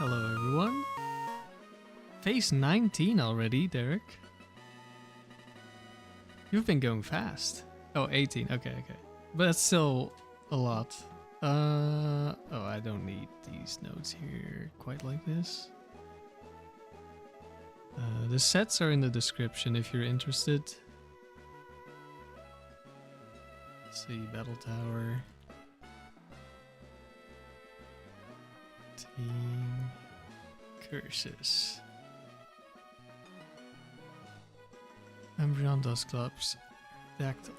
Hello everyone. Phase 19 already, Derek. You've been going fast. Oh, 18. Okay. But that's still a lot. Oh, I don't need these notes here quite like this. The sets are in the description if you're interested. Let's see, Battle Tower. Team Curses. Embryon Dustclops. Dactyl.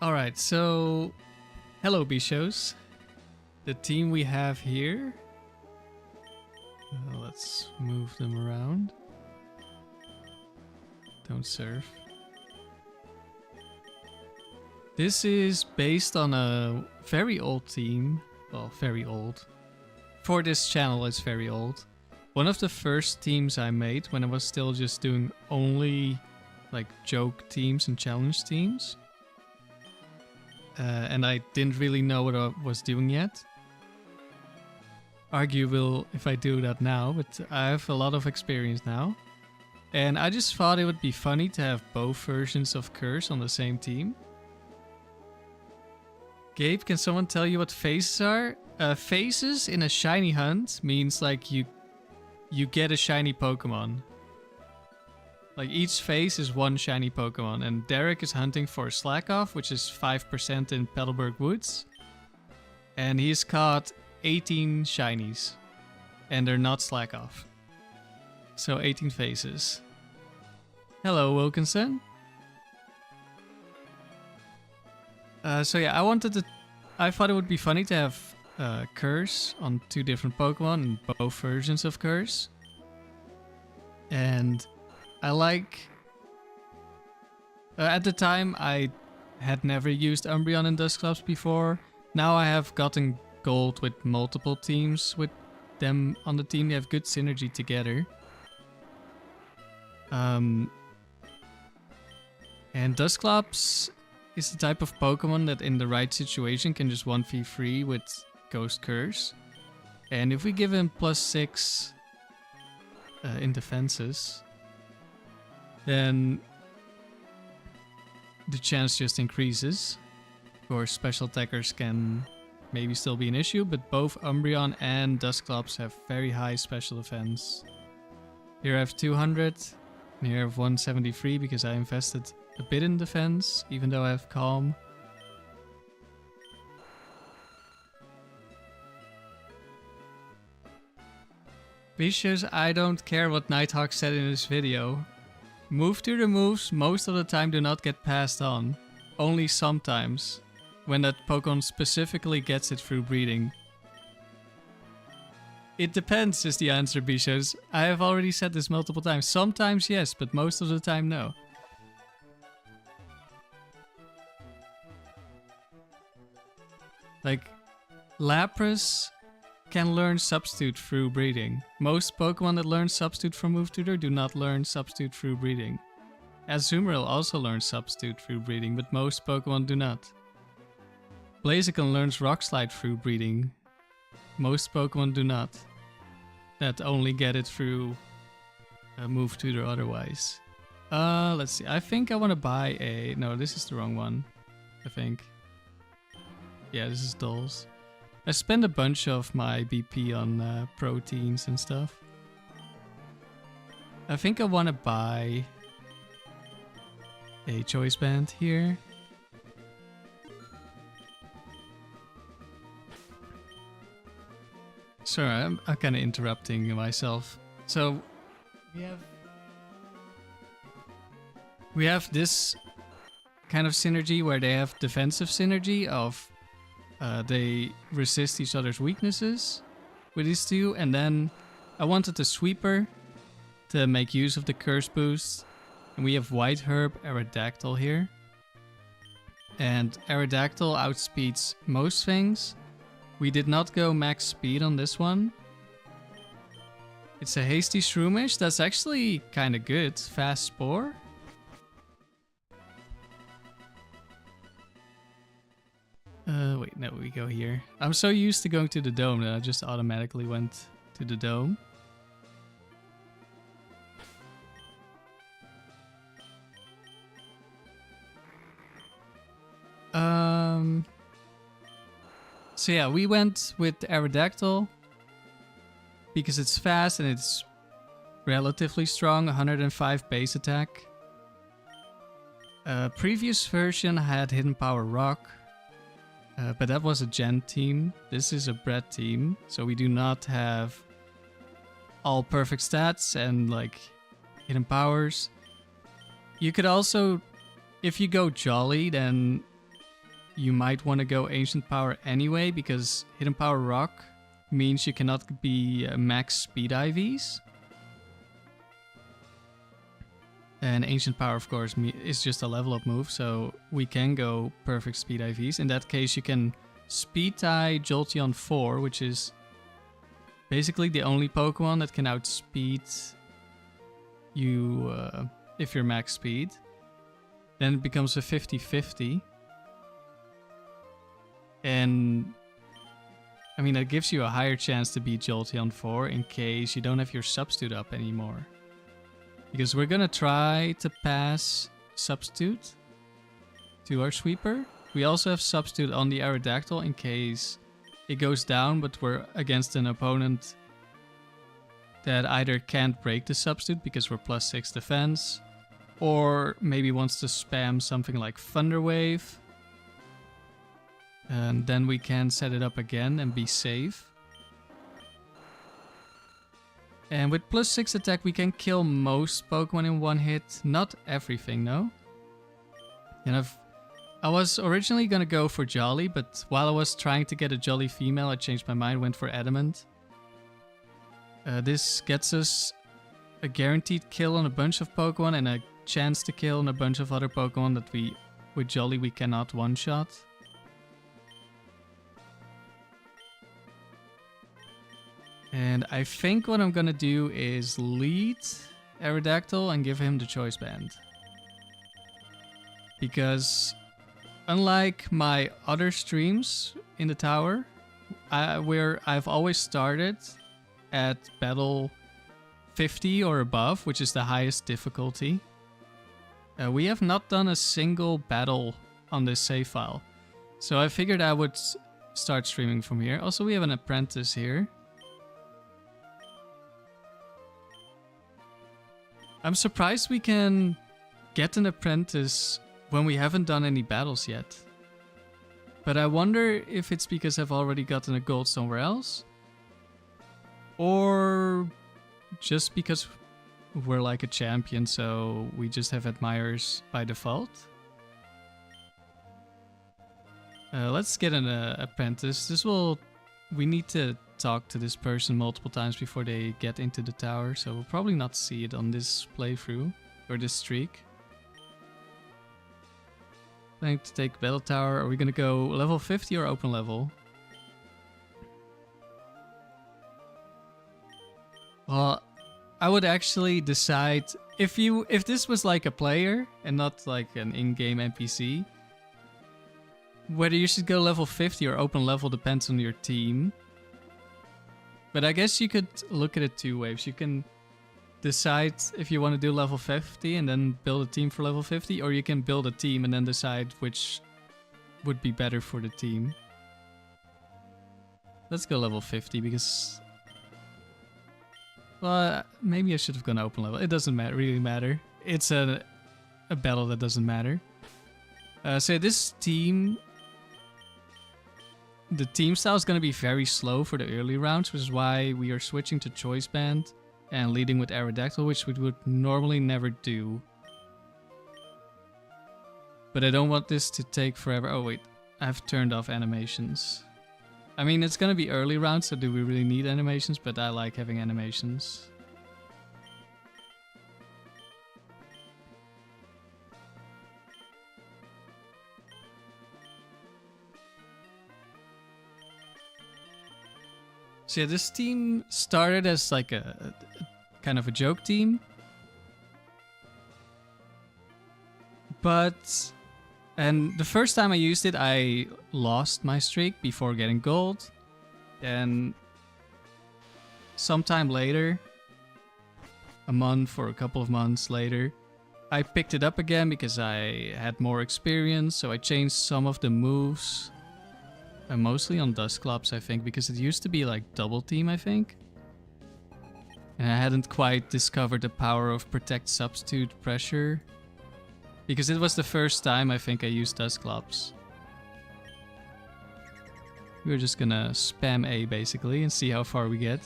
Alright, so hello Bichos. The team we have here. Let's move them around. Don't surf. This is based on a very old team. Well, very old. For this channel, it's very old. One of the first teams I made when I was still just doing only like joke teams and challenge teams. And I didn't really know what I was doing yet. Arguable if I do that now, but I have a lot of experience now. And I just thought it would be funny to have both versions of Curse on the same team. Gabe, can someone tell you what phases are? Phases in a shiny hunt means like you get a shiny Pokemon. Like each phase is one shiny Pokemon, and Derek is hunting for Slackoff, which is 5% in Petalburg Woods. And he's caught 18 shinies, and they're not Slackoff. So 18 phases. Hello, Wilkinson. So yeah, I thought it would be funny to have Curse on two different Pokemon and both versions of Curse. And I like... at the time, I had never used Umbreon in Dustclops before. Now I have gotten gold with multiple teams with them on the team. They have good synergy together. And Dustclops is the type of Pokemon that in the right situation can just 1v3 with Ghost Curse. And if we give him +6 in defenses, then the chance just increases. Of course, special attackers can maybe still be an issue, but both Umbreon and Dustclops have very high special defense. Here I have 200, and here I have 173 because I invested a bit in defense, even though I have Calm. Bichos, I don't care what Nighthawk said in his video. Move to the moves most of the time do not get passed on. Only sometimes. When that Pokemon specifically gets it through breeding. It depends is the answer, Bichos. I have already said this multiple times. Sometimes yes, but most of the time no. Like, Lapras can learn Substitute through breeding. Most Pokemon that learn Substitute from Move Tutor do not learn Substitute through breeding. Azumarill also learns Substitute through breeding, but most Pokemon do not. Blaziken learns Rock Slide through breeding. Most Pokemon do not. That only get it through Move Tutor otherwise. Let's see. I think I want to buy a... No, this is the wrong one. I think. Yeah, this is Dolls. I spend a bunch of my BP on proteins and stuff. I think I want to buy a Choice Band here. Sorry, I'm kind of interrupting myself. So, we have this kind of synergy where they have defensive synergy of they resist each other's weaknesses with these two, and then I wanted the Sweeper to make use of the Curse boost, and we have White Herb Aerodactyl here, and Aerodactyl outspeeds most things. We did not go max speed on this one. It's a Hasty Shroomish. That's actually kind of good. Fast Spore. Wait, no, we go here. I'm so used to going to the dome that I just automatically went to the dome. So yeah, we went with the Aerodactyl because it's fast and it's relatively strong, 105 base attack. Previous version had Hidden Power Rock, but that was a Gen team. This is a Bred team, so we do not have all perfect stats and like hidden powers. You could also, if you go Jolly, then you might want to go Ancient Power anyway, because Hidden Power Rock means you cannot be max speed IVs. And Ancient Power, of course, is just a level up move, so we can go perfect speed IVs. In that case, you can speed tie Jolteon 4, which is basically the only Pokemon that can outspeed you if you're max speed. Then it becomes a 50-50. And I mean, that gives you a higher chance to beat Jolteon 4 in case you don't have your Substitute up anymore. Because we're gonna try to pass Substitute to our Sweeper. We also have Substitute on the Aerodactyl in case it goes down, but we're against an opponent that either can't break the Substitute because we're +6 defense, or maybe wants to spam something like Thunder Wave. And then we can set it up again and be safe. And with +6 attack we can kill most Pokemon in one hit. Not everything, no? And I was originally gonna go for Jolly, but while I was trying to get a Jolly female, I changed my mind, went for Adamant. This gets us a guaranteed kill on a bunch of Pokemon and a chance to kill on a bunch of other Pokemon that with Jolly we cannot one-shot. And I think what I'm gonna do is lead Aerodactyl and give him the Choice Band. Because unlike my other streams in the tower, where I've always started at battle 50 or above, which is the highest difficulty, we have not done a single battle on this save file. So I figured I would start streaming from here. Also, we have an apprentice here. I'm surprised we can get an apprentice when we haven't done any battles yet. But I wonder if it's because I've already gotten a gold somewhere else, or just because we're like a champion, so we just have admirers by default. Let's get an apprentice. We need to talk to this person multiple times before they get into the tower, so we'll probably not see it on this playthrough or this streak. Planning to take Battle Tower. Are we gonna go level 50 or open level? Well, I would actually decide if this was like a player and not like an in-game NPC, whether you should go level 50 or open level depends on your team. But I guess you could look at it two ways. You can decide if you want to do level 50 and then build a team for level 50, or you can build a team and then decide which would be better for the team. Let's go level 50 because... well, maybe I should have gone open level. It doesn't really matter. It's a battle that doesn't matter. So this team... the team style is going to be very slow for the early rounds, which is why we are switching to Choice Band and leading with Aerodactyl, which we would normally never do. But I don't want this to take forever. Oh wait, I've turned off animations. I mean, it's going to be early rounds, so do we really need animations? But I like having animations. So yeah, this team started as like a kind of a joke team. But And the first time I used it, I lost my streak before getting gold. And sometime later, a month or a couple of months later, I picked it up again because I had more experience. So I changed some of the moves. Mostly on Dusclops, I think, because it used to be like double team, I think. And I hadn't quite discovered the power of Protect Substitute Pressure. Because it was the first time I think I used Dusclops. We're just gonna spam A basically and see how far we get.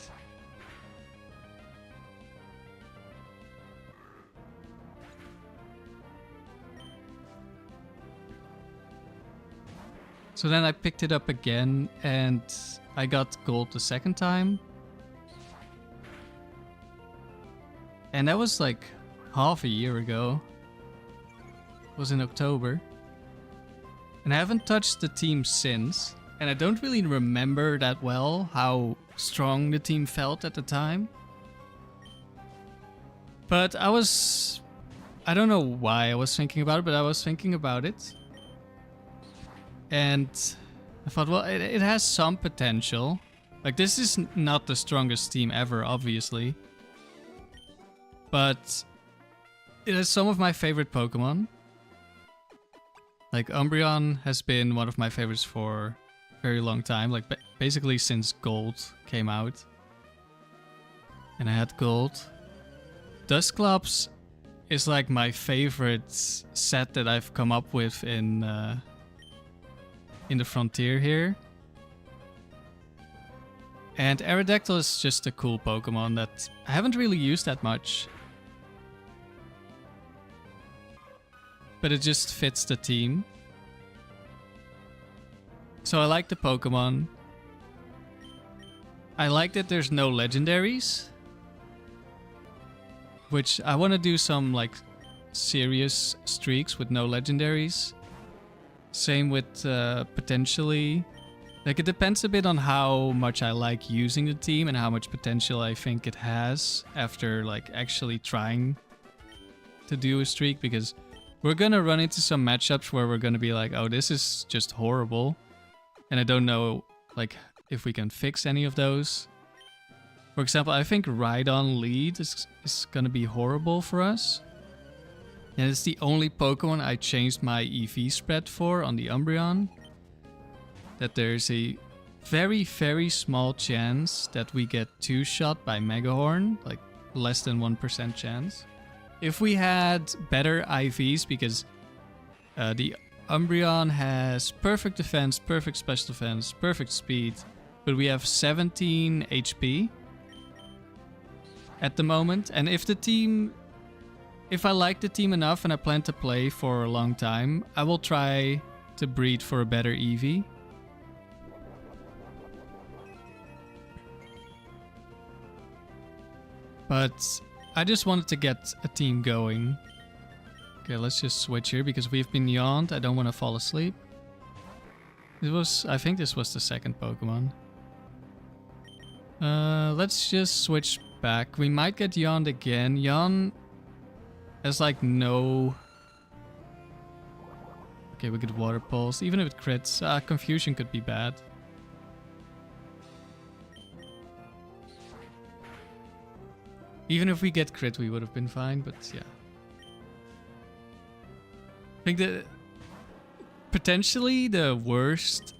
So then I picked it up again and I got gold the second time. And that was like half a year ago. It was in October. And I haven't touched the team since. And I don't really remember that well how strong the team felt at the time. But I don't know why I was thinking about it, but I was thinking about it. And I thought, well, it has some potential. Like, this is not the strongest team ever, obviously. But it has some of my favorite Pokemon. Like, Umbreon has been one of my favorites for a very long time. Like, basically since Gold came out. And I had Gold. Dusclops is like my favorite set that I've come up with in the frontier here. And Aerodactyl is just a cool Pokemon that I haven't really used that much. But it just fits the team. So I like the Pokemon. I like that there's no legendaries. Which I want to do some like serious streaks with no legendaries. Same with potentially. Like, it depends a bit on how much I like using the team and how much potential I think it has after like actually trying to do a streak, because we're gonna run into some matchups where we're gonna be like, oh, this is just horrible. And I don't know like if we can fix any of those. For example, I think Rhydon lead is gonna be horrible for us. And it's the only Pokemon I changed my EV spread for on the Umbreon. That there's a very, very small chance that we get 2-shot by Megahorn. Like, less than 1% chance. If we had better IVs, because the Umbreon has perfect defense, perfect special defense, perfect speed. But we have 17 HP at the moment. And if I like the team enough and I plan to play for a long time, I will try to breed for a better EV. But I just wanted to get a team going. Okay, let's just switch here because we've been yawned. I don't want to fall asleep. I think this was the second Pokemon. Let's just switch back. We might get yawned again. Yawn has like no... Okay, we get Water Pulse. Even if it crits, Confusion could be bad. Even if we get crit, we would have been fine, but yeah. I think that potentially the worst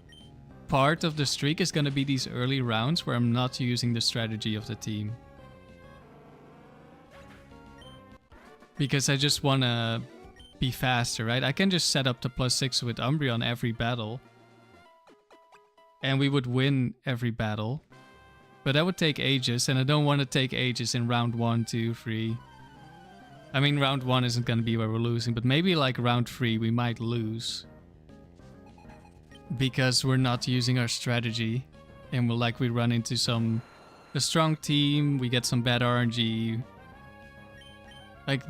part of the streak is going to be these early rounds where I'm not using the strategy of the team. Because I just want to be faster, right? I can just set up to +6 with Umbreon every battle. And we would win every battle. But that would take ages, and I don't want to take ages in round 1, 2, 3. I mean, round 1 isn't going to be where we're losing, but maybe like round 3 we might lose. Because we're not using our strategy. And we run into a strong team, we get some bad RNG. Like,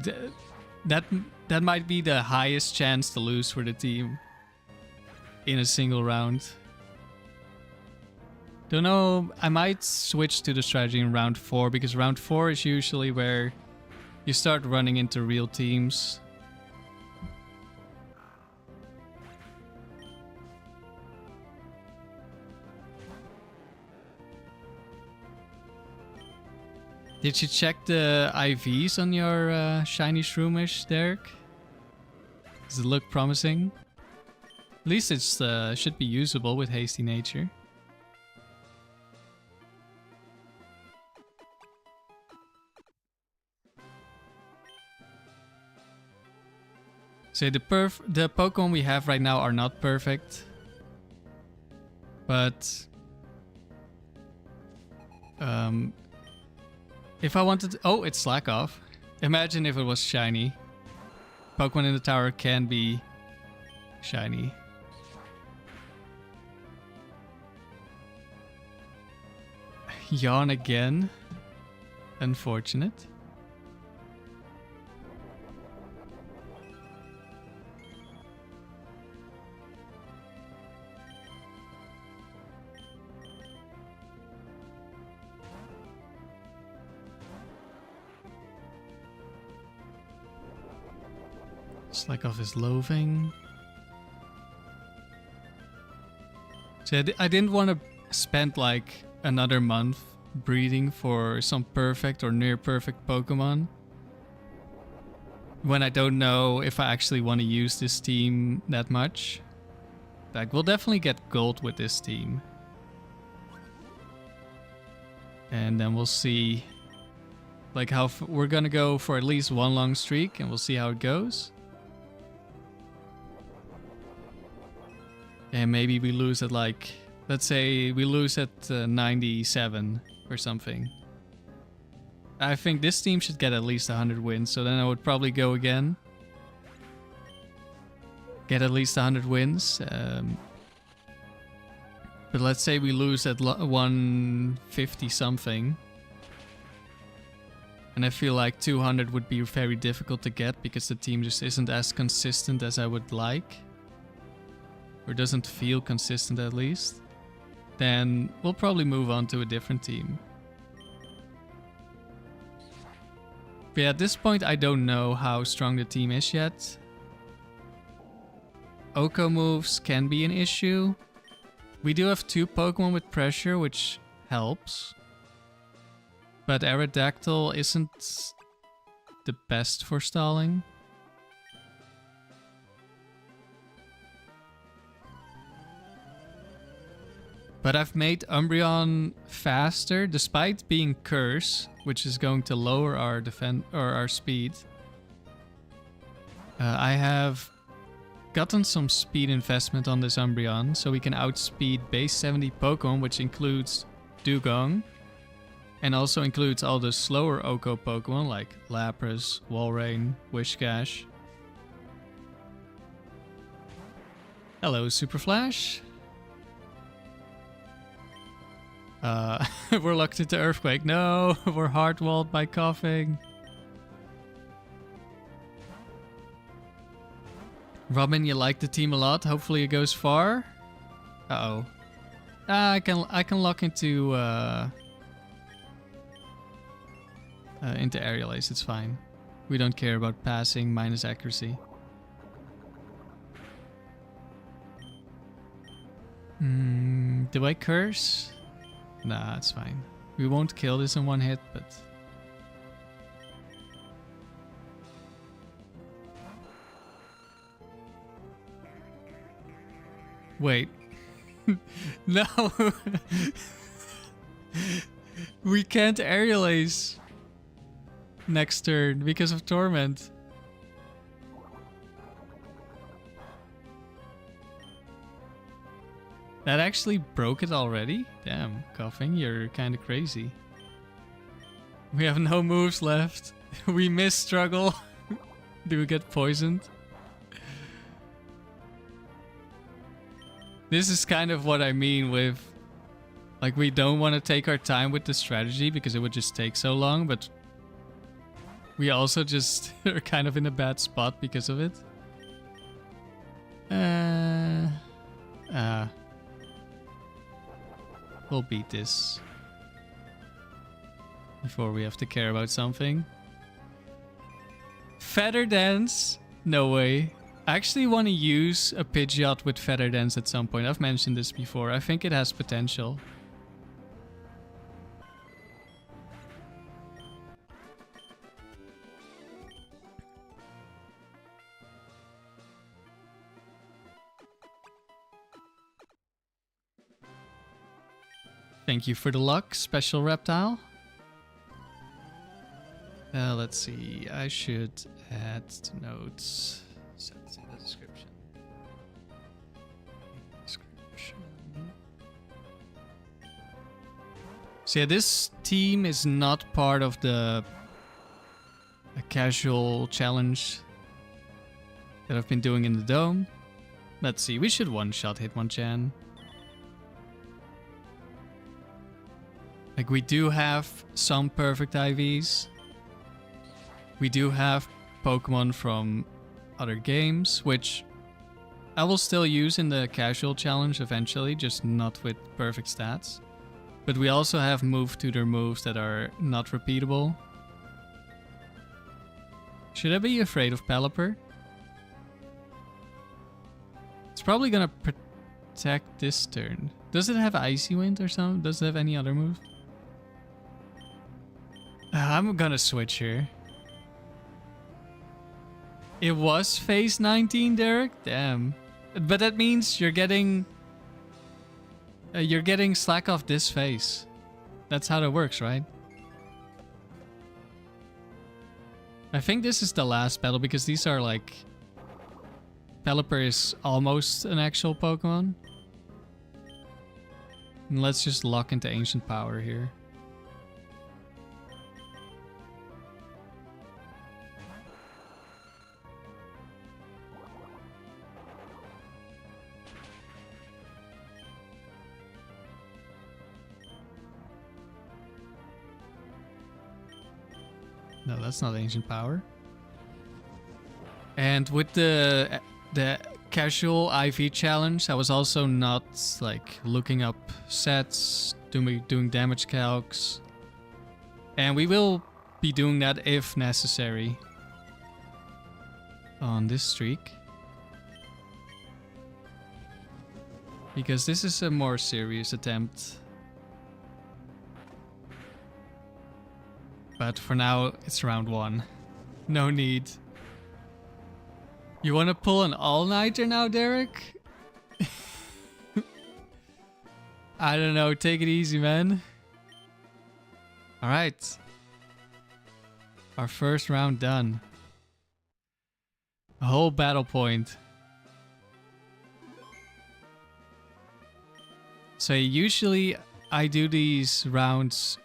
that might be the highest chance to lose for the team. In a single round. Don't know, I might switch to the strategy in round 4, because round 4 is usually where you start running into real teams. Did you check the IVs on your shiny Shroomish, Derek? Does it look promising? At least it's should be usable with Hasty Nature. So the Pokemon we have right now are not perfect. But if I wanted to, oh, it's Slack Off. Imagine if it was shiny. Pokemon in the tower can be shiny. Yawn again. Unfortunate. Slack Off is loathing. So I didn't want to spend like another month breeding for some perfect or near perfect Pokemon when I don't know if I actually want to use this team that much. Like, we'll definitely get gold with this team. And then we'll see like how we're gonna go for at least one long streak and we'll see how it goes. And maybe we lose at like, let's say we lose at 97 or something. I think this team should get at least 100 wins, so then I would probably go again. Get at least 100 wins. But let's say we lose at 150 something. And I feel like 200 would be very difficult to get because the team just isn't as consistent as I would like. Or doesn't feel consistent at least. Then we'll probably move on to a different team. But yeah, at this point I don't know how strong the team is yet. Oko moves can be an issue. We do have 2 Pokemon with pressure, which helps. But Aerodactyl isn't the best for stalling. But I've made Umbreon faster, despite being Curse, which is going to lower our our speed. I have gotten some speed investment on this Umbreon, so we can outspeed base 70 Pokemon, which includes Dugong, and also includes all the slower Oko Pokemon like Lapras, Walrein, Whiscash. Hello, Super Flash. We're locked into Earthquake. No, we're hard-walled by coughing. Robin, you like the team a lot. Hopefully it goes far. Uh-oh. I can lock into Aerial Ace. It's fine. We don't care about passing minus accuracy. Do I curse? Nah, it's fine. We won't kill this in one hit, but... Wait. No! We can't Aerial Ace next turn because of Torment. That actually broke it already? Damn, Coughing, you're kinda crazy. We have no moves left. We miss Struggle. Do we get poisoned? This is kind of what I mean with... Like, we don't want to take our time with the strategy because it would just take so long, but... We also just are kind of in a bad spot because of it. We'll beat this before we have to care about something. Feather Dance? No way. I actually want to use a Pidgeot with Feather Dance at some point. I've mentioned this before. I think it has potential. Thank you for the luck, special reptile. Let's see. I should add to notes. Set in the description. So yeah, this team is not part of the casual challenge that I've been doing in the dome. Let's see. We should one-shot Hitmonchan. Like, we do have some perfect IVs. We do have Pokemon from other games, which I will still use in the casual challenge eventually, just not with perfect stats. But we also have move-tutor moves that are not repeatable. Should I be afraid of Pelipper? It's probably gonna protect this turn. Does it have Icy Wind or something? Does it have any other move? I'm gonna switch here. It was phase 19, Derek? Damn. But that means you're getting slack off this phase. That's how that works, right? I think this is the last battle because these are like... Pelipper is almost an actual Pokemon. And let's just lock into Ancient Power here. No, that's not Ancient Power. And with the casual IV challenge, I was also not like looking up sets, doing damage calcs. And we will be doing that if necessary on this streak. Because this is a more serious attempt. But for now, it's round 1. No need. You want to pull an all-nighter now, Derek? I don't know. Take it easy, man. Alright. Our first round done. A whole battle point. So usually I do these rounds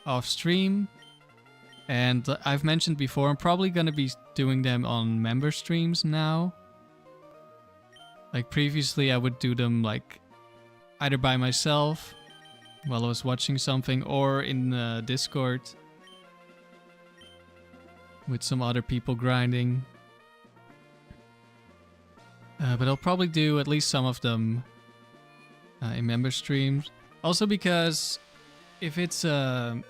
off stream. And I've mentioned before, I'm probably going to be doing them on member streams now. Like previously I would do them like either by myself while I was watching something or in Discord with some other people grinding. But I'll probably do at least some of them in member streams. Also because if it's a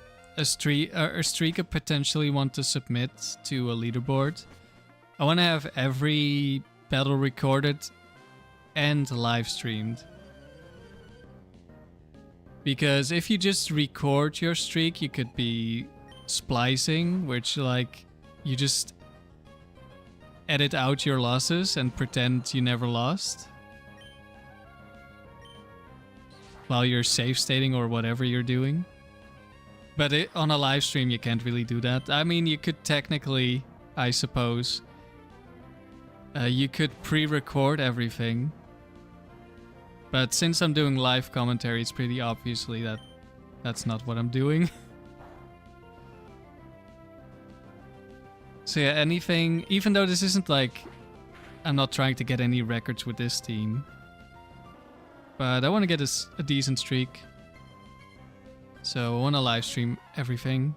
streak I potentially want to submit to a leaderboard, I want to have every battle recorded and live streamed. Because if you just record your streak, you could be splicing, which like you just edit out your losses and pretend you never lost while you're safe stating or whatever you're doing. But on a live stream, you can't really do that. I mean, you could technically, I suppose, you could pre-record everything. But since I'm doing live commentary, it's pretty obviously that's not what I'm doing. So yeah, anything, even though this isn't like, I'm not trying to get any records with this team. But I want to get a decent streak. So I want to live stream everything.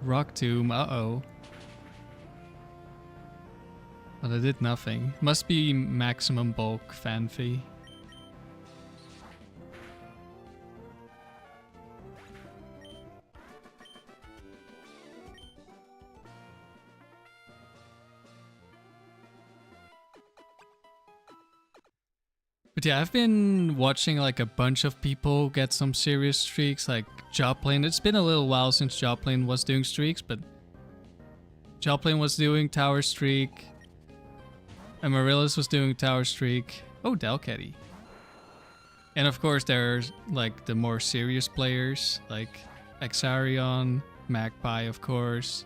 Rock Tomb, uh-oh. But I did nothing. Must be maximum bulk Fanfi. But yeah, I've been watching like a bunch of people get some serious streaks, like Joplin. It's been a little while since Joplin was doing streaks, but Joplin was doing Tower Streak. Amaryllis was doing Tower Streak. Oh, Delcatty. And of course there's like the more serious players like Exarion, Magpie of course.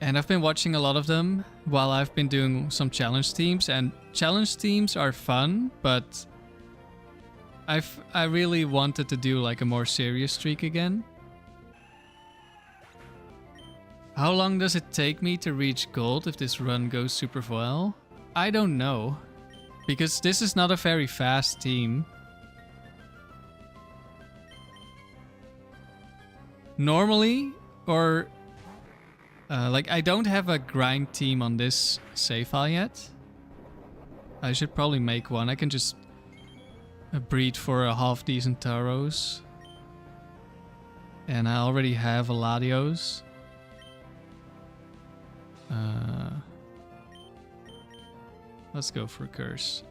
And I've been watching a lot of them while I've been doing some challenge teams, and challenge teams are fun, but I really wanted to do like a more serious streak again. How long does it take me to reach gold if this run goes super well? I don't know, because this is not a very fast team. Normally, or like I don't have a grind team on this save file yet. I should probably make one. I can just breed for a half decent Tauros. And I already have a Latios. Let's go for a curse.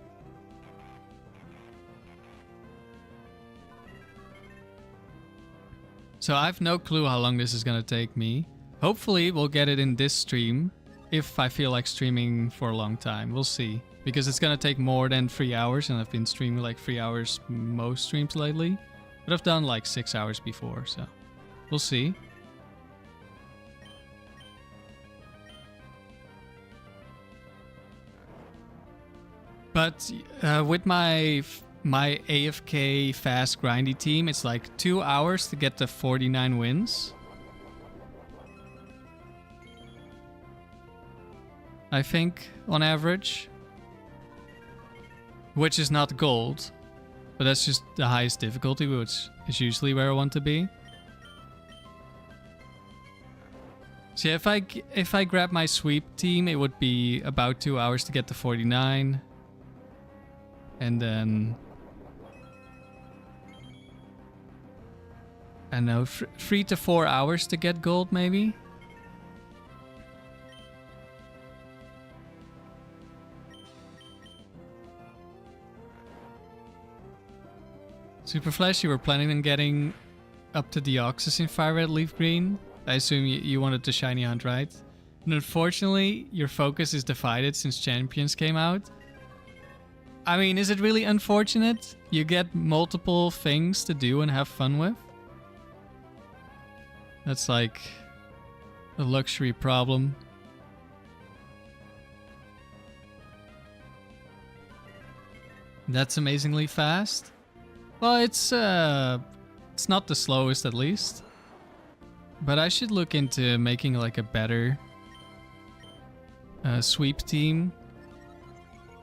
So I have no clue how long this is gonna take me. Hopefully we'll get it in this stream, if I feel like streaming for a long time. We'll see. Because it's gonna take more than 3 hours, and I've been streaming like 3 hours most streams lately. But I've done like 6 hours before, so we'll see. But with my AFK fast grindy team, it's like 2 hours to get the 49 wins. I think, on average. Which is not gold, but that's just the highest difficulty, which is usually where I want to be. So yeah, if I grab my sweep team, it would be about 2 hours to get to 49. And then, I don't know, 3 to 4 hours to get gold maybe? Super Flash, you were planning on getting up to Deoxys in Fire Red Leaf Green. I assume you wanted to shiny hunt, right? And unfortunately, your focus is divided since Champions came out. I mean, is it really unfortunate? You get multiple things to do and have fun with. That's like a luxury problem. That's amazingly fast. Well, it's not the slowest at least. But I should look into making like a better sweep team.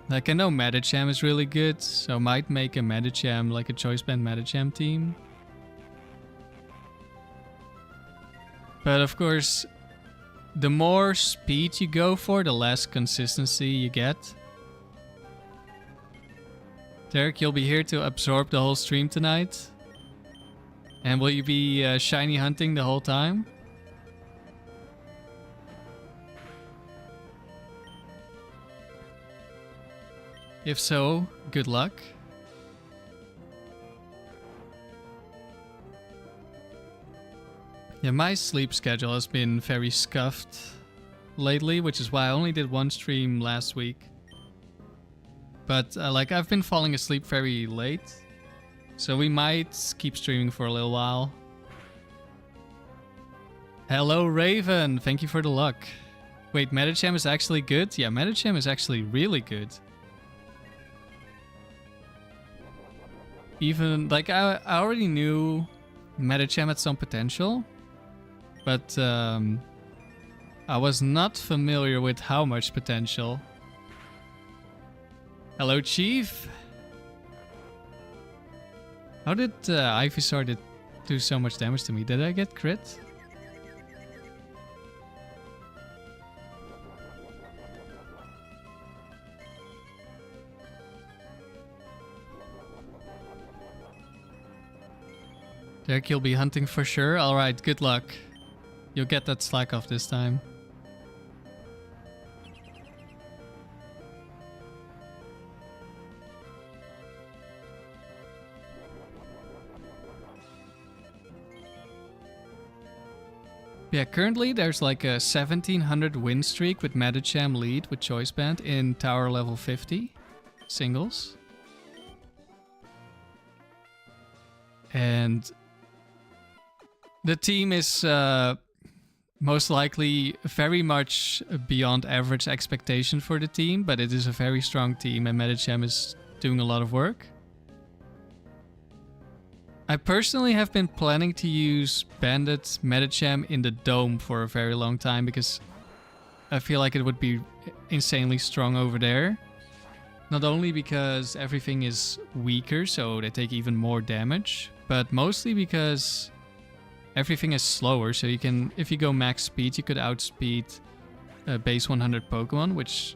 Like I know Medicham is really good, so I might make a Medicham, like a choice band Medicham team. But of course, the more speed you go for, the less consistency you get. Derek, you'll be here to absorb the whole stream tonight? And will you be shiny hunting the whole time? If so, good luck. Yeah, my sleep schedule has been very scuffed lately, which is why I only did one stream last week. But like I've been falling asleep very late, so we might keep streaming for a little while. Hello Raven, thank you for the luck. Wait, Medicham is actually good? Yeah, Medicham is actually really good. Even, like, I already knew Medicham had some potential, but I was not familiar with how much potential. Hello, Chief. How did Ivysaur do so much damage to me? Did I get crit? Derek, you'll be hunting for sure. Alright, good luck. You'll get that slack off this time. Yeah, currently there's like a 1700 win streak with Medicham lead with Choice Band in tower level 50 singles. And the team is most likely very much beyond average expectation for the team, but it is a very strong team and Medicham is doing a lot of work. I personally have been planning to use Bandit Medicham in the Dome for a very long time because I feel like it would be insanely strong over there. Not only because everything is weaker, so they take even more damage, but mostly because everything is slower, so you can, if you go max speed, you could outspeed base 100 Pokemon, which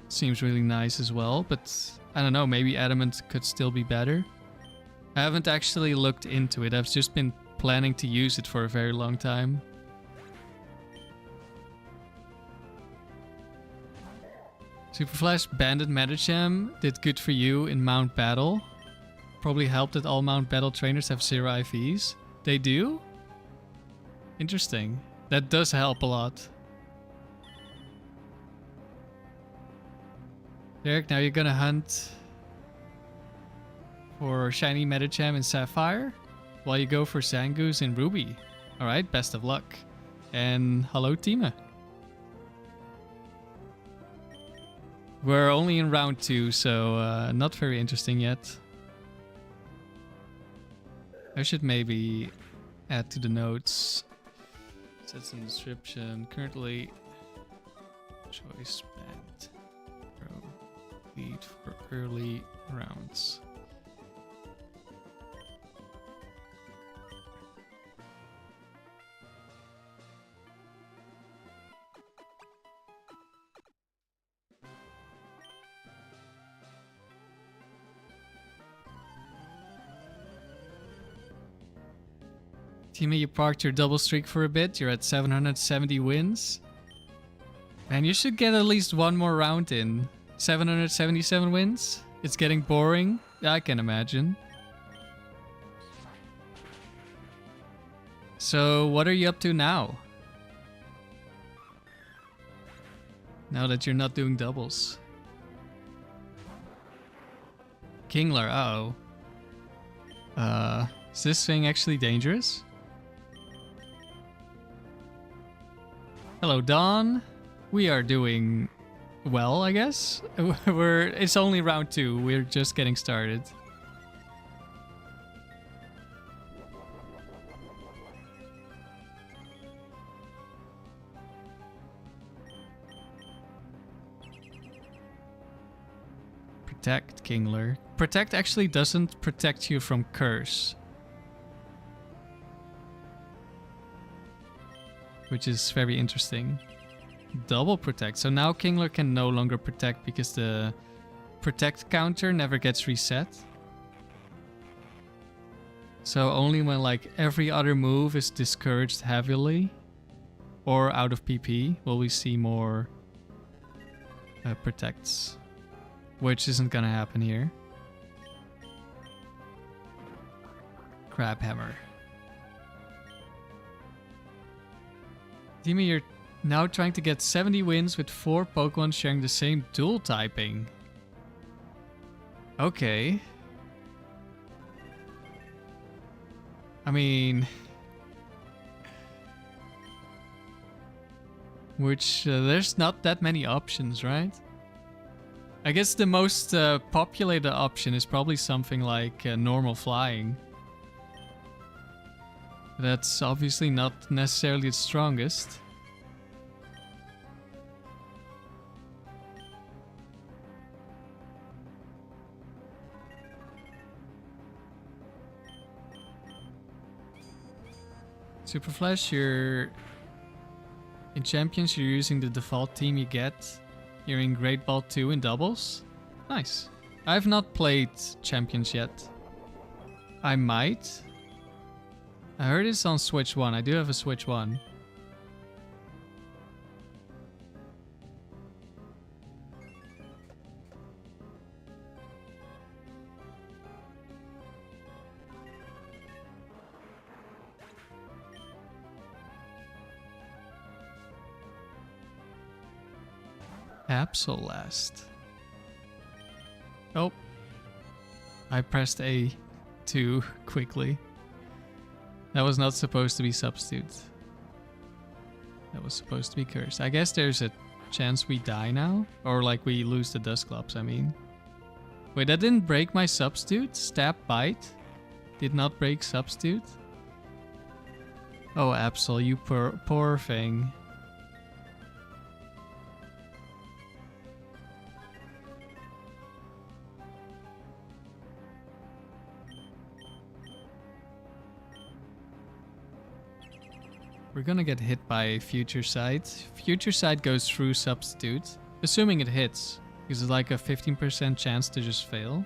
seems really nice as well, but I don't know, maybe Adamant could still be better. I haven't actually looked into it, I've just been planning to use it for a very long time. Super Flash Bandit Medicham did good for you in Mount Battle. Probably helped that all Mount Battle trainers have 0 IVs. They do? Interesting. That does help a lot. Derek, now you're gonna hunt for Shiny Medicham in Sapphire while you go for Zangoose in Ruby. Alright, best of luck. And hello, Tima. We're only in round 2, so not very interesting yet. I should maybe add to the notes. Set some description. Currently, Choice Band Pro lead for early rounds. Teammate, you parked your double streak for a bit. You're at 770 wins. Man, you should get at least one more round in. 777 wins? It's getting boring? I can imagine. So, what are you up to now? Now that you're not doing doubles. Kingler, uh-oh. Is this thing actually dangerous? Hello, Don. We are doing well, I guess. It's only round 2. We're just getting started. Protect, Kingler. Protect actually doesn't protect you from curse. Which is very interesting. Double protect. So now Kingler can no longer protect because the protect counter never gets reset. So only when like every other move is discouraged heavily or out of PP will we see more protects. Which isn't gonna happen here. Crab Hammer. Dimi, you're now trying to get 70 wins with 4 Pokemon sharing the same dual typing. Okay. I mean... Which, there's not that many options, right? I guess the most populated option is probably something like normal flying. That's obviously not necessarily the strongest. Super Flash, you're in Champions, you're using the default team you get. You're in Great Ball 2 in doubles. Nice. I've not played Champions yet. I might. I heard it's on Switch 1. I do have a Switch 1. Absol last. Oh. I pressed A too quickly. That was not supposed to be substitute. That was supposed to be curse. I guess there's a chance we die now. Or like we lose the Dusclops, I mean. Wait, that didn't break my substitute? Stab bite? Did not break substitute? Oh, Absol, you poor thing. We're gonna get hit by Future Sight. Future Sight goes through substitute, assuming it hits, because it's like a 15% chance to just fail.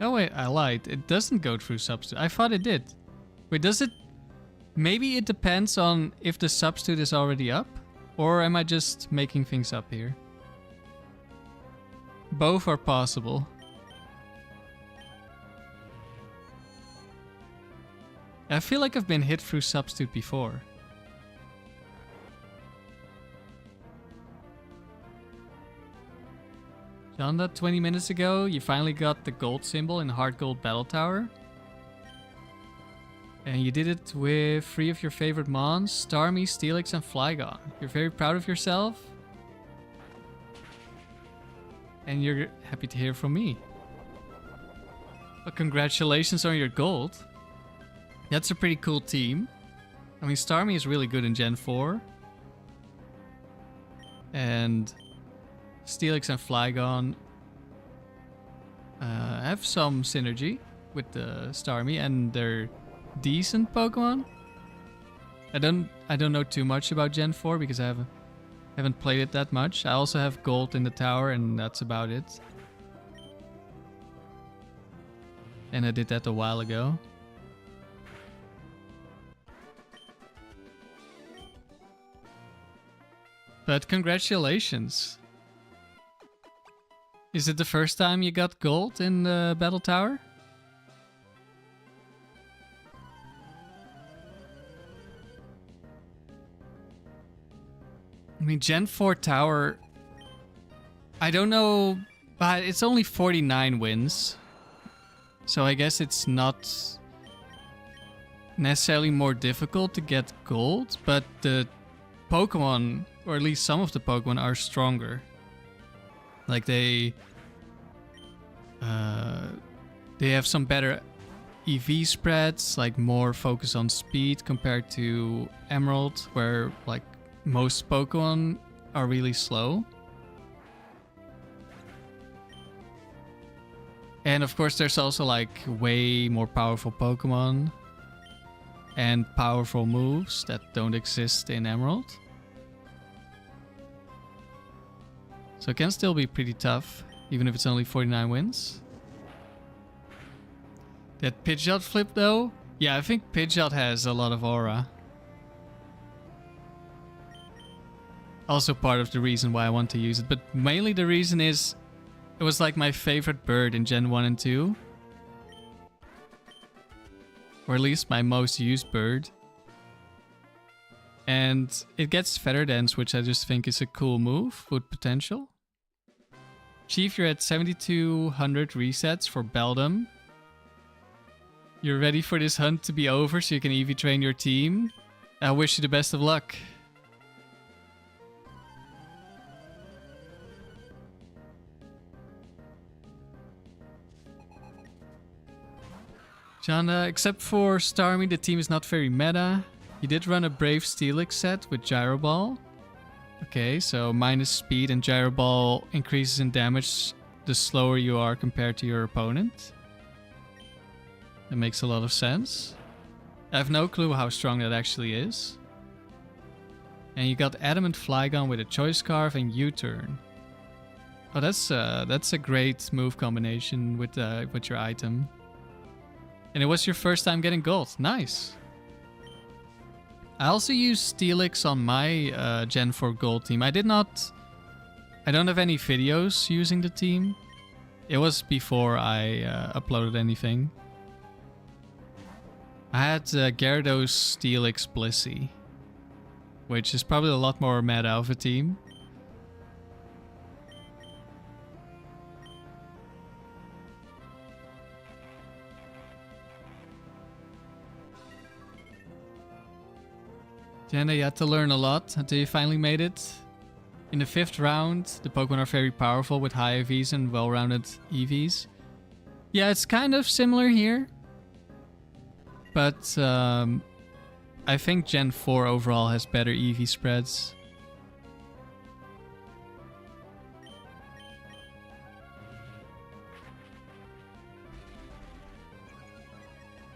Oh wait, I lied. It doesn't go through substitute. I thought it did. Wait, does it? Maybe it depends on if the substitute is already up, or am I just making things up here? Both are possible. I feel like I've been hit through substitute before. Jonda, 20 minutes ago, you finally got the gold symbol in Hard Gold Battle Tower. And you did it with 3 of your favorite mons, Starmie, Steelix, and Flygon. You're very proud of yourself. And you're happy to hear from me. Well, congratulations on your gold. That's a pretty cool team. I mean, Starmie is really good in Gen 4. And Steelix and Flygon have some synergy with the Starmie, and they're decent Pokemon. I don't know too much about Gen 4 because I haven't played it that much. I also have gold in the tower, and that's about it. And I did that a while ago. But congratulations. Is it the first time you got gold in the battle tower? I mean, Gen 4 tower, I don't know, but it's only 49 wins. So I guess it's not necessarily more difficult to get gold, but the Pokemon, or at least some of the Pokemon, are stronger. Like they have some better EV spreads, like more focus on speed compared to Emerald, where like most Pokemon are really slow. And of course there's also like way more powerful Pokemon and powerful moves that don't exist in Emerald. So it can still be pretty tough, even if it's only 49 wins. That Pidgeot flip though? Yeah, I think Pidgeot has a lot of aura. Also part of the reason why I want to use it, but mainly the reason is it was like my favorite bird in Gen 1 and 2. Or at least my most used bird. And it gets Feather Dance, which I just think is a cool move with potential. Chief, you're at 7,200 resets for Beldum. You're ready for this hunt to be over so you can EV train your team. I wish you the best of luck. Jana, except for Starmie, the team is not very meta. You did run a Brave Steelix set with Gyro Ball. Okay, so minus speed and Gyro Ball increases in damage the slower you are compared to your opponent. That makes a lot of sense. I have no clue how strong that actually is. And you got Adamant Flygon with a Choice Scarf and U-turn. Oh, that's a great move combination with your item. And it was your first time getting gold. Nice. I also used Steelix on my Gen 4 gold team. I don't have any videos using the team. It was before I uploaded anything. I had Gyarados Steelix Blissey, which is probably a lot more Mad Alpha team. Jenna, you had to learn a lot until you finally made it. In the 5th round, the Pokemon are very powerful with high IVs and well-rounded EVs. Yeah, it's kind of similar here. But I think Gen 4 overall has better EV spreads.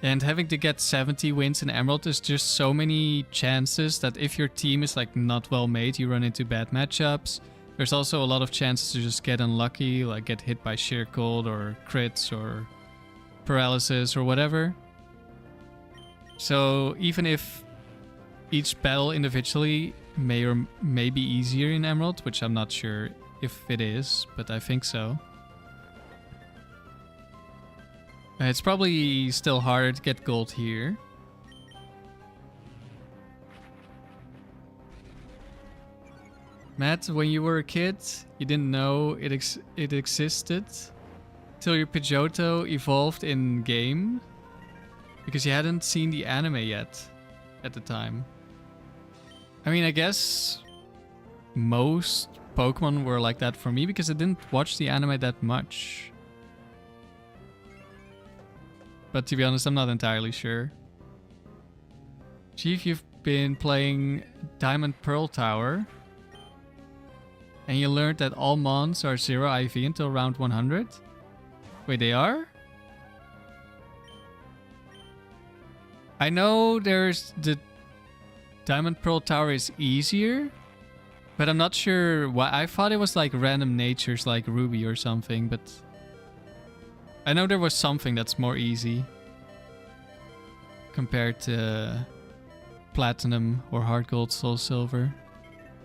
And having to get 70 wins in Emerald, there's just so many chances that if your team is like not well made, you run into bad matchups. There's also a lot of chances to just get unlucky, like get hit by Sheer Cold or crits or paralysis or whatever. So even if each battle individually may be easier in Emerald, which I'm not sure if it is, but I think so. It's probably still harder to get gold here. Matt, when you were a kid, you didn't know it existed till your Pidgeotto evolved in game because you hadn't seen the anime yet at the time. I mean, I guess most Pokemon were like that for me because I didn't watch the anime that much. But to be honest, I'm not entirely sure. Chief, you've been playing Diamond Pearl Tower. And you learned that all mons are 0 IV until round 100? Wait, they are? I know there's the Diamond Pearl Tower is easier. But I'm not sure why. I thought it was like random natures like Ruby or something, but I know there was something that's more easy compared to Platinum or Hard Gold, Soul Silver.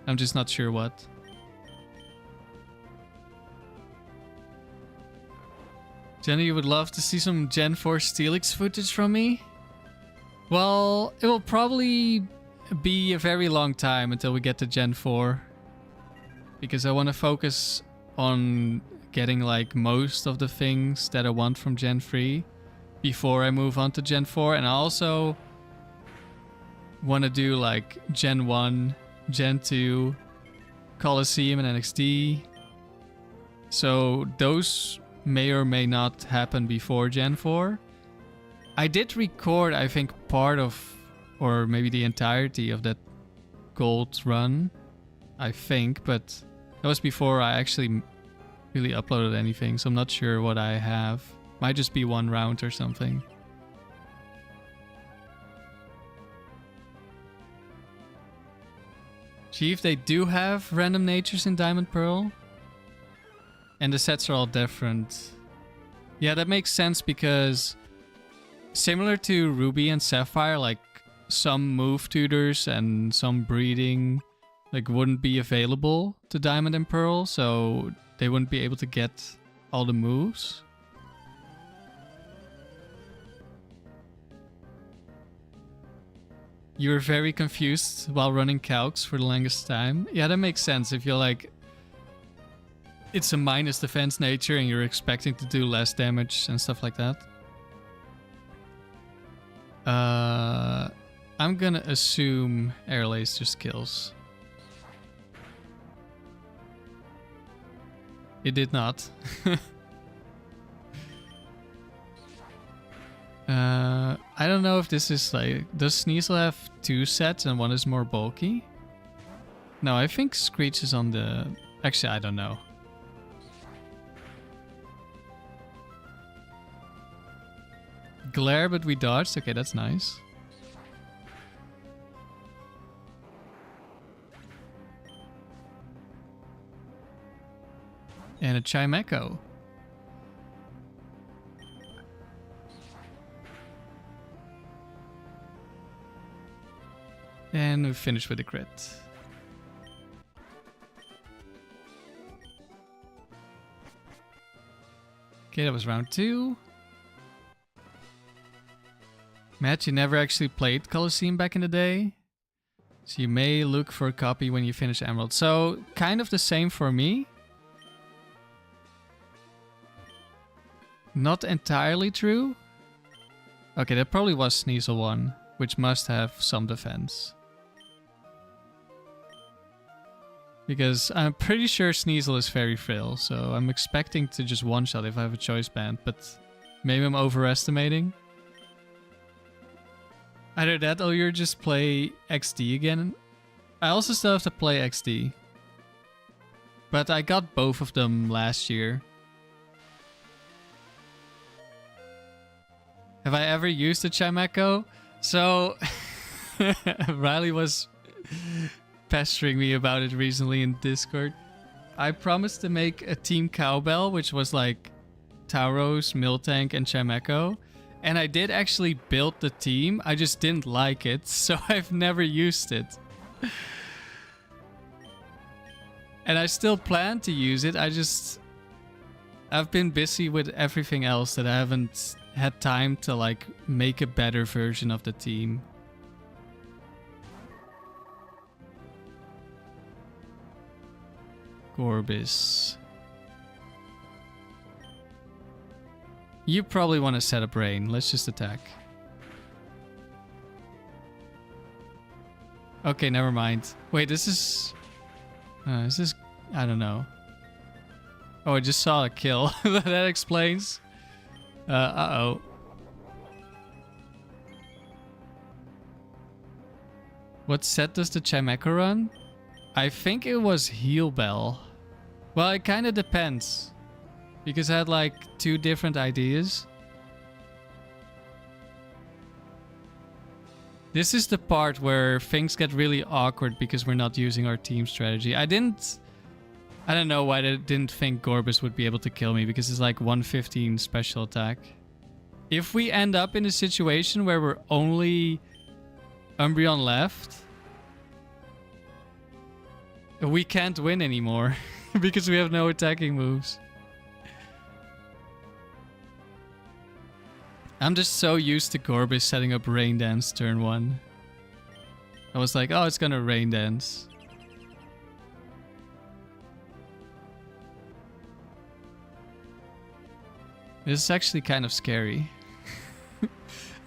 I'm just not sure what. Jenny, you would love to see some Gen 4 Steelix footage from me? Well, it will probably be a very long time until we get to Gen 4. Because I want to focus on getting like most of the things that I want from Gen 3 before I move on to Gen 4. And I also want to do like Gen 1, Gen 2, Colosseum and NXT. So those may or may not happen before Gen 4. I did record, I think, part of, or maybe the entirety of that gold run, I think, but that was before I actually really uploaded anything, so I'm not sure what I have. Might just be one round or something. Chief, they do have random natures in Diamond Pearl. And the sets are all different. Yeah, that makes sense because similar to Ruby and Sapphire, like some move tutors and some breeding like wouldn't be available to Diamond and Pearl, so they wouldn't be able to get all the moves. You were very confused while running calcs for the longest time. Yeah, that makes sense if you're like, it's a minus defense nature and you're expecting to do less damage and stuff like that. I'm gonna assume Air Lace just kills. It did not. I don't know if this is like... Does Sneasel have 2 sets and one is more bulky? No, I think Screech is on the... Actually, I don't know. Glare, but we dodged. Okay, that's nice. And a Chimecho. And we finish with a crit. Okay, that was round 2. Matt, you never actually played Colosseum back in the day, so you may look for a copy when you finish Emerald. So, kind of the same for me. Not entirely true. Okay, that probably was Sneasel 1, which must have some defense. Because I'm pretty sure Sneasel is very frail, so I'm expecting to just one-shot if I have a choice band, but maybe I'm overestimating. Either that or you just play XD again. I also still have to play XD. But I got both of them last year. Have I ever used a Chimecho? So, Riley was pestering me about it recently in Discord. I promised to make a Team Cowbell, which was like Tauros, Miltank, and Chimecho. And I did actually build the team, I just didn't like it, so I've never used it. And I still plan to use it, I've been busy with everything else that I haven't had time to like make a better version of the team. Gorbis. You probably want to set a brain. Let's just attack. Okay, never mind. Wait, this is... is this... I don't know. Oh, I just saw a kill. That explains. Uh-oh. What set does the Chimecho run? I think it was Heal Bell. Well, it kind of depends. Because I had like 2 different ideas. This is the part where things get really awkward because we're not using our team strategy. I don't know why I didn't think Gorbis would be able to kill me because it's like 115 special attack. If we end up in a situation where we're only Umbreon left, we can't win anymore because we have no attacking moves. I'm just so used to Gorbis setting up Rain Dance turn 1. I was like, oh, it's gonna Rain Dance. This is actually kind of scary.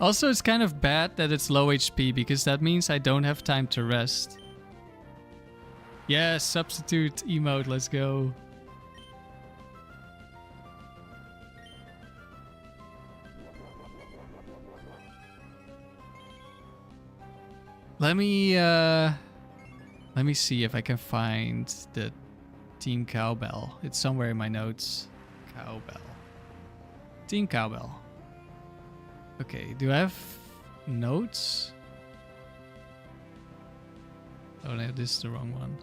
Also, it's kind of bad that it's low HP because that means I don't have time to rest. Yes, substitute emote, let's go. Let me see if I can find the Team Cowbell. It's somewhere in my notes. Cowbell. Team Cowbell. Okay, do I have notes? Oh no, this is the wrong one.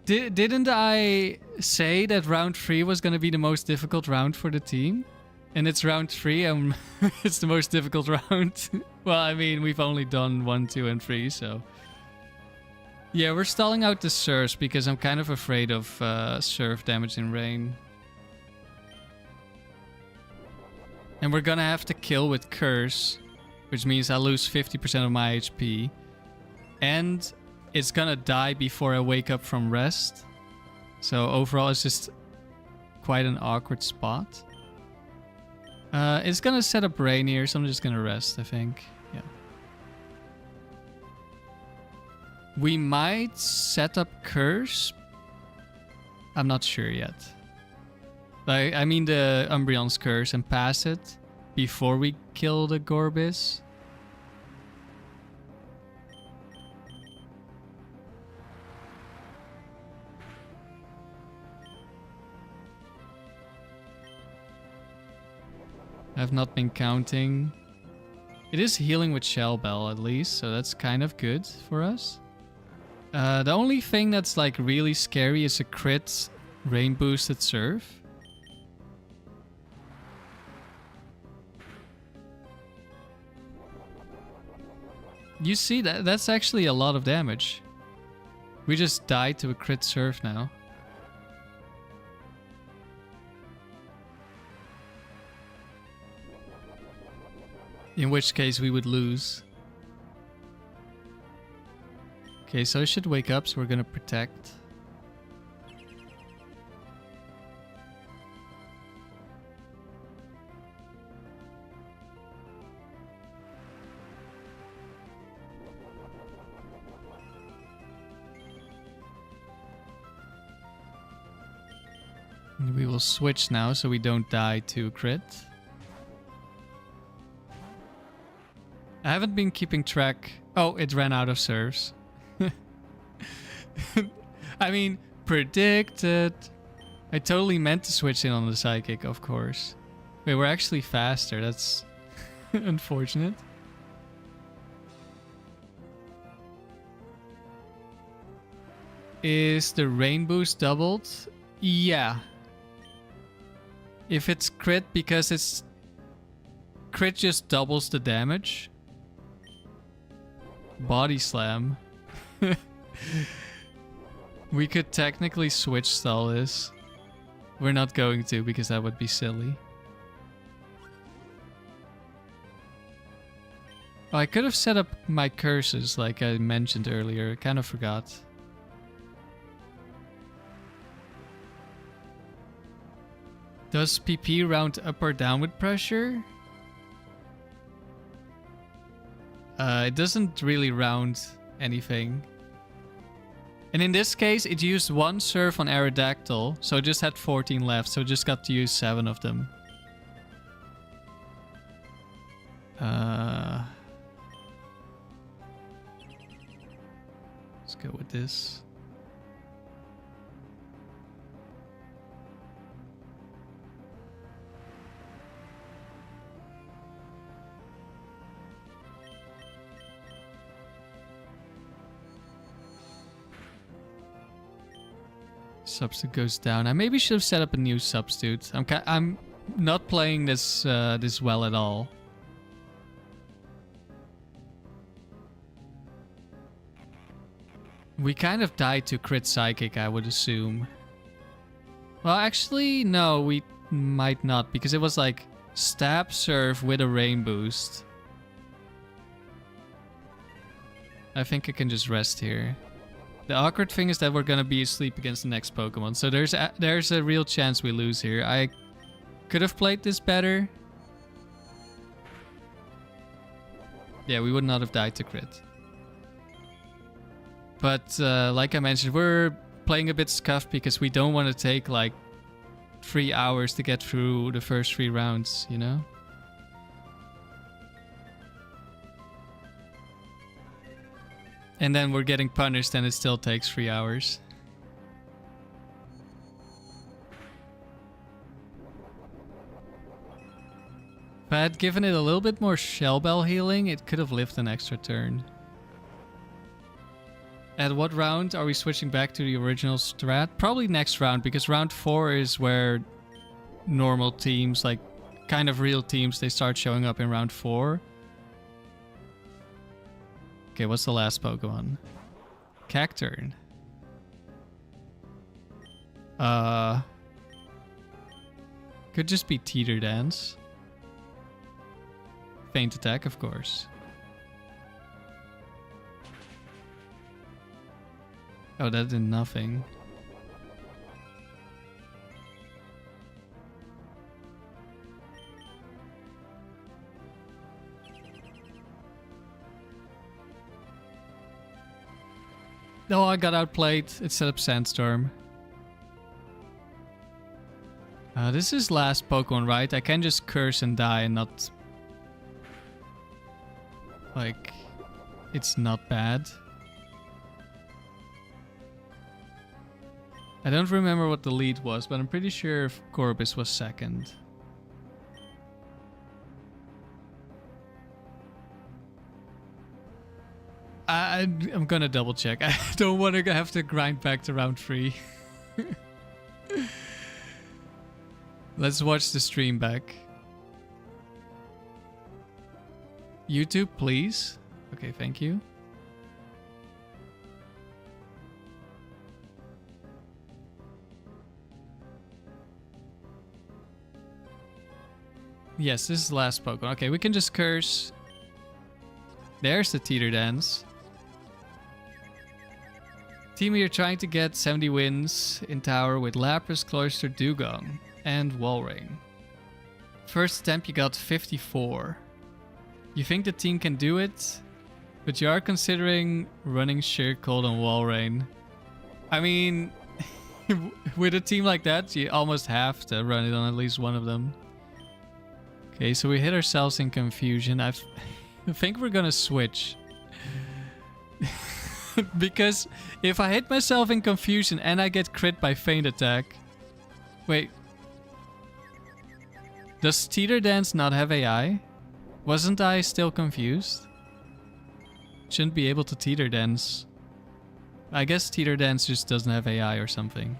Didn't I say that round 3 was going to be the most difficult round for the team? And it's round 3 and it's the most difficult round. Well, I mean, we've only done 1, 2, and 3, so... Yeah, we're stalling out the Surge because I'm kind of afraid of Surf damage in rain. And we're gonna have to kill with Curse, which means I lose 50% of my HP. And it's gonna die before I wake up from rest. So overall, it's just quite an awkward spot. It's gonna set up rain here, so I'm just gonna rest, I think. Yeah. We might set up Curse. I'm not sure yet. Like, I mean the Umbreon's Curse and pass it before we kill the Gorbis. I've not been counting. It is healing with Shell Bell at least, so that's kind of good for us. The only thing that's like really scary is a crit rain boosted Surf. You see, that's actually a lot of damage. We just died to a crit surf now. In which case we would lose. Okay, so I should wake up, so we're gonna protect. And we will switch now so we don't die to a crit. I haven't been keeping track. Oh, it ran out of serves. I mean, predicted. I totally meant to switch in on the psychic, of course. Wait, we're actually faster. That's unfortunate. Is the rain boost doubled? Yeah. If it's crit, because it's... Crit just doubles the damage. Body slam. We could technically switch stall this. We're not going to because that would be silly. Oh, I could have set up my curses like I mentioned earlier. I kind of forgot. Does PP round up or down with pressure? It doesn't really round anything. And in this case, it used one serve on Aerodactyl, so it just had 14 left, so it just got to use 7 of them. Let's go with this. Substitute goes down. I maybe should have set up a new substitute. I'm not playing this this well at all. We kind of died to crit psychic, I would assume. Well, actually, no, we might not, because it was like stab serve with a rain boost. I think I can just rest here. The awkward thing is that we're gonna be asleep against the next Pokemon, so there's a real chance we lose here. I could have played this better. Yeah, we would not have died to crit. But like I mentioned, we're playing a bit scuffed because we don't want to take like 3 hours to get through the first 3 rounds, you know? And then we're getting punished and it still takes 3 hours. If I had given it a little bit more Shell Bell healing, it could have lived an extra turn. At what round are we switching back to the original strat? Probably next round, because round 4 is where normal teams, like kind of real teams, they start showing up in round 4. Okay, what's the last Pokemon? Cacturn. Could just be Teeter Dance. Feint Attack, of course. Oh, that did nothing. No, I got outplayed. It set up Sandstorm. This is last Pokemon, right? I can just curse and die and not... Like... It's not bad. I don't remember what the lead was, but I'm pretty sure Corbis was second. I'm gonna double check. I don't want to have to grind back to round 3. Let's watch the stream back. YouTube, please. Okay, thank you. Yes, this is the last Pokemon. Okay, we can just curse. There's the Teeter Dance. Team, you're trying to get 70 wins in Tower with Lapras, Cloyster, Dugong, and Walrein. First attempt, you got 54. You think the team can do it, but you are considering running Sheer Cold on Walrein. I mean, with a team like that, you almost have to run it on at least one of them. Okay, so we hit ourselves in confusion. I think we're gonna switch. Because if I hit myself in confusion and I get crit by feint attack... Wait. Does Teeter Dance not have AI? Wasn't I still confused? Shouldn't be able to Teeter Dance. I guess Teeter Dance just doesn't have AI or something.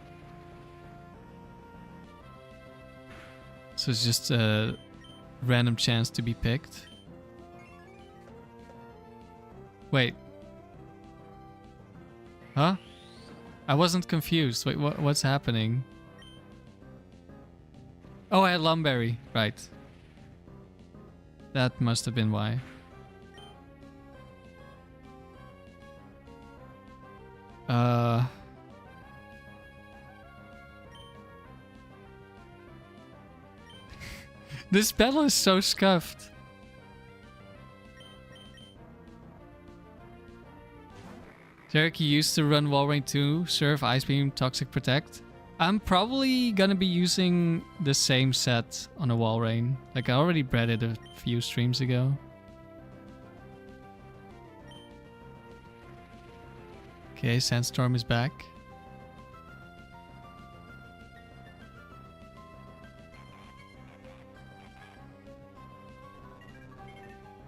So it's just a random chance to be picked. Wait. Huh? I wasn't confused. Wait, what's happening? Oh, I had Lumberry. Right. That must have been why. This battle is so scuffed. Cherokee used to run Walrein 2, Surf, Ice Beam, Toxic Protect. I'm probably gonna be using the same set on a Walrein. Like, I already bred it a few streams ago. Okay, Sandstorm is back.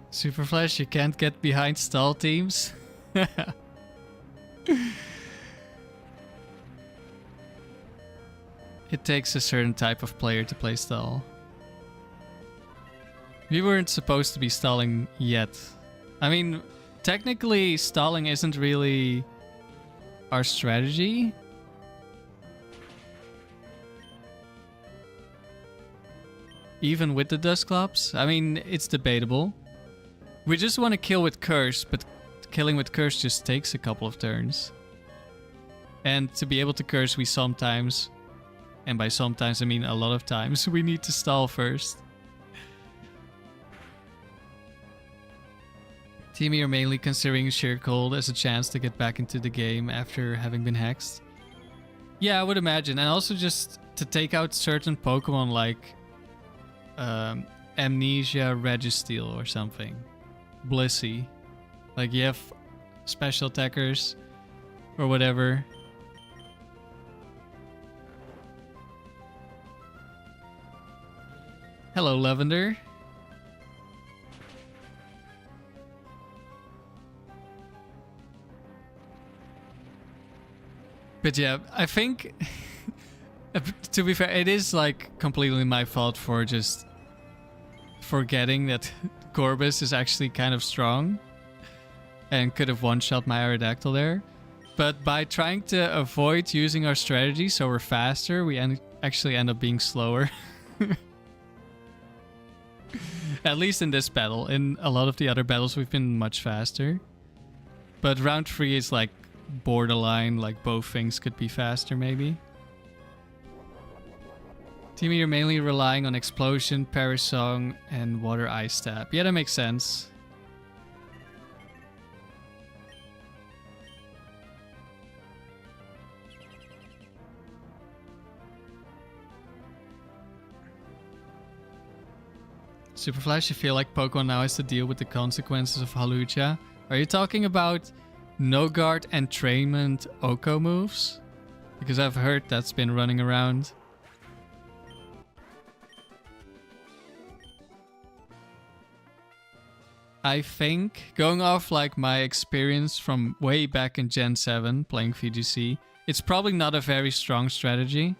Super Flash, you can't get behind stall teams. It takes a certain type of player to play stall. We weren't supposed to be stalling yet. I mean, technically stalling isn't really our strategy. Even with the Dusclops. I mean, it's debatable. We just want to kill with Curse, but killing with Curse just takes a couple of turns. And to be able to Curse, we sometimes, and by sometimes I mean a lot of times, we need to stall first. Team, you're mainly considering Sheer Cold as a chance to get back into the game after having been hexed. Yeah, I would imagine. And also just to take out certain Pokemon like Amnesia, Registeel or something. Blissey. Like you have special attackers or whatever. Hello, Lavender. But yeah, I think to be fair, it is like completely my fault for just forgetting that Gorbis is actually kind of strong and could have one-shot my Aerodactyl there. But by trying to avoid using our strategy so we're faster, we actually end up being slower. At least in this battle. In a lot of the other battles we've been much faster. But round 3 is like borderline, like both things could be faster maybe. Team, you're mainly relying on Explosion, Perish Song, and Water Ice Stab. Yeah, that makes sense. Super Flash, you feel like Pokemon now has to deal with the consequences of Hawlucha? Are you talking about No Guard Entrainment Oko moves? Because I've heard that's been running around. I think, going off like my experience from way back in Gen 7 playing VGC, it's probably not a very strong strategy.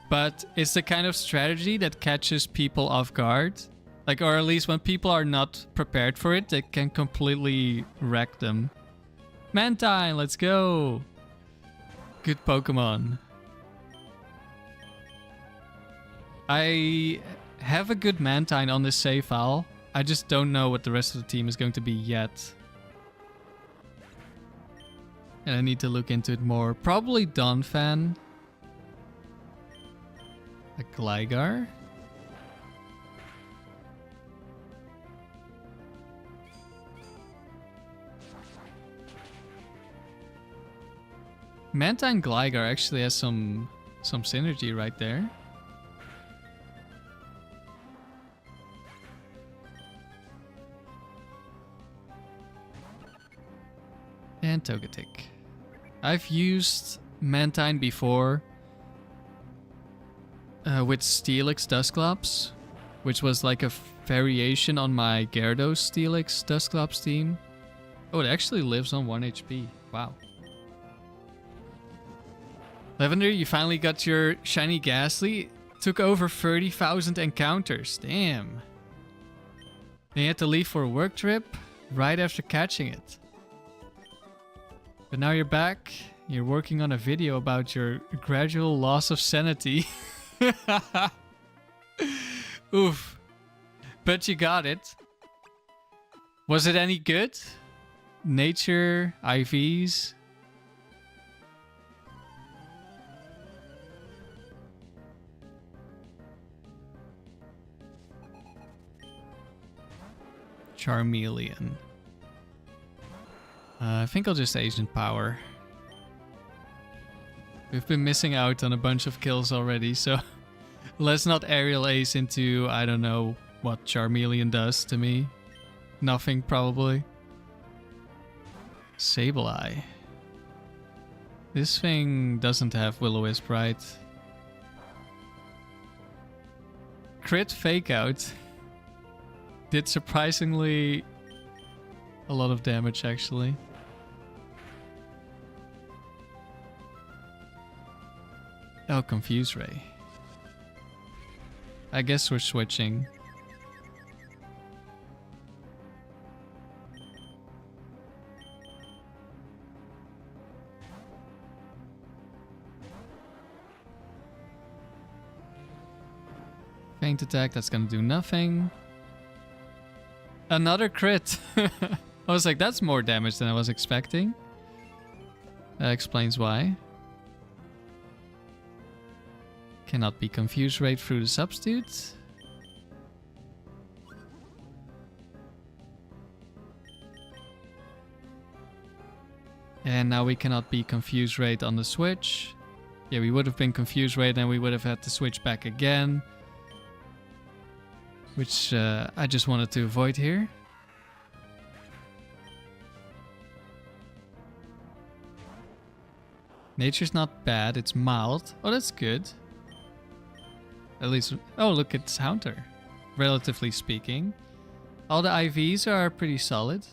But it's the kind of strategy that catches people off guard Like, or at least when people are not prepared for it, they can completely wreck them. Mantine, let's go! Good Pokemon. I have a good Mantine on this save file. I just don't know what the rest of the team is going to be yet. And I need to look into it more. Probably Donphan. A Gligar. Mantine Gligar actually has some synergy right there. And Togetic. I've used Mantine before with Steelix Dusclops, which was like a variation on my Gyarados Steelix Dusclops team. Oh, it actually lives on 1 HP. Wow. Lavender, you finally got your shiny Ghastly. Took over 30,000 encounters. Damn. Then you had to leave for a work trip right after catching it. But now you're back. You're working on a video about your gradual loss of sanity. Oof. But you got it. Was it any good? Nature, IVs. Charmeleon. I think I'll just Agent Power. We've been missing out on a bunch of kills already, so let's not aerial ace into, I don't know what Charmeleon does to me. Nothing, probably. Sableye. This thing doesn't have Will-O-Wisp, right? Crit Fake Out. Did surprisingly a lot of damage, actually. Oh, Confuse Ray. I guess we're switching. Feint Attack, that's gonna do nothing. Another crit! I was like, that's more damage than I was expecting. That explains why. Cannot be Confuse Rate through the substitute. And now we cannot be Confuse Rate on the switch. Yeah, we would have been Confuse Rate and we would have had to switch back again. Which I just wanted to avoid here. Nature's not bad, it's mild. Oh, that's good. At least... Oh, look, it's Haunter. Relatively speaking. All the IVs are pretty solid.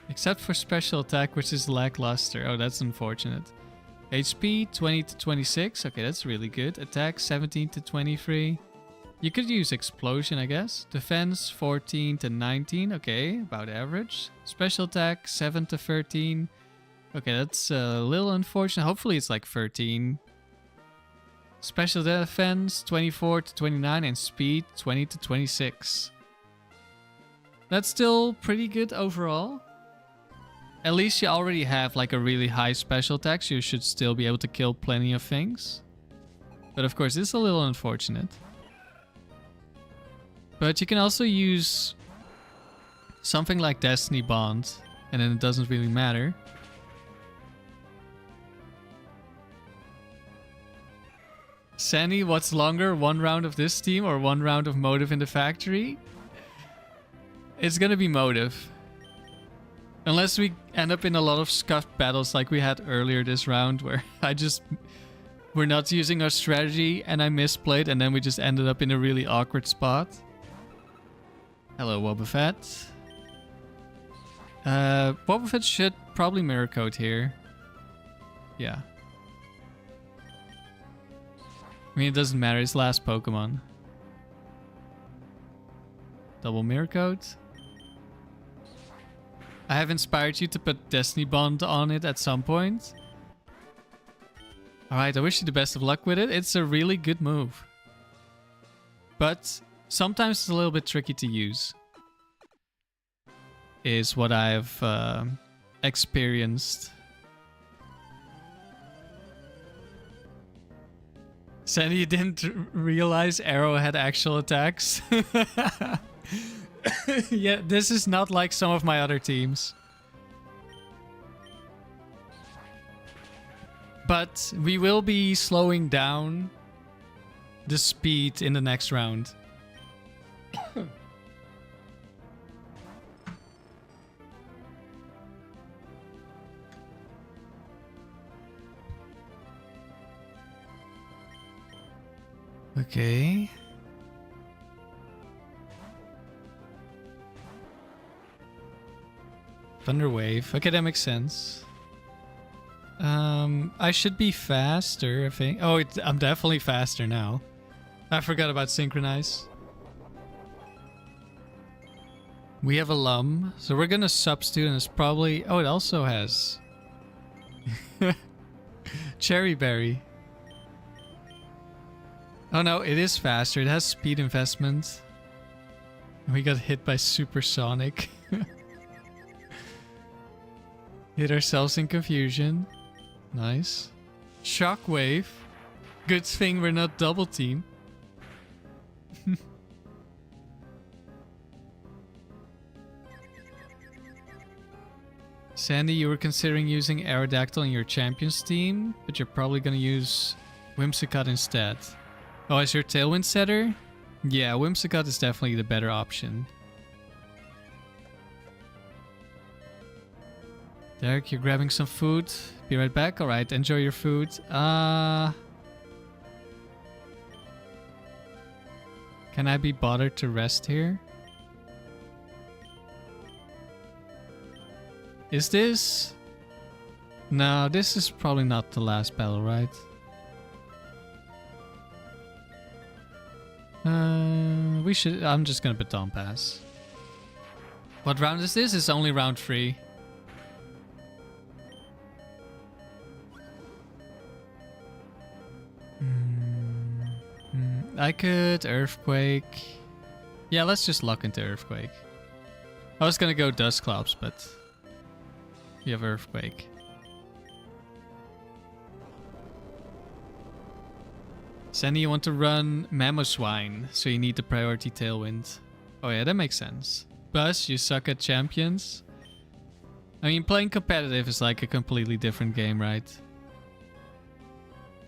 Except for special attack, which is lackluster. Oh, that's unfortunate. HP 20 to 26. Okay, that's really good. Attack 17 to 23. You could use Explosion, I guess. Defense 14 to 19. Okay, about average. Special attack 7 to 13. Okay, that's a little unfortunate. Hopefully it's like 13. Special defense 24 to 29 and speed 20 to 26. That's still pretty good overall. At least you already have like a really high special attack, so you should still be able to kill plenty of things. But of course, it's a little unfortunate. But you can also use something like Destiny Bond, and then it doesn't really matter. Sandy, what's longer? 1 round of this team or 1 round of Motive in the factory? It's gonna be Motive. Unless we end up in a lot of scuffed battles like we had earlier this round, where we're not using our strategy and I misplayed and then we just ended up in a really awkward spot. Hello, Wobbuffet. Wobbuffet should probably Mirror Coat here. Yeah. I mean, it doesn't matter. It's last Pokemon. Double mirror coat. I have inspired you to put Destiny Bond on it at some point. Alright, I wish you the best of luck with it. It's a really good move. But sometimes it's a little bit tricky to use. Is what I've experienced. Sandy, you didn't realize Arrow had actual attacks? Yeah, this is not like some of my other teams. But we will be slowing down the speed in the next round. Okay. Thunder Wave. Okay, that makes sense. I should be faster, I think. Oh, I'm definitely faster now. I forgot about Synchronize. We have a Lum, so we're gonna substitute, and it's probably... Oh, it also has... Cherry Berry. Oh no, it is faster. It has speed investment. We got hit by Supersonic. Hit ourselves in confusion. Nice. Shockwave. Good thing we're not double team. Sandy, you were considering using Aerodactyl in your champions team, but you're probably gonna use Whimsicott instead. Oh, as your Tailwind setter? Yeah, Whimsicott is definitely the better option. Derek, you're grabbing some food. Be right back. Alright, enjoy your food. Can I be bothered to rest here? Is this... No, this is probably not the last battle, right? We should... I'm just gonna baton pass. What round is this? It's only round 3. I could Earthquake. Yeah, let's just lock into Earthquake. I was gonna go Dustclops, but... We have Earthquake. Sandy, you want to run Mamoswine, so you need the priority Tailwind. Oh yeah, that makes sense. Buzz, you suck at champions. I mean, playing competitive is like a completely different game, right?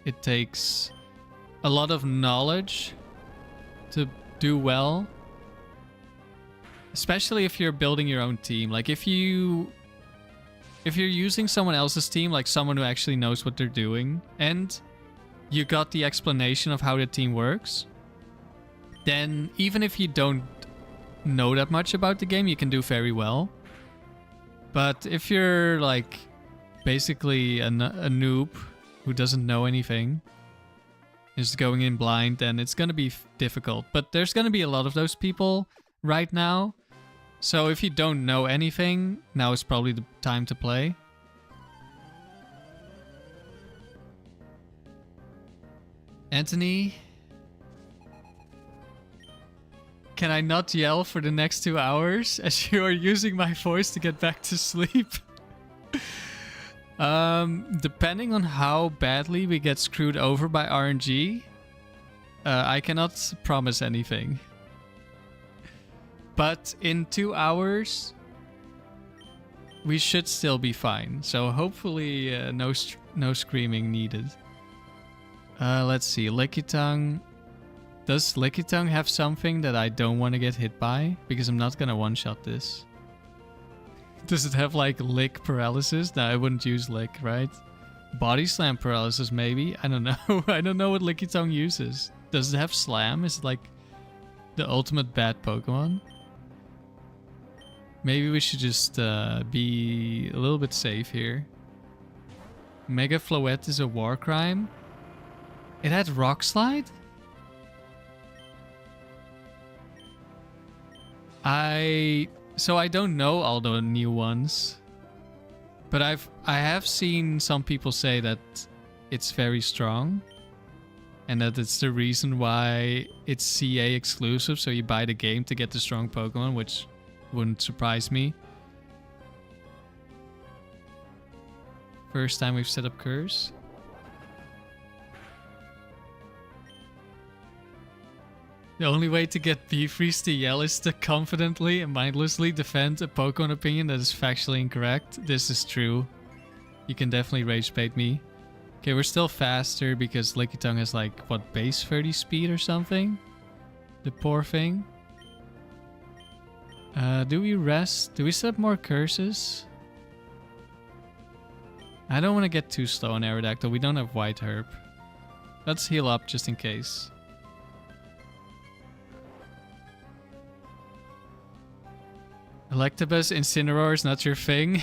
It takes a lot of knowledge to do well. Especially if you're building your own team. Like if you're using someone else's team, like someone who actually knows what they're doing, and you got the explanation of how the team works, then even if you don't know that much about the game, you can do very well. But if you're like basically a noob who doesn't know anything, is going in blind, then it's going to be difficult. But there's going to be a lot of those people right now. So if you don't know anything, now is probably the time to play. Anthony, can I not yell for the next 2 hours as you are using my voice to get back to sleep? Depending on how badly we get screwed over by RNG, I cannot promise anything. But in 2 hours, we should still be fine. So hopefully no screaming needed. Let's see. Lickitung. Does Lickitung have something that I don't want to get hit by? Because I'm not going to one-shot this. Does it have like lick paralysis? No, I wouldn't use lick, right? Body slam paralysis maybe? I don't know. I don't know what Lickitung uses. Does it have slam? Is it like the ultimate bad Pokemon? Maybe we should just be a little bit safe here. Mega Floette is a war crime. It had Rock Slide? So I don't know all the new ones, but I have seen some people say that it's very strong, and that it's the reason why it's CA exclusive. So you buy the game to get the strong Pokemon, which wouldn't surprise me. First time we've set up curse. The only way to get Beefreeze to yell is to confidently and mindlessly defend a Pokemon opinion that is factually incorrect. This is true. You can definitely rage bait me. Okay, we're still faster because Lickitung has like, what, base 30 speed or something? The poor thing. Do we rest? Do we set up more curses? I don't want to get too slow on Aerodactyl. We don't have White Herb. Let's heal up just in case. Electabuzz Incineroar is not your thing.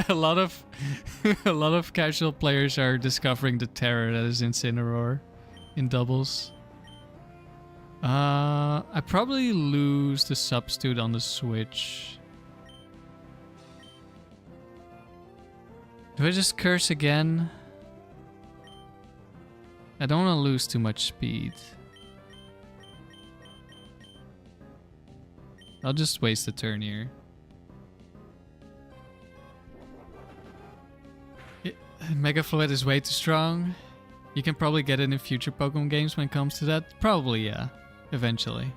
a lot of casual players are discovering the terror that is Incineroar in doubles. I probably lose the substitute on the switch. Do I just curse again? I don't want to lose too much speed. I'll just waste a turn here. Mega Floette is way too strong. You can probably get it in future Pokemon games when it comes to that. Probably, yeah. Eventually.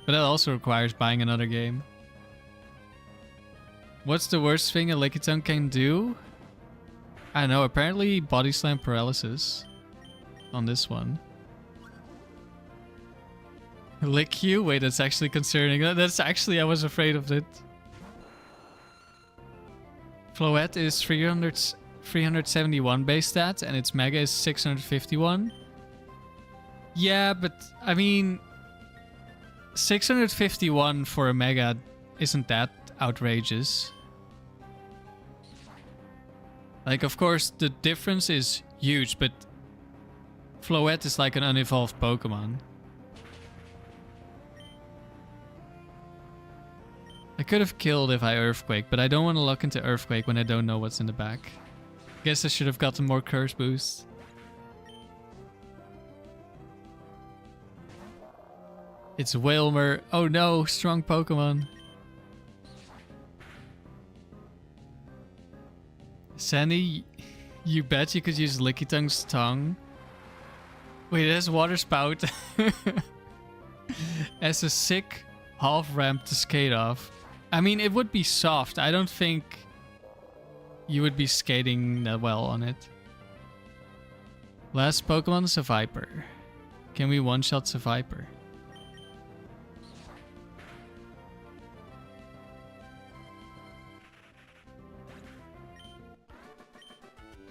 But that also requires buying another game. What's the worst thing a Lickitung can do? I don't know. Apparently Body Slam Paralysis. On this one. Lick you? Wait, that's actually concerning. That's actually, I was afraid of it. Floette is 371 base stat and its Mega is 651. Yeah, but I mean, 651 for a Mega isn't that outrageous. Like, of course, the difference is huge, but Floette is like an unevolved Pokemon. I could have killed if I Earthquake, but I don't want to look into Earthquake when I don't know what's in the back. Guess I should have gotten more curse boost. It's Wailmer. Oh no, strong Pokemon. Sandy, you bet you could use Lickitung's tongue. Wait, it has Water Spout. As a sick half ramp to skate off. I mean, it would be soft. I don't think you would be skating that well on it. Last Pokemon is a Viper. Can we one-shot Viper?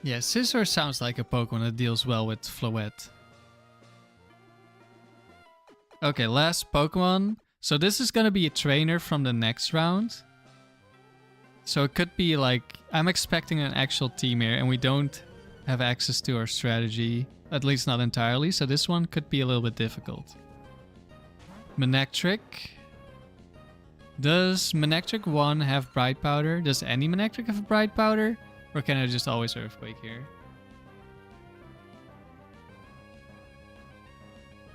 Yeah, Scizor sounds like a Pokemon that deals well with Floette. Okay, last Pokemon. So this is gonna be a trainer from the next round. So it could be like, I'm expecting an actual team here and we don't have access to our strategy. At least not entirely, so this one could be a little bit difficult. Manectric. Does Manectric 1 have Bright Powder? Does any Manectric have Bright Powder? Or can I just always Earthquake here?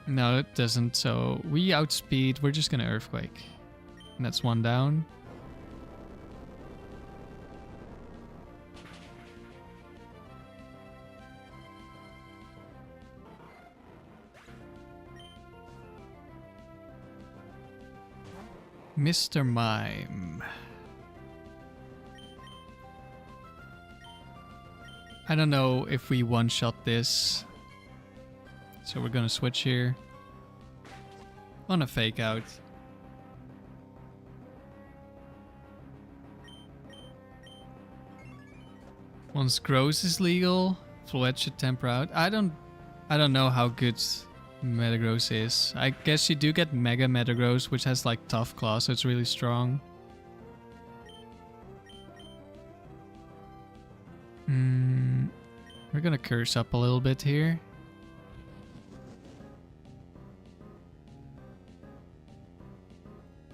No, it doesn't. So we outspeed. We're just gonna Earthquake. And that's one down. Mr. Mime. I don't know if we one-shot this. So we're gonna switch here. On a fake out. Once Gross is legal, Floette should temper out. I don't know how good Metagross is. I guess you do get Mega Metagross, which has like Tough Claw, so it's really strong. We're gonna curse up a little bit here.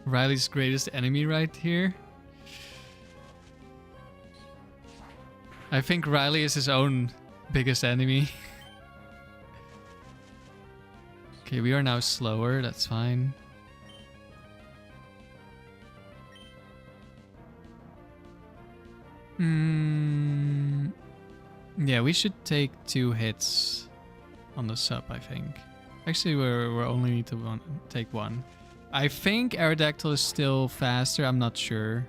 Riley's greatest enemy right here. I think Riley is his own biggest enemy. Okay, we are now slower. That's fine. Yeah, we should take 2 hits on the sub, I think. Actually, we're only need to take 1. I think Aerodactyl is still faster. I'm not sure.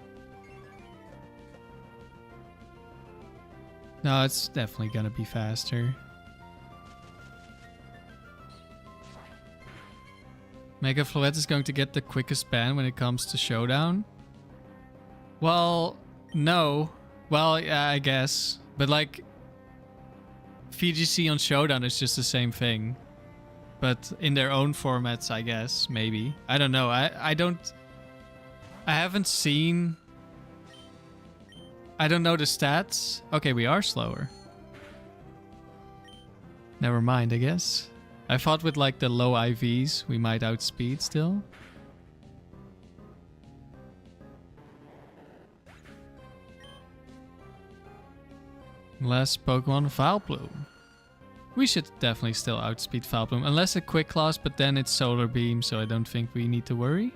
No, it's definitely gonna be faster. Mega Floette is going to get the quickest ban when it comes to Showdown. Well, no. Well, yeah, I guess. But like, VGC on Showdown is just the same thing. But in their own formats, I guess, maybe. I don't know. I haven't seen... I don't know the stats. Okay, we are slower. Never mind, I guess. I thought with like the low IVs, we might outspeed still. Last Pokemon, Vileplume. We should definitely still outspeed Vileplume. Unless a Quick Class, but then it's Solar Beam, so I don't think we need to worry.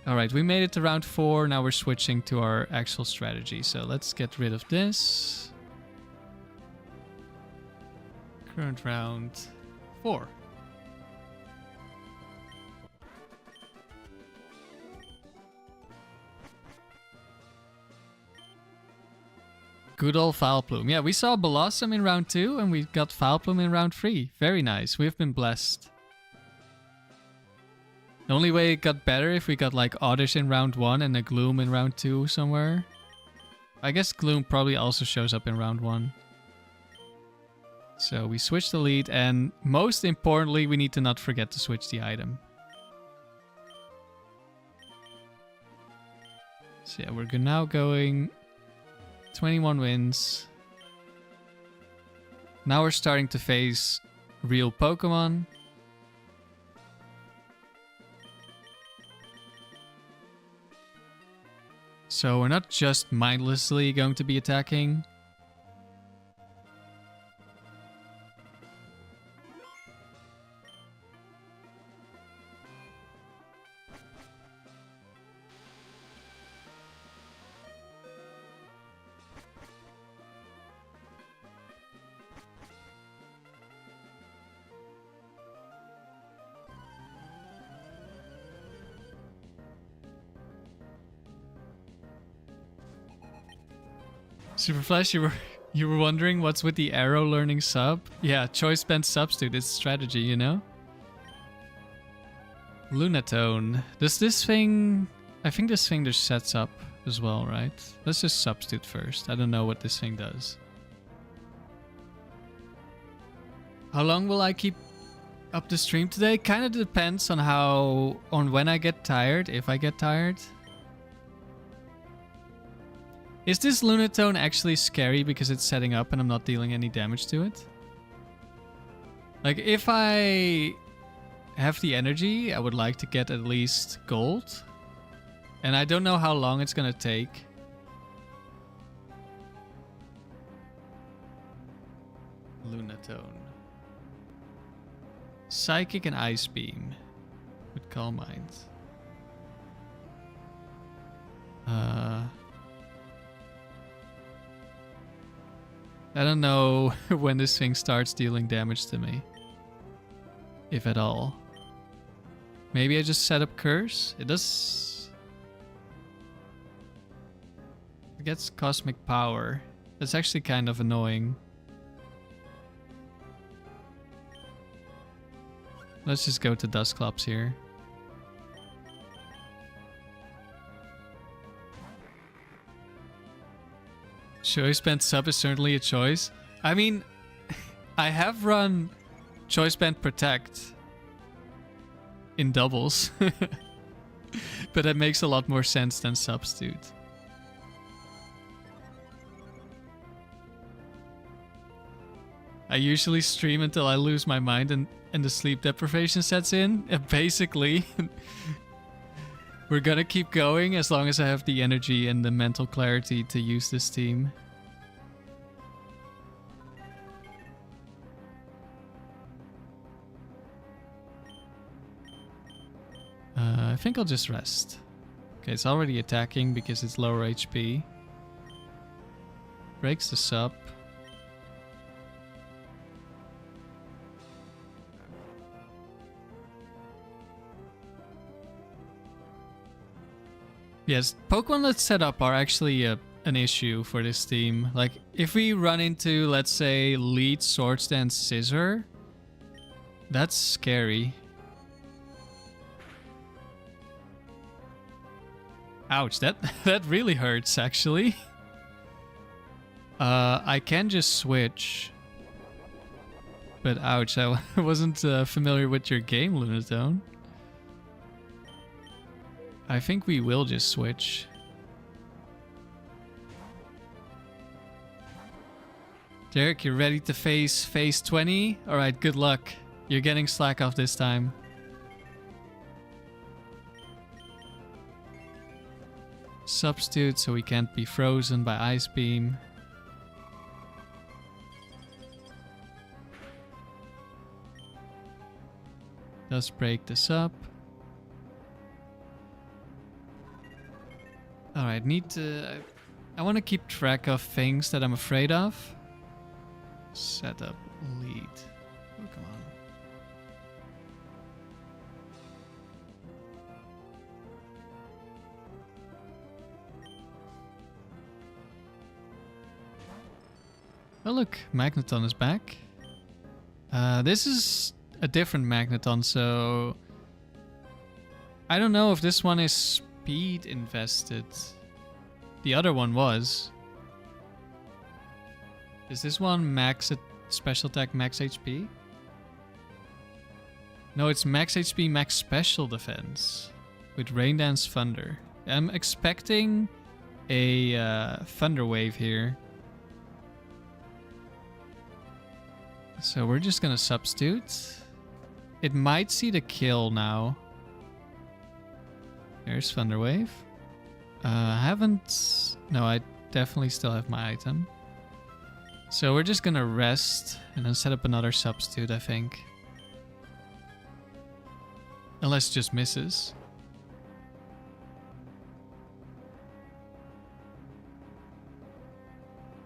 Alright, we made it to round 4. Now we're switching to our actual strategy. So let's get rid of this. Current round 4. Good old Vileplume. Yeah, we saw Blossom in round 2 and we got Vileplume in round 3. Very nice. We've been blessed. The only way it got better if we got like Oddish in round 1 and a Gloom in round 2 somewhere. I guess Gloom probably also shows up in round 1. So we switch the lead, and most importantly, we need to not forget to switch the item. So yeah, we're now going 21 wins. Now we're starting to face real Pokemon. So we're not just mindlessly going to be attacking. Super Flash, you were wondering what's with the arrow learning sub? Yeah, choice band substitute, it's strategy, you know? Lunatone. Does this thing... I think this thing just sets up as well, right? Let's just substitute first. I don't know what this thing does. How long will I keep up the stream today? Kind of depends on when I get tired, if I get tired. Is this Lunatone actually scary because it's setting up and I'm not dealing any damage to it? Like, if I have the energy, I would like to get at least gold. And I don't know how long it's gonna take. Lunatone. Psychic and Ice Beam. With Calm Mind. I don't know when this thing starts dealing damage to me. If at all. Maybe I just set up Curse? It does... It gets Cosmic Power. That's actually kind of annoying. Let's just go to Dusclops here. Choice Band sub is certainly a choice. I mean, I have run Choice Band Protect in doubles. But that makes a lot more sense than Substitute. I usually stream until I lose my mind and the sleep deprivation sets in. Basically, we're gonna keep going as long as I have the energy and the mental clarity to use this team. I think I'll just rest. Okay, it's already attacking because it's lower HP. Breaks the sub. Yes, Pokemon that's set up are actually an issue for this team. Like, if we run into, let's say, Lead, Swords Dance, Scissor, that's scary. Ouch, that really hurts, actually. I can just switch. But ouch, I wasn't familiar with your game, Lunatone. I think we will just switch. Derek, you ready to face phase 20? Alright, good luck. You're getting slack off this time. Substitute so we can't be frozen by Ice Beam. Does break this up. Alright, I want to keep track of things that I'm afraid of. Set up lead. Oh, come on. Oh look, Magneton is back. This is a different Magneton, so I don't know if this one is speed invested. The other one was. Is this one max special attack, max HP? No, it's max HP, max special defense with Rain Dance Thunder. I'm expecting a Thunder Wave here. So we're just gonna substitute. It might see the kill now. There's Thunder Wave. No, I definitely still have my item. So we're just gonna rest and then set up another substitute, I think. Unless it just misses.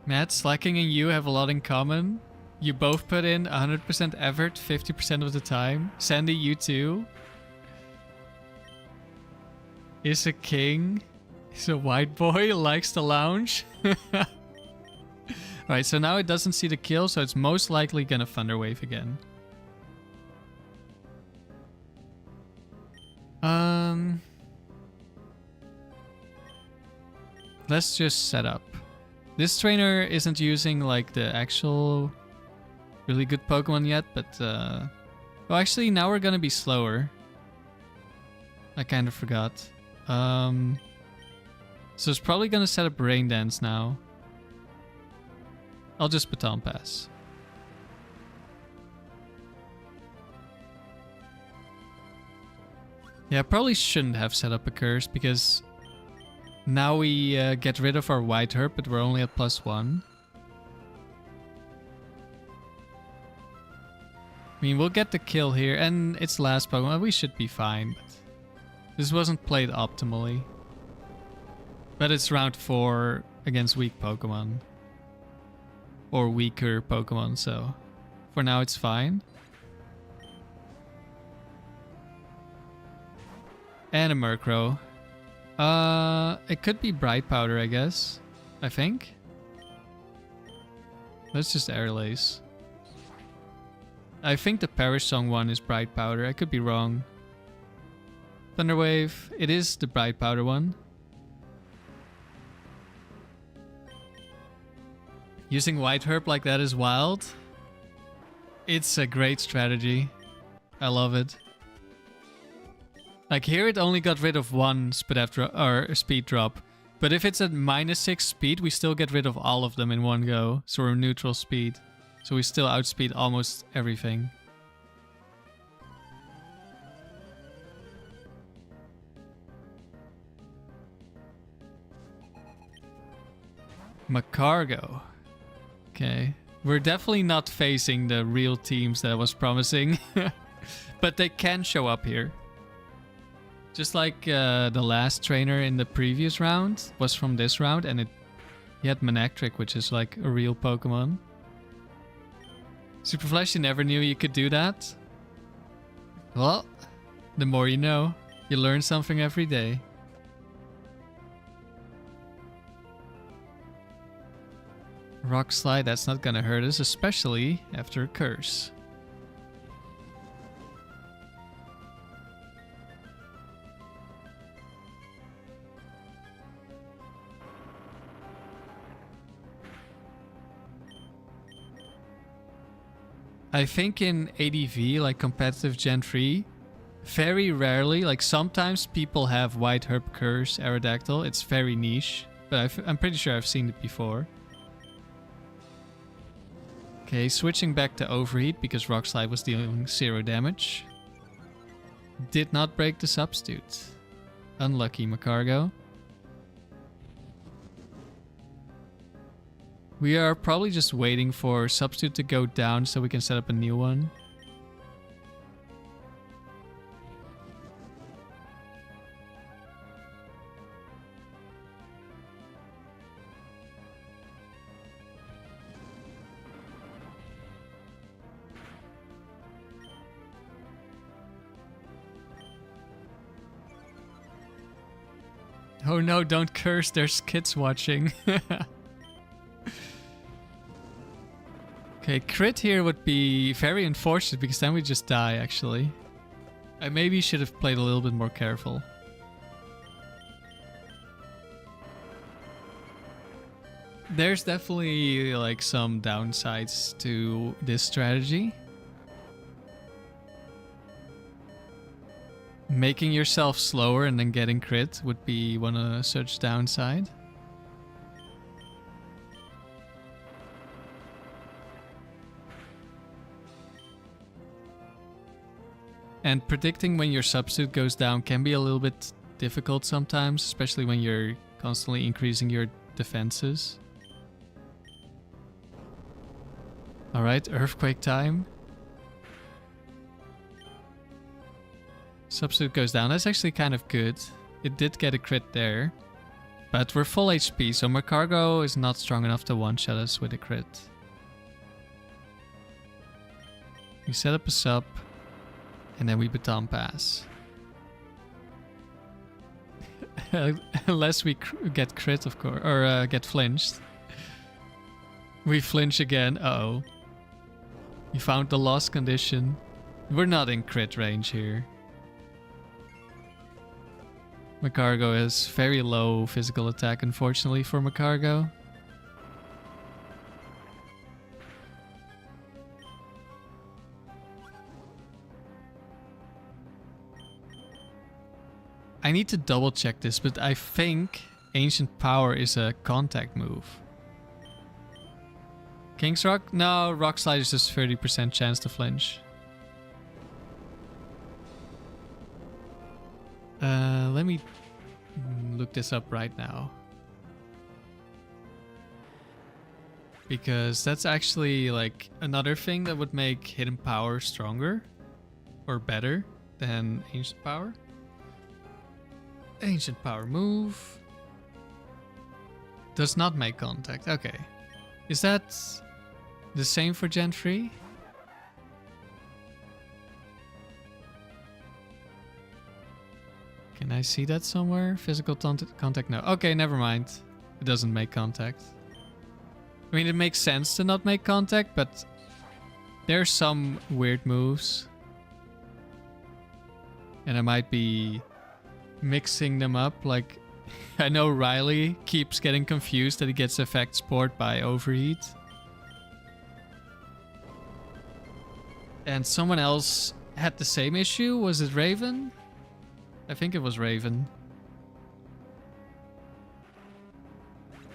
Matt, Slacking and you have a lot in common. You both put in 100% effort 50% of the time. Sandy, you too. Is a king. Is a white boy. Likes to lounge. Alright, so now it doesn't see the kill, so it's most likely gonna Thunder Wave again. Let's just set up. This trainer isn't using like the actual really good Pokemon yet, but well, actually now we're gonna be slower. I kind of forgot. So it's probably gonna set up Rain Dance now. I'll just Baton Pass. Yeah, I probably shouldn't have set up a curse because now we get rid of our White Herb, but we're only at +1. I mean, we'll get the kill here, and it's last Pokemon. We should be fine, but this wasn't played optimally. But it's round 4 against weak Pokemon. Or weaker Pokemon, so for now it's fine. And a Murkrow. It could be Bright Powder, I guess. I think. Let's just Air Lace. I think the Perish Song one is Bright Powder. I could be wrong. Thunder Wave. It is the Bright Powder one. Using White Herb like that is wild. It's a great strategy. I love it. Like here it only got rid of one speed drop. But if it's at -6 speed, we still get rid of all of them in one go. So we're neutral speed. So we still outspeed almost everything. Macargo. Okay. We're definitely not facing the real teams that I was promising. But they can show up here. Just like the last trainer in the previous round was from this round. And he had Manectric, which is like a real Pokemon. Super Flash, you never knew you could do that? Well, the more you know. You learn something every day. Rock Slide, that's not gonna hurt us, especially after a curse. I think in ADV, like competitive Gen 3, very rarely, like sometimes people have White Herb Curse Aerodactyl. It's very niche, but I'm pretty sure I've seen it before. Okay, switching back to Overheat because Rock Slide was dealing 0 damage. Did not break the substitute. Unlucky, Macargo. We are probably just waiting for substitute to go down so we can set up a new one. Oh no, don't curse, there's kids watching. Okay, crit here would be very unfortunate because then we just die actually. I maybe should have played a little bit more careful. There's definitely like some downsides to this strategy. Making yourself slower and then getting crit would be one such downside. And predicting when your substitute goes down can be a little bit difficult sometimes, especially when you're constantly increasing your defenses. Alright, Earthquake time. Substitute goes down. That's actually kind of good. It did get a crit there. But we're full HP, so Macargo is not strong enough to one-shot us with a crit. We set up a sub. And then we baton pass. Unless we get crit, of course. Or get flinched. We flinch again. Uh-oh. We found the lost condition. We're not in crit range here. Macargo has very low physical attack, unfortunately, for Macargo. I need to double check this, but I think Ancient Power is a contact move. King's Rock? No, Rock Slide is just 30% chance to flinch. Let me look this up right now. Because that's actually like another thing that would make Hidden Power stronger or better than Ancient Power. Ancient Power move. Does not make contact. Okay. Is that the same for Gen 3? Can I see that somewhere? Physical contact? No. Okay, never mind. It doesn't make contact. I mean, it makes sense to not make contact, but there's some weird moves. And I might be mixing them up. Like, I know Riley keeps getting confused that he gets effect sport by Overheat. And someone else had the same issue. Was it Raven? I think it was Raven.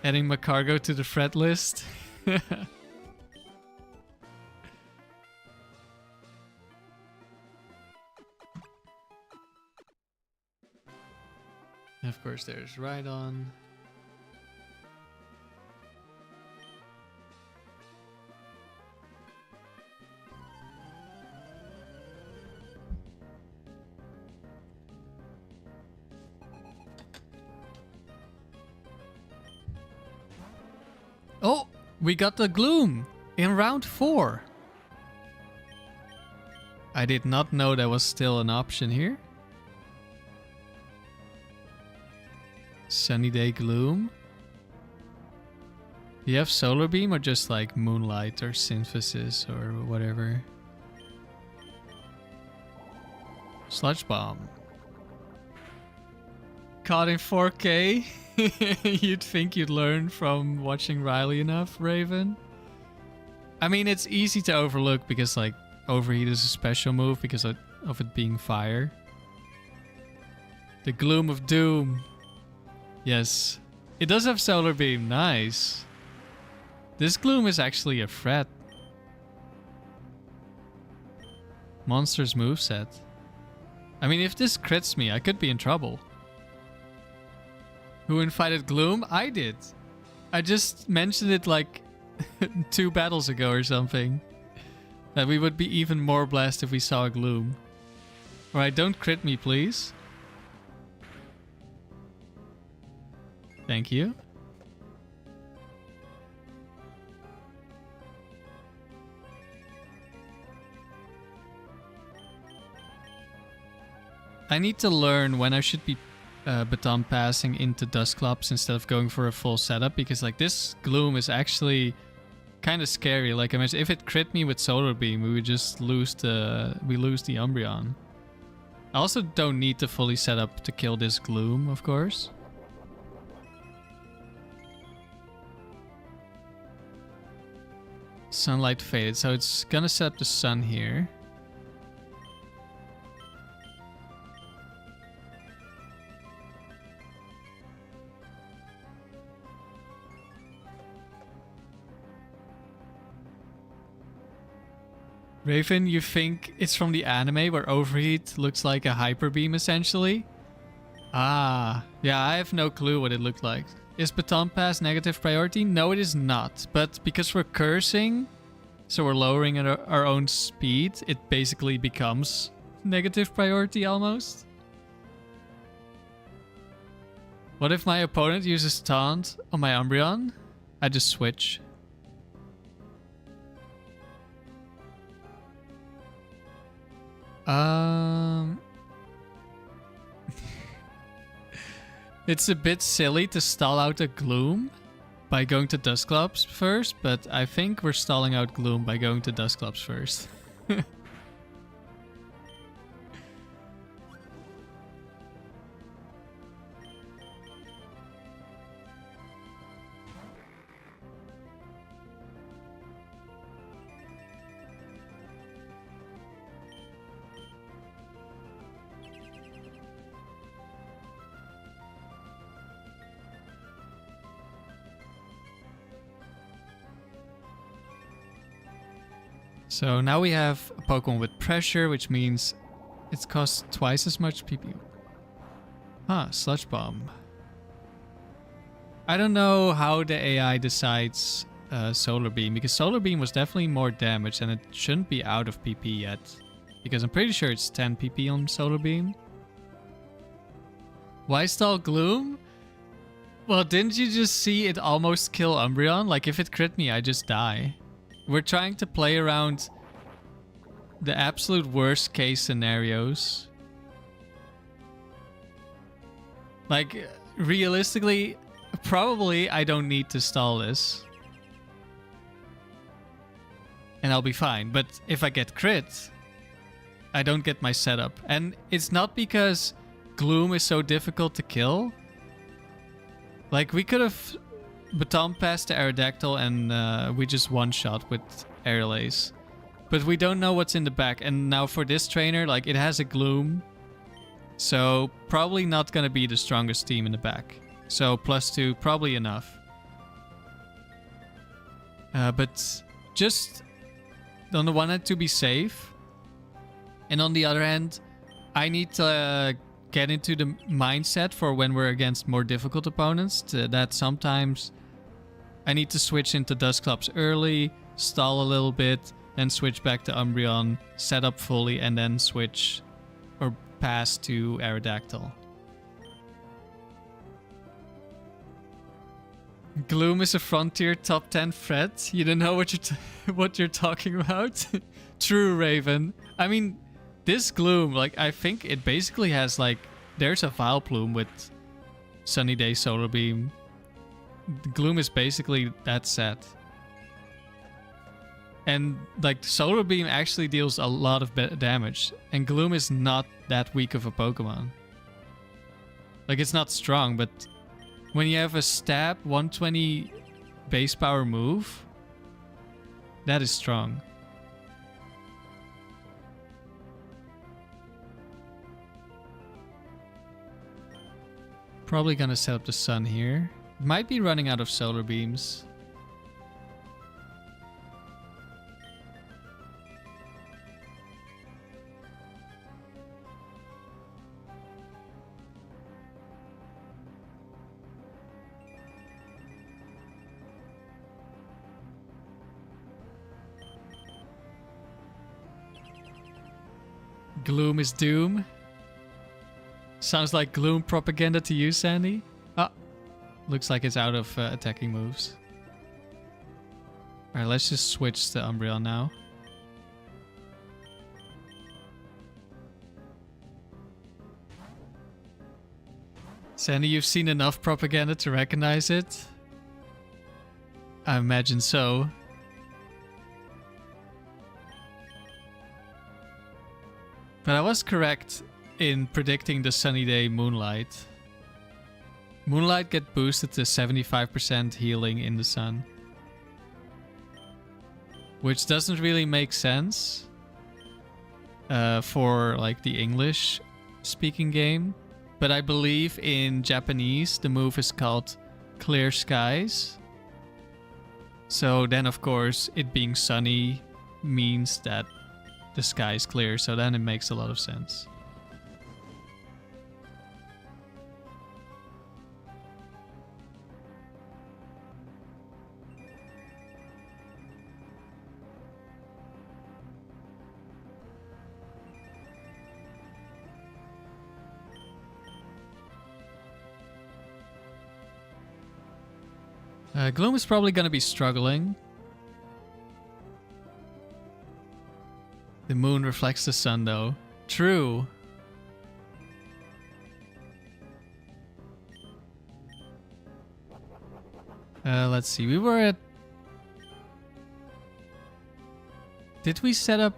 Adding Macargo to the threat list. course, there's Rhydon. Oh, we got the Gloom in round 4. I did not know that was still an option here. Sunny Day Gloom. Do you have Solar Beam or just like Moonlight or Synthesis or whatever? Sludge Bomb. Caught in 4K? You'd think you'd learn from watching Riley enough, Raven. I mean, it's easy to overlook because like Overheat is a special move because of it being fire. The Gloom of Doom. Yes. It does have Solar Beam. Nice. This Gloom is actually a threat. Monster's moveset. I mean, if this crits me, I could be in trouble. Who invited Gloom? I did. I just mentioned it like 2 battles ago or something. That we would be even more blessed if we saw a Gloom. Alright, don't crit me, please. Thank you. I need to learn when I should be baton passing into Dusclops instead of going for a full setup, because like this Gloom is actually kind of scary. Like I mentioned, if it crit me with Solar Beam, we would just lose the Umbreon. I also don't need to fully set up to kill this Gloom, of course. Sunlight faded, so it's gonna set up the sun here. Raven, you think it's from the anime where Overheat looks like a Hyper Beam essentially? Ah, yeah, I have no clue what it looked like. Is Baton Pass negative priority? No, it is not. But because we're cursing, so we're lowering our own speed, it basically becomes negative priority almost. What if my opponent uses Taunt on my Umbreon? I just switch. It's a bit silly to stall out a Gloom by going to Dusclops first, but I think we're stalling out Gloom by going to Dusclops first. So now we have a Pokemon with pressure, which means it costs twice as much PP. Huh, Sludge Bomb. I don't know how the AI decides Solar Beam, because Solar Beam was definitely more damage and it shouldn't be out of PP yet. Because I'm pretty sure it's 10 PP on Solar Beam. Why stall Gloom? Well, didn't you just see it almost kill Umbreon? Like if it crit me, I just die. We're trying to play around the absolute worst case scenarios. Like, realistically, probably I don't need to stall this. And I'll be fine. But if I get crit, I don't get my setup. And it's not because Gloom is so difficult to kill. Like, we could have Baton Passed the Aerodactyl and we just one-shot with Aerial Ace. But we don't know what's in the back. And now for this trainer, like, it has a Gloom. So probably not going to be the strongest team in the back. So +2, probably enough. But just on the one hand to be safe. And on the other hand, I need to get into the mindset for when we're against more difficult opponents that sometimes I need to switch into Dusclops early, stall a little bit, then switch back to Umbreon, set up fully, and then switch or pass to Aerodactyl. Gloom is a frontier top 10 threat. You don't know what you're talking about. True, Raven. I mean, this Gloom, like, I think it basically has, like, there's a Vileplume with Sunny Day Solar Beam. The Gloom is basically that set. And, like, Solar Beam actually deals a lot of damage. And Gloom is not that weak of a Pokemon. Like, it's not strong, but when you have a stab 120 base power move, that is strong. Probably gonna set up the Sun here. Might be running out of Solar Beams. Gloom is doom. Sounds like Gloom propaganda to you, Sandy. Ah, looks like it's out of attacking moves. Alright, let's just switch to Umbreon now. Sandy, you've seen enough propaganda to recognize it? I imagine so. But I was correct in predicting the Sunny Day Moonlight. Moonlight get boosted to 75% healing in the sun. Which doesn't really make sense for like the English speaking game. But I believe in Japanese the move is called Clear Skies. So then of course it being sunny means that the sky is clear, so then it makes a lot of sense. Gloom is probably going to be struggling. The moon reflects the sun, though. True. Let's see. We were at... Did we set up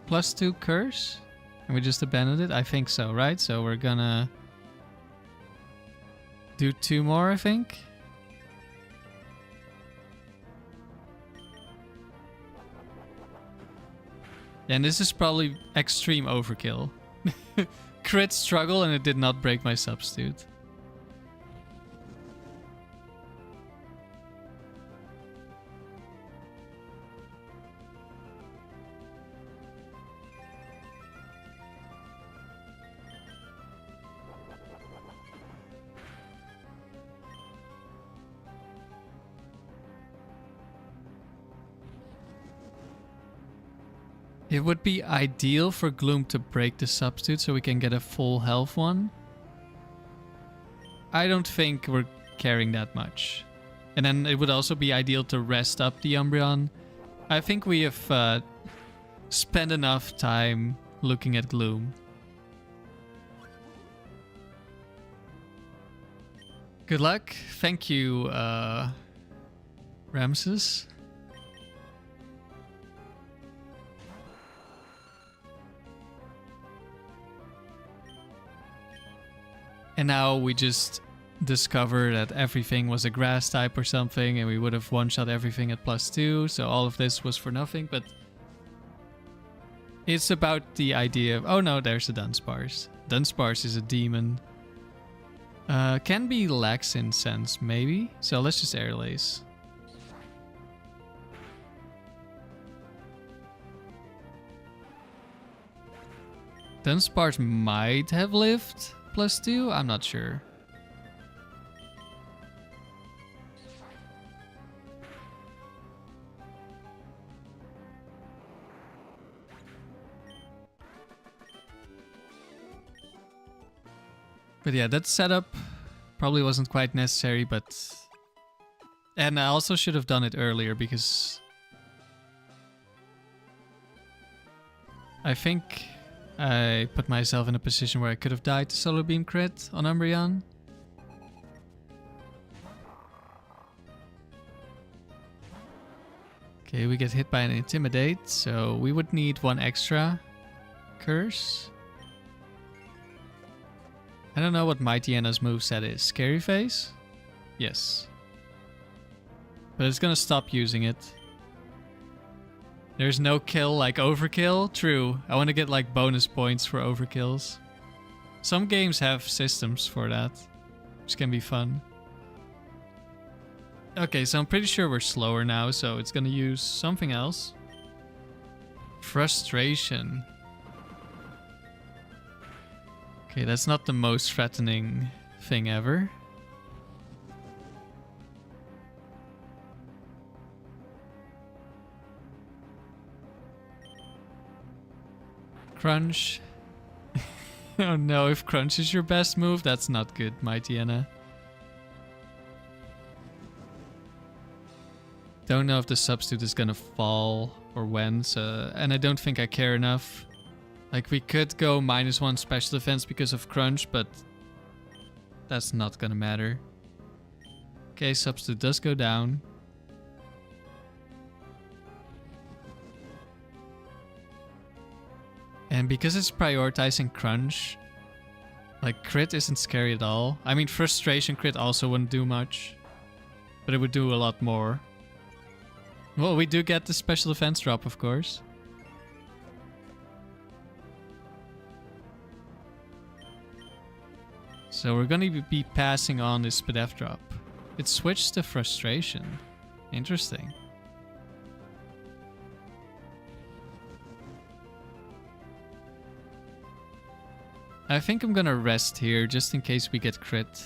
+2 curse? And we just abandoned it? I think so, right? So we're gonna do 2 more, I think. And this is probably extreme overkill. Crit struggle and it did not break my substitute. It would be ideal for Gloom to break the substitute so we can get a full health one. I don't think we're carrying that much. And then it would also be ideal to rest up the Umbreon. I think we have spent enough time looking at Gloom. Good luck. Thank you, Ramses. And now we just discover that everything was a grass type or something, and we would have one-shot everything at +2, so all of this was for nothing, but it's about the idea of... Oh no, there's a Dunsparce. Dunsparce is a demon. Can be lax in sense, maybe. So let's just Air Lace. Dunsparce might have lived +2, I'm not sure. But yeah, that setup probably wasn't quite necessary, but... And I also should have done it earlier because... I think I put myself in a position where I could have died to Solar Beam crit on Umbreon. Okay, we get hit by an Intimidate, so we would need one extra Curse. I don't know what Mightyana's moveset is. Scary Face? Yes. But it's gonna stop using it. There's no kill like Overkill? True. I want to get like bonus points for overkills. Some games have systems for that, which can be fun. Okay, so I'm pretty sure we're slower now, so it's gonna use something else. Frustration. Okay, that's not the most threatening thing ever. Crunch. Oh no, if Crunch is your best move, that's not good, Mightyana. Don't know if the substitute is gonna fall or when, so, and I don't think I care enough. Like, we could go -1 special defense because of Crunch, but that's not gonna matter. Okay, substitute does go down. And because it's prioritizing Crunch, like, crit isn't scary at all. I mean, Frustration crit also wouldn't do much, but it would do a lot more. Well, we do get the special defense drop, of course. So we're gonna be passing on this Spadef drop. It switched to Frustration. Interesting. I think I'm gonna rest here just in case we get crit.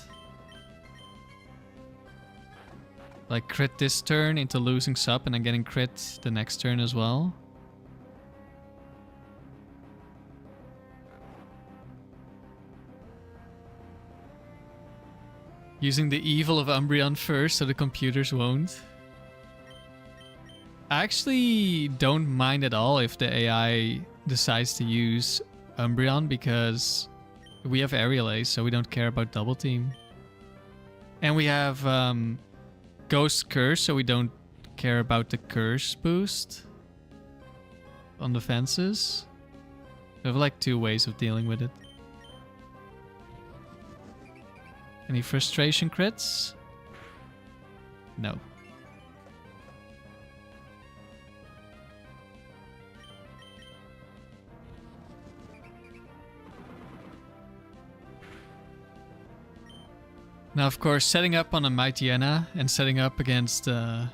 Like crit this turn into losing sub and then getting crit the next turn as well. Using the evil of Umbreon first so the computers won't. I actually don't mind at all if the AI decides to use Umbreon because we have Aerial Ace, so we don't care about double team. And we have Ghost Curse, so we don't care about the Curse boost on the fences. We have like 2 ways of dealing with it. Any Frustration crits? No. Now, of course, setting up on a Mightyana and setting up against a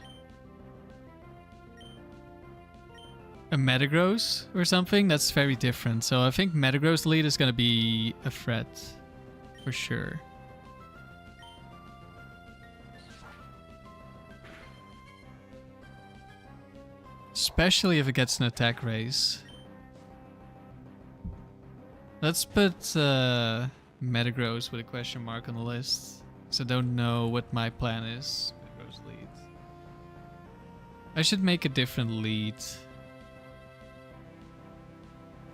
Metagross or something, that's very different. So I think Metagross lead is going to be a threat for sure. Especially if it gets an attack raise. Let's put Metagross with a question mark on the list. Because I don't know what my plan is. Metagross lead. I should make a different lead.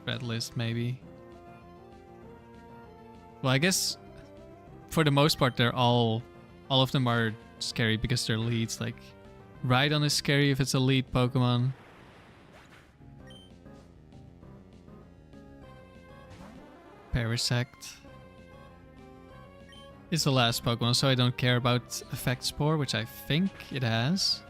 Red list maybe. Well, I guess for the most part they're all of them are scary because they're leads. Like Rhydon is scary if it's a lead Pokemon. Parasect is the last Pokemon, so I don't care about Effect Spore, which I think it has.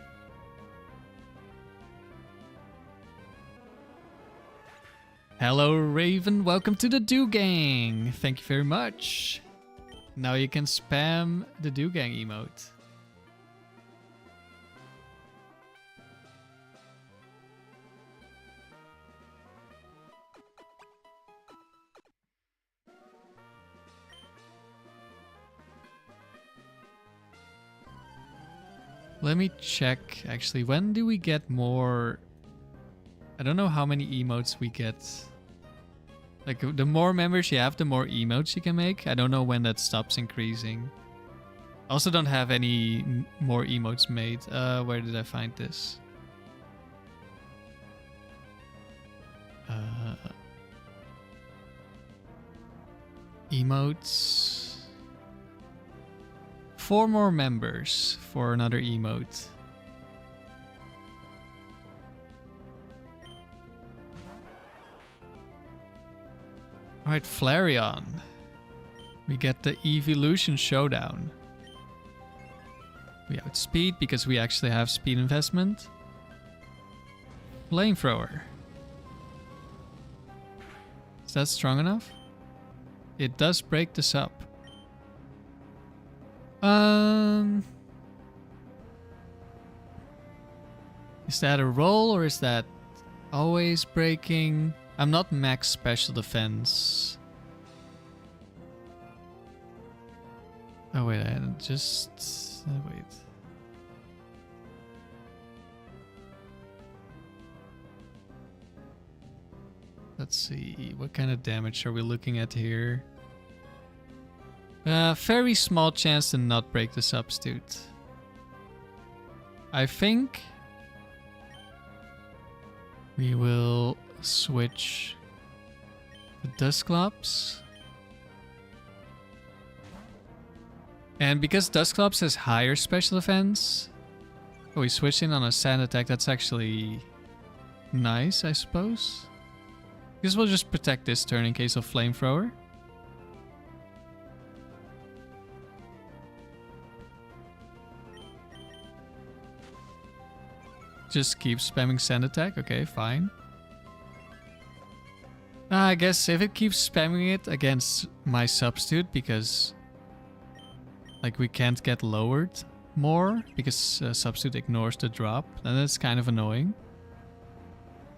Hello Raven, welcome to the Do Gang. Thank you very much. Now you can spam the Do Gang emote. Let me check, actually. When do we get more... I don't know how many emotes we get. Like, the more members you have, the more emotes you can make. I don't know when that stops increasing. I also don't have any more emotes made. Where did I find this? Emotes. 4 more members for another emote. Alright, Flareon. We get the Evolution Showdown. We outspeed because we actually have speed investment. Flamethrower. Is that strong enough? It does break this up. Is that a roll or is that always breaking? I'm not max special defense. Oh wait, I just wait. Let's see, what kind of damage are we looking at here? Very small chance to not break the substitute. I think we will switch the Dusclops. And because Dusclops has higher special defense, we switch in on a sand attack. That's actually nice, I suppose. Because we'll just protect this turn in case of Flamethrower. Just keep spamming sand attack. Okay, fine. I guess if it keeps spamming it against my substitute, because like we can't get lowered more because substitute ignores the drop, then that's kind of annoying.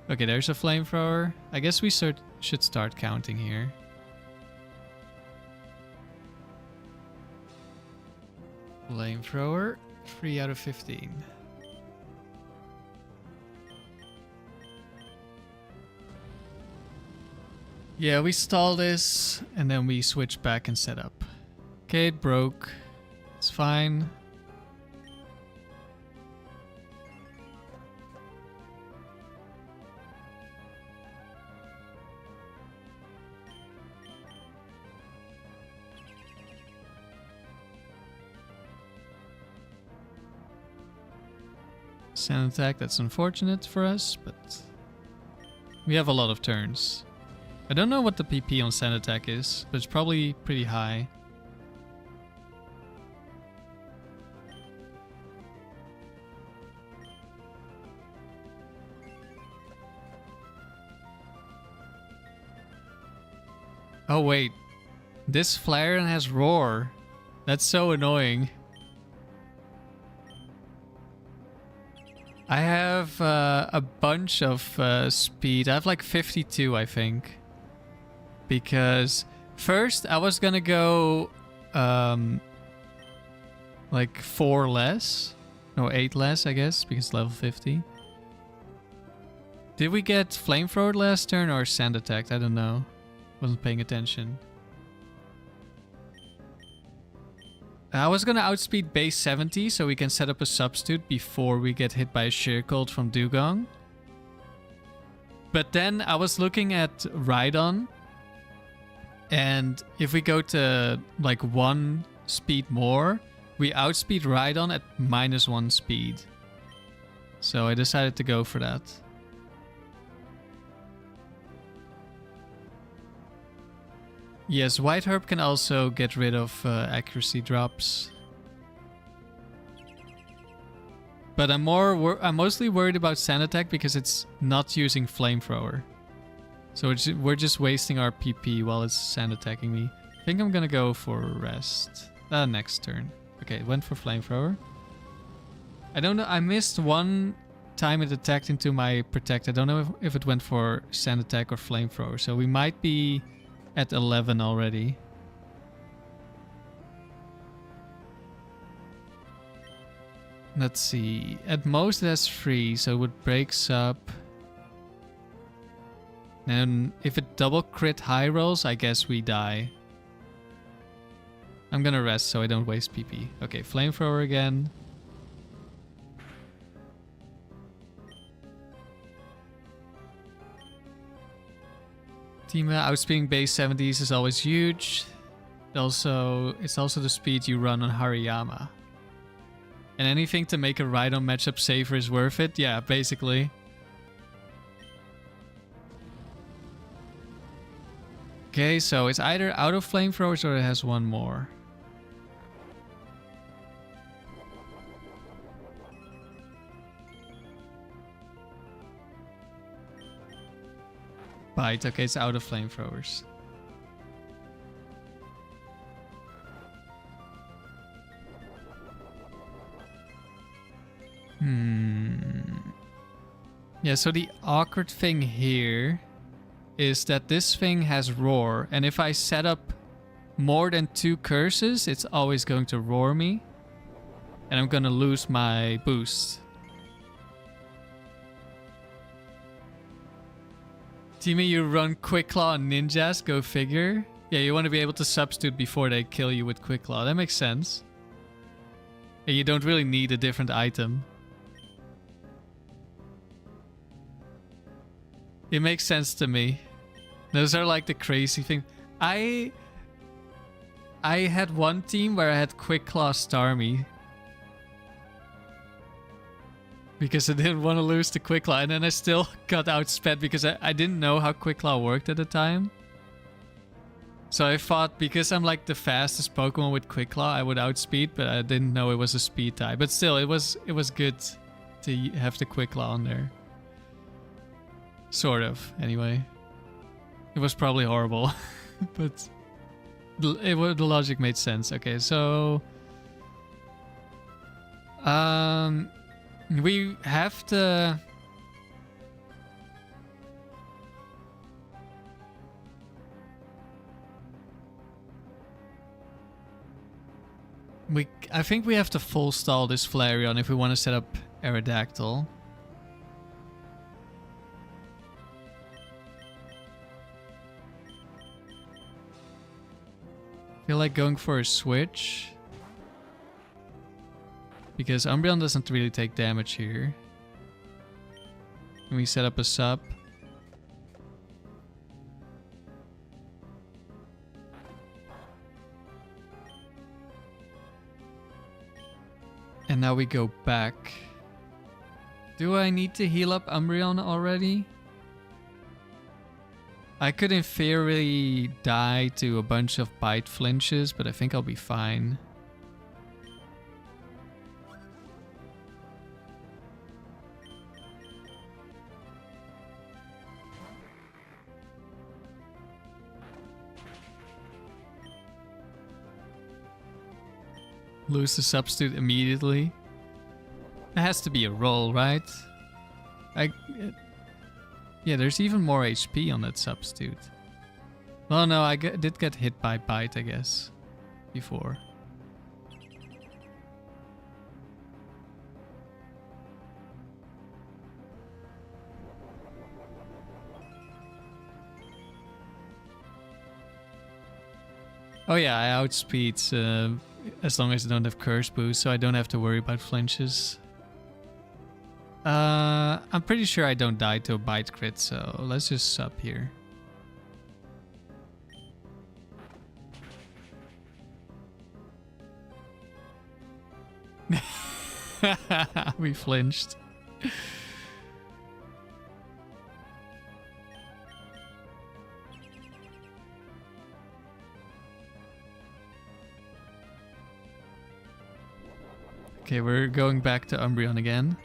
Okay, there's a Flamethrower. I guess we should start counting here. Flamethrower, 3 out of 15. Yeah, we stall this and then we switch back and set up. Okay, it broke. It's fine. Sand attack, that's unfortunate for us, but we have a lot of turns. I don't know what the PP on sand attack is, but it's probably pretty high. Oh wait, this Flareon has Roar. That's so annoying. I have a bunch of speed. I have like 52, I think. Because first I was gonna go like 4 less. No, 8 less, I guess, because level 50. Did we get Flamethrower last turn or Sand attacked? I don't know. Wasn't paying attention. I was gonna outspeed base 70 so we can set up a substitute before we get hit by a Sheer Cold from Dugong. But then I was looking at Rhydon, and if we go to like 1 speed more, we outspeed Rhydon at -1 speed. So I decided to go for that. Yes, White Herb can also get rid of accuracy drops. But I'm mostly worried about Sand Attack because it's not using Flamethrower. So we're just wasting our PP while it's Sand Attacking me. I think I'm gonna go for Rest. Next turn. Okay, went for Flamethrower. I don't know, I missed one time it attacked into my Protect. I don't know if it went for Sand Attack or Flamethrower. So we might be at 11 already. Let's see. At most it has 3, so it breaks up. And if it double crit high rolls, I guess we die. I'm gonna rest so I don't waste PP. Okay, flamethrower again. Team outspeeding base 70s is always huge. It's also the speed you run on Hariyama. And anything to make a Rhydon matchup safer is worth it. Yeah, basically. Okay, so it's either out of flamethrowers or it has one more. Bite, okay, it's out of flamethrowers. Yeah, so the awkward thing here is that this thing has roar, and if I set up more than 2 curses, it's always going to roar me, and I'm gonna lose my boost. Teamy, you run Quick Claw on ninjas, go figure. Yeah, you want to be able to substitute before they kill you with Quick Claw. That makes sense. And you don't really need a different item. It makes sense to me. Those are like the crazy thing. I had one team where I had Quick Claw Starmie. Because I didn't want to lose to Quick Claw, and then I still got outsped because I didn't know how Quick Claw worked at the time. So I thought because I'm like the fastest Pokemon with Quick Claw, I would outspeed, but I didn't know it was a speed type. But still, it was good to have the Quick Claw on there. Sort of, anyway. It was probably horrible, but the logic made sense. Okay, so we have to I think we have to full stall this Flareon if we want to set up Aerodactyl. I feel like going for a switch. Because Umbreon doesn't really take damage here. Can we set up a sub? And now we go back. Do I need to heal up Umbreon already? I could in theory die to a bunch of bite flinches, but I think I'll be fine. Lose the substitute immediately. It has to be a roll, right? Yeah, there's even more HP on that substitute. Well, no, I did get hit by bite, I guess, before. Oh yeah, I outspeed as long as I don't have curse boost, so I don't have to worry about flinches. I'm pretty sure I don't die to a bite crit, so let's just sub here. We flinched. Okay, we're going back to Umbreon again.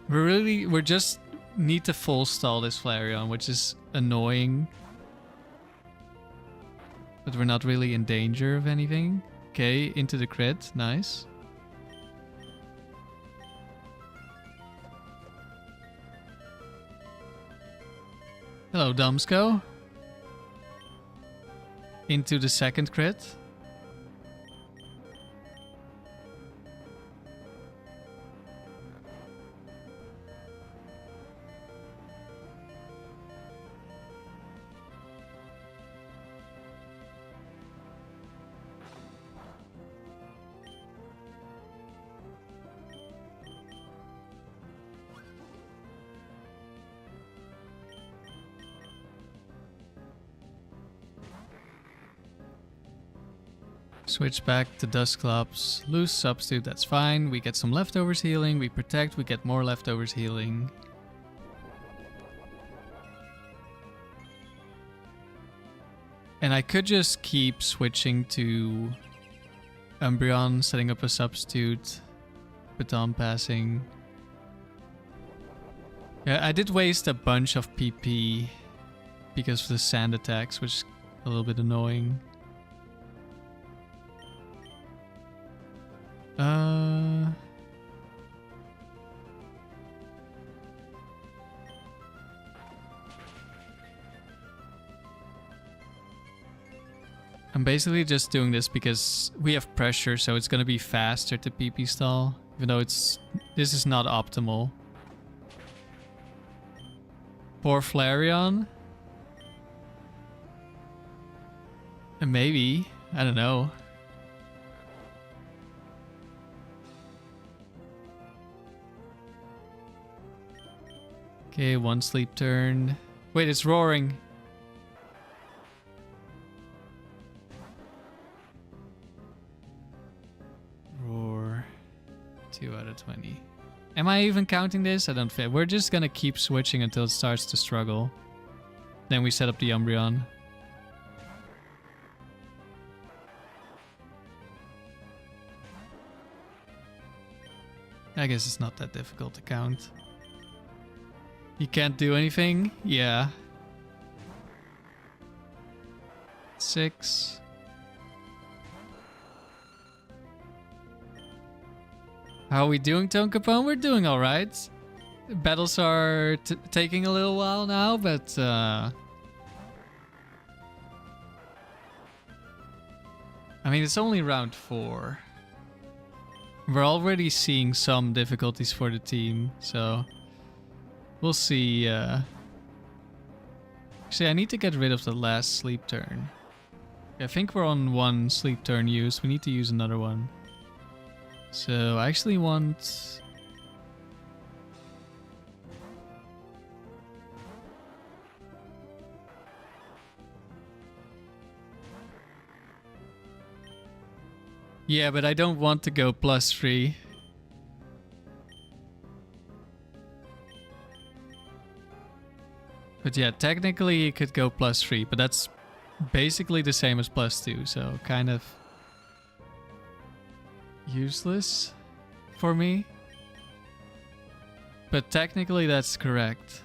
We're just need to full stall this Flareon, which is annoying. But we're not really in danger of anything. Okay, into the crit, nice. Hello, Dumbsco. Into the second crit. Switch back to Dusclops. Lose substitute, that's fine. We get some leftovers healing. We protect, we get more leftovers healing. And I could just keep switching to Umbreon, setting up a substitute, baton passing. Yeah, I did waste a bunch of PP because of the sand attacks, which is a little bit annoying. I'm basically just doing this because we have pressure, so it's gonna be faster to PP stall, even though this is not optimal. Poor Flareon? Maybe. I don't know. Okay, one sleep turn. Wait, it's roaring. Roar. 2 out of 20. Am I even counting this? I don't fit. We're just gonna keep switching until it starts to struggle. Then we set up the Umbreon. I guess it's not that difficult to count. You can't do anything? Yeah. 6. How are we doing, Tonkapon? We're doing alright. Battles are taking a little while now, but I mean, it's only round 4. We're already seeing some difficulties for the team, so we'll see. Actually, I need to get rid of the last sleep turn. I think we're on 1 sleep turn use. We need to use another one. So I actually want... Yeah, but I don't want to go +3. But yeah, technically it could go +3, but that's basically the same as +2, so kind of useless for me. But technically that's correct.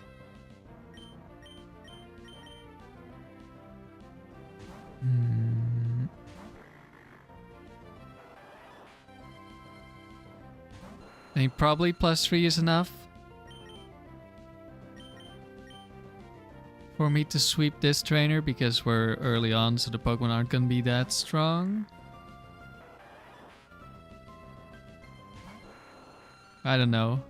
I think probably +3 is enough for me to sweep this trainer because we're early on, so the Pokemon aren't going to be that strong. I don't know.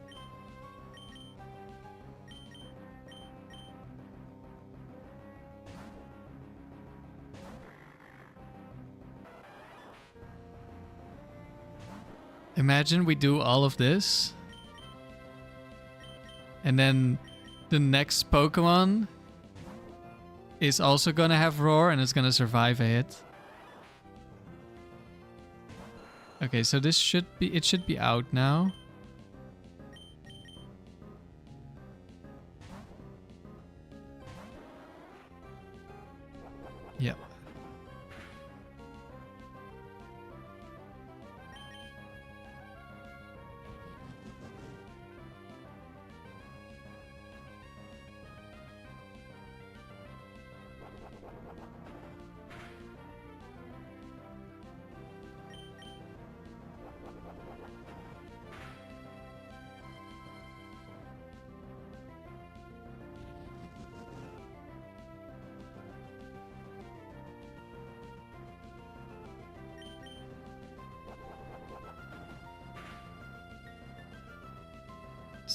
Imagine we do all of this and then the next Pokemon is also gonna have Roar and it's gonna survive a hit. Okay, so this should be out now. Yep.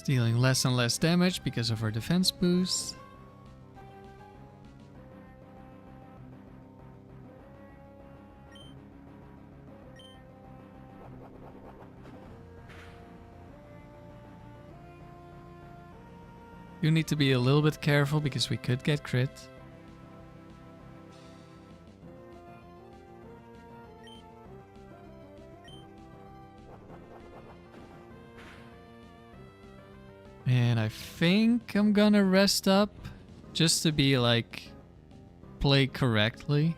Dealing less and less damage because of our defense boost. You need to be a little bit careful because we could get crit. And I think I'm gonna rest up just to be like play correctly.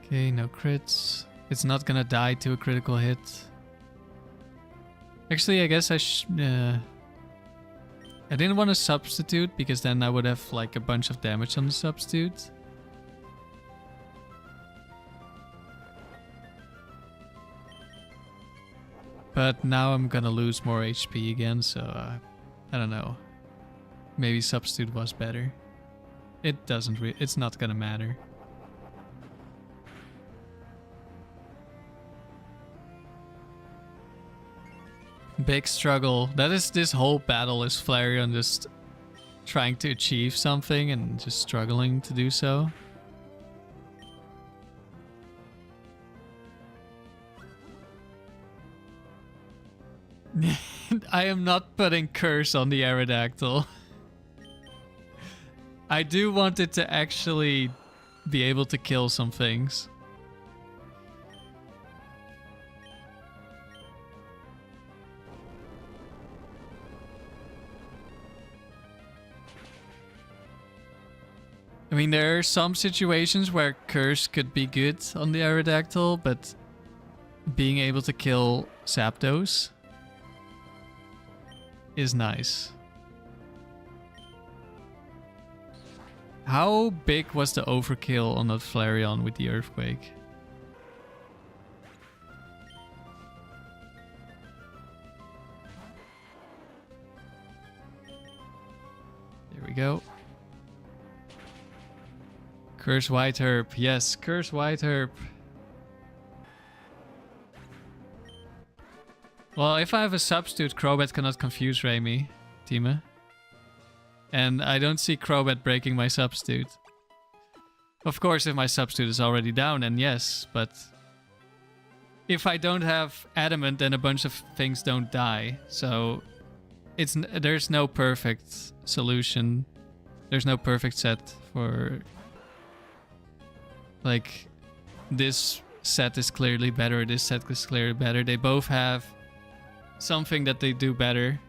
Okay, no crits. It's not gonna die to a critical hit. Actually, I guess I didn't want to substitute because then I would have like a bunch of damage on the substitute. But now I'm gonna lose more HP again, so I don't know. Maybe substitute was better. It doesn't it's not gonna matter. Big struggle. That is, this whole battle is Flareon just trying to achieve something and just struggling to do so. I am not putting curse on the Aerodactyl. I do want it to actually be able to kill some things. I mean, there are some situations where curse could be good on the Aerodactyl, but being able to kill Zapdos is nice. How big was the overkill on that Flareon with the Earthquake? There we go. Curse White Herb. Yes, Curse White Herb. Well, if I have a substitute, Crobat cannot confuse Raimi, Tima. And I don't see Crobat breaking my substitute. Of course, if my substitute is already down, then yes, but if I don't have Adamant, then a bunch of things don't die. So there's no perfect solution. There's no perfect set for... Like, this set is clearly better, this set is clearly better. They both have something that they do better.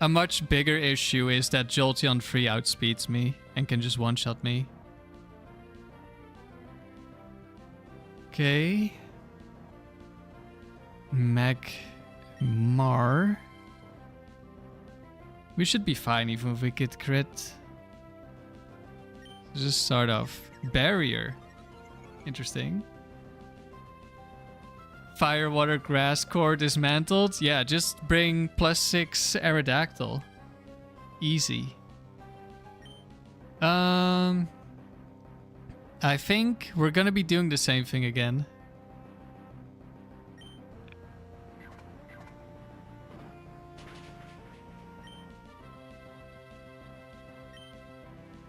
A much bigger issue is that Jolteon 3 outspeeds me and can just one-shot me. Okay. Magmar. We should be fine even if we get crit. Just start off. Barrier. Interesting. Fire, water, grass, core dismantled. Yeah, just bring +6 Aerodactyl. Easy. I think we're gonna be doing the same thing again.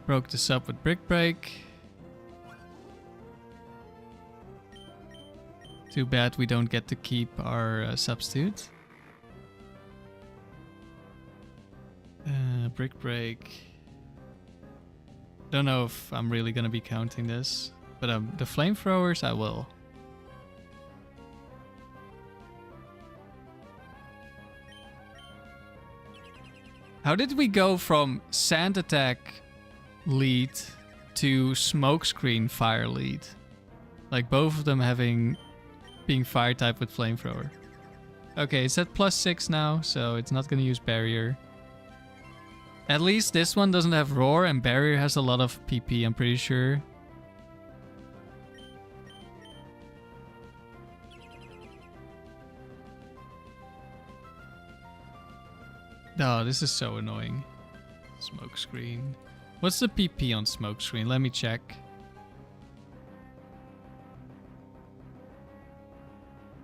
Broke this up with Brick Break. Too bad we don't get to keep our substitute. Brick Break. Don't know if I'm really gonna be counting this, but the flamethrowers I will. How did we go from Sand Attack lead to Smokescreen Fire lead? Like both of them being fire type with flamethrower. Okay, it's at +6 now, so it's not gonna use barrier. At least this one doesn't have roar, and barrier has a lot of PP, I'm pretty sure. Oh, this is so annoying. Smokescreen. What's the PP on Smokescreen? Let me check.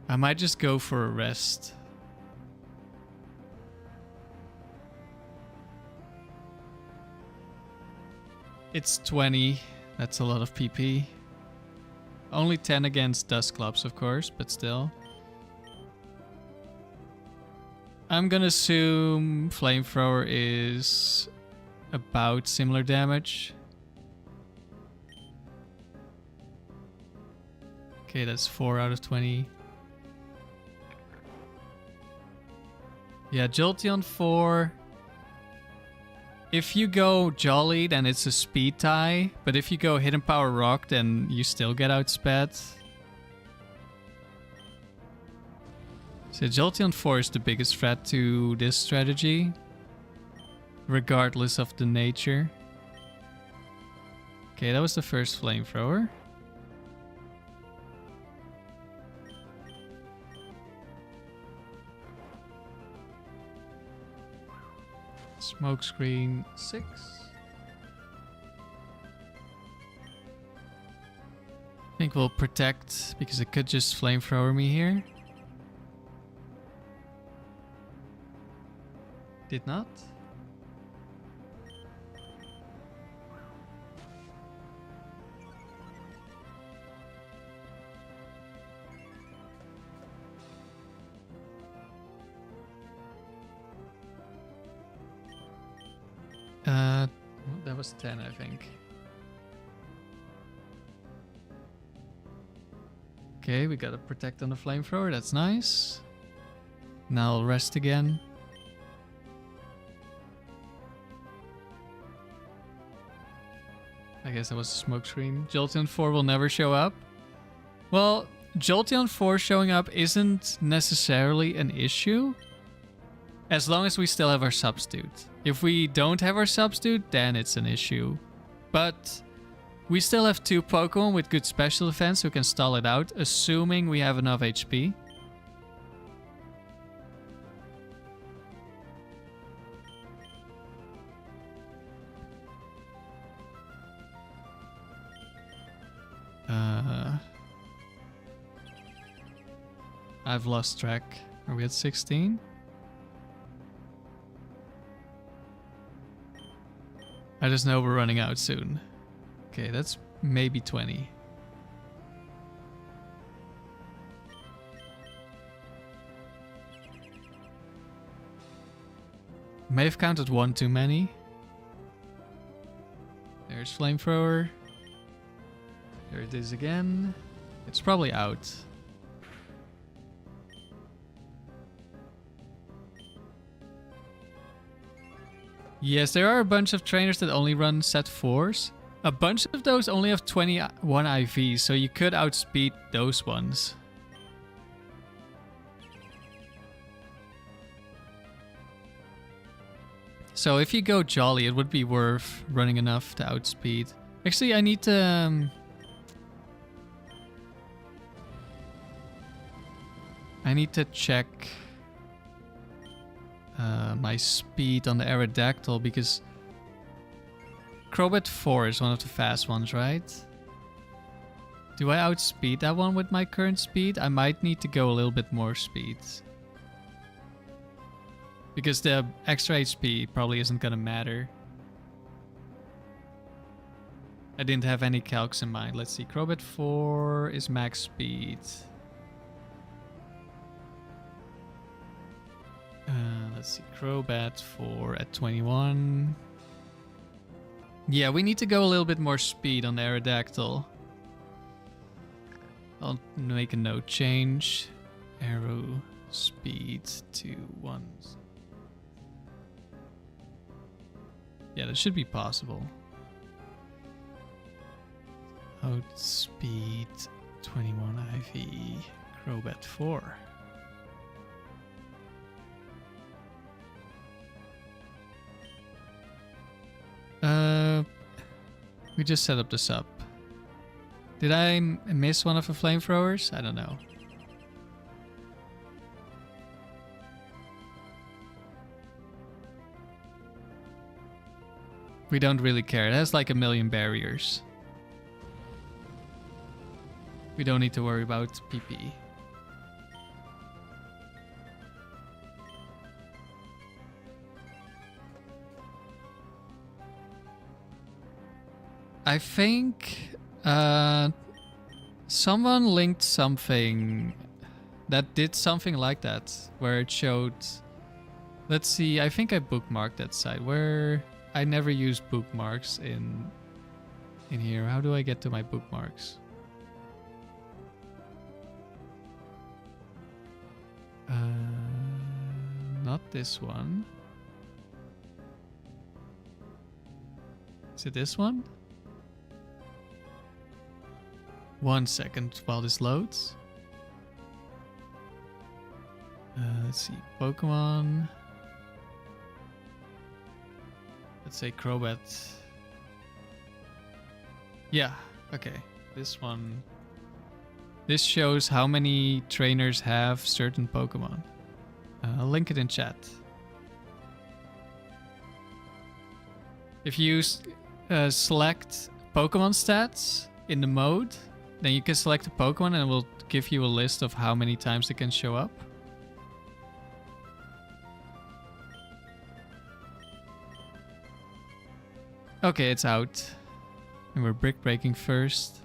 I might just go for a rest. It's 20. That's a lot of PP. Only 10 against dust clubs, of course, but still. I'm gonna assume flamethrower is about similar damage. Okay, that's 4 out of 20. Yeah, Jolteon 4. If you go Jolly, then it's a speed tie. But if you go Hidden Power Rock, then you still get outsped. So Jolteon 4 is the biggest threat to this strategy, regardless of the nature. Okay, that was the first flamethrower. Smokescreen 6. I think we'll protect because it could just flamethrower me here. Did not. That was 10, I think. Okay, we got a protect on the flamethrower. That's nice. Now I'll rest again. I guess that was a smoke screen. Jolteon 4 will never show up. Well, Jolteon 4 showing up isn't necessarily an issue, as long as we still have our substitute. If we don't have our substitute, then it's an issue. But we still have 2 Pokemon with good special defense who can stall it out, assuming we have enough HP. I've lost track. Are we at 16? I just know we're running out soon. Okay, that's maybe 20. May have counted 1 too many. There's flamethrower. There it is again. It's probably out. Yes, there are a bunch of trainers that only run set 4s. A bunch of those only have 21 IVs, so you could outspeed those ones. So if you go Jolly, it would be worth running enough to outspeed. Actually, I need to... I need to check my speed on the Aerodactyl, because Crobat 4 is one of the fast ones, right? Do I outspeed that one with my current speed? I might need to go a little bit more speed, because the extra HP probably isn't gonna matter. I didn't have any calcs in mind. Let's see, Crobat 4 is max speed. Let's see, Crobat 4 at 21. Yeah, we need to go a little bit more speed on the Aerodactyl. I'll make a note change. Aero speed to 1. Yeah, that should be possible. Outspeed 21 IV. Crobat 4. We just set up the sub. Did I miss one of the flamethrowers? I don't know. We don't really care. It has like 1,000,000 barriers. We don't need to worry about PP. I think Someone linked something that did something like that, where it showed... Let's see, I think I bookmarked that site, where I never use bookmarks in here. How do I get to my bookmarks? Not this one. Is it this one? 1 second while this loads. Let's see, Pokemon. Let's say Crobat. Yeah, okay. This one. This shows how many trainers have certain Pokemon. I'll link it in chat. If you select Pokemon stats in the mode, then you can select a Pokemon and it will give you a list of how many times it can show up. Okay, it's out. And we're brick breaking first.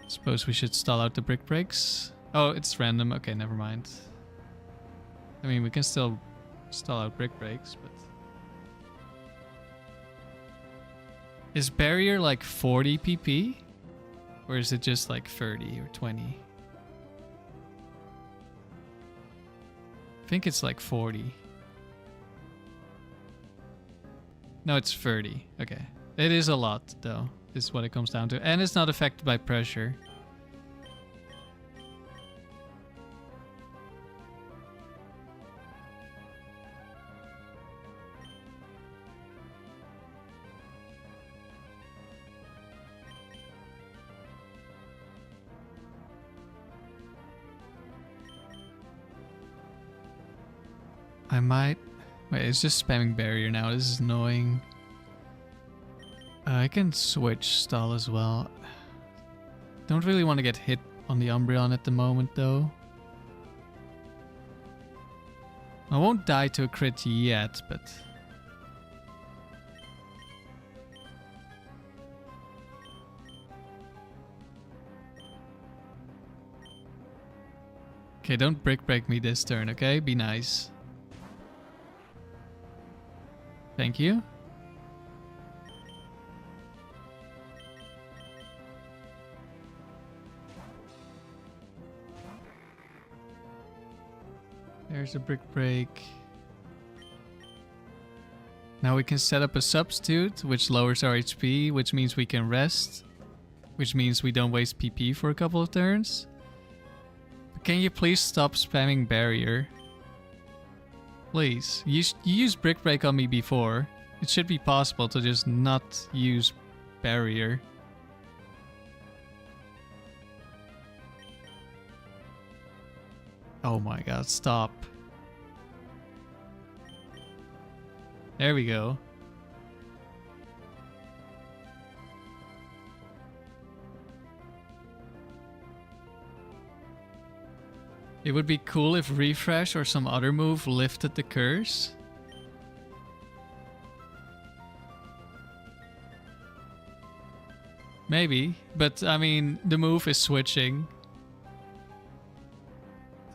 Suppose we should stall out the brick breaks. Oh, it's random. Okay, never mind. I mean, we can still stall out brick breaks, but... Is barrier like 40 PP? Or is it just like 30 or 20? I think it's like 40. No, it's 30. Okay. It is a lot, though. This is what it comes down to. And it's not affected by pressure. I might... Wait, it's just spamming barrier now. This is annoying. I can switch stall as well. Don't really want to get hit on the Umbreon at the moment, though. I won't die to a crit yet, but... Okay, don't brick break me this turn, okay? Be nice. Thank you. There's a brick break. Now we can set up a substitute, which lowers our HP, which means we can rest. Which means we don't waste PP for a couple of turns. But can you please stop spamming barrier? Please. You used brick break on me before. It should be possible to just not use barrier. Oh my god, stop. There we go. It would be cool if Refresh or some other move lifted the curse. Maybe, but I mean, the move is switching.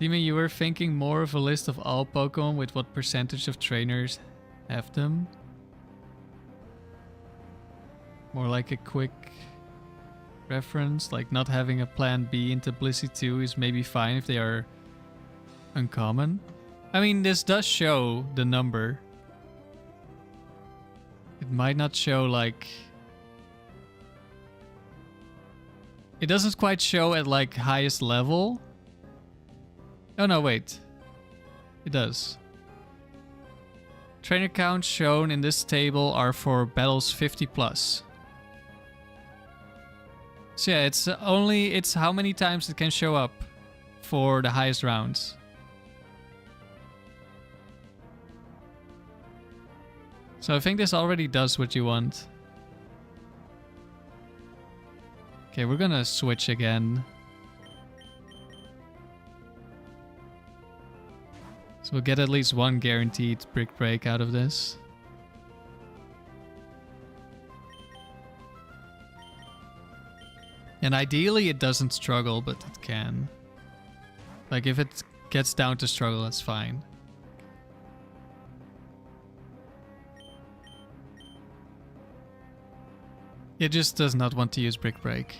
Timmy, you were thinking more of a list of all Pokemon with what percentage of trainers have them? More like a quick reference, like not having a plan B into Blissey 2 is maybe fine if they are uncommon. I mean, this does show the number. It might not show like... It doesn't quite show at like highest level. Oh no, wait. It does. Trainer counts shown in this table are for battles 50 plus. So yeah, it's how many times it can show up for the highest rounds. So I think this already does what you want. Okay, we're gonna switch again. So we'll get at least one guaranteed brick break out of this. And ideally it doesn't struggle, but it can. Like if it gets down to struggle, that's fine. It just does not want to use Brick Break.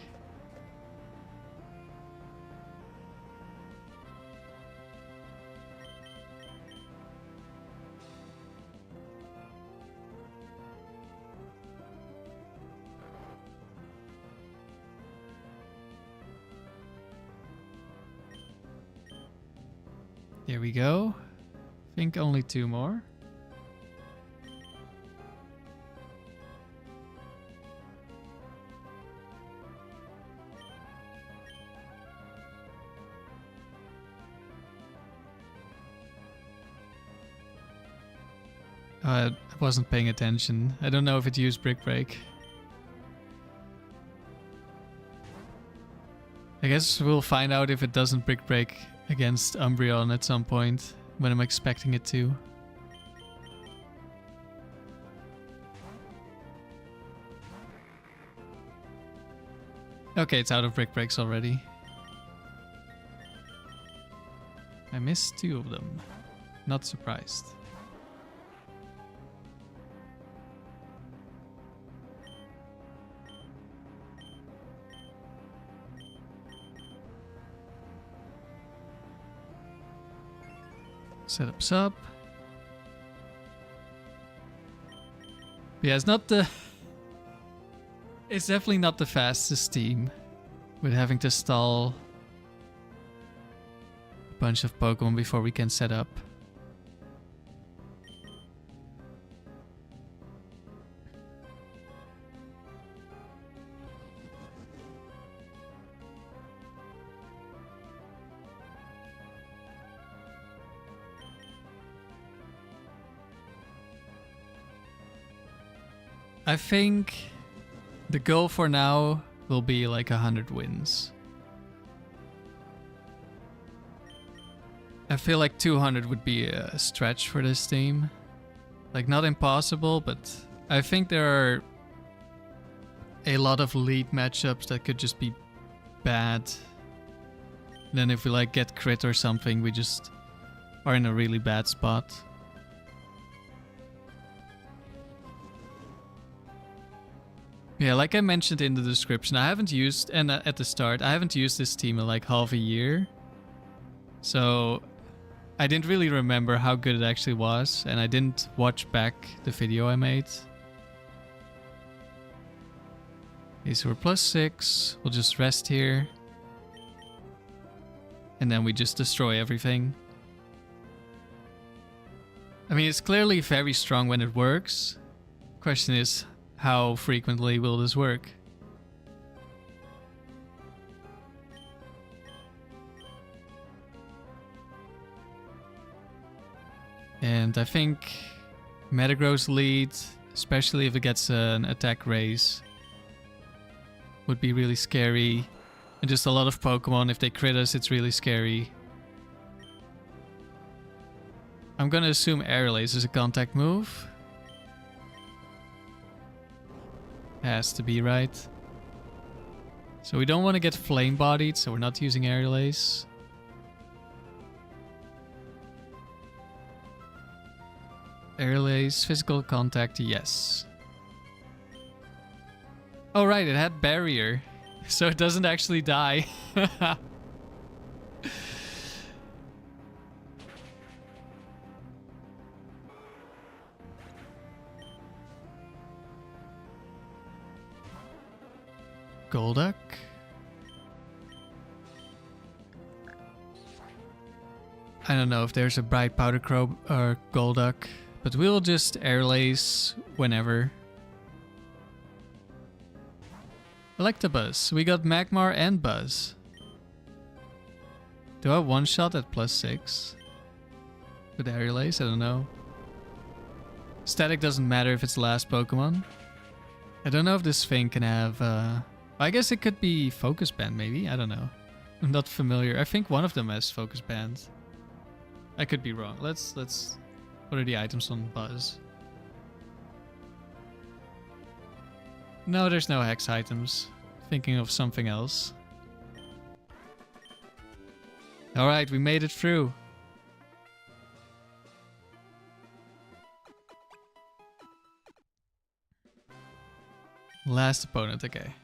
There we go. I think only 2 more. I wasn't paying attention. I don't know if it used Brick Break. I guess we'll find out if it doesn't Brick Break against Umbreon at some point, when I'm expecting it to. Okay, it's out of Brick Breaks already. I missed 2 of them. Not surprised. Setups up. Yeah, it's not the... It's definitely not the fastest team. With having to stall a bunch of Pokemon before we can set up. I think the goal for now will be like 100 wins. I feel like 200 would be a stretch for this team. Like, not impossible, but I think there are a lot of lead matchups that could just be bad. Then if we like get crit or something, we just are in a really bad spot. Yeah, like I mentioned in the description, I haven't used, and at the start, I haven't used this team in like half a year. So I didn't really remember how good it actually was, and I didn't watch back the video I made. Okay, so we're +6. We'll just rest here. And then we just destroy everything. I mean, it's clearly very strong when it works. Question is, how frequently will this work? And I think Metagross lead, especially if it gets an attack raise, would be really scary. And just a lot of Pokemon, if they crit us, it's really scary. I'm gonna assume Air Lace is a contact move. Has to be, right? So we don't want to get flame bodied, so we're not using Air Lace. Air Lace, physical contact, yes. Oh right, it had barrier, so it doesn't actually die. Golduck. I don't know if there's a bright powder crow or Golduck, but we'll just Air Lace whenever. Electabuzz. We got Magmar and Buzz. Do I one shot at +6? With Air Lace? I don't know. Static doesn't matter if it's the last Pokemon. I don't know if this thing can have I guess it could be Focus Band, maybe? I don't know. I'm not familiar. I think one of them has Focus Band. I could be wrong. Let's what are the items on Buzz? No, there's no Hex items. thinking of something else. Alright, we made it through. Last opponent, okay.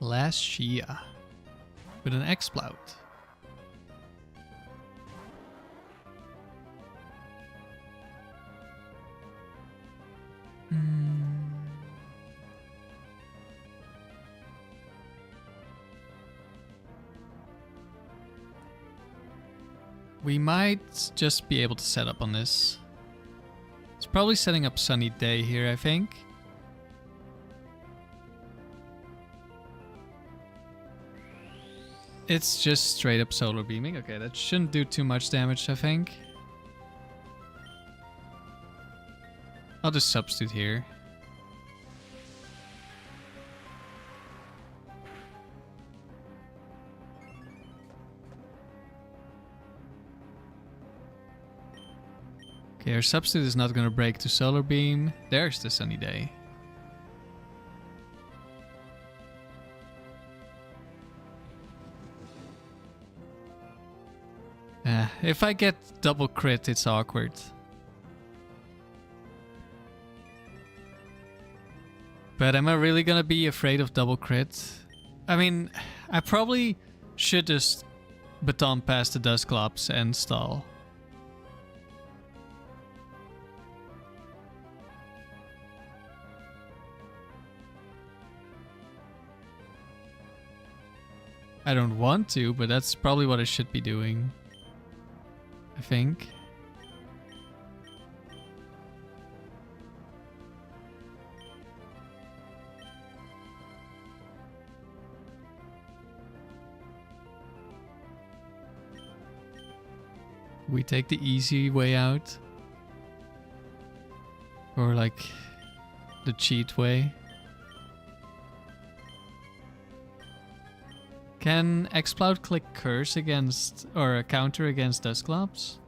Last Shia with an Explout. We might just be able to set up on this. It's probably setting up Sunny Day here, I think. It's just straight up solar beaming. Okay, that shouldn't do too much damage, I think. I'll just substitute here. Okay, our substitute is not going to break to solar beam. There's the Sunny Day. If I get double crit, it's awkward. But am I really gonna be afraid of double crit? I mean, I probably should just baton past the Dusclops and stall. I don't want to, but that's probably what I should be doing. I think. We take the easy way out. Or like the cheat way. Can Explout click Curse against, or a counter against Dusclops?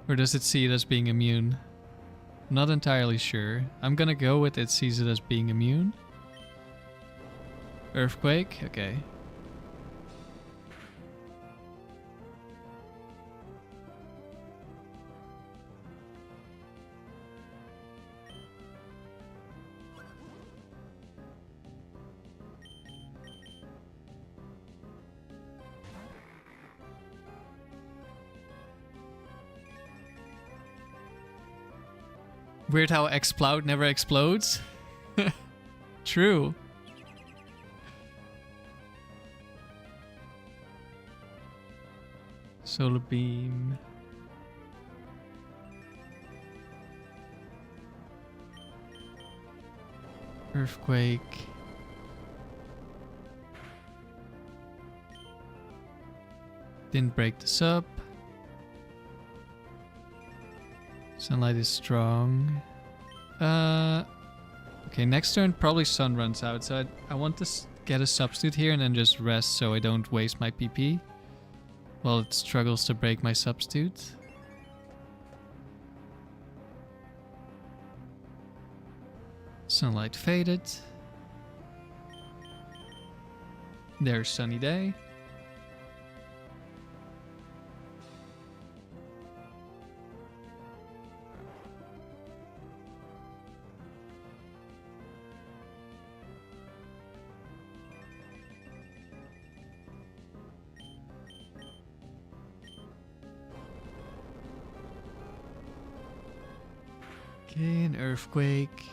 Or does it see it as being immune? I'm not entirely sure. I'm gonna go with it sees it as being immune. Earthquake, okay. Weird how Explout never explodes. True. Solar beam. Earthquake. Didn't break this up. Sunlight is strong. Okay, next turn probably sun runs out, so I want to get a substitute here and then just rest so I don't waste my PP. While it struggles to break my substitute. Sunlight faded. There's Sunny Day. Okay, an earthquake.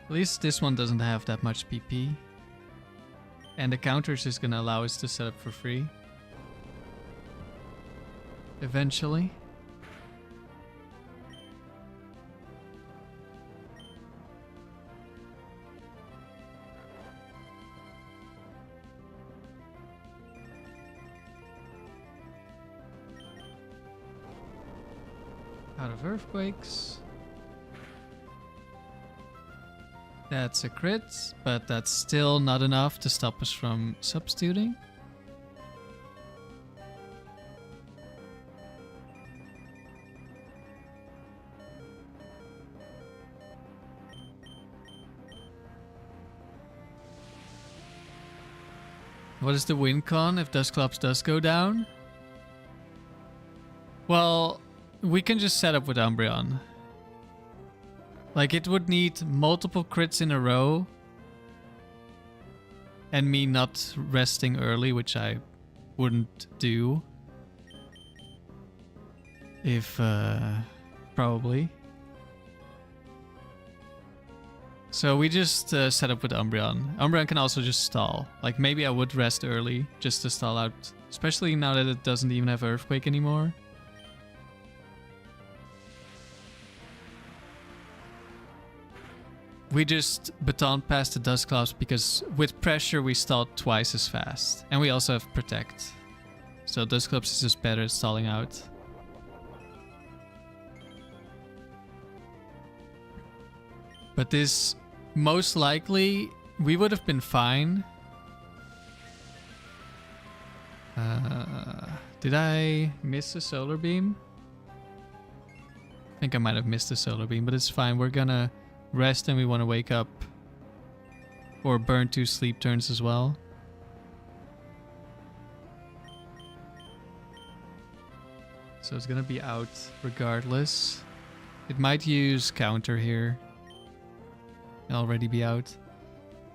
At least this one doesn't have that much PP. And the counters is gonna allow us to set up for free. Eventually. Out of earthquakes. That's a crit, but that's still not enough to stop us from substituting. What is the win con if Dusclops does go down? Well, we can just set up with Umbreon. Like, it would need multiple crits in a row. And me not resting early, which I wouldn't do. If, probably. So we just set up with Umbreon. Umbreon can also just stall. Like, maybe I would rest early just to stall out. Especially now that it doesn't even have Earthquake anymore. We just baton past the Dusclops because with pressure we stalled twice as fast. And we also have Protect. So Dusclops is just better at stalling out. But this, most likely, we would have been fine. Did I miss a Solar Beam? I think I might have missed a Solar Beam, but it's fine. We're gonna rest and we want to wake up. Or burn 2 sleep turns as well. So it's gonna be out regardless. It might use counter here. Already be out.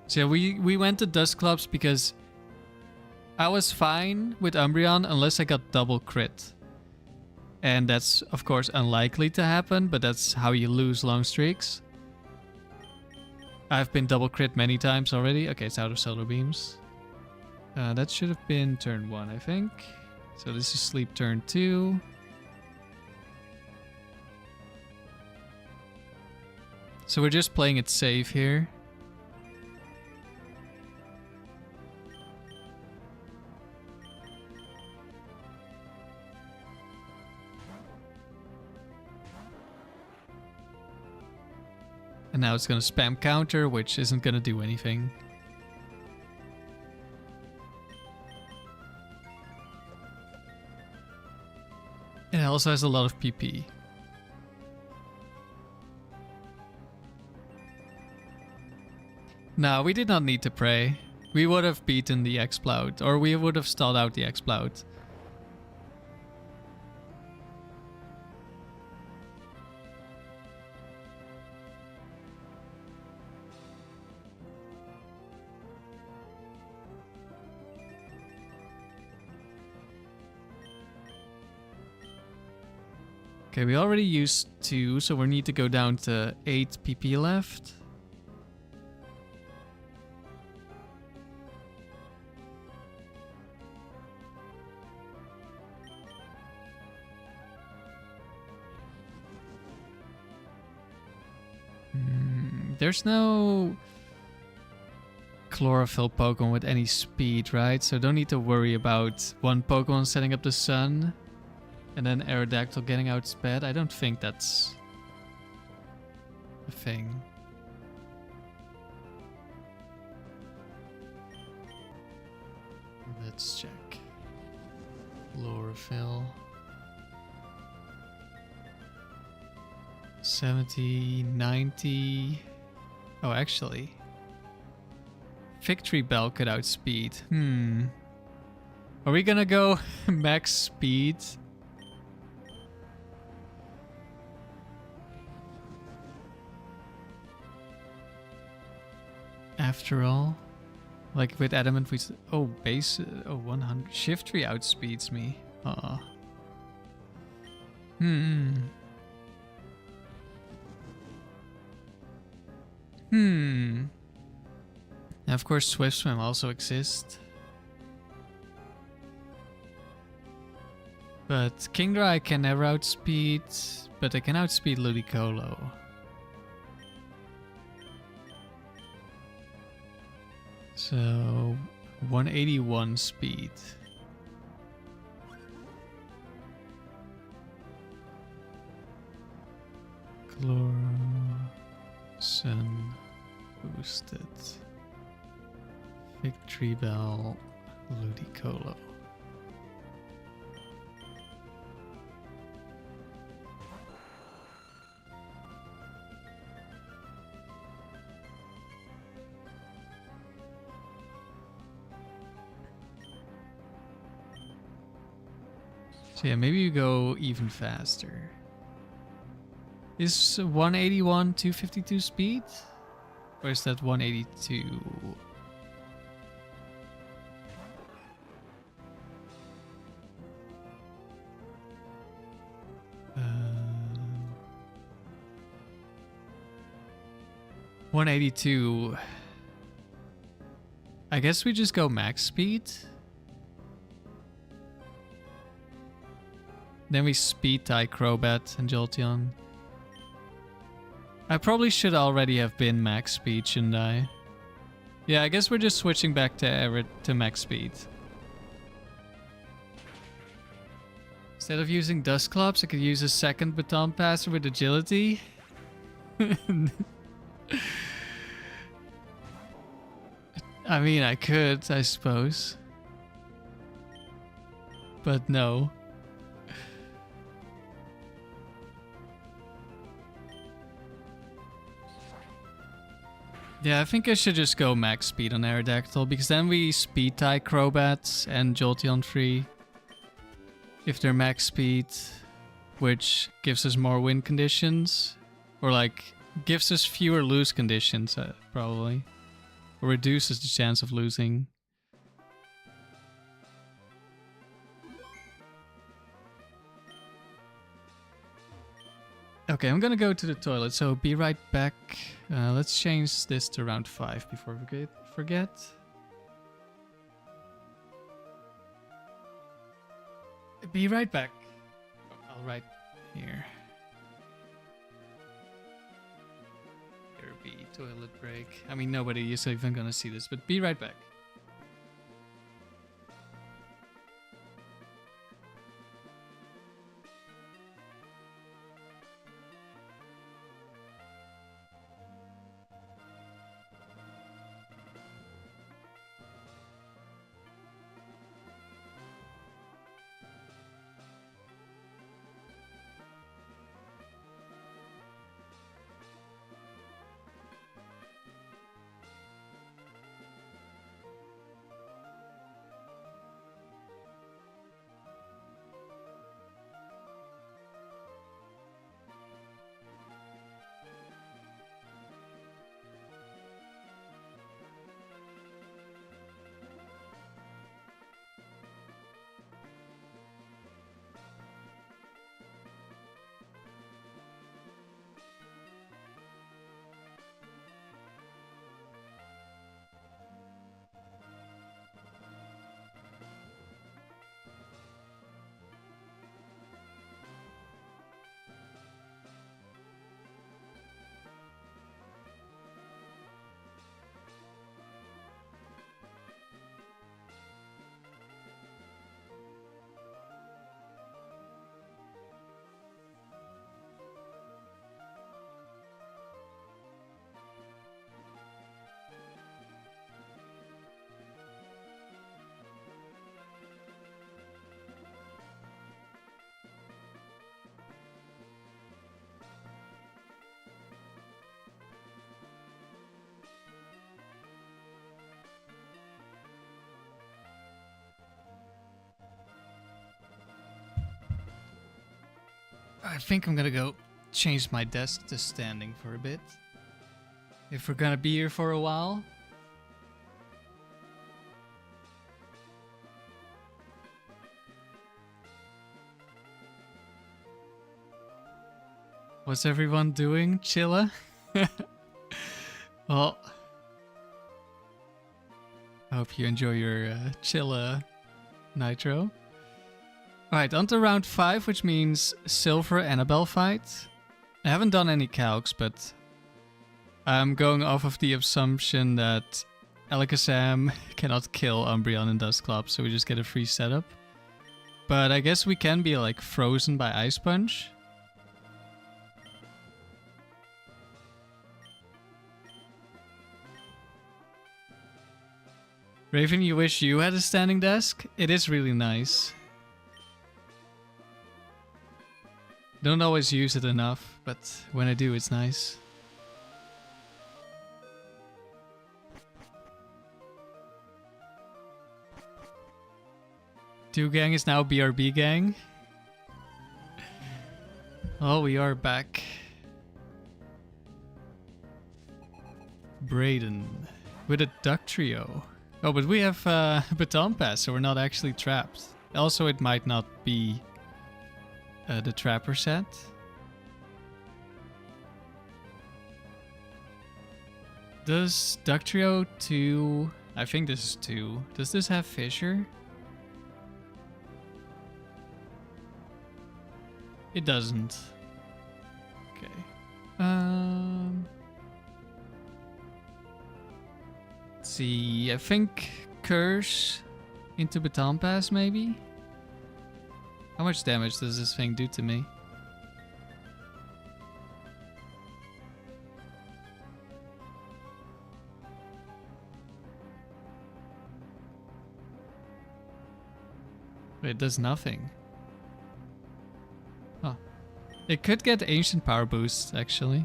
So yeah, we went to Dusclops because I was fine with Umbreon unless I got double crit. And that's of course unlikely to happen, but that's how you lose long streaks. I've been double crit many times already. Okay, it's out of Solar Beams. That should have been turn 1, I think. So this is sleep turn 2. So we're just playing it safe here. And now it's gonna spam counter, which isn't gonna do anything. And it also has a lot of PP. No, we did not need to pray. We would have beaten the Exploud, or we would have stalled out the Exploud. Okay, we already used 2, so we need to go down to 8 PP left. There's no chlorophyll Pokemon with any speed, right? So don't need to worry about one Pokemon setting up the sun and then Aerodactyl getting outsped. I don't think that's a thing. Let's check. Chlorophyll. 70, 90... Oh, actually. Victory Bell could outspeed. Are we gonna go max speed? After all? Like with Adamant we... Oh, base... Oh, 100... Shiftry outspeeds me. Now, of course, Swift Swim also exists. But Kingdra I can never outspeed, but I can outspeed Ludicolo. So, 181 speed. Chloro... Sun... boosted. Victory Bell, Ludicolo. So yeah, maybe you go even faster. Is 181 252 speed? Or is that 182? Uh, 182. I guess we just go max speed. Then we speed tie Crobat and Jolteon. I probably should already have been max speed, shouldn't I? Yeah, I guess we're just switching back to max speed. Instead of using Dusclops, I could use a second Baton Passer with agility. I mean, I could, I suppose. But no. Yeah, I think I should just go max speed on Aerodactyl, because then we speed tie Crobats and Jolteon free. If they're max speed, which gives us more win conditions. Or like, gives us fewer lose conditions, probably. Or reduces the chance of losing. Okay, I'm gonna go to the toilet, so be right back. Let's change this to round 5 before we forget. Be right back. I'll write here. Here be toilet break. I mean, nobody is even gonna see this, but be right back. I think I'm gonna go change my desk to standing for a bit. If we're gonna be here for a while. What's everyone doing? Chilla? Well, I hope you enjoy your Chilla Nitro. Alright, on to round 5, which means Silver Annabelle fight. I haven't done any calcs, but I'm going off of the assumption that Alakazam cannot kill Umbreon and Dusclops, so we just get a free setup. But I guess we can be like frozen by Ice Punch. Raven, you wish you had a standing desk? It is really nice. Don't always use it enough, but when I do, it's nice. Two gang is now BRB gang. Oh, we are back. Brayden with a duck trio. Oh, but we have baton pass, so we're not actually trapped. Also, it might not be the trapper set. Does duck trio 2? I think this is 2. Does this have fissure? It doesn't. Okay. Let's see. I think curse into baton pass maybe. How much damage does this thing do to me? It does nothing. Oh. It could get ancient power boost, actually.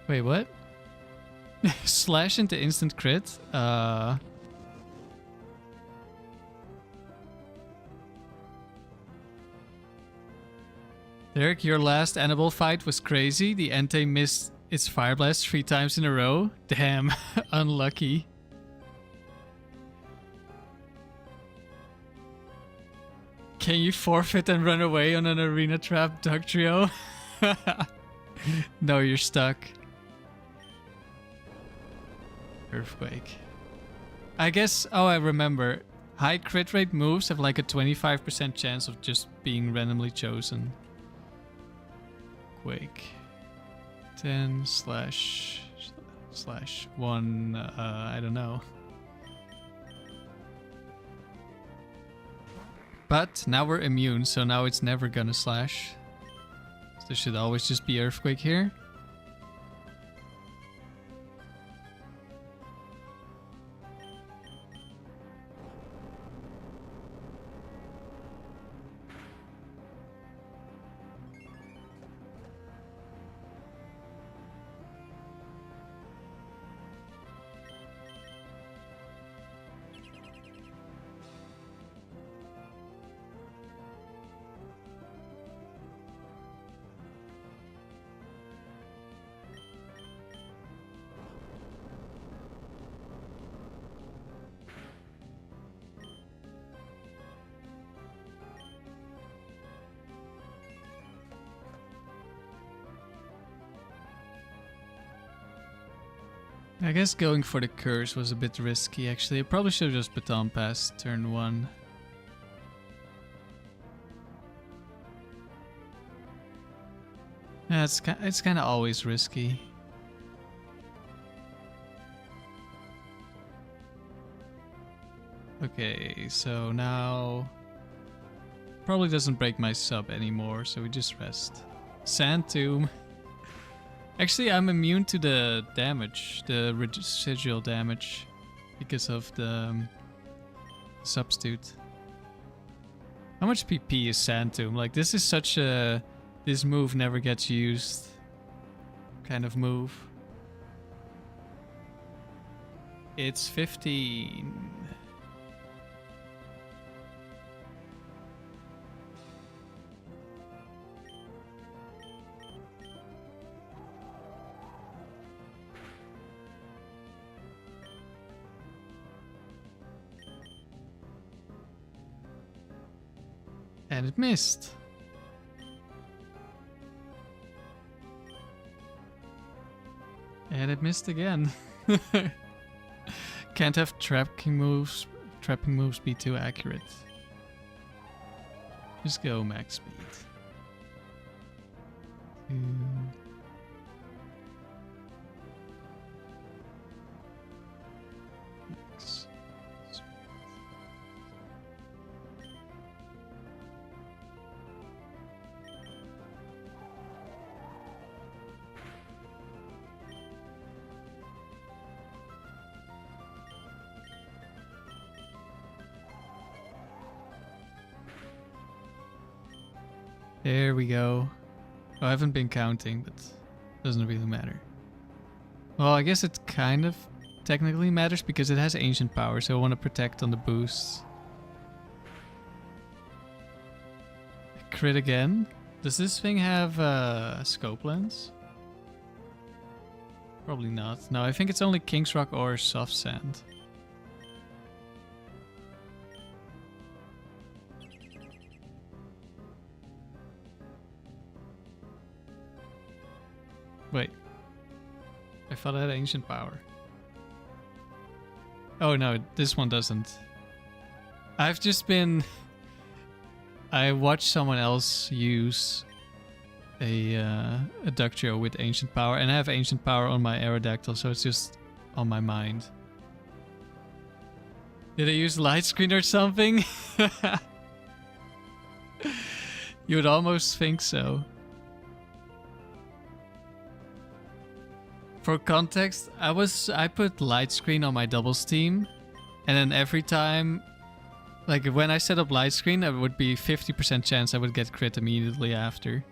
Wait, what? Slash into instant crit? Derek, your last Annabelle fight was crazy. The Entei missed its Fire Blast 3 times in a row. Damn, unlucky. Can you forfeit and run away on an arena trap, Duck Trio? No, you're stuck. Earthquake. I guess, oh, I remember. High crit rate moves have like a 25% chance of just being randomly chosen. Quake. 10 slash 1, I don't know. But now we're immune, so now it's never gonna slash. So there should always just be Earthquake here. I guess going for the curse was a bit risky, actually. I probably should have just baton passed turn 1. Yeah, it's kind of always risky. Okay, so now probably doesn't break my sub anymore, so we just rest. Sand Tomb. Actually, I'm immune to the damage, the residual damage, because of the substitute. How much PP is Sand Tomb? Like, this is such a... This move never gets used kind of move. It's 15. And it missed. And it missed again. Can't have trapping moves be too accurate. Just go max speed. 2. Max. There we go. Oh, I haven't been counting, but doesn't really matter. Well, I guess it kind of technically matters because it has ancient power, so I want to protect on the boosts. Crit again. Does this thing have scope lens? Probably not. No, I think it's only King's Rock or soft sand. Wait. I thought I had ancient power. Oh no, this one doesn't. I've just been... I watched someone else use a Ductio with ancient power, and I have ancient power on my Aerodactyl, so it's just on my mind. Did I use light screen or something? You would almost think so. For context, I put light screen on my doubles team, and then every time, like when I set up light screen, it would be 50% chance I would get crit immediately after.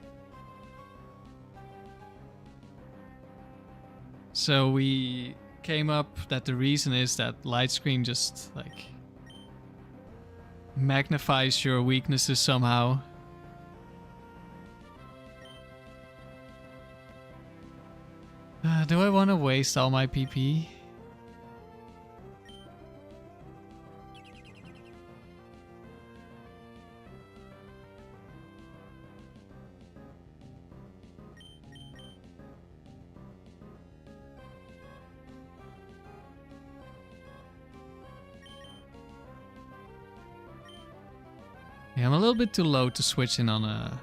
So we came up that the reason is that light screen just like magnifies your weaknesses somehow. Do I want to waste all my PP? Yeah, I'm a little bit too low to switch in on a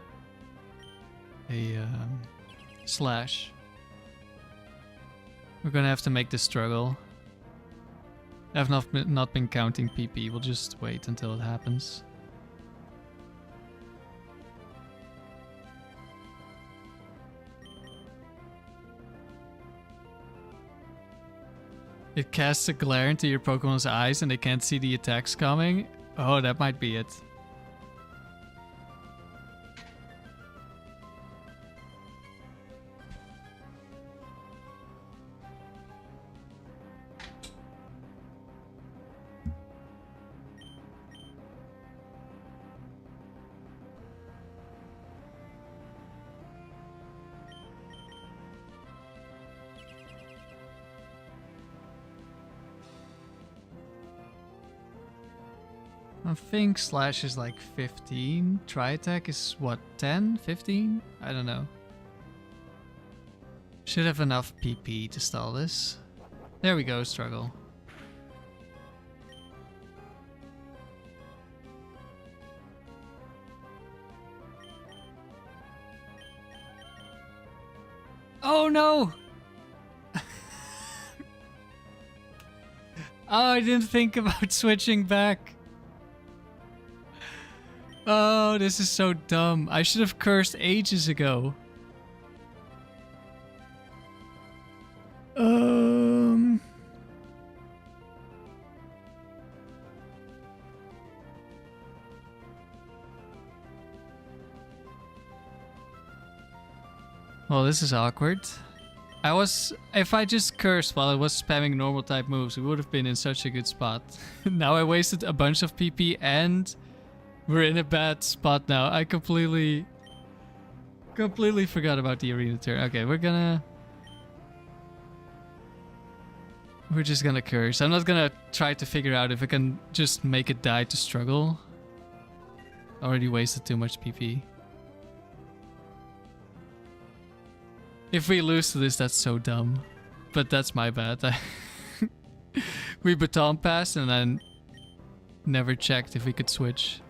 slash. We're gonna have to make this struggle. I've not been counting PP. We'll just wait until it happens. It casts a glare into your Pokemon's eyes and they can't see the attacks coming. Oh, that might be it. I think slash is like 15. Tri-attack is what, 10? 15? I don't know. Should have enough PP to stall this. There we go, struggle. Oh no! Oh, I didn't think about switching back. Oh, this is so dumb. I should have cursed ages ago. Well, this is awkward. If I just cursed while I was spamming normal type moves, we would have been in such a good spot. Now I wasted a bunch of PP and we're in a bad spot now. I completely forgot about the arena turn. Okay, we're just gonna curse. I'm not gonna try to figure out if I can just make it die to struggle. Already wasted too much PP. If we lose to this, that's so dumb. But that's my bad. We baton passed and then never checked if we could switch.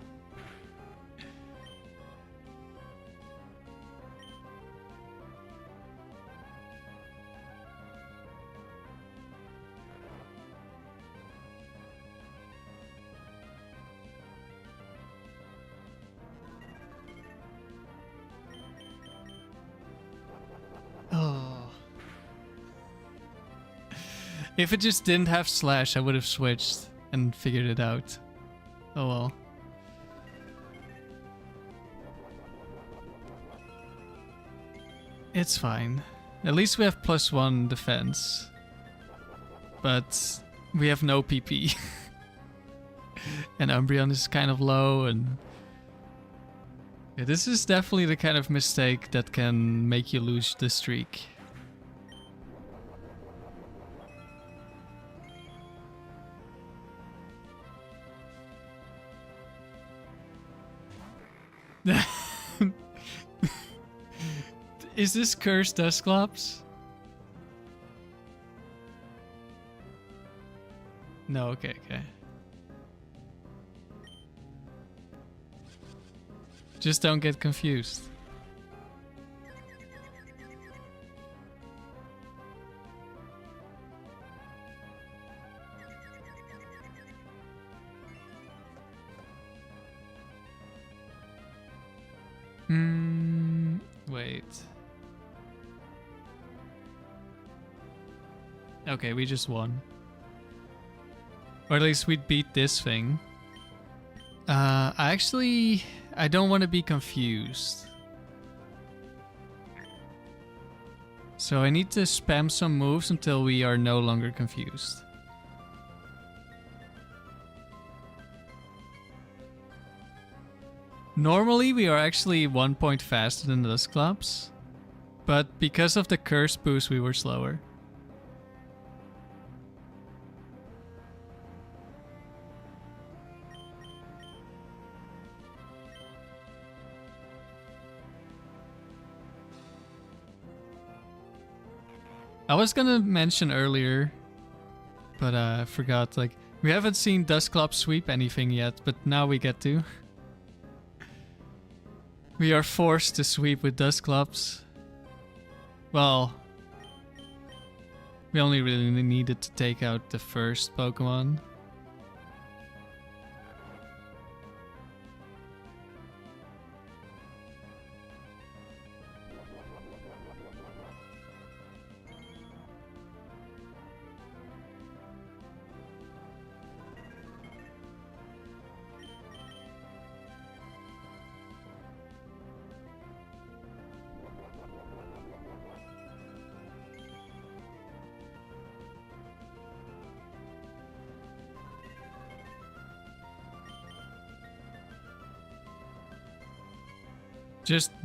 Oh. If it just didn't have slash, I would have switched and figured it out. Oh well. It's fine. At least we have +1 defense. But we have no PP. And Umbreon is kind of low, and yeah, this is definitely the kind of mistake that can make you lose the streak. Is this cursed Dusclops? No, okay. Just don't get confused. Wait. Okay, we just won. Or at least we beat this thing. I don't want to be confused. So I need to spam some moves until we are no longer confused. Normally we are actually 1 point faster than the Dusclops, but because of the curse boost we were slower. I was gonna mention earlier, but I forgot, like, we haven't seen Dusclops sweep anything yet, but now we get to. We are forced to sweep with Dusclops. Well, we only really needed to take out the first Pokemon.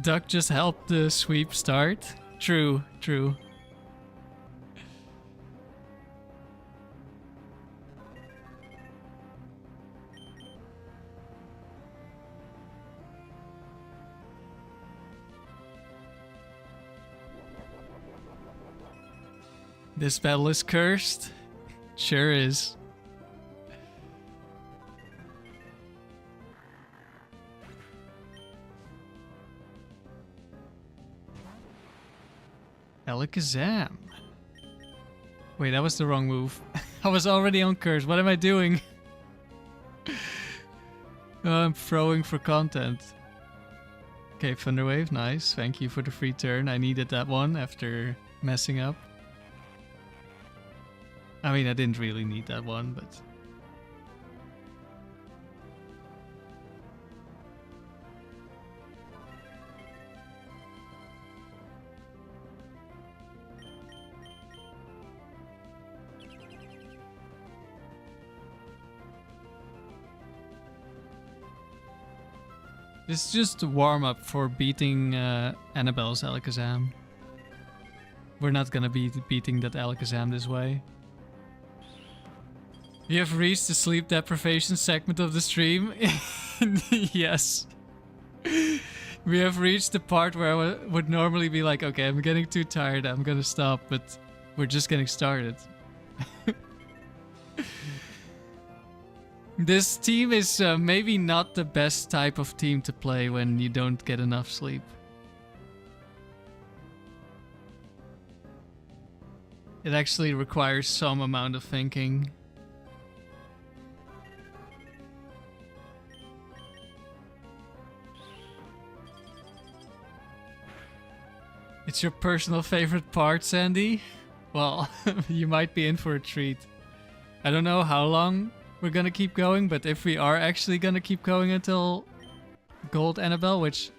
Duck just helped the sweep start. True. This battle is cursed. Sure is. Alakazam. Wait, that was the wrong move. I was already on curse. What am I doing? I'm throwing for content. Okay, Thunder Wave, nice. Thank you for the free turn. I needed that one after messing up. I mean, I didn't really need that one, but... This is just a warm-up for beating Annabelle's Alakazam. We're not gonna be beating that Alakazam this way. We have reached the sleep deprivation segment of the stream. Yes. We have reached the part where I would normally be like, okay, I'm getting too tired, I'm gonna stop, but we're just getting started. This team is maybe not the best type of team to play when you don't get enough sleep. It actually requires some amount of thinking. It's your personal favorite part, Sandy? Well, you might be in for a treat. I don't know how long we're gonna keep going, but if we are actually gonna keep going until Gold Annabelle, which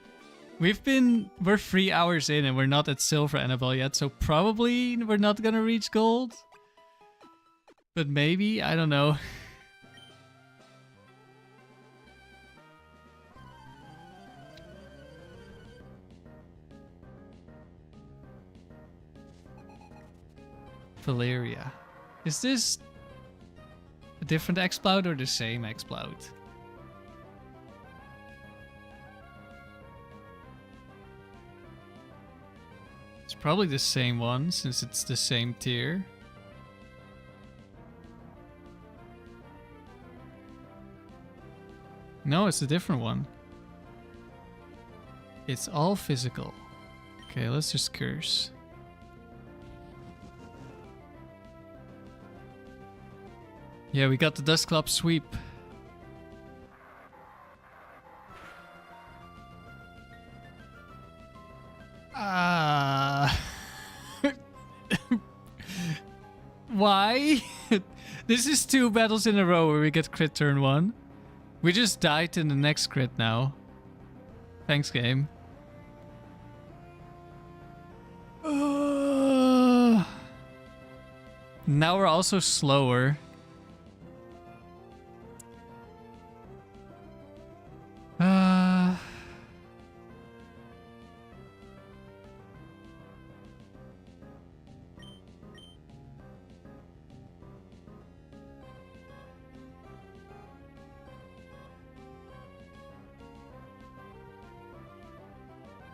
We're 3 hours in and we're not at silver Annabelle yet, so probably we're not gonna reach gold. But maybe, I don't know. Valeria. Is this a different X-Cloud or the same X-Cloud? It's probably the same one since it's the same tier. No, it's a different one. It's all physical. Okay, let's just curse. Yeah, we got the Dust Club sweep. Why? This is 2 battles in a row where we get crit turn 1. We just died in the next crit now. Thanks, game. Now we're also slower.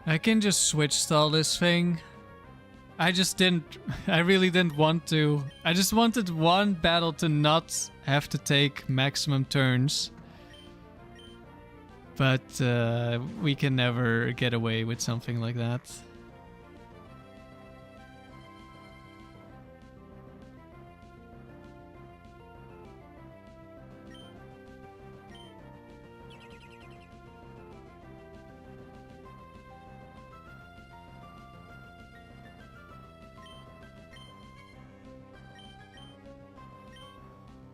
I can just switch stall this thing. I really didn't want to. I just wanted one battle to not have to take maximum turns. But we can never get away with something like that.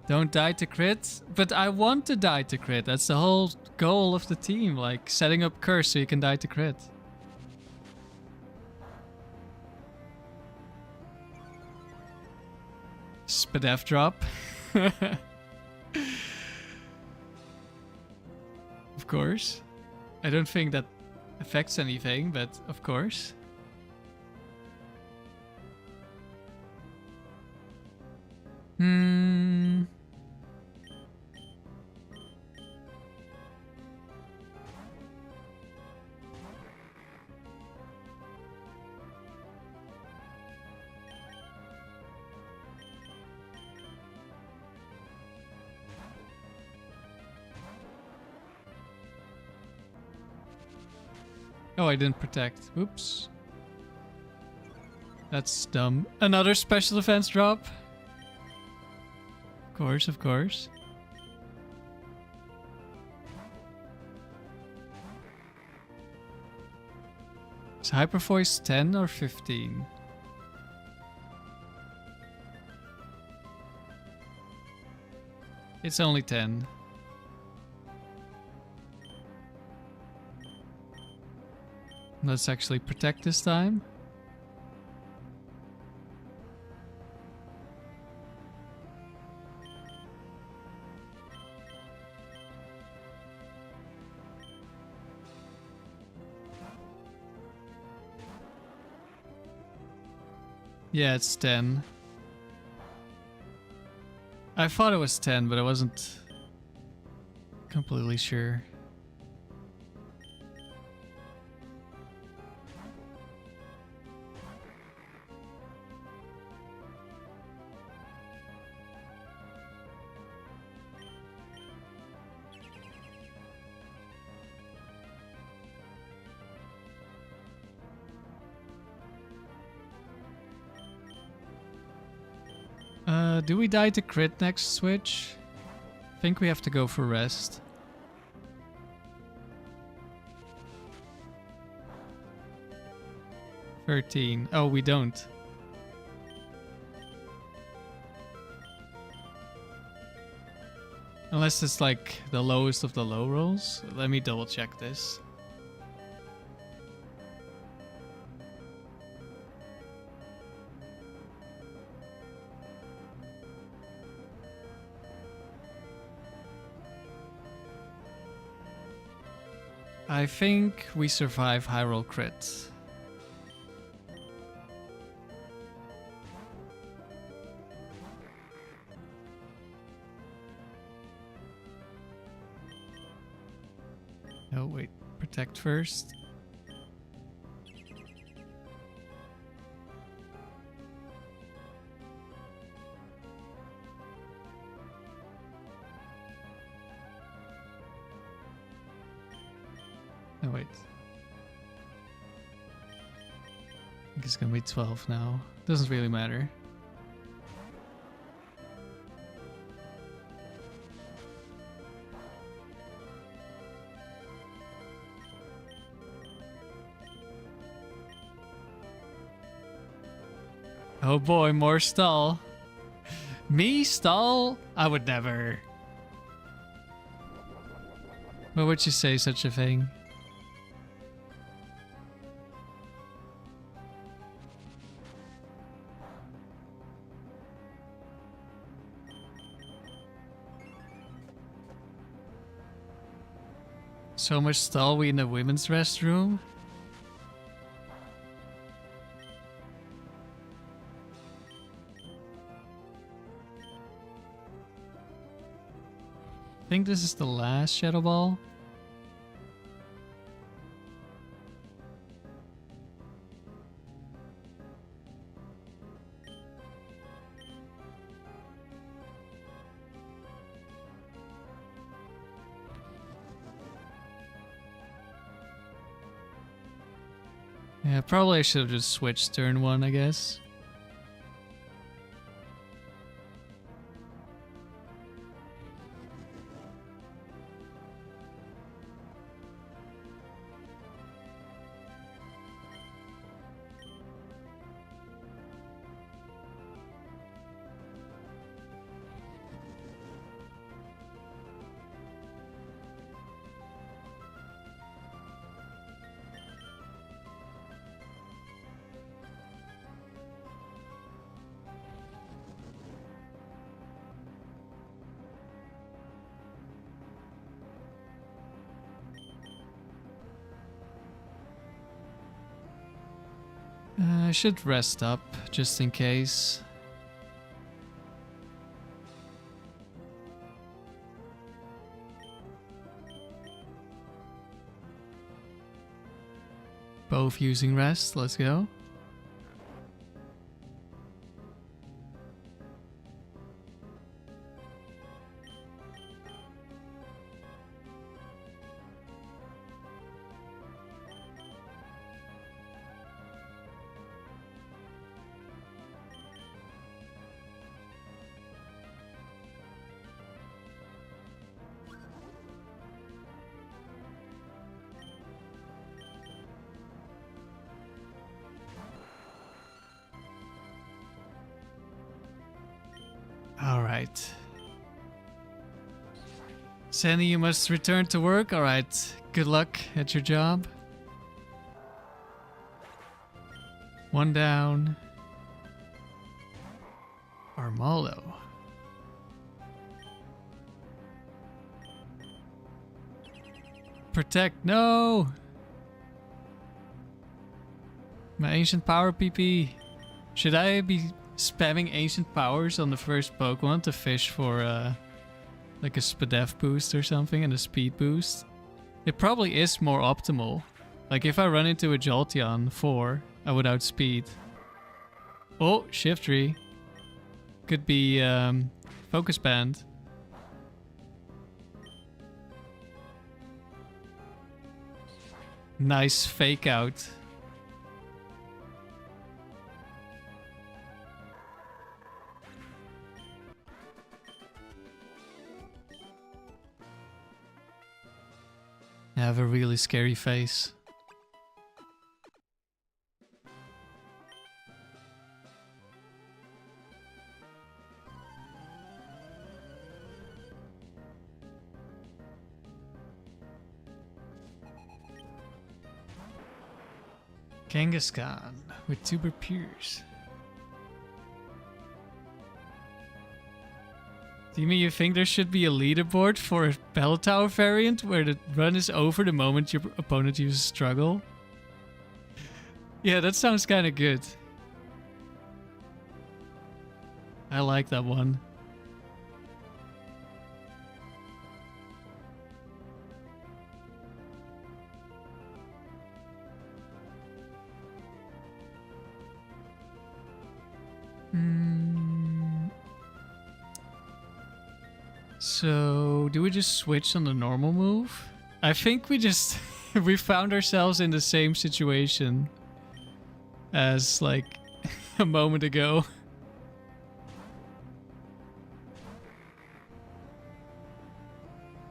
Don't die to crit, but I want to die to crit. That's the whole goal of the team, like setting up curse so you can die to crit. Spadef drop. Of course. I don't think that affects anything, but of course. Oh, I didn't protect. Oops. That's dumb. Another special defense drop. Of course, of course. Is Hyper Voice 10 or 15? It's only 10. Let's actually protect this time. Yeah, it's 10. I thought it was 10, but I wasn't completely sure. Do we die to crit next switch? I think we have to go for rest. $13. Oh, we don't. Unless it's like the lowest of the low rolls. Let me double check this. I think we survive high roll crit. Oh wait, protect first. Oh wait. I think it's gonna be 12 now. Doesn't really matter. Oh boy, more stall. Me stall? I would never. Why would you say such a thing? So much stall we in the women's restroom? I think this is the last Shadow Ball. Yeah, probably I should have just switched turn 1, I guess. I should rest up, just in case. Both using rest, let's go. Alright. Sandy, you must return to work. Alright. Good luck at your job. One down. Armaldo. Protect. No! My ancient power PP. Should I be spamming ancient powers on the first Pokemon to fish for like a Spadef boost or something and a speed boost? It probably is more optimal. Like if I run into a Jolteon 4, I would outspeed. Oh, Shiftry. Could be Focus Band. Nice fake out. I have a really scary face. Kangaskhan with Tuber Pierce. Do you mean you think there should be a leaderboard for a Bell Tower variant where the run is over the moment your opponent uses struggle? Yeah, that sounds kind of good. I like that one. So, do we just switch on the normal move? I think we just... we found ourselves in the same situation as, like, a moment ago.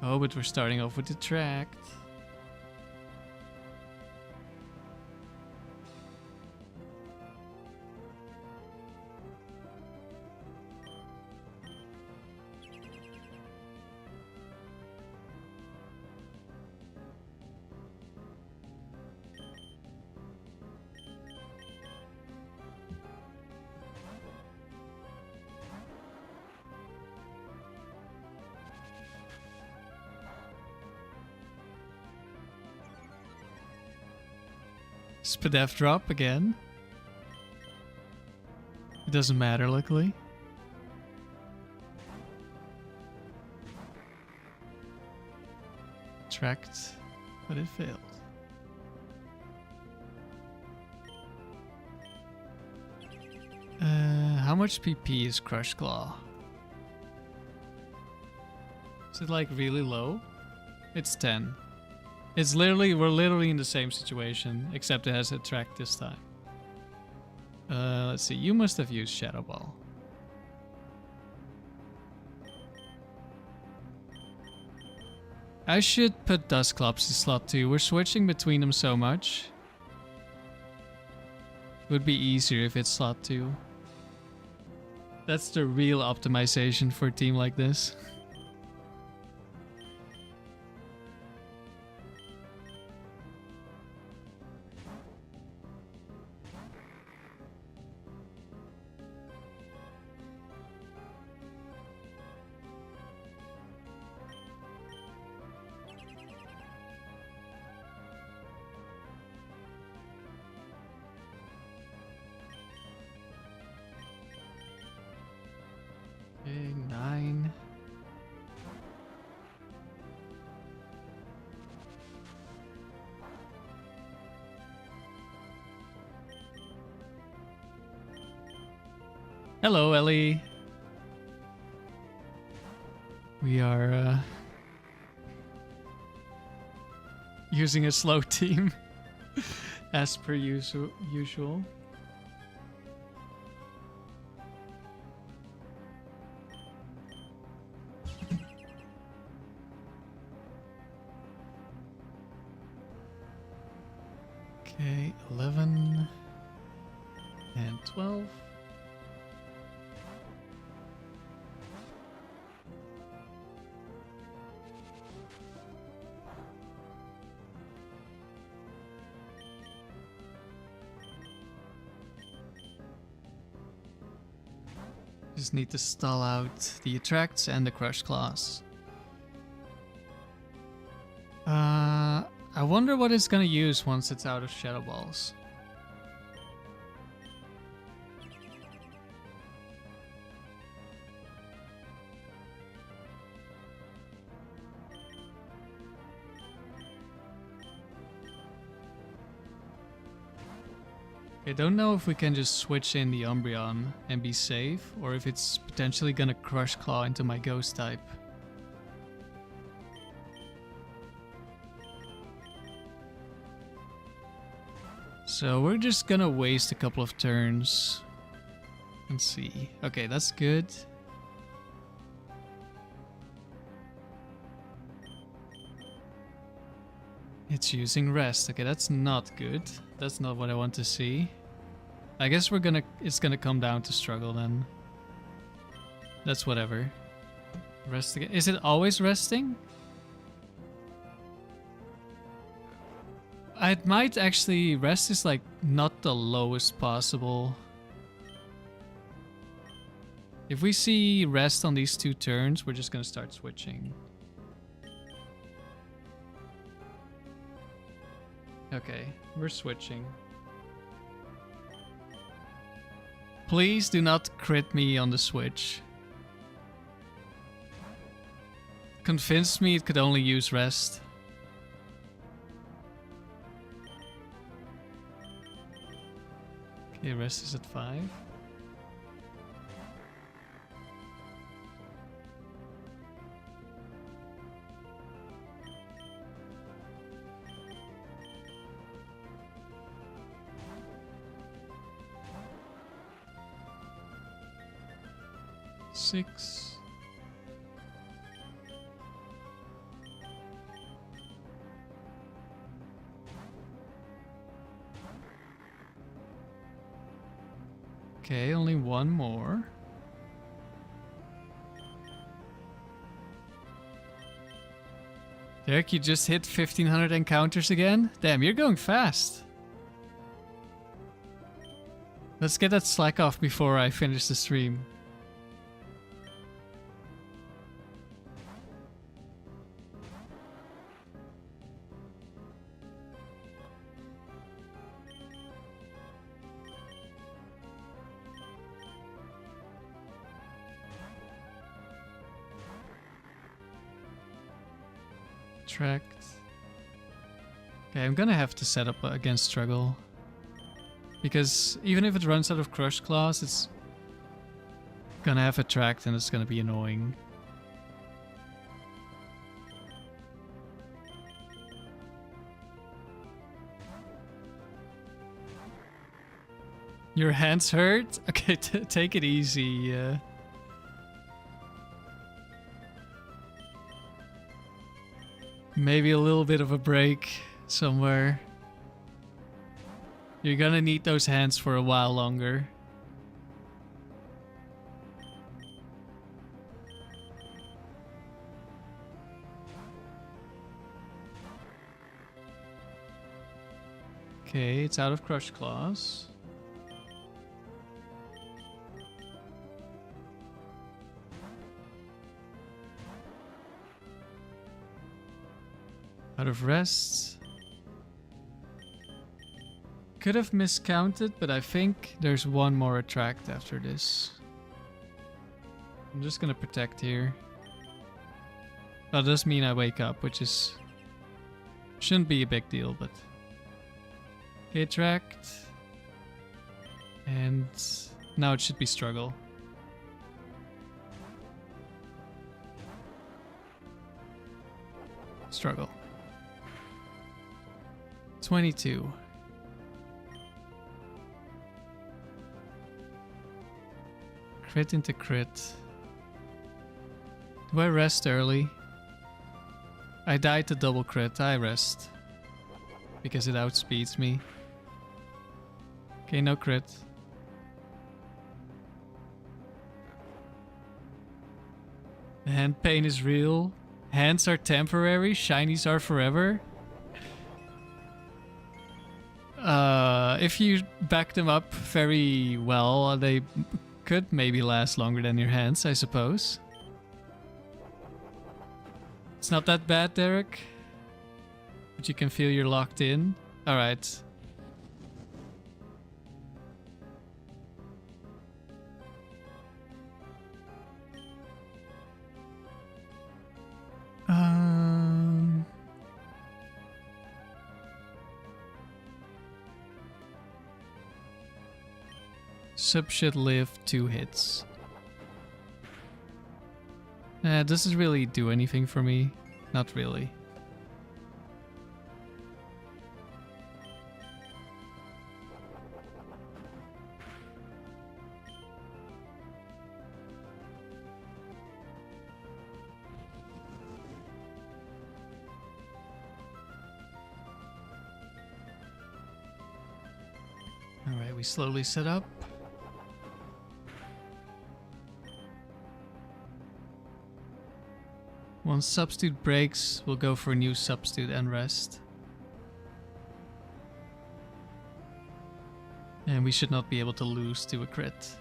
Oh, but we're starting off with the tract. Spadef drop again. It doesn't matter, luckily. Tracked, but it failed. How much PP is Crush Claw? Is it like really low? It's 10. It's literally, we're literally in the same situation, except it has a track this time. Let's see, you must have used Shadow Ball. I should put Dustclops in slot 2. We're switching between them so much. It would be easier if it's slot 2. That's the real optimization for a team like this. Okay, 9. Hello, Ellie. We are using a slow team as per usual. Okay, 11 and 12. Just need to stall out the attracts and the crush claws. I wonder what it's gonna use once it's out of Shadow Balls. I don't know if we can just switch in the Umbreon and be safe, or if it's potentially gonna Crush Claw into my Ghost type. So we're just gonna waste a couple of turns and see. Okay, that's good. It's using rest. Okay, that's not good. That's not what I want to see. I guess it's gonna come down to struggle then. That's whatever. Rest again. Is it always resting? It might actually, rest is like not the lowest possible. If we see rest on these 2 turns, we're just gonna start switching. Okay, we're switching. Please do not crit me on the switch. Convinced me it could only use rest. Okay, rest is at 5. Six. Okay, only one more. Derek, you just hit 1500 encounters again? Damn, you're going fast. Let's get that slack off before I finish the stream. Tracked. Okay, I'm gonna have to set up against struggle. Because even if it runs out of Crush Claws, it's gonna have attract and it's gonna be annoying. Your hands hurt? Okay, take it easy. Maybe a little bit of a break somewhere. You're gonna need those hands for a while longer. Okay, it's out of Crush Claws. Out of rest. Could have miscounted, but I think there's one more attract after this. I'm just gonna protect here. That does mean I wake up, which is... shouldn't be a big deal, but... Okay, attract. And... now it should be struggle. Struggle. 22. Crit into crit. Do I rest early? I died to double crit. I rest. Because it outspeeds me. Okay, no crit. The hand pain is real. Hands are temporary. Shinies are forever. If you back them up very well, they could maybe last longer than your hands, I suppose. It's not that bad, Derek. But you can feel you're locked in. Alright. Sub should live 2 hits. Does this really do anything for me? Not really. Alright, we slowly set up. Once substitute breaks, we'll go for a new substitute and rest. And we should not be able to lose to a crit.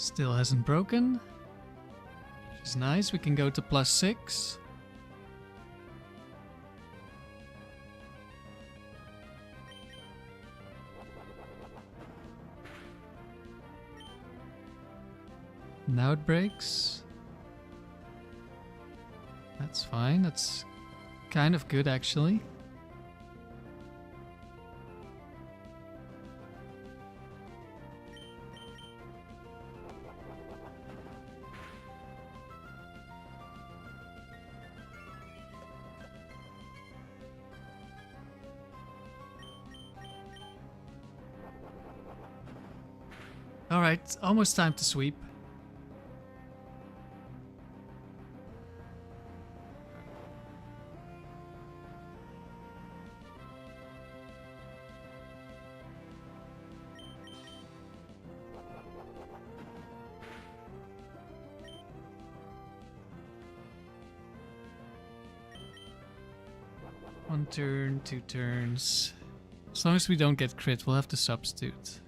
Still hasn't broken. Which is nice. We can go to +6. Now it breaks. That's fine. That's kind of good, actually. Alright, almost time to sweep. One turn, 2 turns. As long as we don't get crit, we'll have to substitute.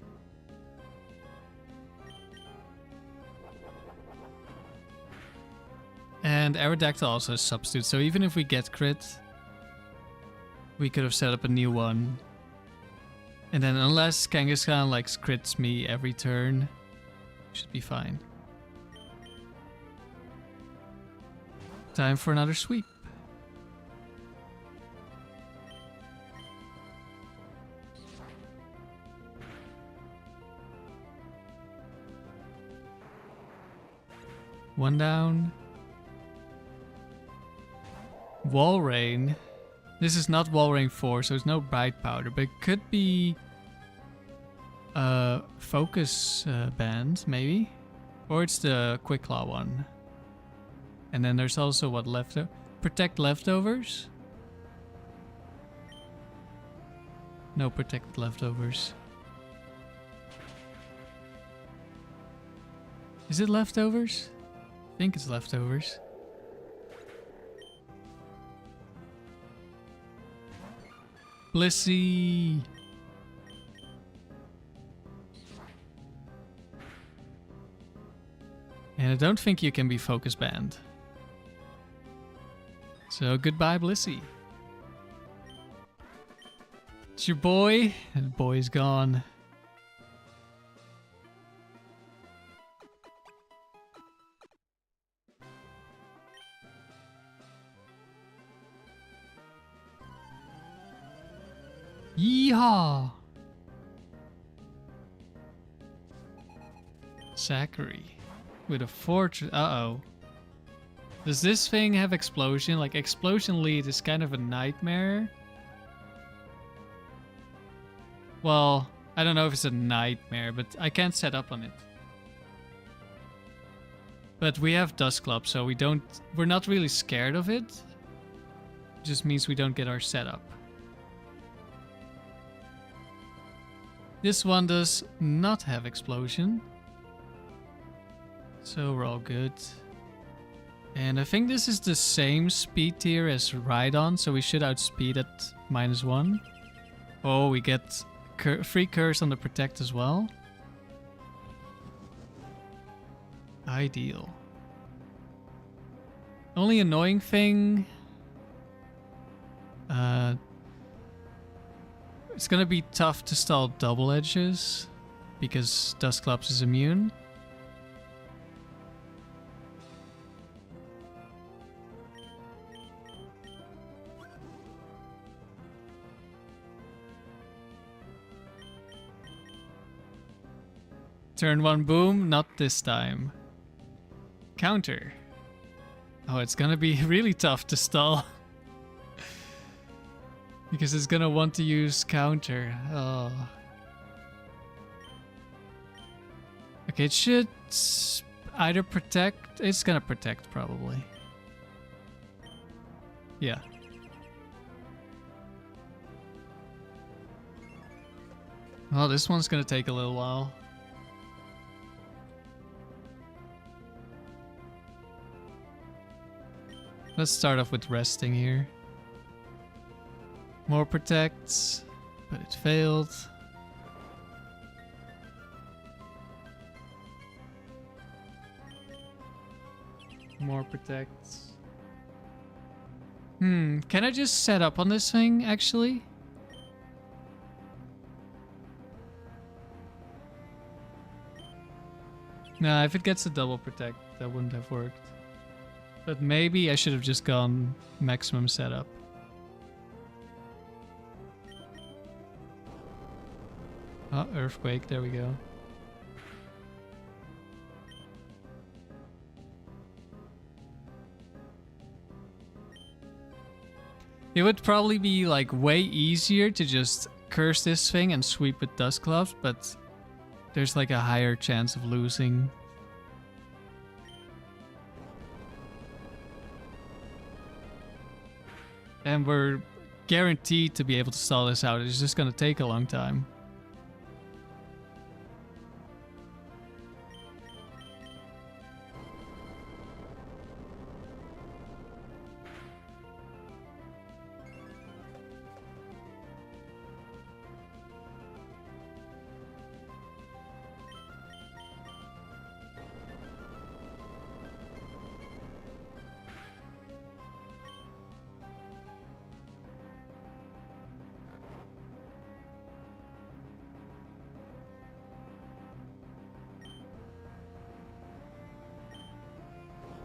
And Aerodactyl also has substitute, so even if we get crit, we could have set up a new one. And then unless Kangaskhan like crits me every turn, should be fine. Time for another sweep. One down. Wall Rain. This is not Wall Rain 4, so it's no Bright Powder, but it could be Focus Band, maybe? Or it's the Quick Claw one. And then there's also what Protect Leftovers? No Protect Leftovers. Is it Leftovers? I think it's Leftovers. Blissey! And I don't think you can be focus banned. So goodbye, Blissey. It's your boy, and the boy's gone. Yeehaw! Zachary with a fortress. Uh-oh. Does this thing have explosion? Like, explosion lead is kind of a nightmare. Well, I don't know if it's a nightmare, but I can't set up on it. But we have Dust Club, so we're not really scared of it. It just means we don't get our setup. This one does not have explosion. So we're all good. And I think this is the same speed tier as Rhydon, so we should outspeed at -1. Oh, we get free curse on the Protect as well. Ideal. Only annoying thing... it's gonna be tough to stall double edges because Dustclops is immune. Turn 1 boom, not this time. Counter. Oh, it's gonna be really tough to stall. Because it's gonna want to use counter. Oh. Okay, it should either protect. It's gonna protect probably. Yeah. Well, this one's gonna take a little while. Let's start off with resting here. More protects, but it failed. More protects. Can I just set up on this thing, actually? Nah, if it gets a double protect, that wouldn't have worked. But maybe I should have just gone maximum setup. Oh, earthquake, there we go. It would probably be like way easier to just curse this thing and sweep with Dust Gloves, but there's like a higher chance of losing. And we're guaranteed to be able to stall this out. It's just gonna take a long time.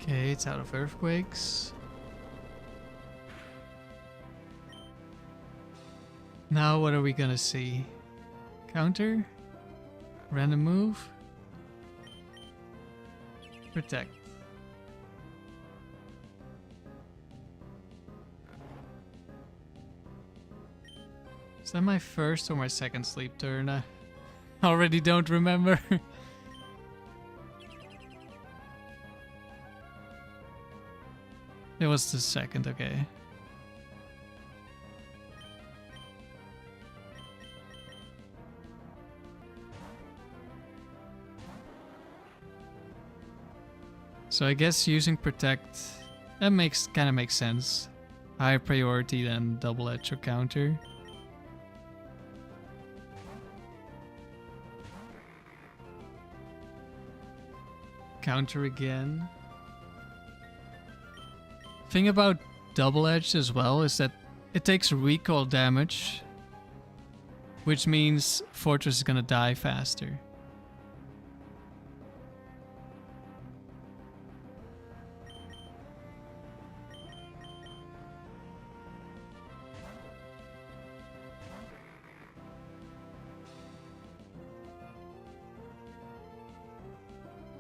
Okay, it's out of earthquakes. Now what are we gonna see? Counter? Random move? Protect. Is that my first or my second sleep turn? I already don't remember. It was the second, okay. So I guess using protect, that kind of makes sense. Higher priority than double edge or counter. Counter again. Thing about double-edged as well is that it takes recoil damage, which means Fortress is gonna die faster.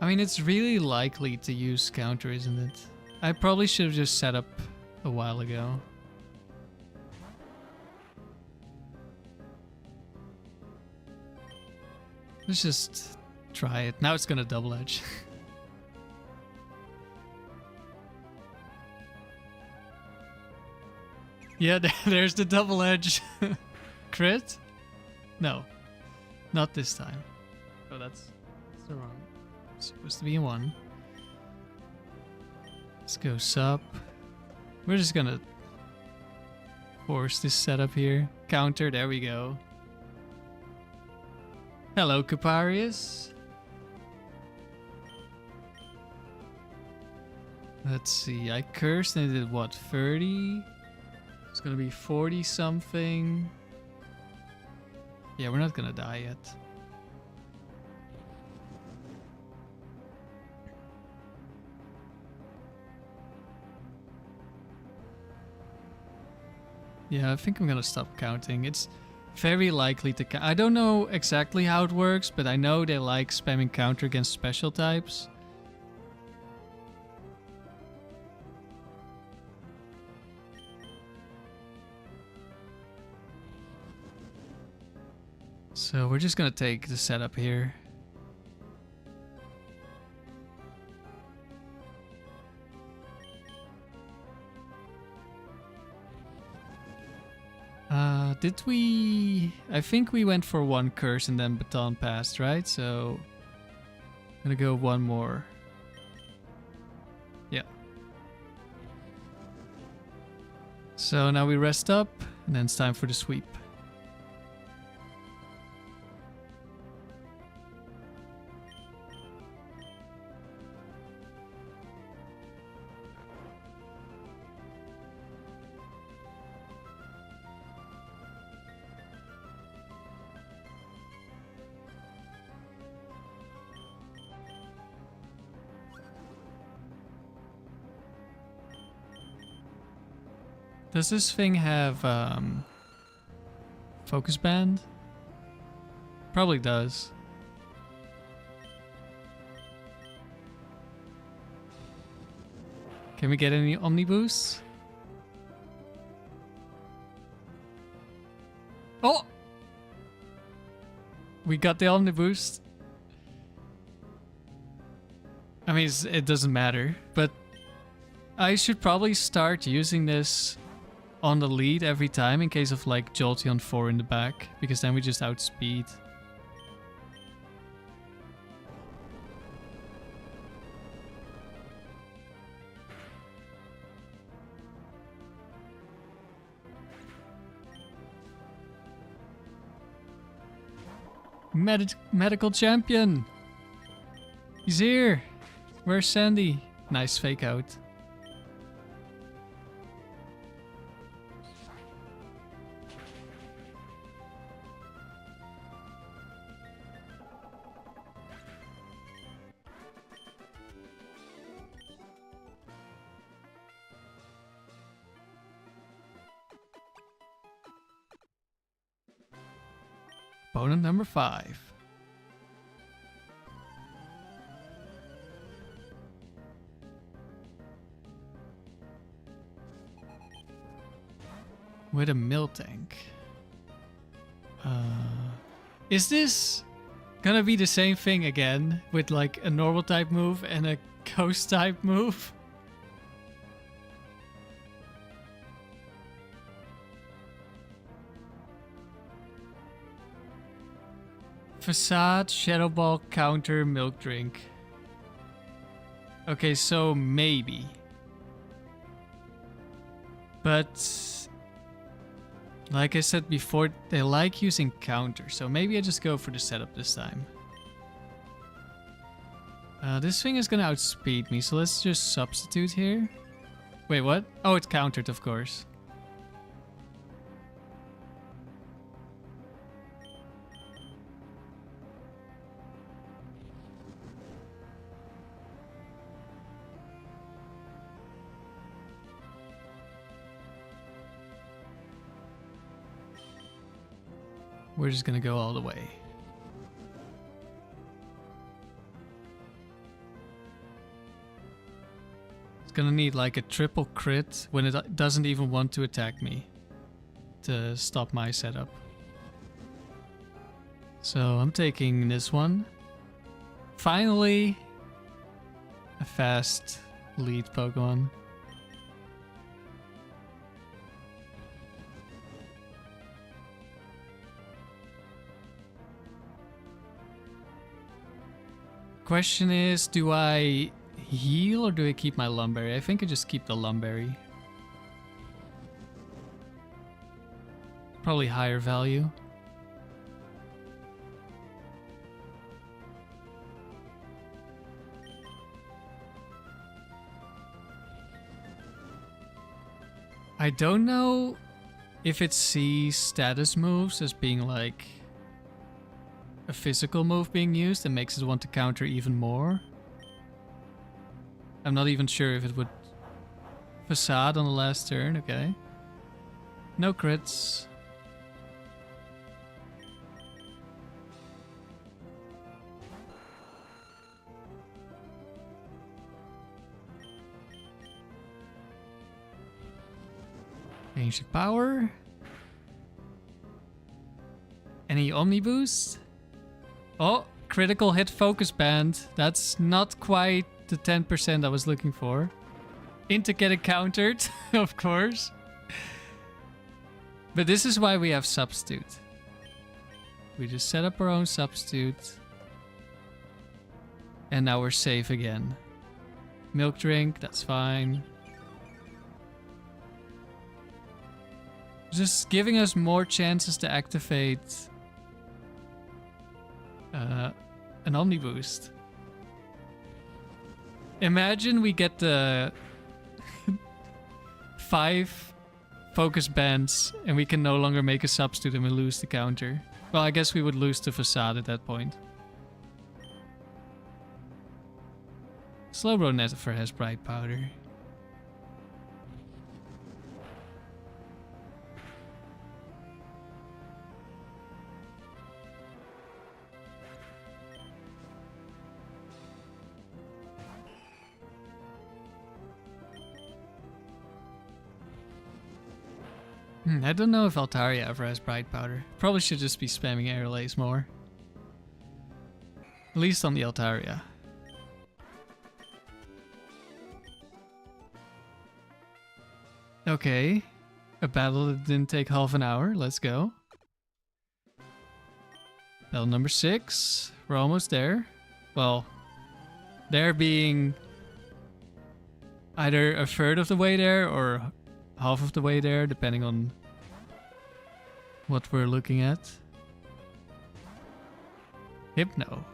I mean, it's really likely to use counter, isn't it? I probably should have just set up a while ago. Let's just try it. Now it's gonna double edge. Yeah, there's the double edge. Crit? No. Not this time. Oh, that's the wrong. It's supposed to be a 1. Let's go sup. We're just gonna force this setup here. Counter, there we go. Hello, Caparius. Let's see, I cursed and I did what, 30? It's gonna be 40 something. Yeah, we're not gonna die yet. Yeah, I think I'm gonna stop counting. It's very likely to I don't know exactly how it works, but I know they like spamming counter against special types. So we're just gonna take the setup here. Did we... I think we went for 1 curse and then baton passed, right? So I'm gonna go 1 more. Yeah. So now we rest up and then it's time for the sweep. Does this thing have focus band? Probably does. Can we get any Omni boosts? Oh! We got the Omni boost. I mean, it doesn't matter, but I should probably start using this on the lead every time in case of like Jolteon 4 in the back, because then we just outspeed. Medical champion! He's here! Where's Sandy? Nice fake out. Opponent number 5. With a Miltank. Is this gonna be the same thing again? With like a normal type move and a ghost type move? Facade, Shadow Ball, counter, Milk Drink. Okay, so maybe. But like I said before, they like using counter, so maybe I just go for the setup this time. This thing is gonna outspeed me, so let's just substitute here. Wait, what? Oh, it countered, of course. We're just gonna go all the way. It's gonna need like a triple crit when it doesn't even want to attack me to stop my setup. So I'm taking this one. Finally, a fast lead Pokemon. Question is, do I heal or do I keep my Lumberry? I think I just keep the Lumberry. Probably higher value. I don't know if it sees status moves as being like a physical move being used and makes it want to counter even more. I'm not even sure if it would Facade on the last turn, okay. No crits. Ancient Power. Any Omni Boost? Oh, critical hit focus band. That's not quite the 10% I was looking for. Into getting countered, of course. But this is why we have substitute. We just set up our own substitute. And now we're safe again. Milk Drink, that's fine. Just giving us more chances to activate an Omni Boost. Imagine we get the 5 focus bands and we can no longer make a substitute and we lose the counter. Well, I guess we would lose the Facade at that point. Slowbro never has Bright Powder. I don't know if Altaria ever has Bright Powder. Probably should just be spamming Air Lays more. At least on the Altaria. Okay. A battle that didn't take half an hour. Let's go. Battle number 6. We're almost there. Well, there being either a third of the way there or half of the way there, depending on what we're looking at. Hypno.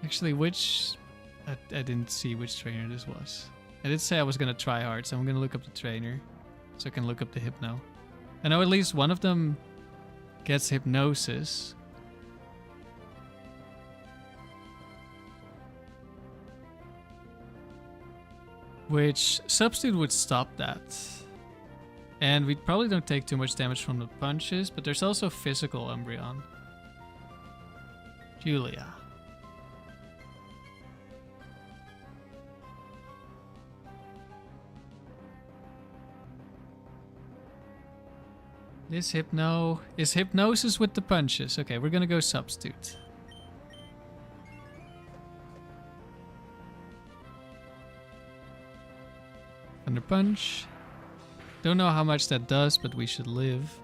Actually, which... I didn't see which trainer this was. I did say I was gonna try hard, so I'm gonna look up the trainer. So I can look up the Hypno. I know at least one of them gets Hypnosis. Which Substitute would stop that. And we probably don't take too much damage from the punches, but there's also Physical Umbreon. Julia. This Hypno is Hypnosis with the punches. Okay, we're gonna go Substitute. Thunder Punch. Don't know how much that does, but we should live.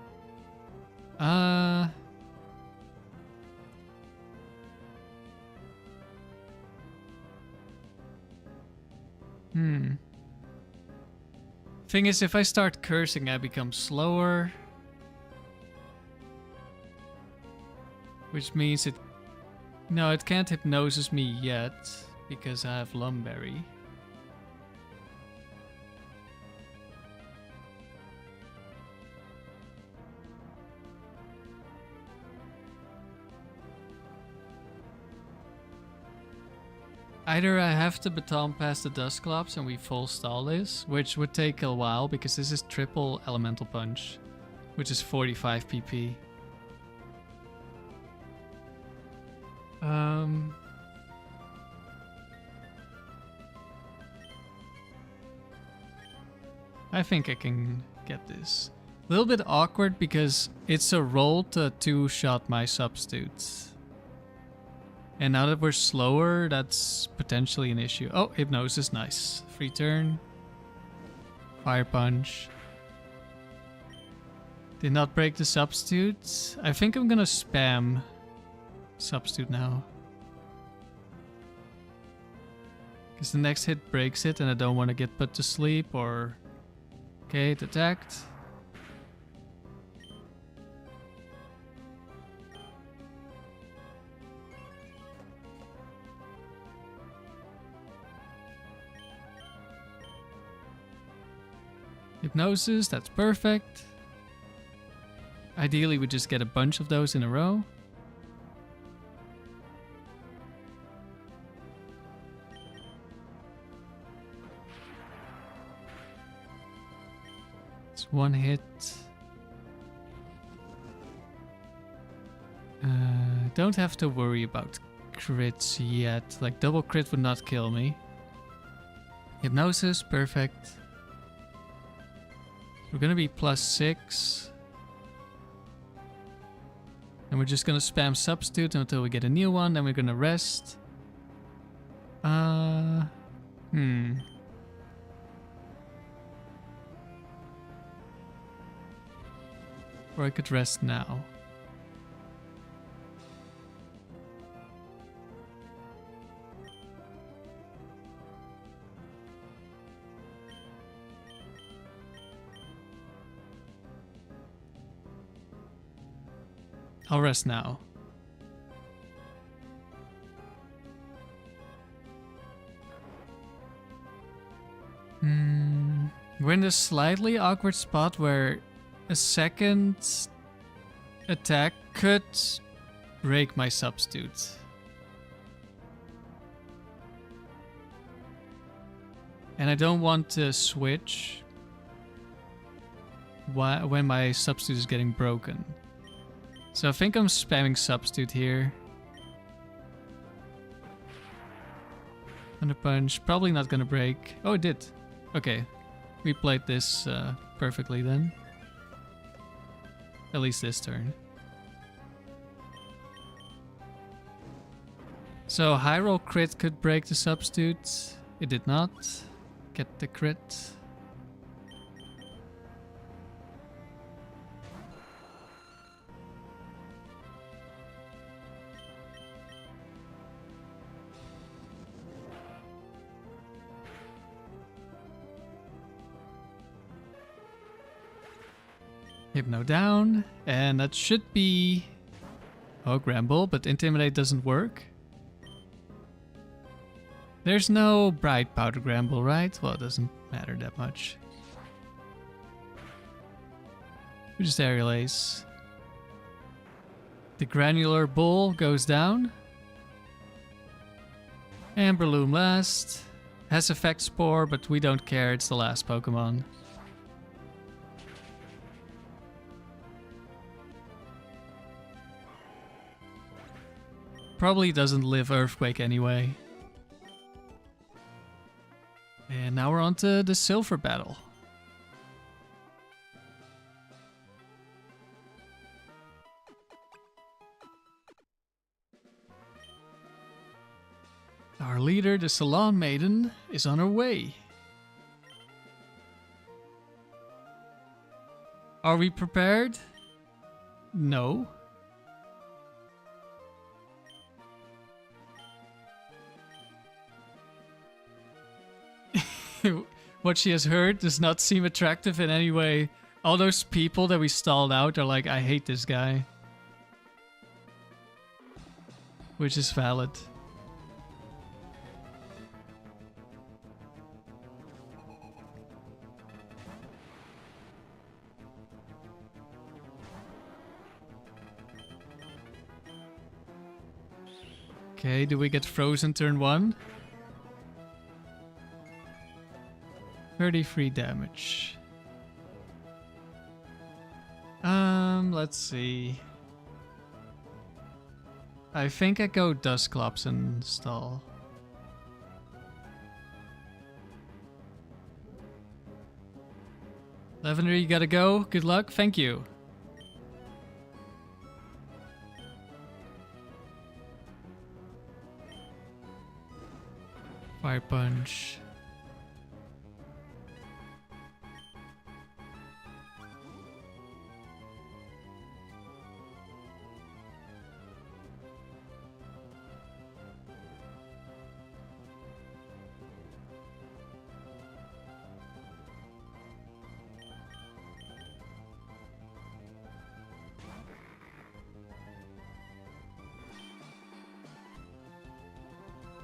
Thing is, if I start cursing, I become slower. Which means it... No, it can't Hypnosis me yet, because I have Lumberry. Either I have to baton past the Dusclops and we full stall this, which would take a while because this is triple Elemental Punch, which is 45 PP. I think I can get this. A little bit awkward because it's a roll to two-shot my Substitutes. And now that we're slower, that's potentially an issue. Oh, Hypnosis, nice. Free turn. Fire Punch. Did not break the Substitute. I think I'm gonna spam Substitute now. Because the next hit breaks it and I don't want to get put to sleep or... Okay, it attacked. Hypnosis, that's perfect. Ideally, we just get a bunch of those in a row. It's one hit. Don't have to worry about crits yet. Like, double crit would not kill me. Hypnosis, perfect. We're gonna be +6. And we're just gonna spam Substitute until we get a new one, then we're gonna rest. Or I could rest now. I'll rest now. We're in this slightly awkward spot where a second attack could break my Substitute. And I don't want to switch when my Substitute is getting broken. So I think I'm spamming Substitute here. Thunder Punch, probably not gonna break. Oh, it did. Okay, we played this perfectly then. At least this turn. So high roll crit could break the substitute. It did not. Get the crit. Hypno down, and that should be... Oh, Gramble, but Intimidate doesn't work. There's no Bright Powder Gramble, right? Well, it doesn't matter that much. We just Aerial Ace. The Granular Bull goes down. Amberloom last. Has Effect Spore, but we don't care, it's the last Pokemon. Probably doesn't live Earthquake anyway. And now we're on to the Silver battle. Our leader, the Salon Maiden, is on her way. Are we prepared? No. What she has heard does not seem attractive in any way. All those people that we stalled out are like, I hate this guy. Which is valid. Okay, do we get frozen turn 1? 33 damage. Let's see. I think I go Dusclops and stall. Lavender, you gotta go. Good luck. Thank you. Fire Punch.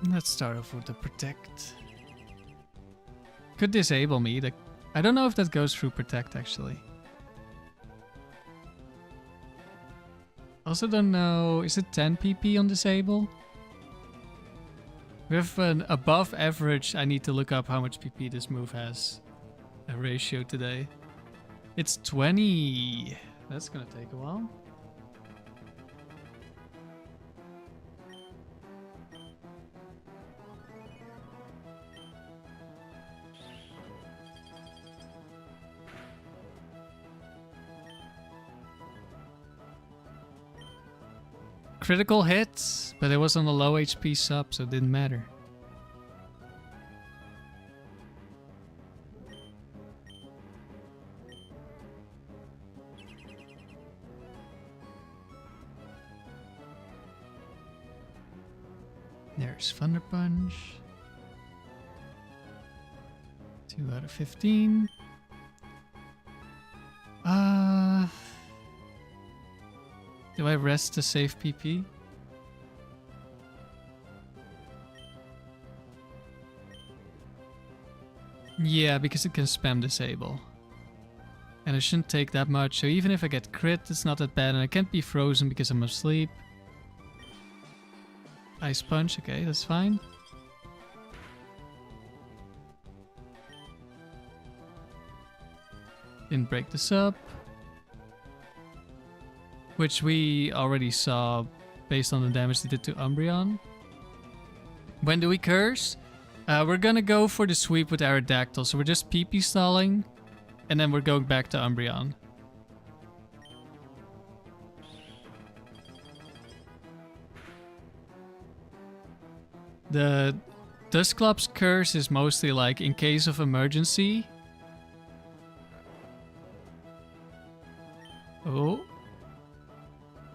Let's start off with the Protect. Could disable me. I don't know if that goes through Protect actually. Also don't know, is it 10 PP on disable? With an above average, I need to look up how much PP this move has. A ratio today. It's 20. That's gonna take a while. Critical hit, but it was on a low HP sub, so it didn't matter. There's Thunder Punch. 2 out of 15. Do I rest to save PP? Yeah, because it can spam disable. And it shouldn't take that much, so even if I get crit, it's not that bad, and I can't be frozen because I'm asleep. Ice Punch, okay, that's fine. Didn't break this up. Which we already saw based on the damage they did to Umbreon. When do we curse? We're gonna go for the sweep with Aerodactyl, so we're just PP stalling, and then we're going back to Umbreon. The Dusclops curse is mostly like in case of emergency. Oh.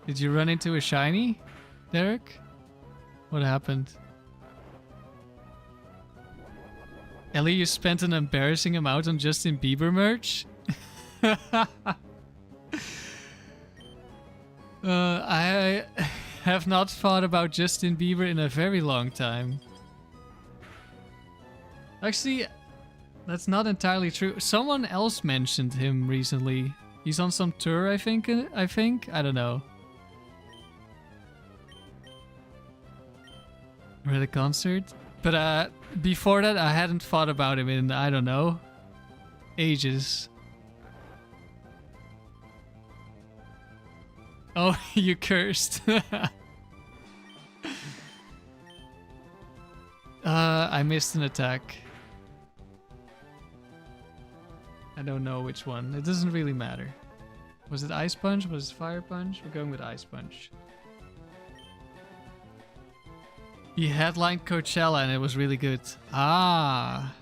Did you run into a shiny, Derek? What happened? Ellie, you spent an embarrassing amount on Justin Bieber merch? I have not thought about Justin Bieber in a very long time. Actually, that's not entirely true. Someone else mentioned him recently. He's on some tour, I think. I don't know. We're at a concert. But before that, I hadn't thought about him in, I don't know, ages. Oh, you cursed. I missed an attack. I don't know which one. It doesn't really matter. Was it Ice Punch? Was it Fire Punch? We're going with Ice Punch. He headlined Coachella and it was really good. Ah.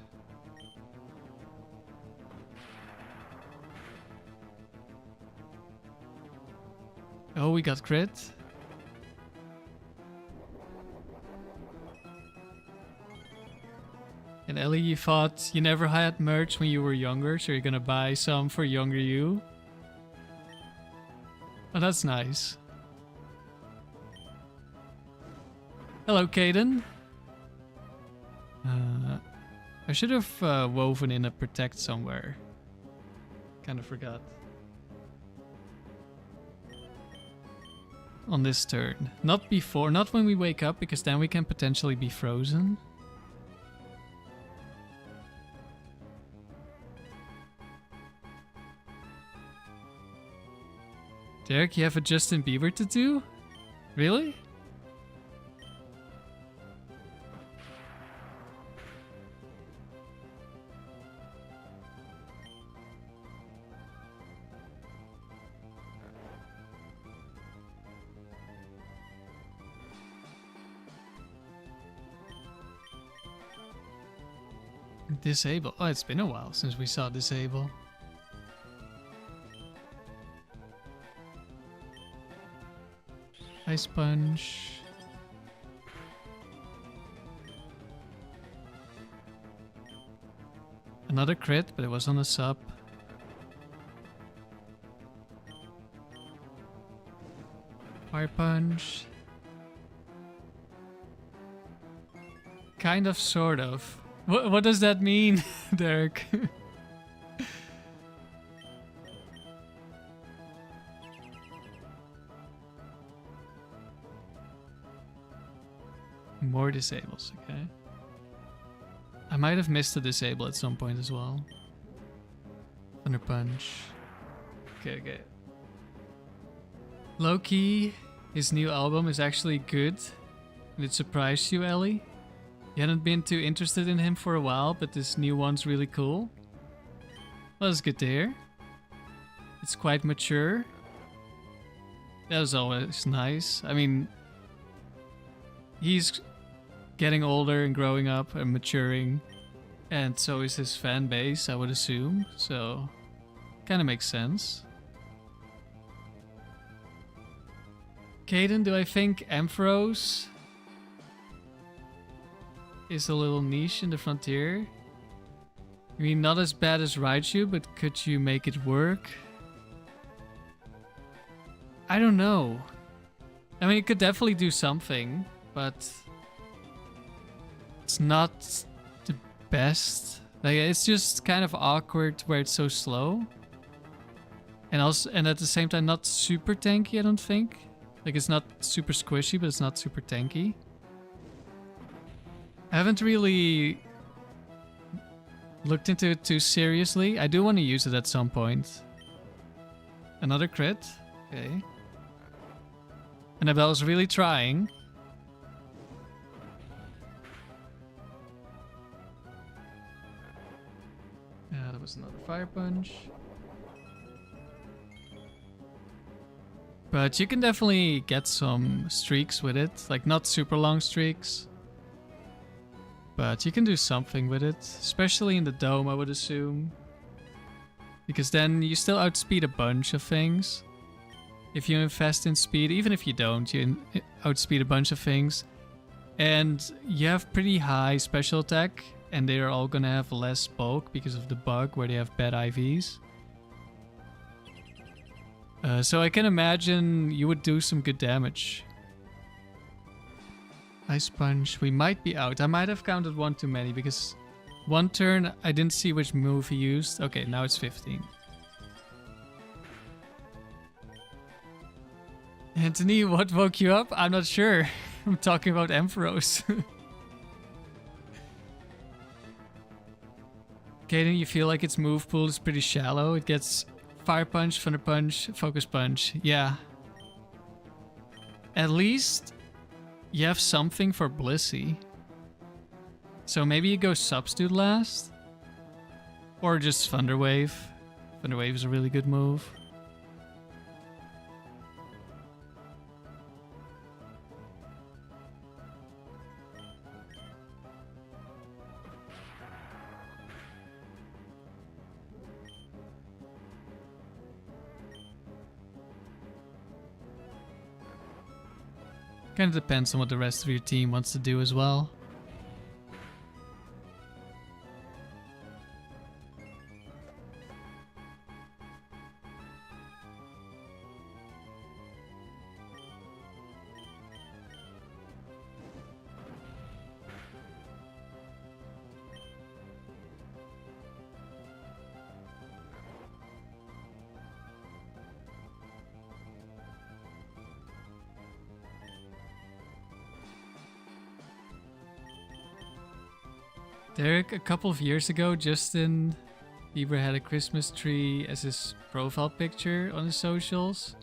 Oh, we got crit. And Ellie, you thought you never had merch when you were younger, so you're gonna buy some for younger you? Oh, that's nice. Hello, Caden. I should have woven in a protect somewhere. Kind of forgot. On this turn. Not before, not when we wake up, because then we can potentially be frozen. Derek, you have a Justin Bieber tattoo? Really? Disable. Oh, it's been a while since we saw disable. Ice Punch. Another crit, but it was on a sub. Fire Punch. Kind of, sort of. What does that mean, Derek? More disables, okay. I might have missed a disable at some point as well. Thunder Punch. Okay. Low-key, his new album is actually good. And it surprised you, Ellie? You hadn't been too interested in him for a while, but this new one's really cool. Well, that's good to hear. It's quite mature. That was always nice. I mean, he's getting older and growing up and maturing. And so is his fan base, I would assume. So, kind of makes sense. Caden, do I think Ampharos is a little niche in the frontier? I mean, not as bad as Raichu, but could you make it work? I don't know. I mean, it could definitely do something, but it's not the best. Like, it's just kind of awkward where it's so slow. And also, and at the same time, not super tanky, I don't think. Like, it's not super squishy, but it's not super tanky. I haven't really looked into it too seriously. I do want to use it at some point. Another crit. Okay. Annabelle's really trying. that was another fire punch. But you can definitely get some streaks with it. Like, not super long streaks. But you can do something with it. Especially in the dome, I would assume. Because then you still outspeed a bunch of things. If you invest in speed, even if you don't, you outspeed a bunch of things. And you have pretty high special attack. And they are all gonna have less bulk because of the bug where they have bad IVs. So I can imagine you would do some good damage. Ice Punch. We might be out. I might have counted one too many because one turn I didn't see which move he used. Okay, now it's 15. Anthony, what woke you up? I'm not sure. I'm talking about Ampharos. Kaden, you feel like its move pool is pretty shallow. It gets Fire Punch, Thunder Punch, Focus Punch. Yeah. At least you have something for Blissey. So maybe you go Substitute last? Or just Thunder Wave. Thunder Wave is a really good move. Kind of depends on what the rest of your team wants to do as well. Derek, a couple of years ago, Justin Bieber had a Christmas tree as his profile picture on his socials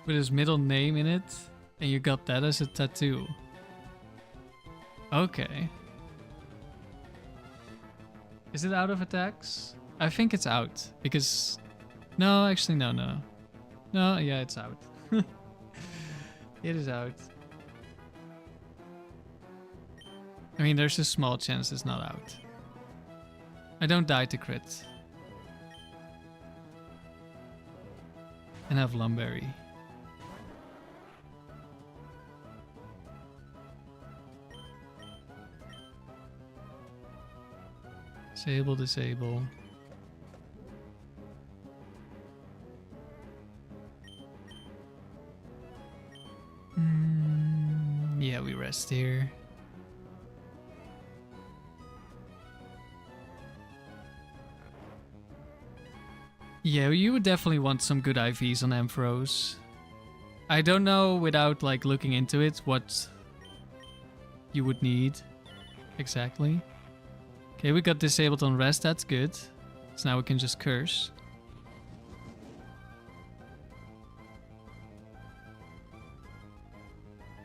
with his middle name in it, and you got that as a tattoo. Okay. Is it out of attacks? I think it's out because... No, actually, no. No, yeah, it's out. It is out. I mean, there's a small chance it's not out. I don't die to crit. And have Lumberry. Disable, disable. Yeah, we rest here. Yeah, you would definitely want some good IVs on Ampharos. I don't know without like looking into it what you would need exactly. Okay, we got disabled on rest, that's good. So now we can just curse.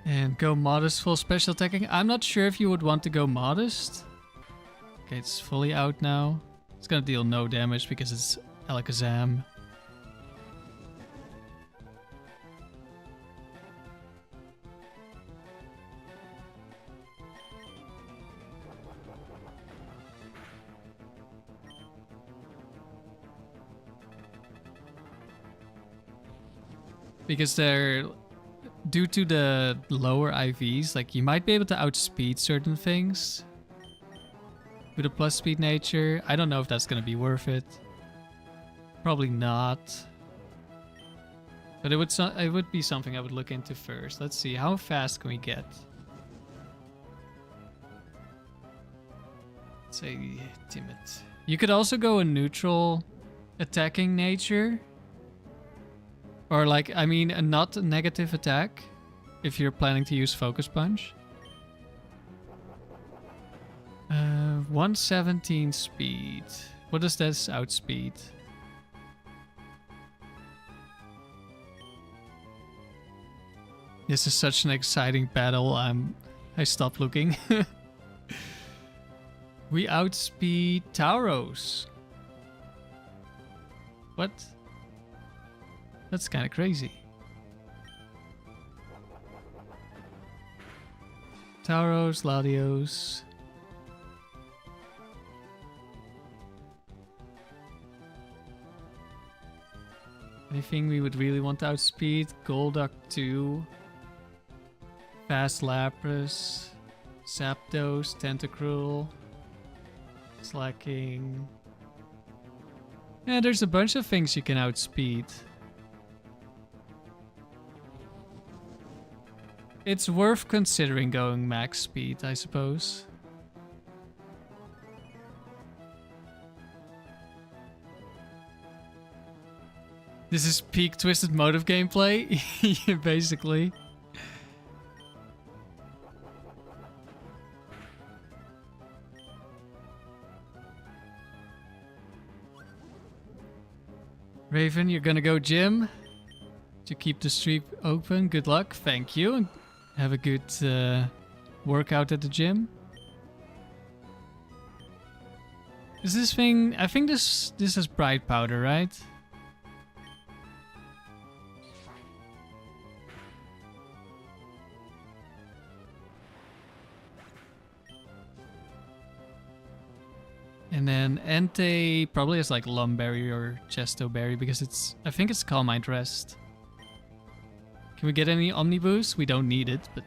And go modest full special attacking. I'm not sure if you would want to go modest. Okay, it's fully out now. It's gonna deal no damage because it's Alakazam. Because they're... Due to the lower IVs, like you might be able to outspeed certain things. With a plus speed nature. I don't know if that's gonna be worth it. Probably not. But it would be something I would look into first. Let's see, how fast can we get? Let's say timid. You could also go a neutral attacking nature. Or like, I mean, a not negative attack. If you're planning to use Focus Punch. 117 speed. What does this outspeed? This is such an exciting battle. I stopped looking. We outspeed Tauros. What? That's kind of crazy. Tauros, Latios. Anything we would really want to outspeed? Golduck 2. Fast Lapras. Zapdos, Tentacruel. Slacking. Yeah, there's a bunch of things you can outspeed. It's worth considering going max speed, I suppose. This is peak Twisted Motive gameplay, basically. Raven, you're gonna go gym to keep the streak open. Good luck. Thank you. And have a good workout at the gym. Is this thing... I think this is bright powder, right? And then Entei probably has like Lumberry or Chestoberry because it's... I think it's Calm Mind Rest. Can we get any Omniboost? We don't need it, but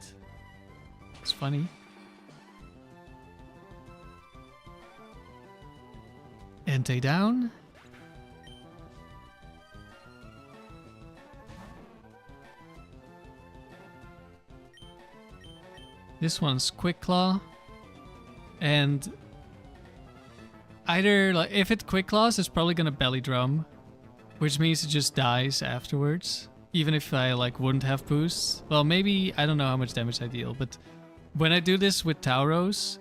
it's funny. Entei down. This one's Quick Claw. And either, like, if it Quick Claws, it's probably gonna Belly Drum, which means it just dies afterwards. Even if I, like, wouldn't have boosts. Well, maybe, I don't know how much damage I deal, but when I do this with Tauros,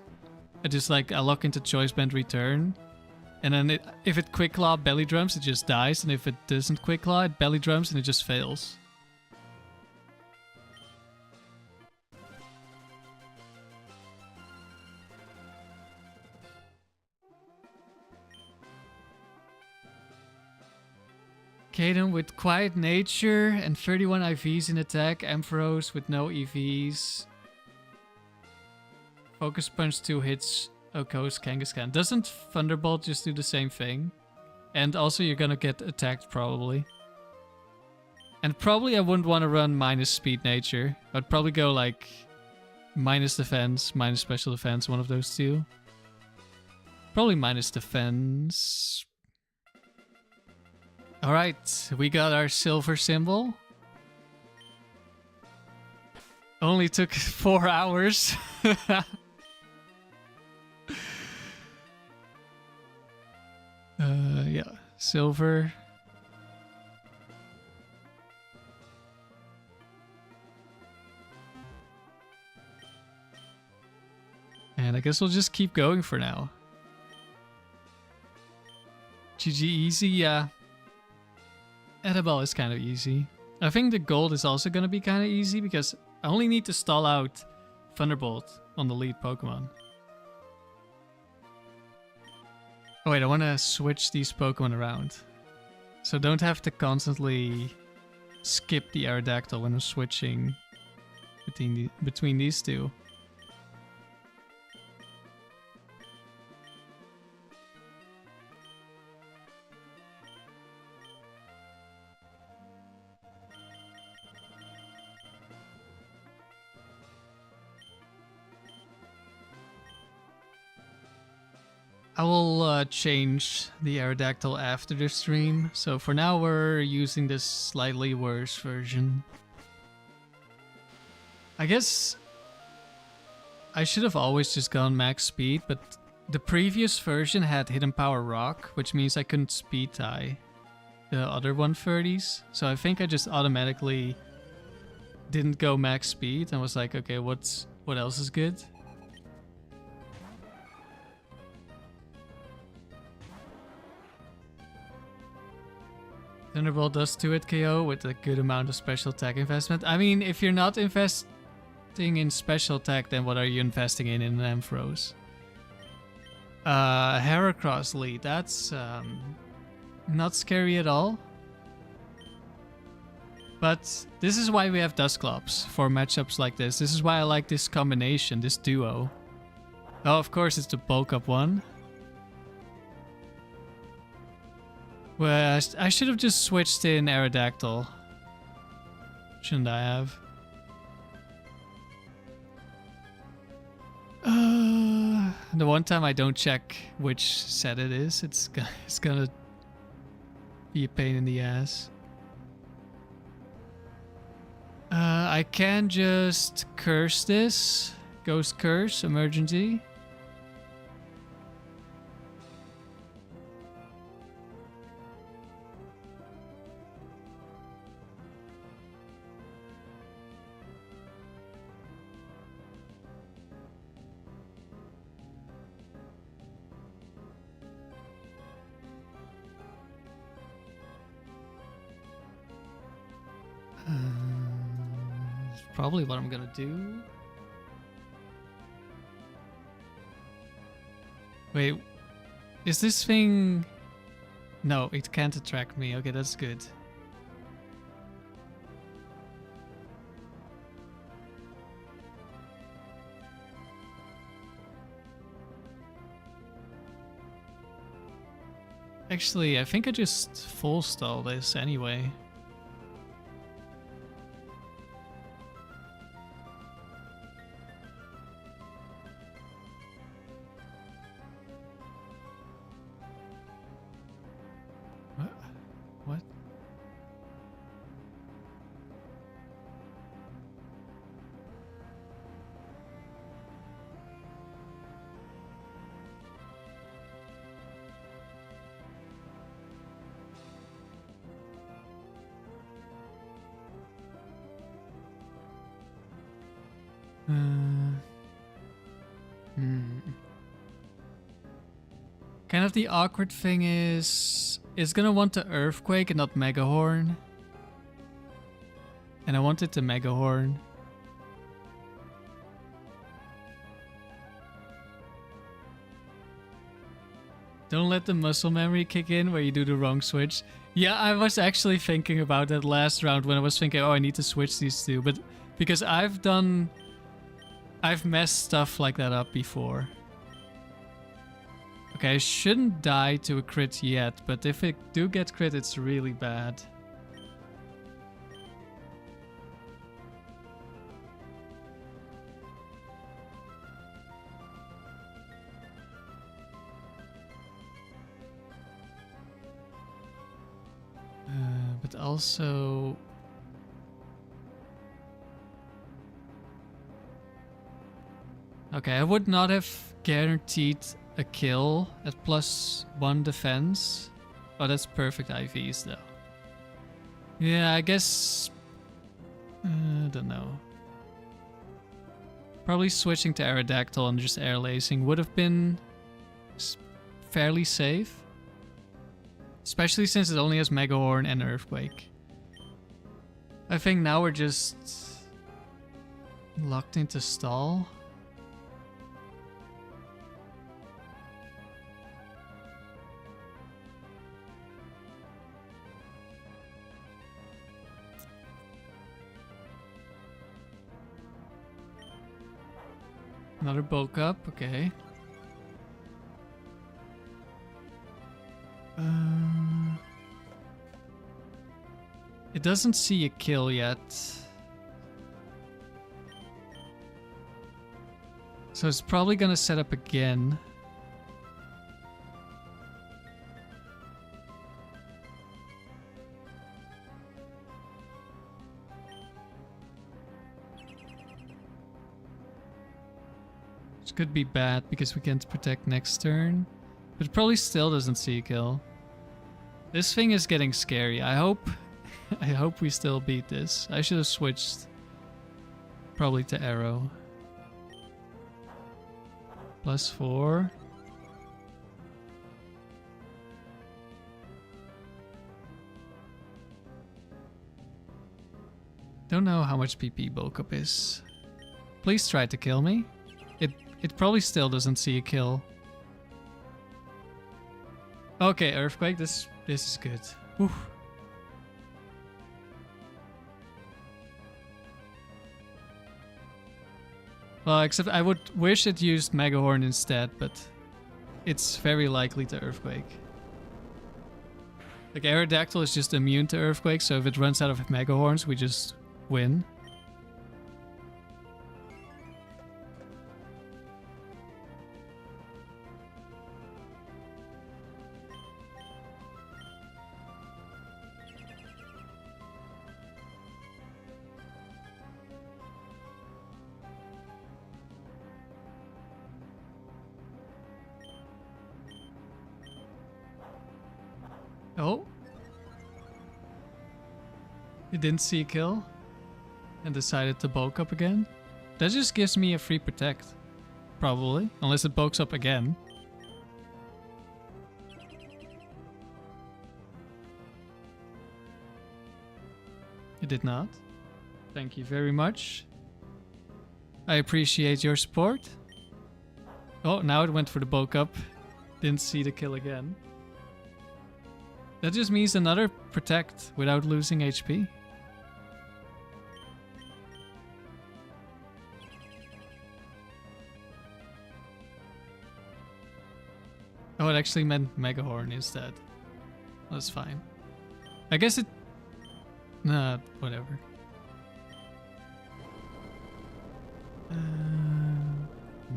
I just, like, I lock into Choice Band Return, and then if it Quick Claw Belly Drums, it just dies, and if it doesn't Quick Claw, it Belly Drums, and it just fails. Kaden with Quiet Nature and 31 IVs in attack. Ampharos with no EVs. Focus Punch 2 hits Okos Kangaskhan. Doesn't Thunderbolt just do the same thing? And also you're gonna get attacked probably. And probably I wouldn't want to run minus Speed Nature. I'd probably go like minus Defense, minus Special Defense, one of those two. Probably minus Defense. Alright, we got our silver symbol. Only took 4 hours. Yeah, silver. And I guess we'll just keep going for now. GG easy, yeah. Edible is kind of easy. I think the gold is also going to be kind of easy because I only need to stall out Thunderbolt on the lead Pokemon. Oh wait, I want to switch these Pokemon around. So don't have to constantly skip the Aerodactyl when I'm switching between these two. I will change the Aerodactyl after the stream, so for now we're using this slightly worse version. I guess I should have always just gone max speed, but the previous version had Hidden Power Rock, which means I couldn't speed tie the other 130s, so I think I just automatically didn't go max speed and was like, okay, what else is good? Thunderbolt does 2-hit KO with a good amount of special attack investment. I mean, if you're not investing in special attack, then what are you investing in an Ampharos? Heracross lead, that's Not scary at all. But this is why we have Dusclops for matchups like this. This is why I like this combination, this duo. Oh, of course it's the bulk up one. Well, I should have just switched in Aerodactyl. Shouldn't I have? The one time I don't check which set it is, it's gonna be a pain in the ass. I can just curse this. Ghost Curse, emergency. That's probably what I'm gonna do. Wait, is this thing... No, it can't attract me. Okay, that's good. Actually, I think I just full stall this anyway. What? Kind of the awkward thing is, it's gonna want the Earthquake and not Mega Horn. And I wanted the Mega Horn. Don't let the muscle memory kick in where you do the wrong switch. Yeah, I was actually thinking about that last round when I was thinking, oh, I need to switch these two. But because I've messed stuff like that up before. Okay, I shouldn't die to a crit yet, but if I do get crit, it's really bad. But also... Okay, I would not have guaranteed a kill at +1 defense. Oh, that's perfect IVs though. Yeah, I guess... I don't know. Probably switching to Aerodactyl and just air lacing would have been fairly safe. Especially since it only has Mega Horn and Earthquake. I think now we're just locked into stall. Another bulk up, okay. It doesn't see a kill yet. So it's probably gonna set up again. Could be bad because we can't protect next turn, but it probably still doesn't see a kill. This thing is getting scary. I hope we still beat this. I should have switched probably to arrow. +4. Don't know how much PP bulk up is. Please try to kill me. It probably still doesn't see a kill. Okay, earthquake. This is good. Whew. Well, except I would wish it used Megahorn instead, but it's very likely to earthquake. Like Aerodactyl is just immune to earthquake, so if it runs out of Megahorns, we just win. Oh. He didn't see a kill and decided to bulk up again. That just gives me a free protect. Probably. Unless it bulks up again. It did not. Thank you very much. I appreciate your support. Oh, now it went for the bulk up. Didn't see the kill again. That just means another protect without losing HP. Oh, it actually meant Megahorn instead. That's fine. I guess it... Nah, whatever.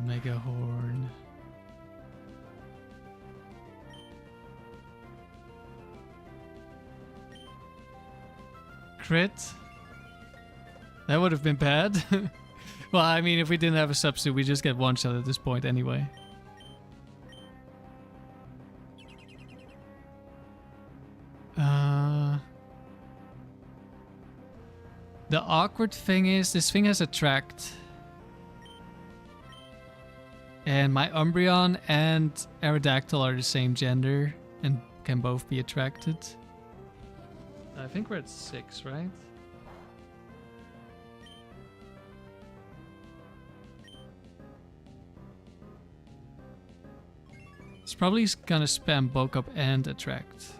Megahorn. Crit. That would have been bad. Well, I mean, if we didn't have a substitute, we just get one shot at this point anyway. The awkward thing is, this thing has attract. And my Umbreon and Aerodactyl are the same gender and can both be attracted. I think we're at 6, right? It's probably gonna spam bulk up and attract.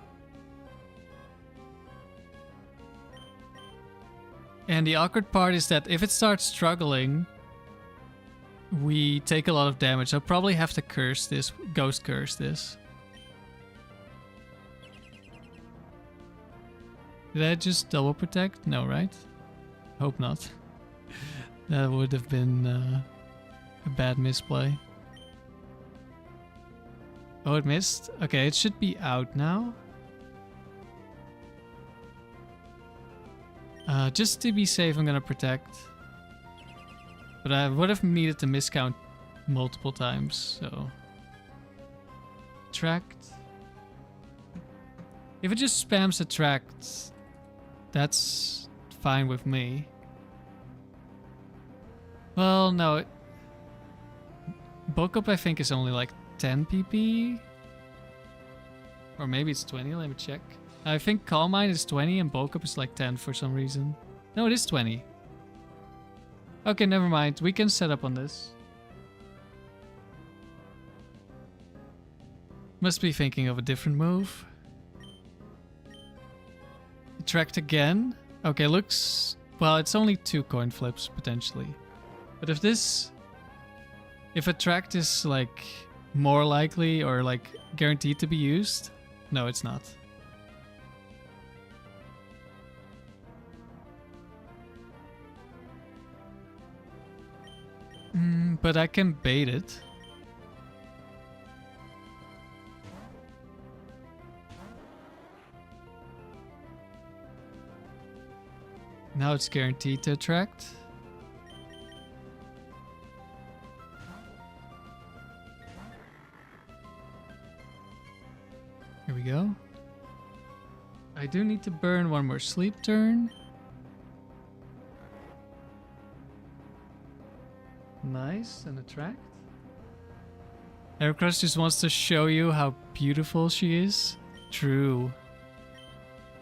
And the awkward part is that if it starts struggling, we take a lot of damage. I'll probably have to curse this, ghost curse this. Did I just double protect? No, right? Hope not. That would have been a bad misplay. Oh, it missed? Okay, it should be out now. Just to be safe, I'm gonna protect. But I would have needed to miscount multiple times, so... Attract. If it just spams attract, that's fine with me. Well, no. Bulk up, I think, is only like 10 PP. Or maybe it's 20, let me check. I think Calm Mind is 20 and Bulk Up is like 10 for some reason. No, it is 20. Okay, never mind. We can set up on this. Must be thinking of a different move. Attract again. Okay, looks... Well, it's only 2 coin flips, potentially. But if this... If attract is like more likely or like guaranteed to be used... No, it's not. But I can bait it. Now it's guaranteed to attract. Here we go. I do need to burn one more sleep turn. Nice, and attract. Aircrush just wants to show you how beautiful she is. True.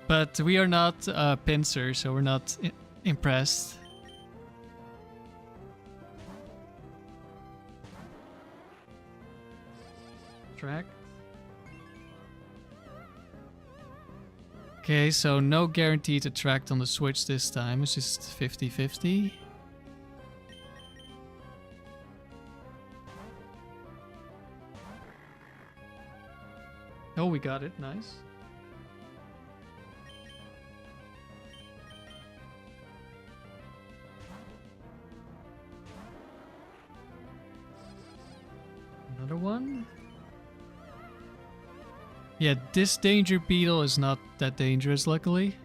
But we are not Pinsir, so we're not impressed. Attract. Okay, so no guaranteed attract on the switch this time. It's just 50-50. Oh, we got it. Nice. Another one. Yeah, this danger beetle is not that dangerous, luckily.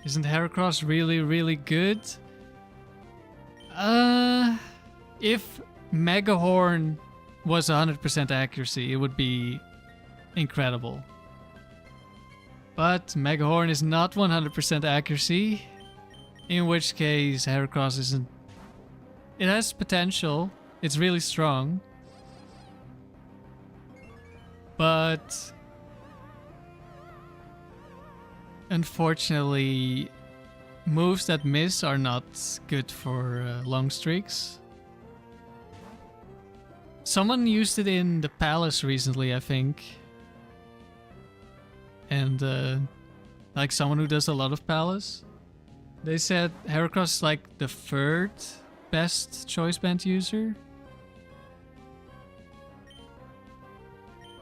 Isn't Heracross really, really good? If Megahorn was 100% accuracy, it would be incredible. But Megahorn is not 100% accuracy, in which case Heracross isn't... It has potential. It's really strong. But unfortunately, moves that miss are not good for long streaks. Someone used it in the palace recently, I think. And like someone who does a lot of palace. They said Heracross is like the third best choice band user.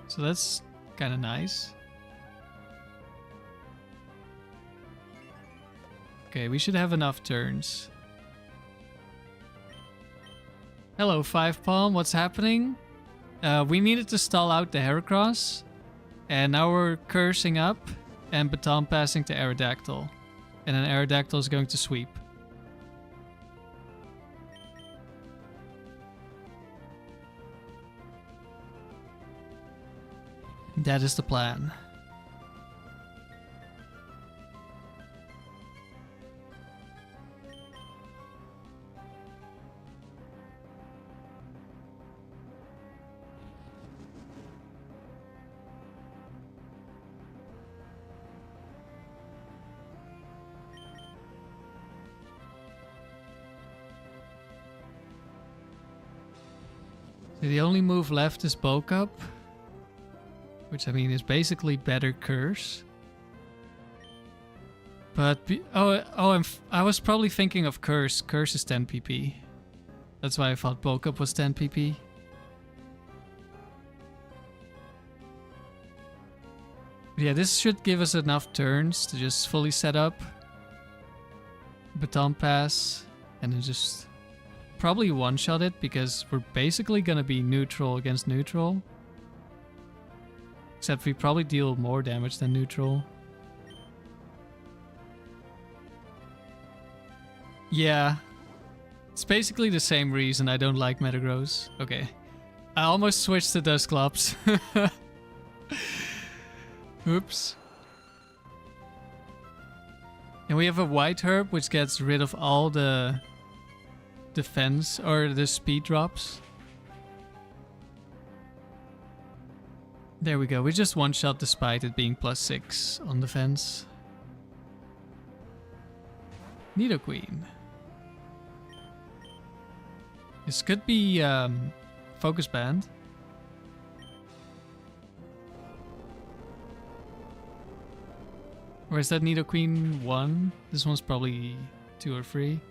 So that's kind of nice. Okay, we should have enough turns. Hello, 5-Palm. What's happening? We needed to stall out the Heracross. And now we're cursing up and baton passing to Aerodactyl. And then Aerodactyl is going to sweep. That is the plan. So the only move left is Bulk Up. Which, I mean, is basically better Curse. But, I was probably thinking of Curse. Curse is 10 PP. That's why I thought Bulk Up was 10 PP. Yeah, this should give us enough turns to just fully set up. Baton Pass. And then just probably one-shot it, because we're basically gonna be neutral against neutral. Except we probably deal more damage than neutral. Yeah. It's basically the same reason I don't like Metagross. Okay. I almost switched to Dusclops. Oops. And we have a White Herb, which gets rid of all the defense or the speed drops. There we go. We just one-shot despite it being +6 on defense. Nidoqueen. This could be Focus Band. Or is that Nidoqueen 1? This one's probably 2 or 3.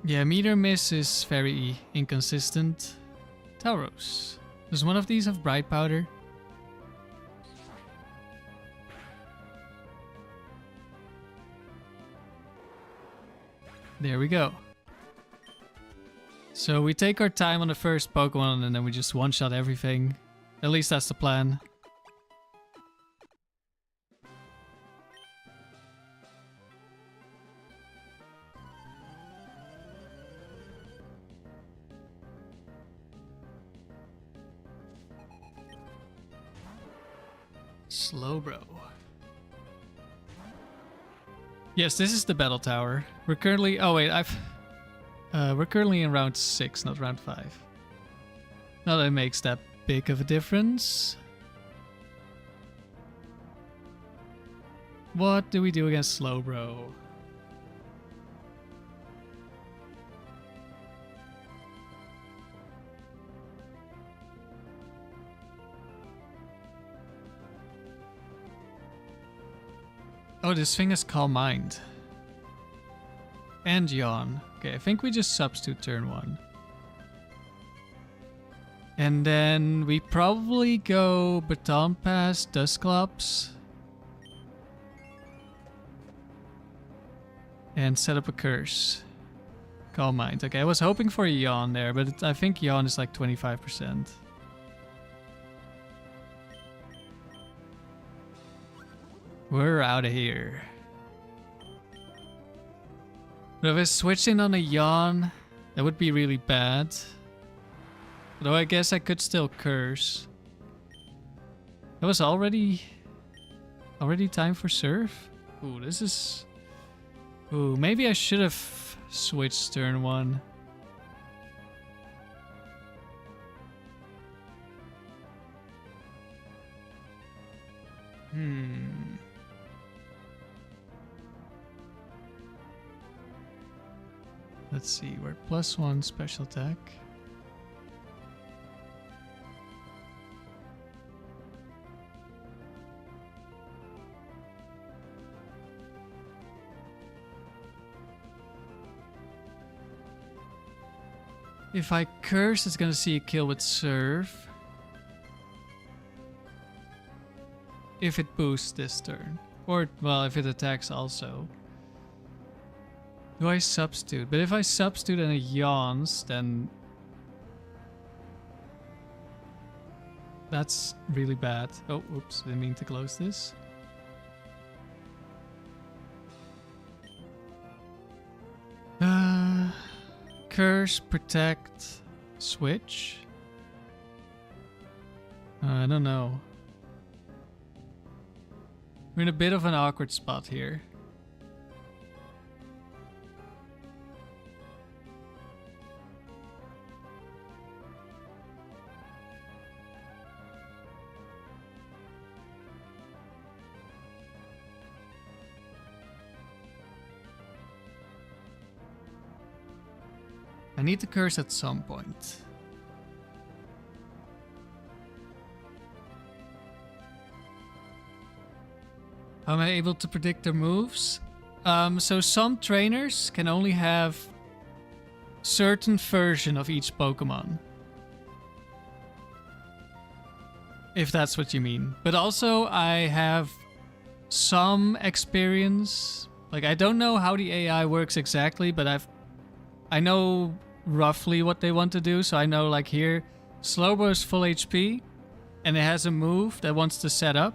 Yeah, meter miss is very inconsistent. Tauros. Does one of these have Bright Powder? There we go. So we take our time on the first Pokemon and then we just one-shot everything. At least that's the plan. Slowbro. Yes, this is the battle tower. We're currently... Oh wait, we're currently in round 6, not round 5. Not that it makes that big of a difference. What do we do against Slowbro? Oh, this thing is Calm Mind. And Yawn. Okay, I think we just substitute turn 1. And then we probably go Baton Pass, Dusclops. And set up a curse. Calm Mind. Okay, I was hoping for a Yawn there, but I think Yawn is like 25%. We're out of here. But if I switched in on a Yawn, that would be really bad. Though I guess I could still curse. It was already time for surf? Ooh, this is... Ooh, maybe I should have switched turn 1. Let's see, we're +1 special attack. If I curse, it's gonna see a kill with Surf. If it boosts this turn. Or, well, if it attacks also. Do I substitute? But if I substitute and it yawns, then... that's really bad. Oh, oops, didn't mean to close this. Curse, protect, switch. I don't know. We're in a bit of an awkward spot here. I need to curse at some point. How am I able to predict their moves? So some trainers can only have certain version of each Pokemon. If that's what you mean. But also I have some experience. Like, I don't know how the AI works exactly, but I know roughly what they want to do. So I know, like, here, Slowbro is full HP, and it has a move that wants to set up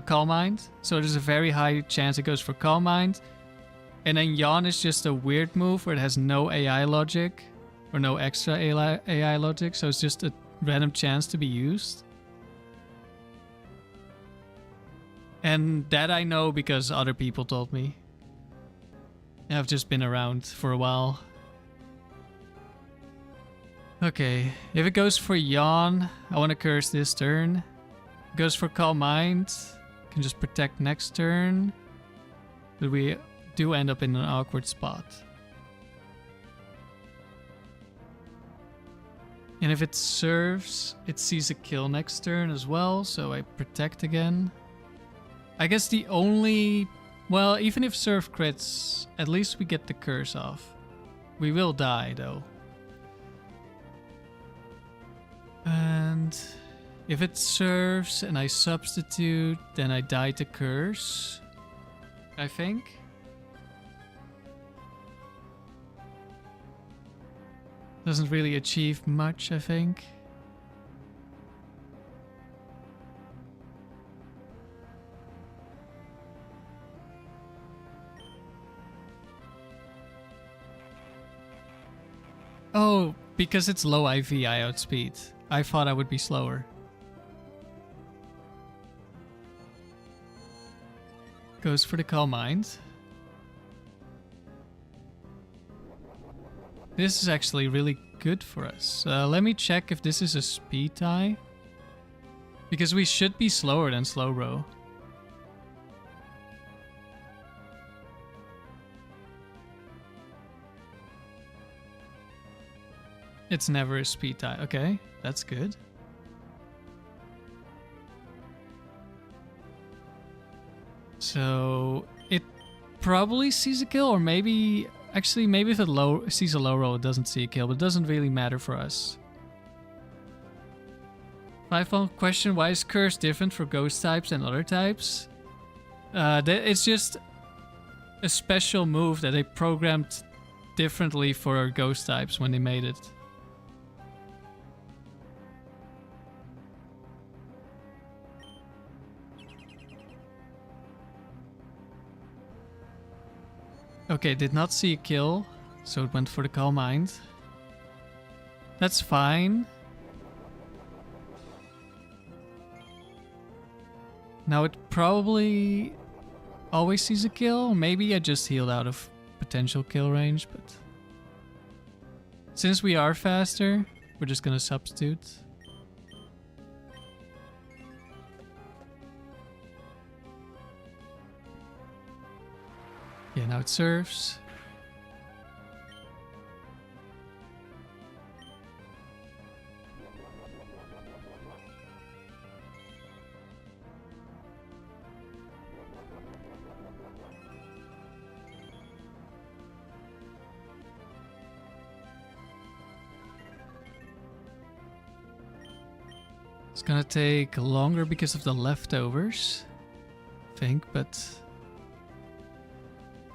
Calm Mind. So there's a very high chance it goes for Calm Mind. And then Yawn is just a weird move where it has no AI logic, or no extra AI logic. So it's just a random chance to be used. And that I know because other people told me. I've just been around for a while. Okay, if it goes for Yawn, I want to curse this turn. If it goes for Calm Mind, can just protect next turn. But we do end up in an awkward spot. And if it serves, it sees a kill next turn as well, so I protect again. I guess the only... well, even if Surf crits, at least we get the curse off. We will die, though. And if it serves and I substitute, then I die to curse, I think. Doesn't really achieve much, I think. Oh, because it's low IV, I outspeed. I thought I would be slower. Goes for the Calm Mind. This is actually really good for us. Let me check if this is a speed tie. Because we should be slower than Slowbro. It's never a speed tie. Okay, that's good. So it probably sees a kill, or maybe... Actually, maybe if it sees a low roll, it doesn't see a kill, but it doesn't really matter for us. 5-1 question, why is Curse different for ghost types and other types? It's just a special move that they programmed differently for ghost types when they made it. Okay, did not see a kill, so it went for the Calm Mind. That's fine. Now it probably always sees a kill. Maybe I just healed out of potential kill range, but since we are faster, we're just gonna substitute. Yeah, now it serves. It's gonna take longer because of the leftovers, I think, but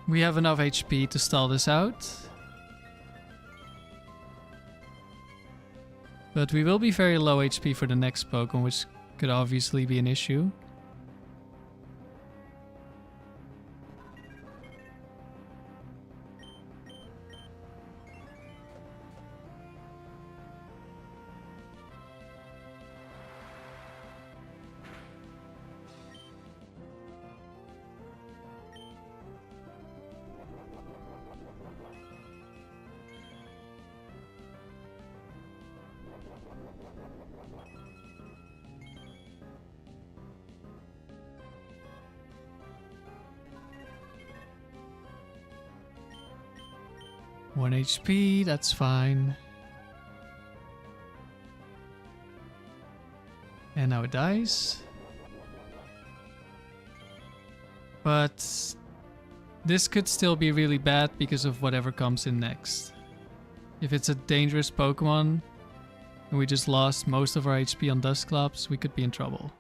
we have enough HP to stall this out. But we will be very low HP for the next Pokemon, which could obviously be an issue. One HP, that's fine. And now it dies. But this could still be really bad because of whatever comes in next. If it's a dangerous Pokemon and we just lost most of our HP on Dusclops, we could be in trouble.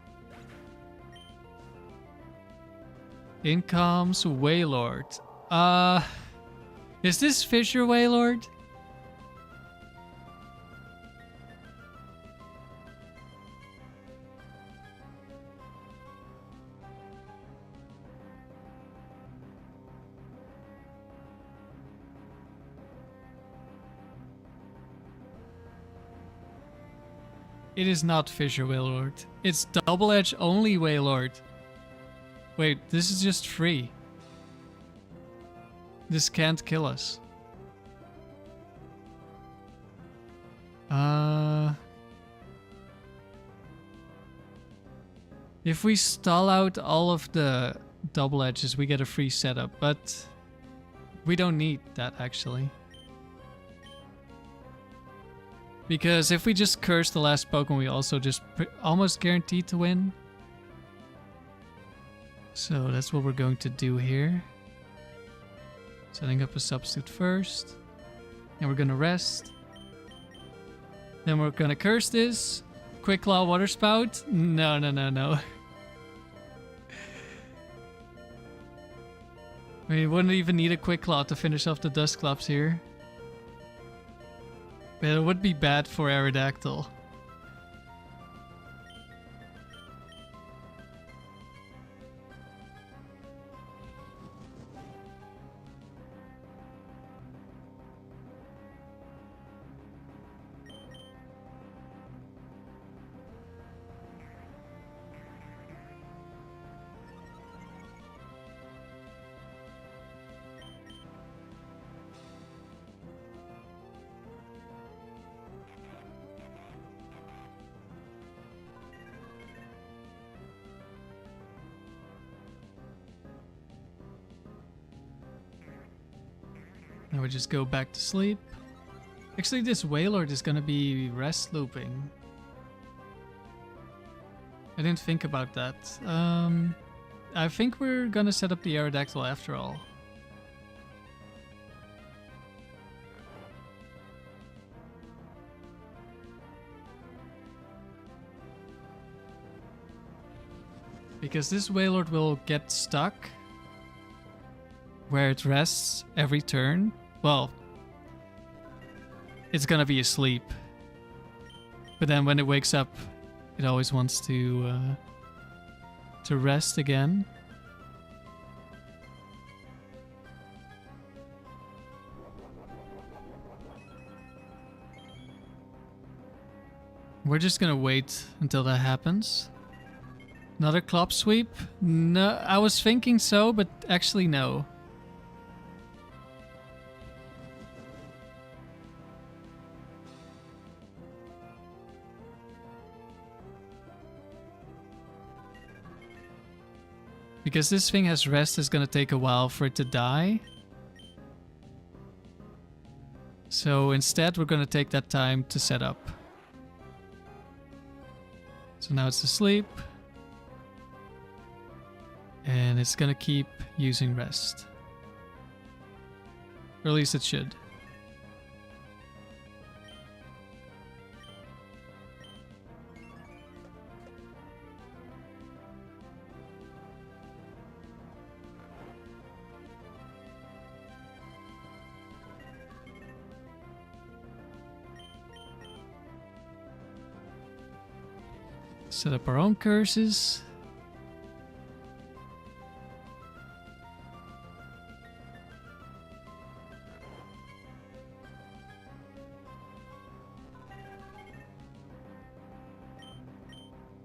In comes Wailord. Is this Fissure Wailord? It is not Fissure Wailord. It's Double Edge only Wailord. Wait, this is just free. This can't kill us. If we stall out all of the double edges, we get a free setup, but we don't need that actually. Because if we just curse the last Pokemon, we also just almost guaranteed to win. So that's what we're going to do here. Setting up a substitute first. And we're gonna rest. Then we're gonna curse this. Quick Claw Water Spout. No. We wouldn't even need a Quick Claw to finish off the Dusclops here. But it would be bad for Aerodactyl. Now we just go back to sleep. Actually, this Wailord is gonna be rest looping. I didn't think about that. I think we're gonna set up the Aerodactyl after all. Because this Wailord will get stuck where it rests every turn. Well, it's gonna be asleep. But then when it wakes up, it always wants to rest again. We're just gonna wait until that happens. Another Clop Sweep? No, I was thinking so, but actually no. Because this thing has rest, it's gonna take a while for it to die. So instead we're gonna take that time to set up. So now it's asleep. And it's gonna keep using rest. Or at least it should. Set up our own curses.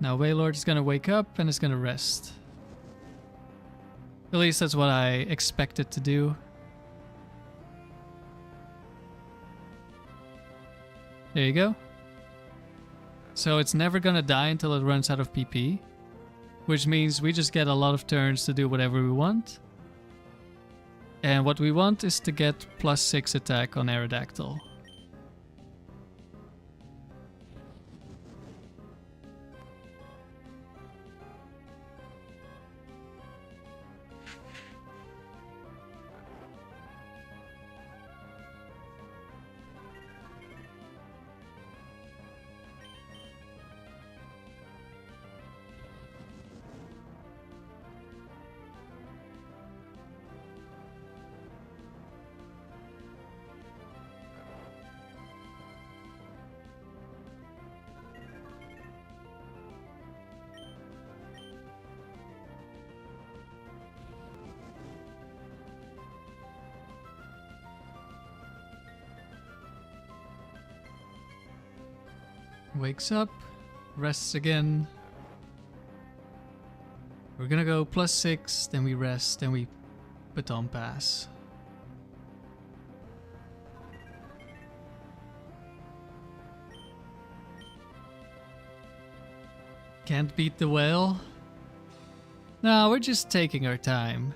Now Wailord is gonna wake up and is gonna rest. At least that's what I expect it to do. There you go. So it's never gonna die until it runs out of PP. Which means we just get a lot of turns to do whatever we want. And what we want is to get +6 attack on Aerodactyl. Wakes up, rests again. We're gonna go +6, then we rest, then we baton pass. Can't beat the whale? No, we're just taking our time.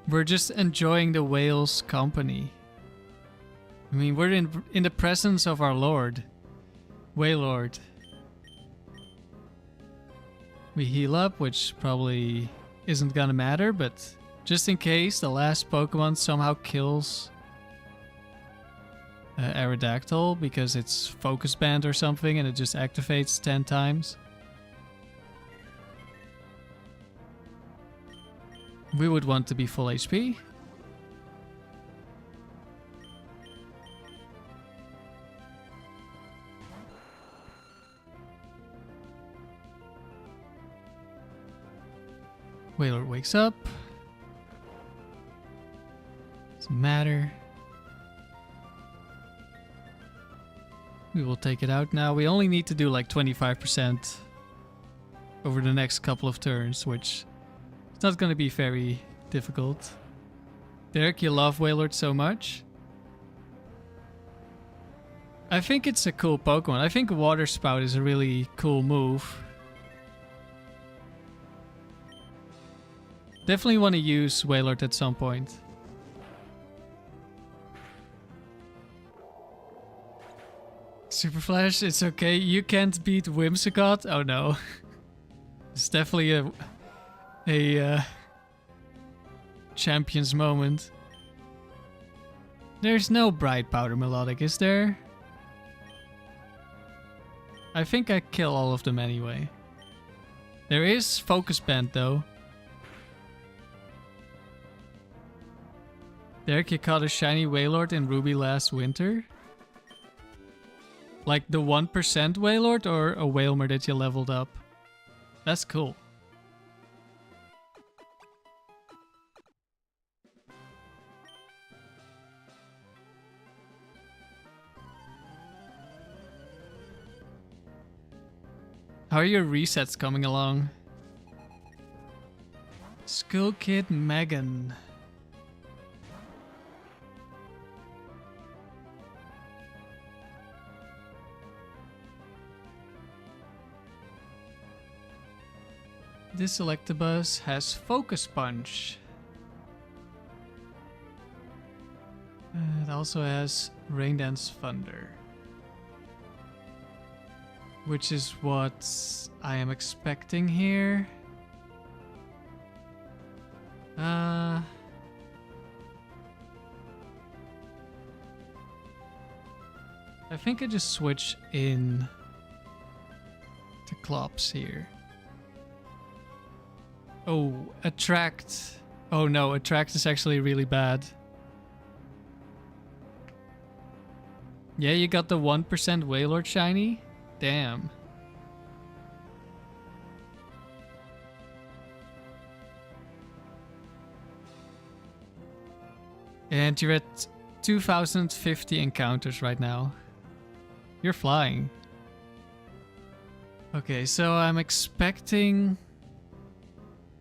We're just enjoying the whale's company. I mean, we're in the presence of our Lord, Wailord. We heal up, which probably isn't gonna matter, but just in case the last Pokemon somehow kills Aerodactyl because it's Focus Band or something and it just activates 10 times. We would want to be full HP. Wailord wakes up. Doesn't matter. We will take it out now. We only need to do like 25% over the next couple of turns, which is not going to be very difficult. Derek, you love Wailord so much. I think it's a cool Pokemon. I think Water Spout is a really cool move. Definitely want to use Wailord at some point. Super Flash, it's okay. You can't beat Whimsicott? Oh no. It's definitely a champion's moment. There's no bright powder melodic, is there? I think I kill all of them anyway. There is focus band though. Derek, you caught a shiny Wailord in Ruby last winter? Like the 1% Wailord or a Wailmer that you leveled up? That's cool. How are your resets coming along? Skull Kid Megan. This Electabuzz has Focus Punch. It also has Rain Dance Thunder. Which is what I am expecting here. I think I just switch in to Klops here. Oh, Attract. Oh no, Attract is actually really bad. Yeah, you got the 1% Wailord shiny? Damn. And you're at 2050 encounters right now. You're flying. Okay, so I'm expecting...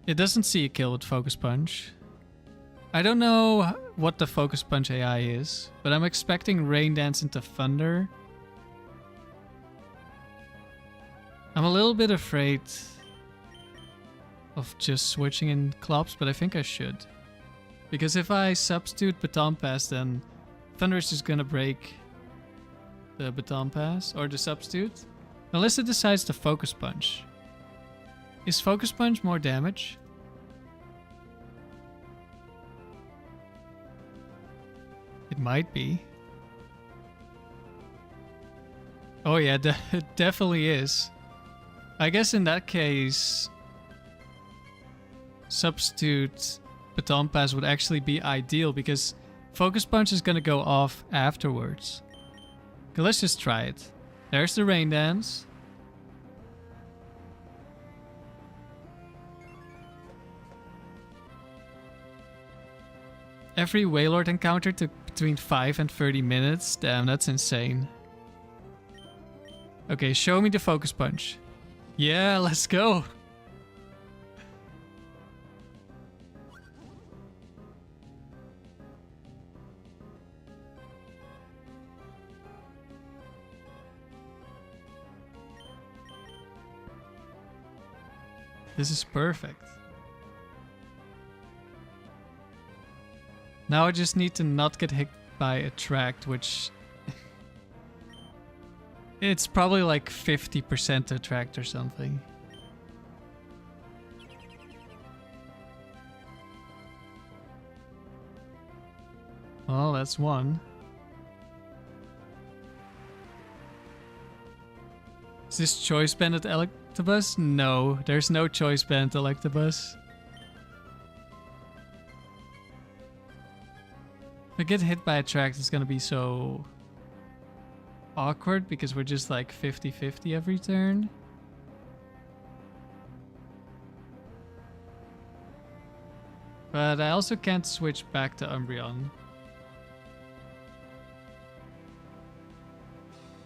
It doesn't see a kill with Focus Punch. I don't know what the Focus Punch AI is, but I'm expecting Rain Dance into Thunder. I'm a little bit afraid of just switching in Klops, but I think I should. Because if I substitute Baton Pass, then Thunder is just gonna break the Baton Pass, or the substitute. Unless it decides to Focus Punch. Is Focus Punch more damage? It might be. Oh yeah, it definitely is. I guess in that case, substitute Baton Pass would actually be ideal because Focus Punch is gonna go off afterwards. Okay, let's just try it. There's the Rain Dance. Every Wailord encounter took between 5 and 30 minutes. Damn, that's insane. Okay, show me the Focus Punch. Yeah, let's go. This is perfect. Now I just need to not get hit by Attract, which... it's probably like 50% Attract or something. Well, that's one. Is this Choice Band at Electabuzz? No, there's no Choice Band at Electabuzz. If I get hit by Attract, it's gonna be so awkward because we're just like 50-50 every turn. But I also can't switch back to Umbreon.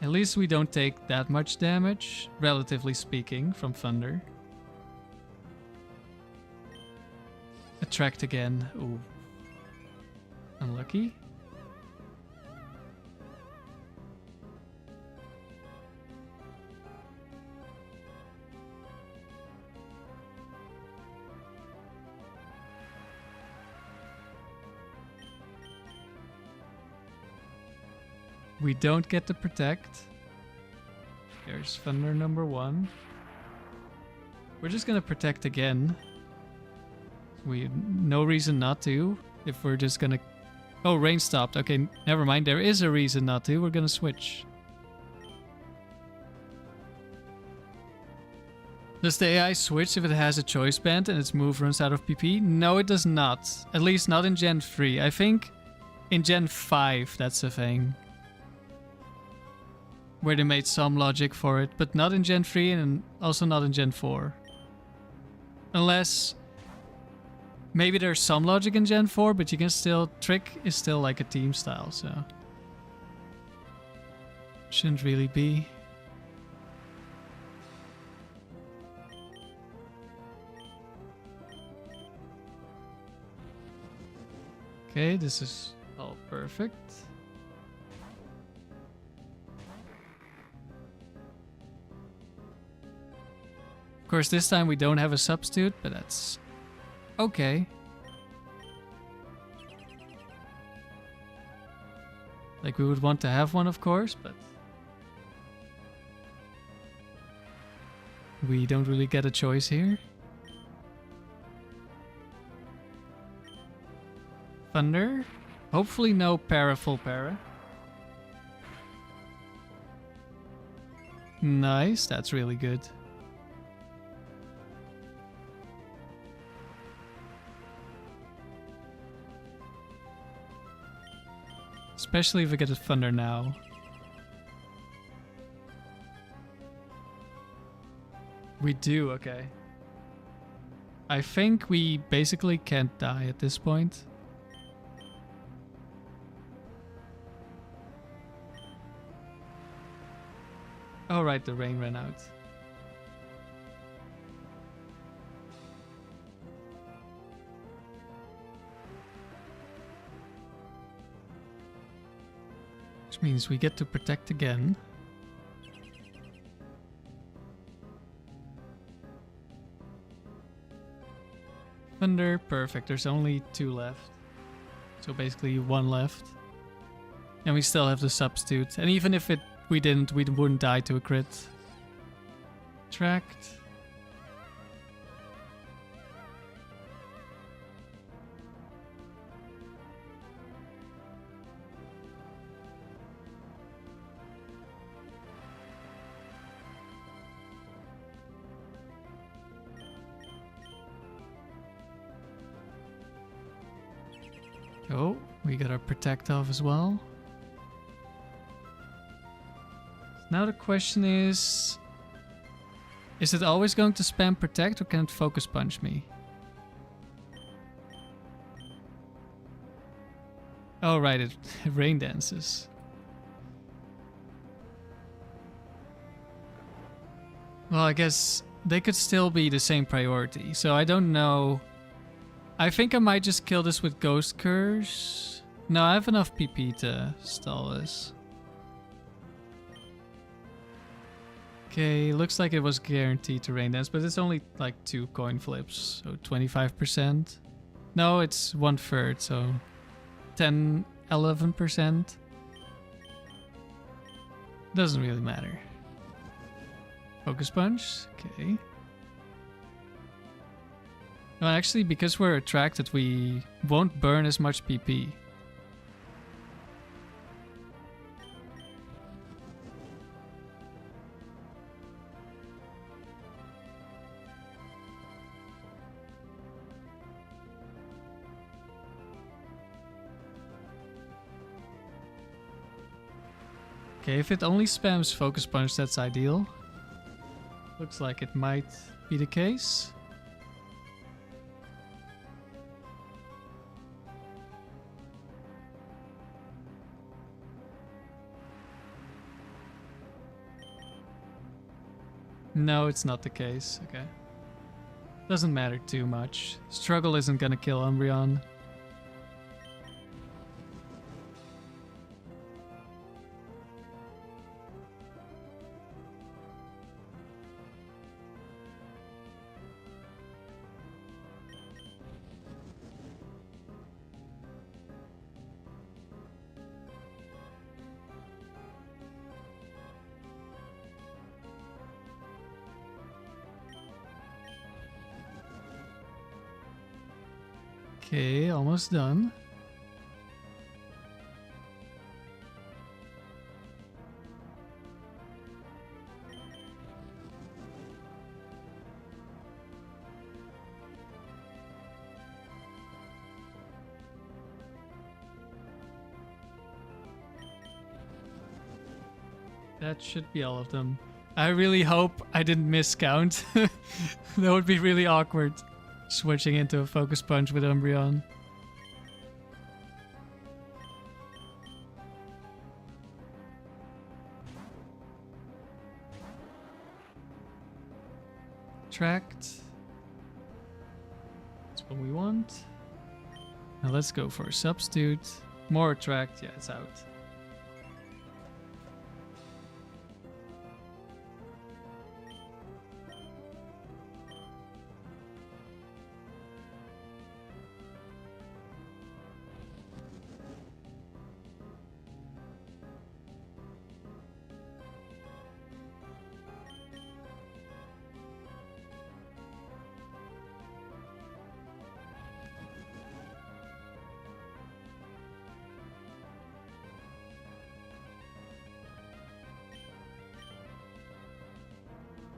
At least we don't take that much damage, relatively speaking, from Thunder. Attract again. Ooh. Unlucky. We don't get to protect. There's Thunder number 1. We're just gonna protect again. No reason not to. If we're just gonna... Oh, rain stopped. Okay, never mind. There is a reason not to. We're gonna switch. Does the AI switch if it has a choice band and its move runs out of PP? No, it does not. At least not in Gen 3. I think in Gen 5 that's a thing. Where they made some logic for it, but not in Gen 3 and also not in Gen 4. Unless... Maybe there's some logic in Gen 4, but you can still... Trick is still like a team style, so... Shouldn't really be. Okay, this is all perfect. Of course, this time we don't have a substitute, but that's okay. Like, we would want to have one, of course, but we don't really get a choice here. Thunder. Hopefully no para full para. Nice, that's really good. Especially if we get a thunder now. We do, okay. I think we basically can't die at this point. Oh right, the rain ran out. Which means we get to protect again. Thunder, perfect. There's only 2 left. So basically 1 left. And we still have the substitute. And even if we didn't, we wouldn't die to a crit. Tracked. Oh, we got our protect off as well. Now the question is it always going to spam protect or can it focus punch me? Oh right, it rain dances. Well, I guess they could still be the same priority, so I don't know. I think I might just kill this with Ghost Curse. No, I have enough PP to stall this. Okay, looks like it was guaranteed to rain dance, but it's only like 2 coin flips, so 25%. No, it's 1/3, so 10, 11%. Doesn't really matter. Focus punch, okay. No, actually, because we're attracted, we won't burn as much PP. Okay, if it only spams Focus Punch, that's ideal. Looks like it might be the case. No, it's not the case. Okay. Doesn't matter too much. Struggle isn't gonna kill Umbreon. Okay, almost done. That should be all of them. I really hope I didn't miscount. That would be really awkward. Switching into a focus punch with Umbreon. Attract. That's what we want. Now let's go for a substitute. More attract. Yeah, it's out.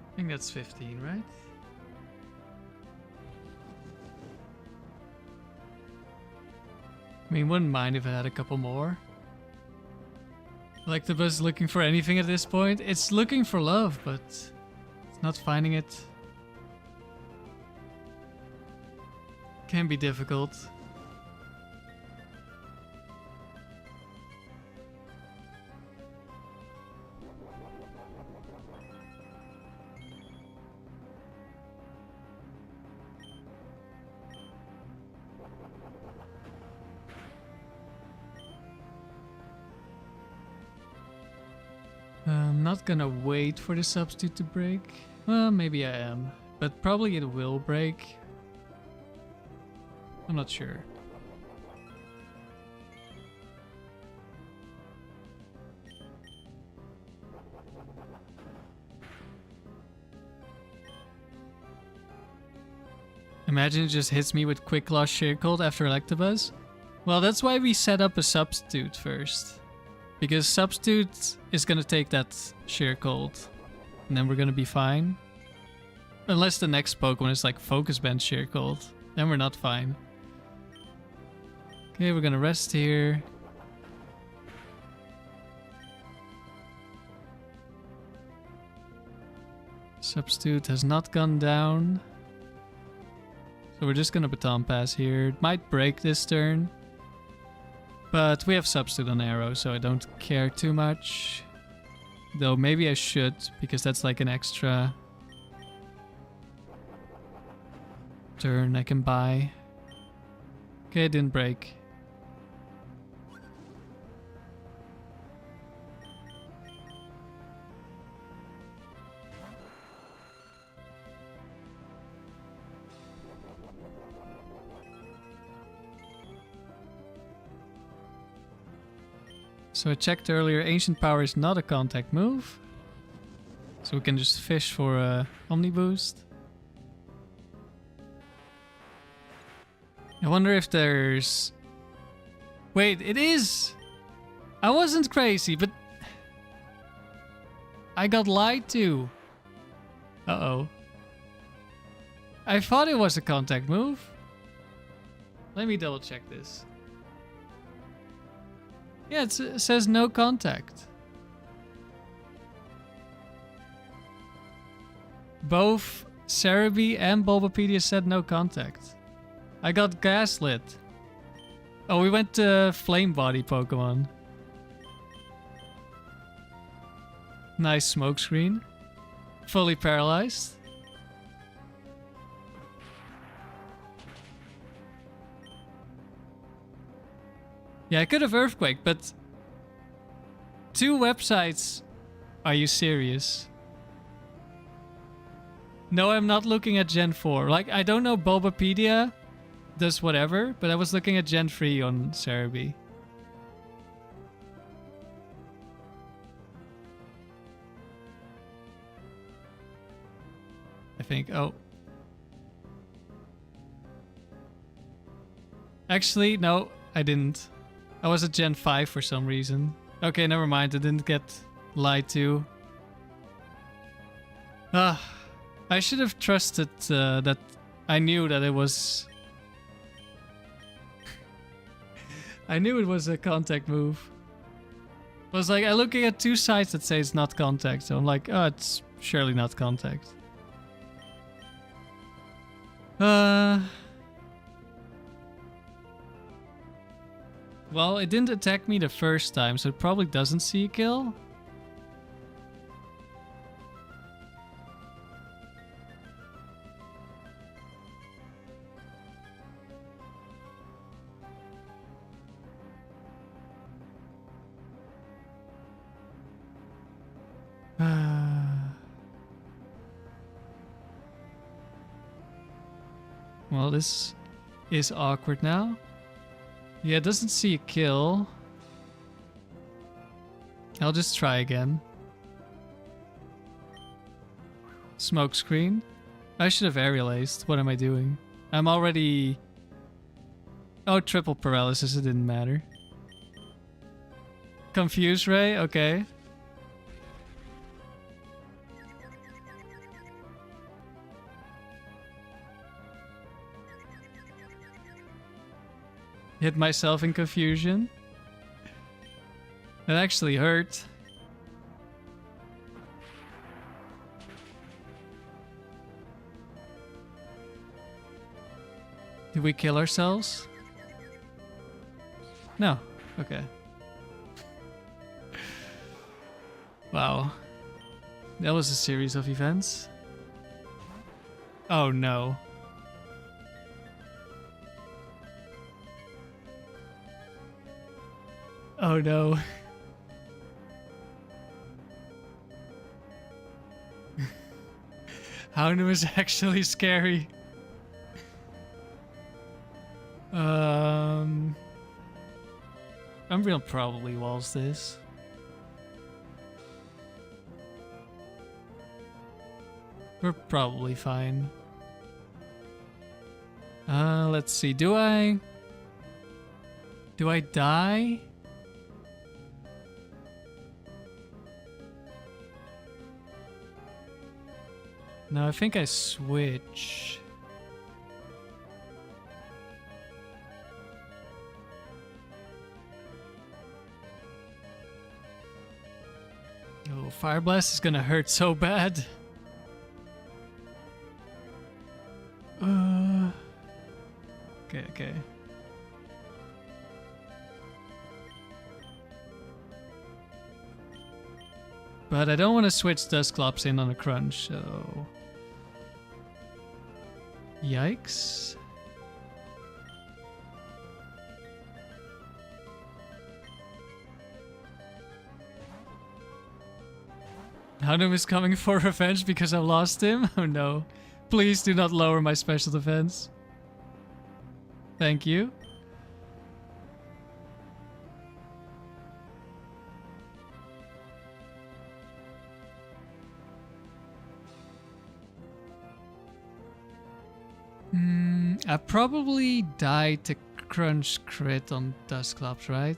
I think that's 15, right? I mean, wouldn't mind if I had a couple more. Electabuzz looking for anything at this point. It's looking for love, but it's not finding it. Can be difficult. I'm not gonna wait for the substitute to break. Well, maybe I am. But probably it will break. I'm not sure. Imagine it just hits me with Quick Claw Sheer Cold after Electabuzz. Well, that's why we set up a substitute first. Because substitute is gonna take that Sheer Cold. And then we're gonna be fine. Unless the next Pokemon is like Focus Band Sheer Cold. Then we're not fine. Okay, we're gonna rest here. Substitute has not gone down. So we're just gonna Baton Pass here. It might break this turn. But we have Substitute on Arrow, so I don't care too much. Though maybe I should, because that's like an extra turn I can buy. Okay, it didn't break. So I checked earlier, Ancient Power is not a contact move. So we can just fish for a Omni Boost. I wonder if there's... Wait, it is! I wasn't crazy, but... I got lied to. Uh-oh. I thought it was a contact move. Let me double check this. Yeah, it says no contact. Both Cerebi and Bulbapedia said no contact. I got gaslit. Oh, we went to Flame Body Pokemon. Nice smokescreen. Fully paralyzed. Yeah, I could have Earthquake, but 2 websites? Are you serious? No, I'm not looking at Gen 4. Like, I don't know Bulbapedia does whatever, but I was looking at Gen 3 on Cerebi. I think, oh. Actually, no, I didn't. I was at Gen 5 for some reason. Okay, never mind. I didn't get lied to. I should have trusted that I knew that it was... I knew it was a contact move. I was like, I'm looking at two sides that say it's not contact. So I'm like, oh, it's surely not contact. Well, it didn't attack me the first time, so it probably doesn't see a kill. Well, this is awkward now. Yeah, it doesn't see a kill. I'll just try again. Smoke screen. I should have aerial aced. What am I doing? I'm already... Oh, triple paralysis. It didn't matter. Confuse ray. Okay. Hit myself in confusion. That actually hurt. Did we kill ourselves? No. Okay. Wow. That was a series of events. Oh no. Oh no. Houndoom is actually scary. Unreal probably walls this. We're probably fine. Let's see. Do I die? No, I think I switch. Oh, Fire Blast is gonna hurt so bad. Okay. But I don't want to switch Dusclops in on a crunch, so... Yikes. Houndoom is coming for revenge because I lost him? Oh no. Please do not lower my special defense. Thank you. I probably died to crunch crit on Dusclops, right?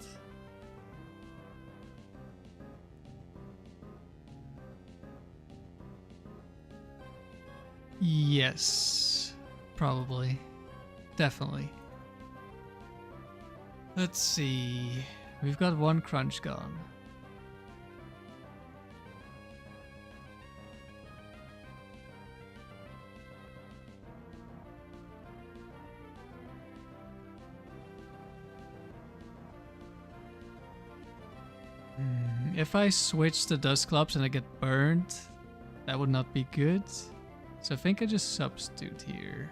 Yes. Probably. Definitely. Let's see. We've got one crunch gone. If I switch to Dusclops and I get burned, that would not be good. So I think I just substitute here.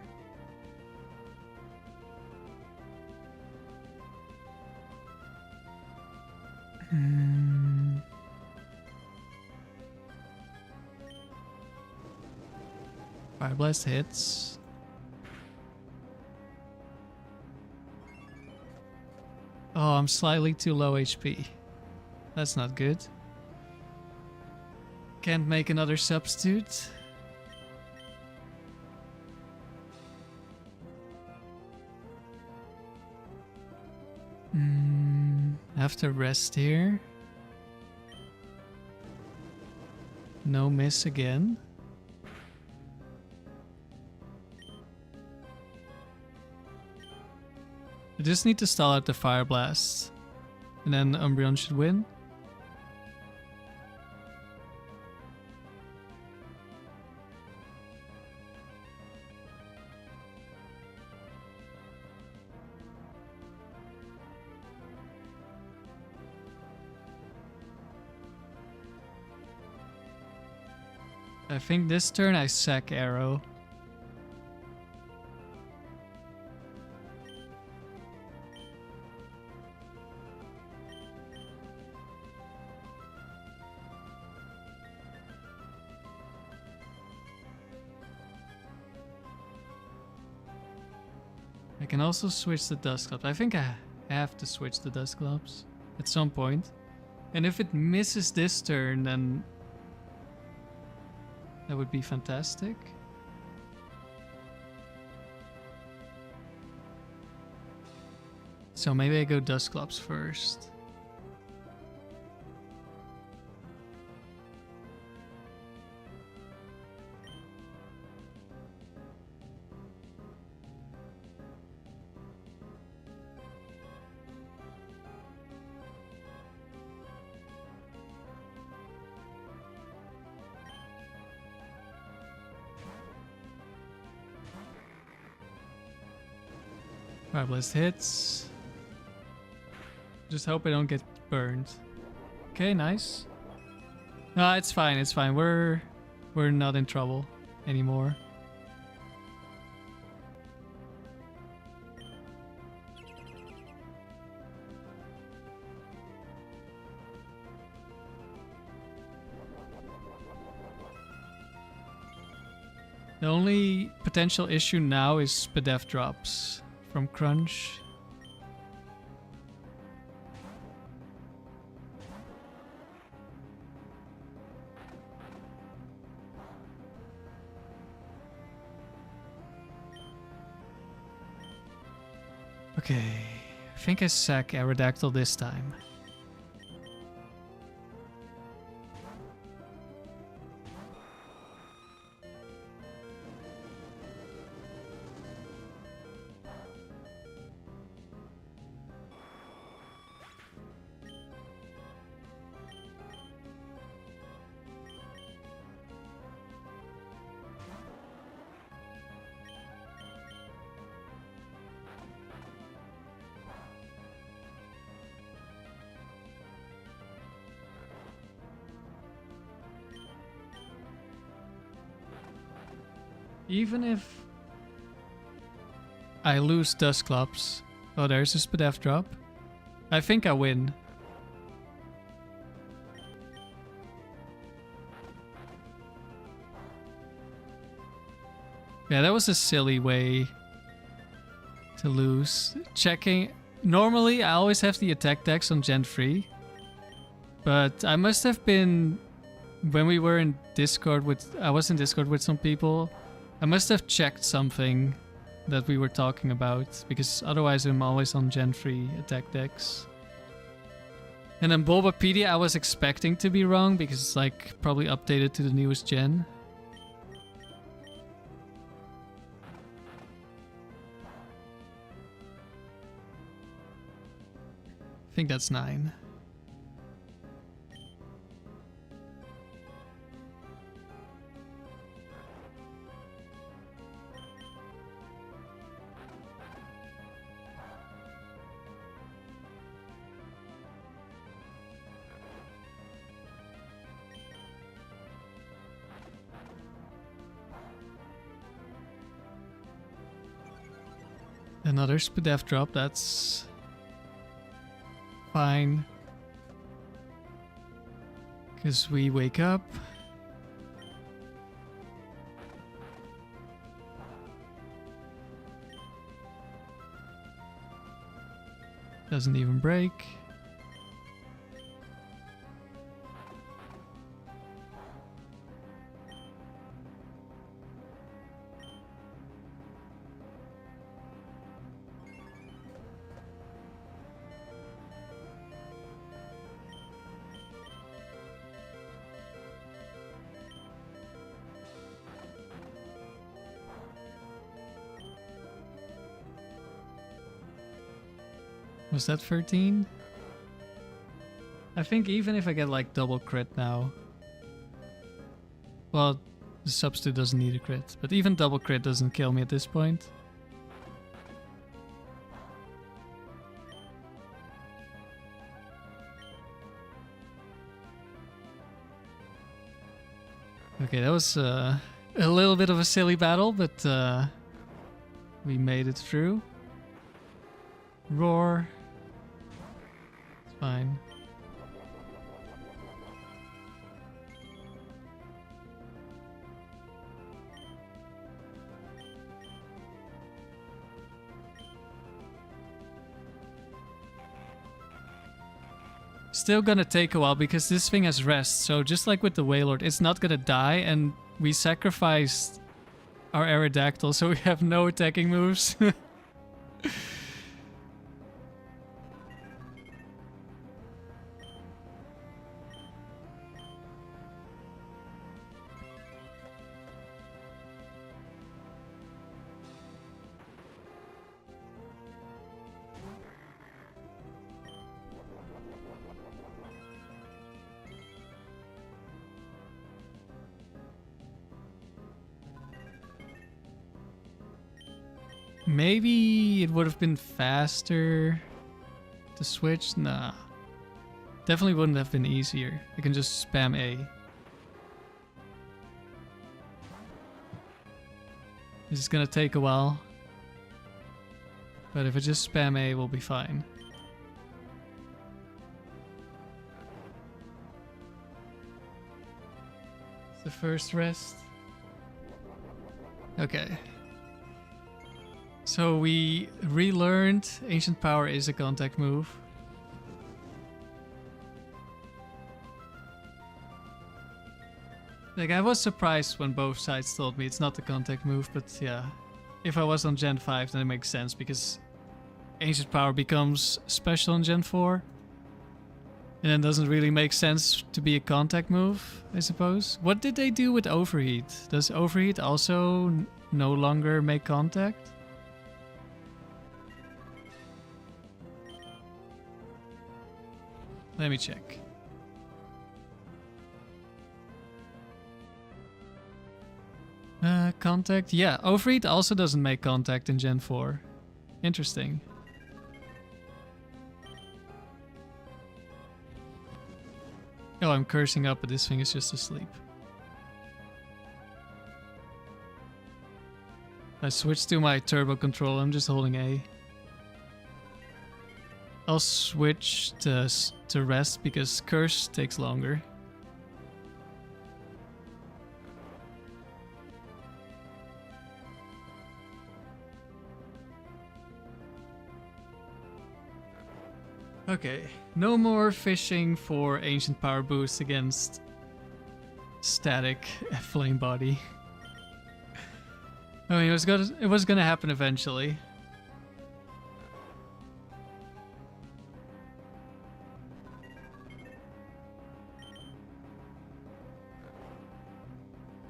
Fire Blast hits. Oh, I'm slightly too low HP. That's not good. Can't make another substitute. I have to rest here. No miss again. I just need to stall out the Fire Blast. And then Umbreon should win. I think this turn I sack Arrow. I can also switch the Dusclops. I think I have to switch the Dusclops at some point. And if it misses this turn, then that would be fantastic. So maybe I go Dusclops first. Fire Blast hits. Just hope I don't get burned. Okay, nice. No, it's fine, it's fine. We're not in trouble anymore. The only potential issue now is Spadef drops from Crunch. Okay, I think I sack Aerodactyl this time. Even if I lose Dusclops, oh, there's a Spadef drop. I think I win. Yeah, that was a silly way to lose. Checking. Normally, I always have the attack dex on Gen 3. But I must have been... When we were in Discord with... I was in Discord with some people. I must have checked something that we were talking about, because otherwise I'm always on Gen 3 attack decks. And then Bulbapedia I was expecting to be wrong, because it's like probably updated to the newest gen. I think that's 9. Another Spadef drop, that's fine. Because we wake up. Doesn't even break. Was that 13? I think even if I get like double crit now. Well, the substitute doesn't need a crit, but even double crit doesn't kill me at this point. Okay, that was a little bit of a silly battle, but we made it through. Roar. It's fine. Still gonna take a while because this thing has rest, so just like with the Wailord, it's not gonna die, and we sacrificed our Aerodactyl, so we have no attacking moves. Maybe it would have been faster to switch? Nah. Definitely wouldn't have been easier. I can just spam A. This is gonna take a while. But if I just spam A, we'll be fine. It's the first rest. Okay. So we relearned Ancient Power is a contact move. Like, I was surprised when both sides told me it's not a contact move, but yeah. If I was on Gen 5, then it makes sense, because Ancient Power becomes special in Gen 4. And then doesn't really make sense to be a contact move, I suppose. What did they do with Overheat? Does Overheat also no longer make contact? Let me check. Contact? Yeah, Overheat also doesn't make contact in Gen 4. Interesting. Oh, I'm cursing up, but this thing is just asleep. I switched to my turbo control, I'm just holding A. I'll switch to rest because curse takes longer. Okay, no more fishing for Ancient Power boost against static flame body. I mean, it was gonna happen eventually.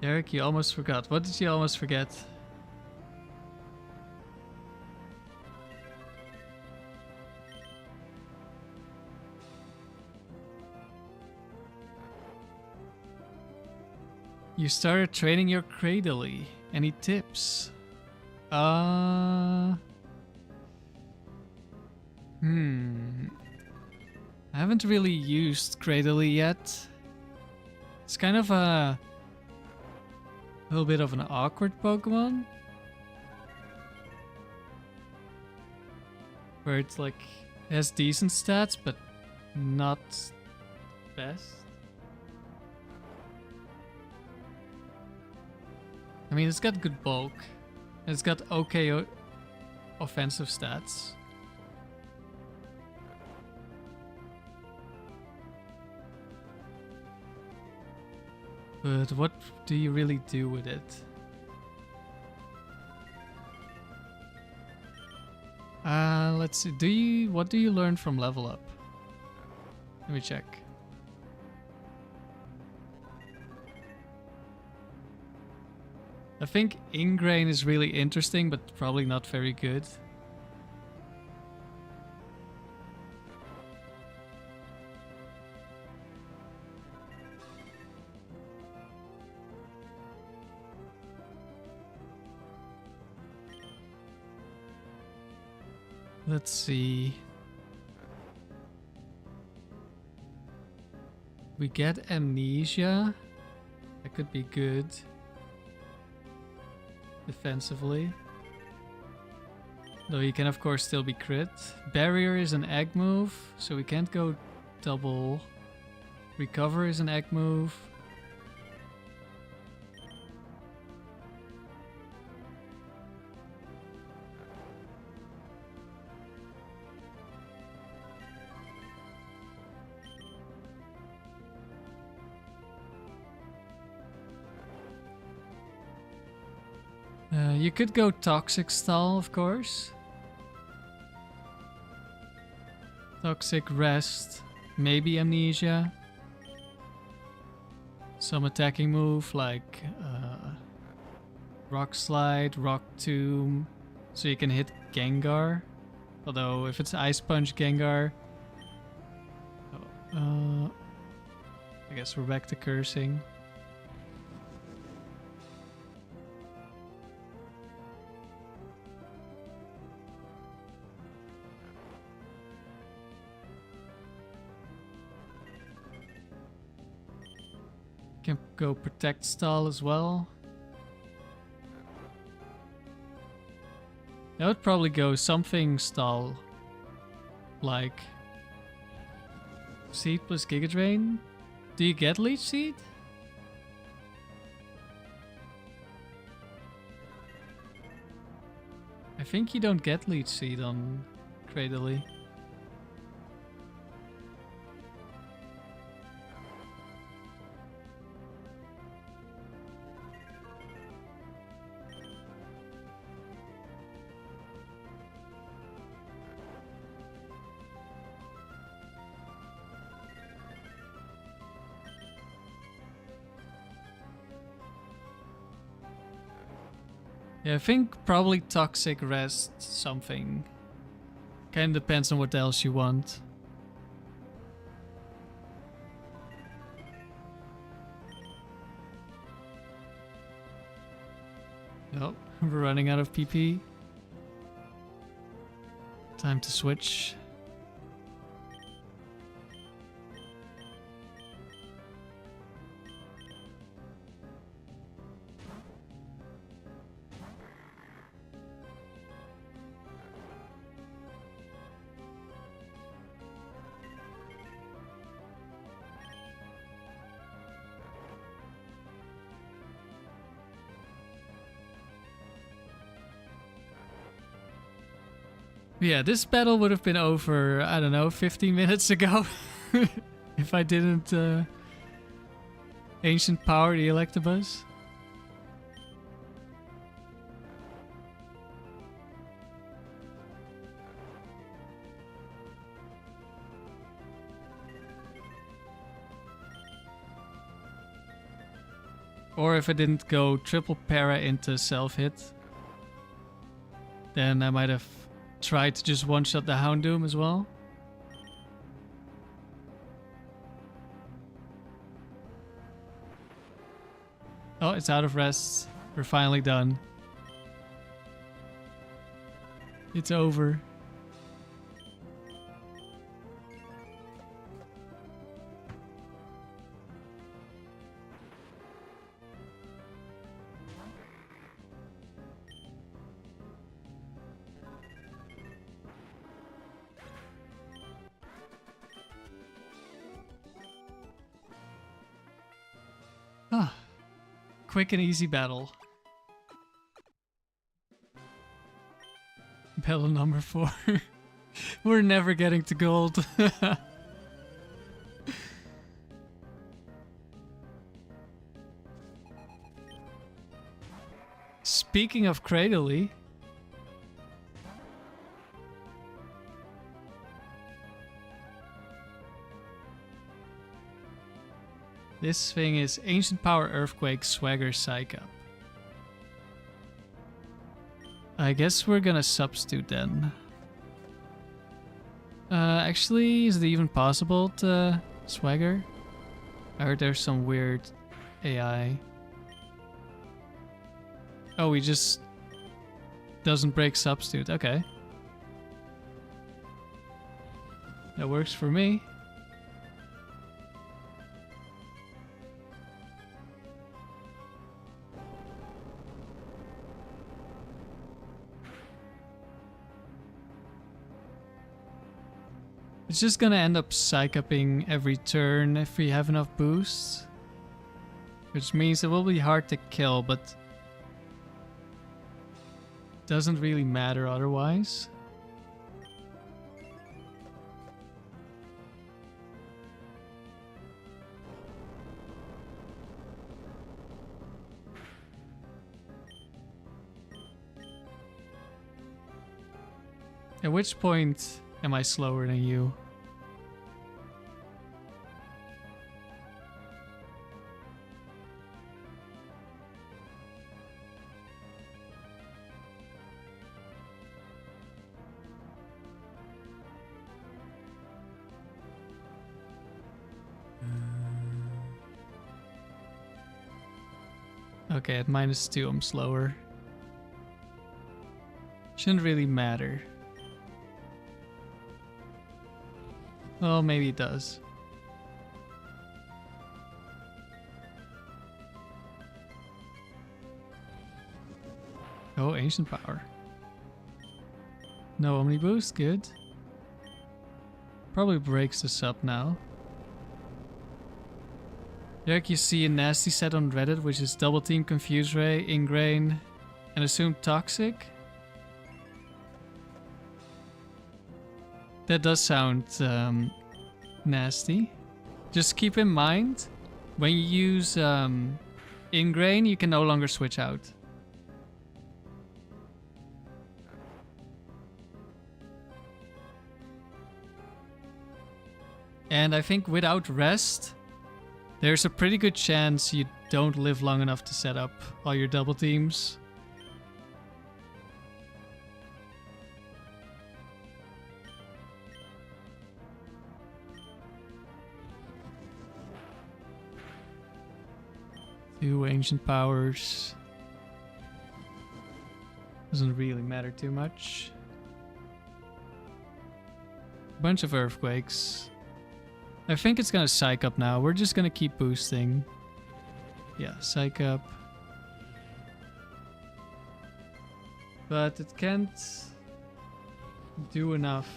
Eric, you almost forgot. What did you almost forget? You started training your Cradily. Any tips? I haven't really used Cradily yet. It's kind of a little bit of an awkward Pokemon. Where it's like, it has decent stats, but not best. I mean, it's got good bulk. And it's got okay offensive stats. But what do you really do with it? Let's see. What do you learn from level up? Let me check. I think Ingrain is really interesting, but probably not very good. Let's see. We get amnesia. That could be good. Defensively. Though he can of course still be crit. Barrier is an egg move, so we can't go double. Recover is an egg move. You could go Toxic Stall, of course. Toxic Rest. Maybe Amnesia. Some attacking move like Rock Slide, Rock Tomb. So you can hit Gengar. Although if it's Ice Punch Gengar... I guess we're back to cursing. Can go Protect Stall as well. I would probably go something stall. Like Seed plus Giga Drain. Do you get Leech Seed? I think you don't get Leech Seed on Cradily. Yeah, I think probably Toxic Rest something. Kinda depends on what else you want. Oh, we're running out of PP. Time to switch. Yeah, this battle would have been over, I don't know, 15 minutes ago. If I didn't Ancient Power the Electabuzz. Or if I didn't go triple para into self-hit. Then I might have tried to just one-shot the Houndoom as well. Oh, it's out of rest. We're finally done. It's over. Ah, quick and easy battle. Battle number 4. We're never getting to gold. Speaking of Cradily, this thing is Ancient Power Earthquake Swagger Psych Up. I guess we're gonna substitute then. Actually, is it even possible to Swagger? I heard there's some weird AI. Oh, he just doesn't break substitute. Okay. That works for me. It's just gonna end up psych-upping every turn if we have enough boosts. Which means it will be hard to kill, but doesn't really matter otherwise. At which point am I slower than you? Okay, at -2 I'm slower. Shouldn't really matter. Well, maybe it does. Oh, ancient power. No Omni boost, good. Probably breaks this up now. Derek, you see a nasty set on Reddit, which is Double Team, Confuse Ray, Ingrain, and Assume Toxic. That does sound nasty. Just keep in mind, when you use Ingrain, you can no longer switch out. And I think without rest, there's a pretty good chance you don't live long enough to set up all your double teams. Two ancient powers. Doesn't really matter too much. Bunch of earthquakes. I think it's gonna psych up now. We're just gonna keep boosting. Yeah, psych up. But it can't do enough.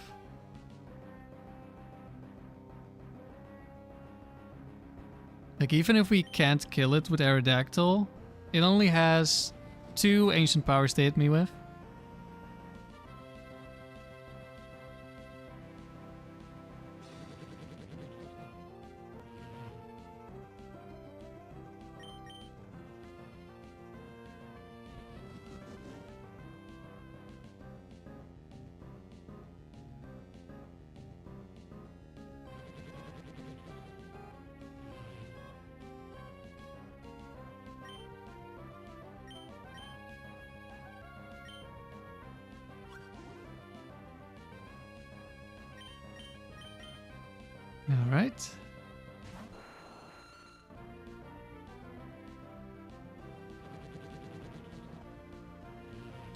Like, even if we can't kill it with Aerodactyl, it only has 2 ancient powers to hit me with. All right.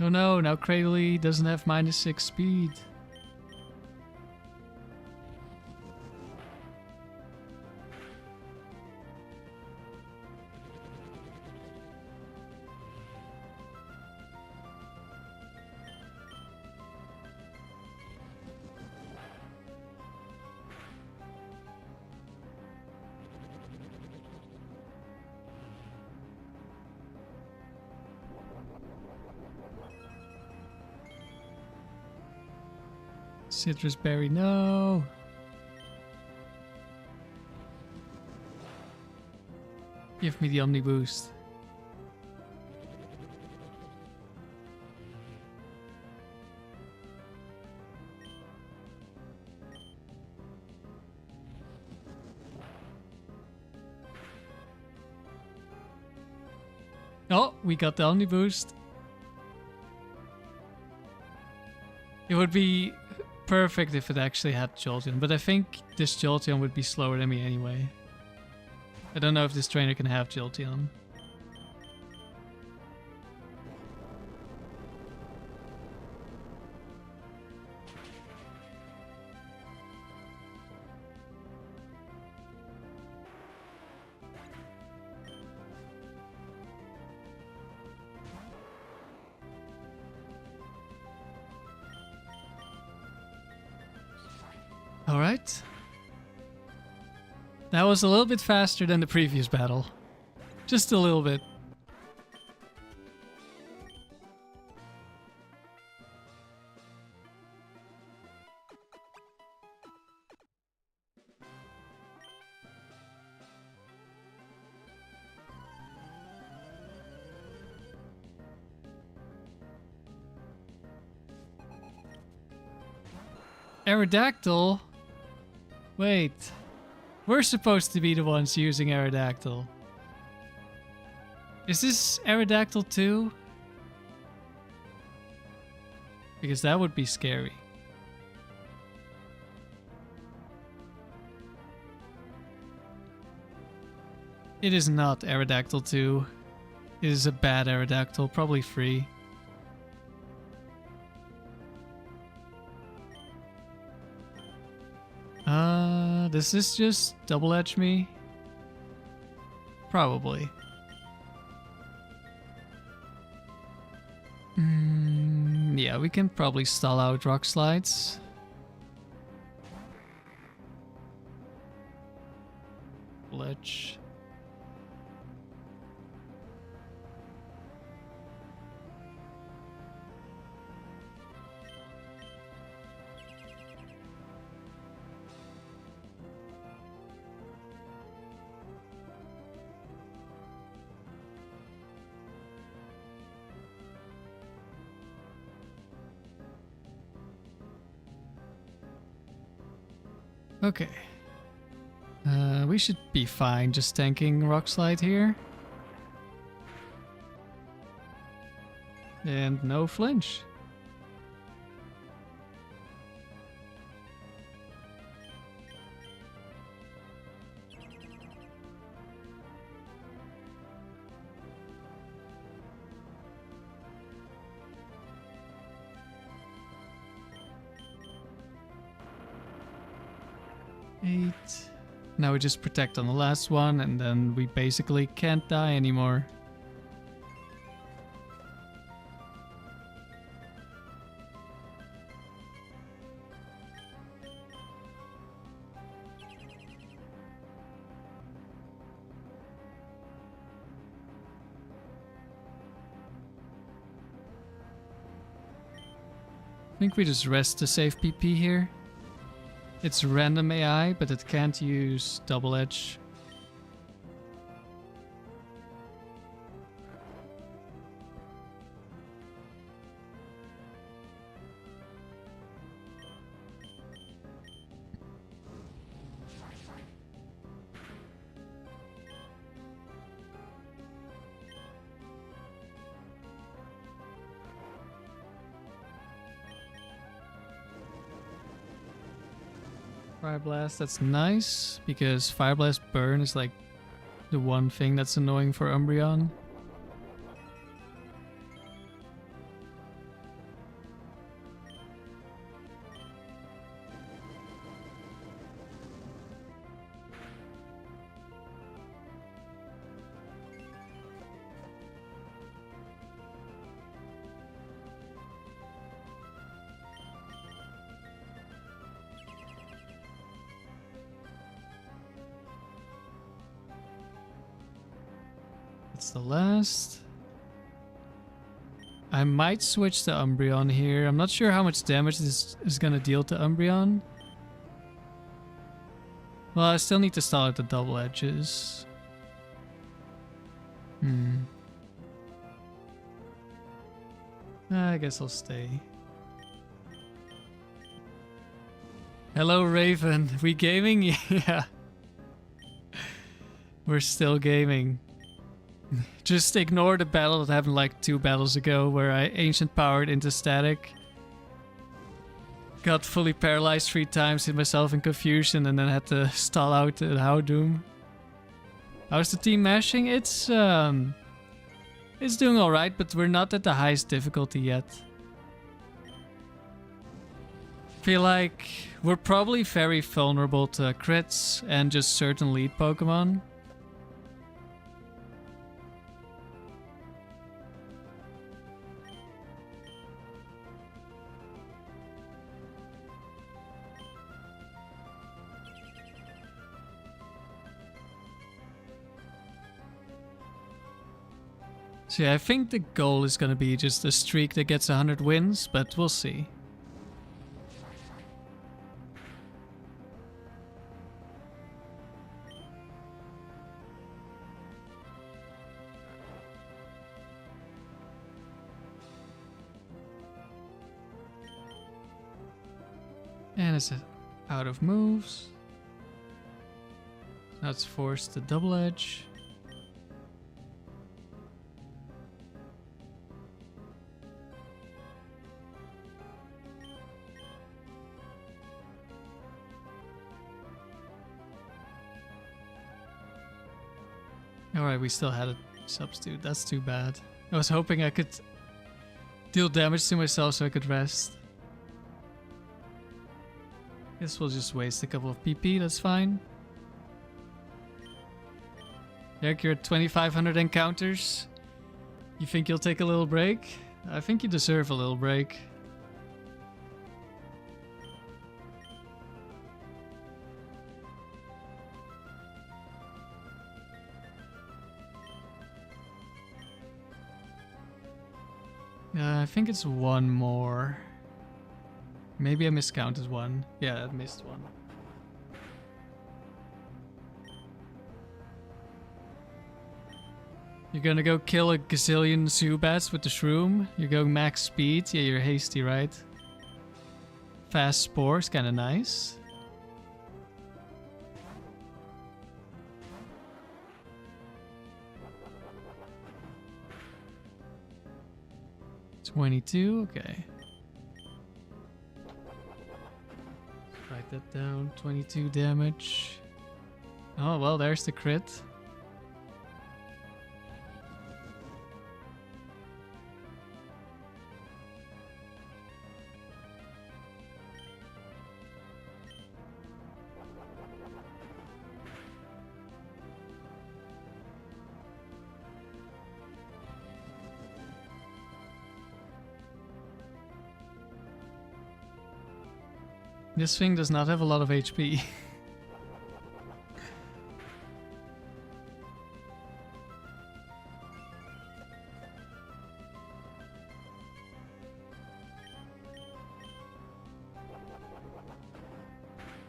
Oh no, now Cradley doesn't have -6 speed. Citrus berry, no. Give me the Omni boost. Oh, we got the Omni boost. It would be perfect if it actually had Jolteon, but I think this Jolteon would be slower than me anyway. I don't know if this trainer can have Jolteon. Alright. That was a little bit faster than the previous battle. Just a little bit. Aerodactyl? Wait. We're supposed to be the ones using Aerodactyl. Is this Aerodactyl 2? Because that would be scary. It is not Aerodactyl 2. It is a bad Aerodactyl, probably free. Does this just double edge me? Probably. Yeah, we can probably stall out rock slides. Ledge. Okay. We should be fine just tanking rock slide here. And no flinch. Now we just protect on the last one, and then we basically can't die anymore. I think we just rest to save PP here. It's random AI, but it can't use double edge. Fire Blast, that's nice, because Fire Blast burn is like the one thing that's annoying for Umbreon. That's the last. I might switch to Umbreon here. I'm not sure how much damage this is going to deal to Umbreon. Well, I still need to stall out the double edges. I guess I'll stay. Hello, Raven. We gaming? Yeah. We're still gaming. Just ignore the battle that happened like 2 battles ago where I ancient powered into static. Got fully paralyzed 3 times, hit myself in confusion, and then had to stall out the Howdoom. How's the team mashing? It's doing alright, but we're not at the highest difficulty yet. Feel like we're probably very vulnerable to crits and just certain lead Pokemon. So yeah, I think the goal is gonna be just a streak that gets 100 wins, but we'll see. And it's out of moves. Now it's forced to double edge. Alright, we still had a substitute. That's too bad. I was hoping I could deal damage to myself so I could rest. Guess we'll just waste a couple of PP, that's fine. Derek, you're at 2,500 encounters. You think you'll take a little break? I think you deserve a little break. I think it's one more. Maybe I miscounted one. Yeah, I missed one. You're gonna go kill a gazillion Zubats with the shroom? You're going max speed? Yeah, you're hasty, right? Fast spores, kinda nice. $22, okay. Write that down, 22 damage. Oh, well, there's the crit. This thing does not have a lot of HP.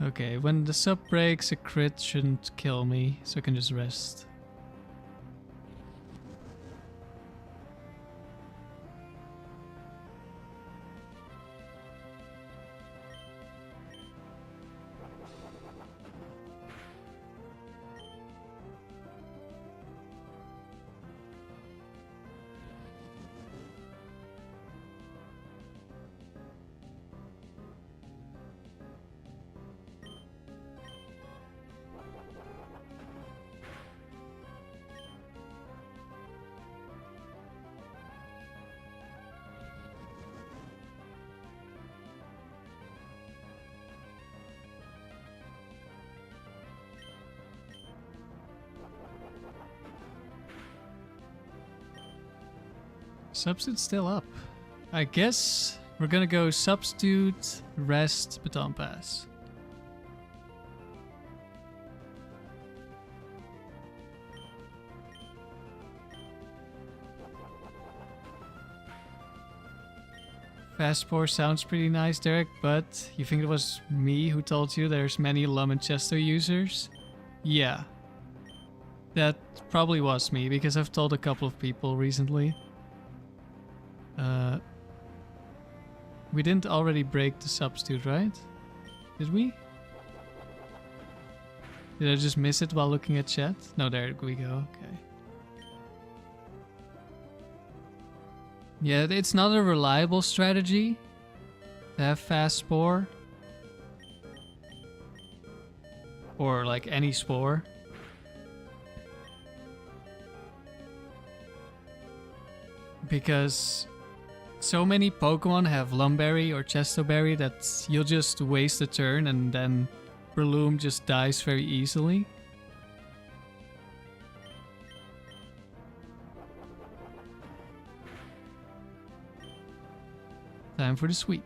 Okay, when the sub breaks, a crit shouldn't kill me, so I can just rest. Substitute's still up. I guess we're gonna go substitute, rest, baton pass. Fast spore sounds pretty nice, Derek, but you think it was me who told you there's many Lum and Chesto users? Yeah. That probably was me, because I've told a couple of people recently. We didn't already break the substitute, right? Did we? Did I just miss it while looking at chat? No, there we go, okay. Yeah, it's not a reliable strategy to have fast spore. Or like any spore. Because so many Pokemon have Lumberry or Chestoberry that you'll just waste a turn and then Breloom just dies very easily. Time for the sweep.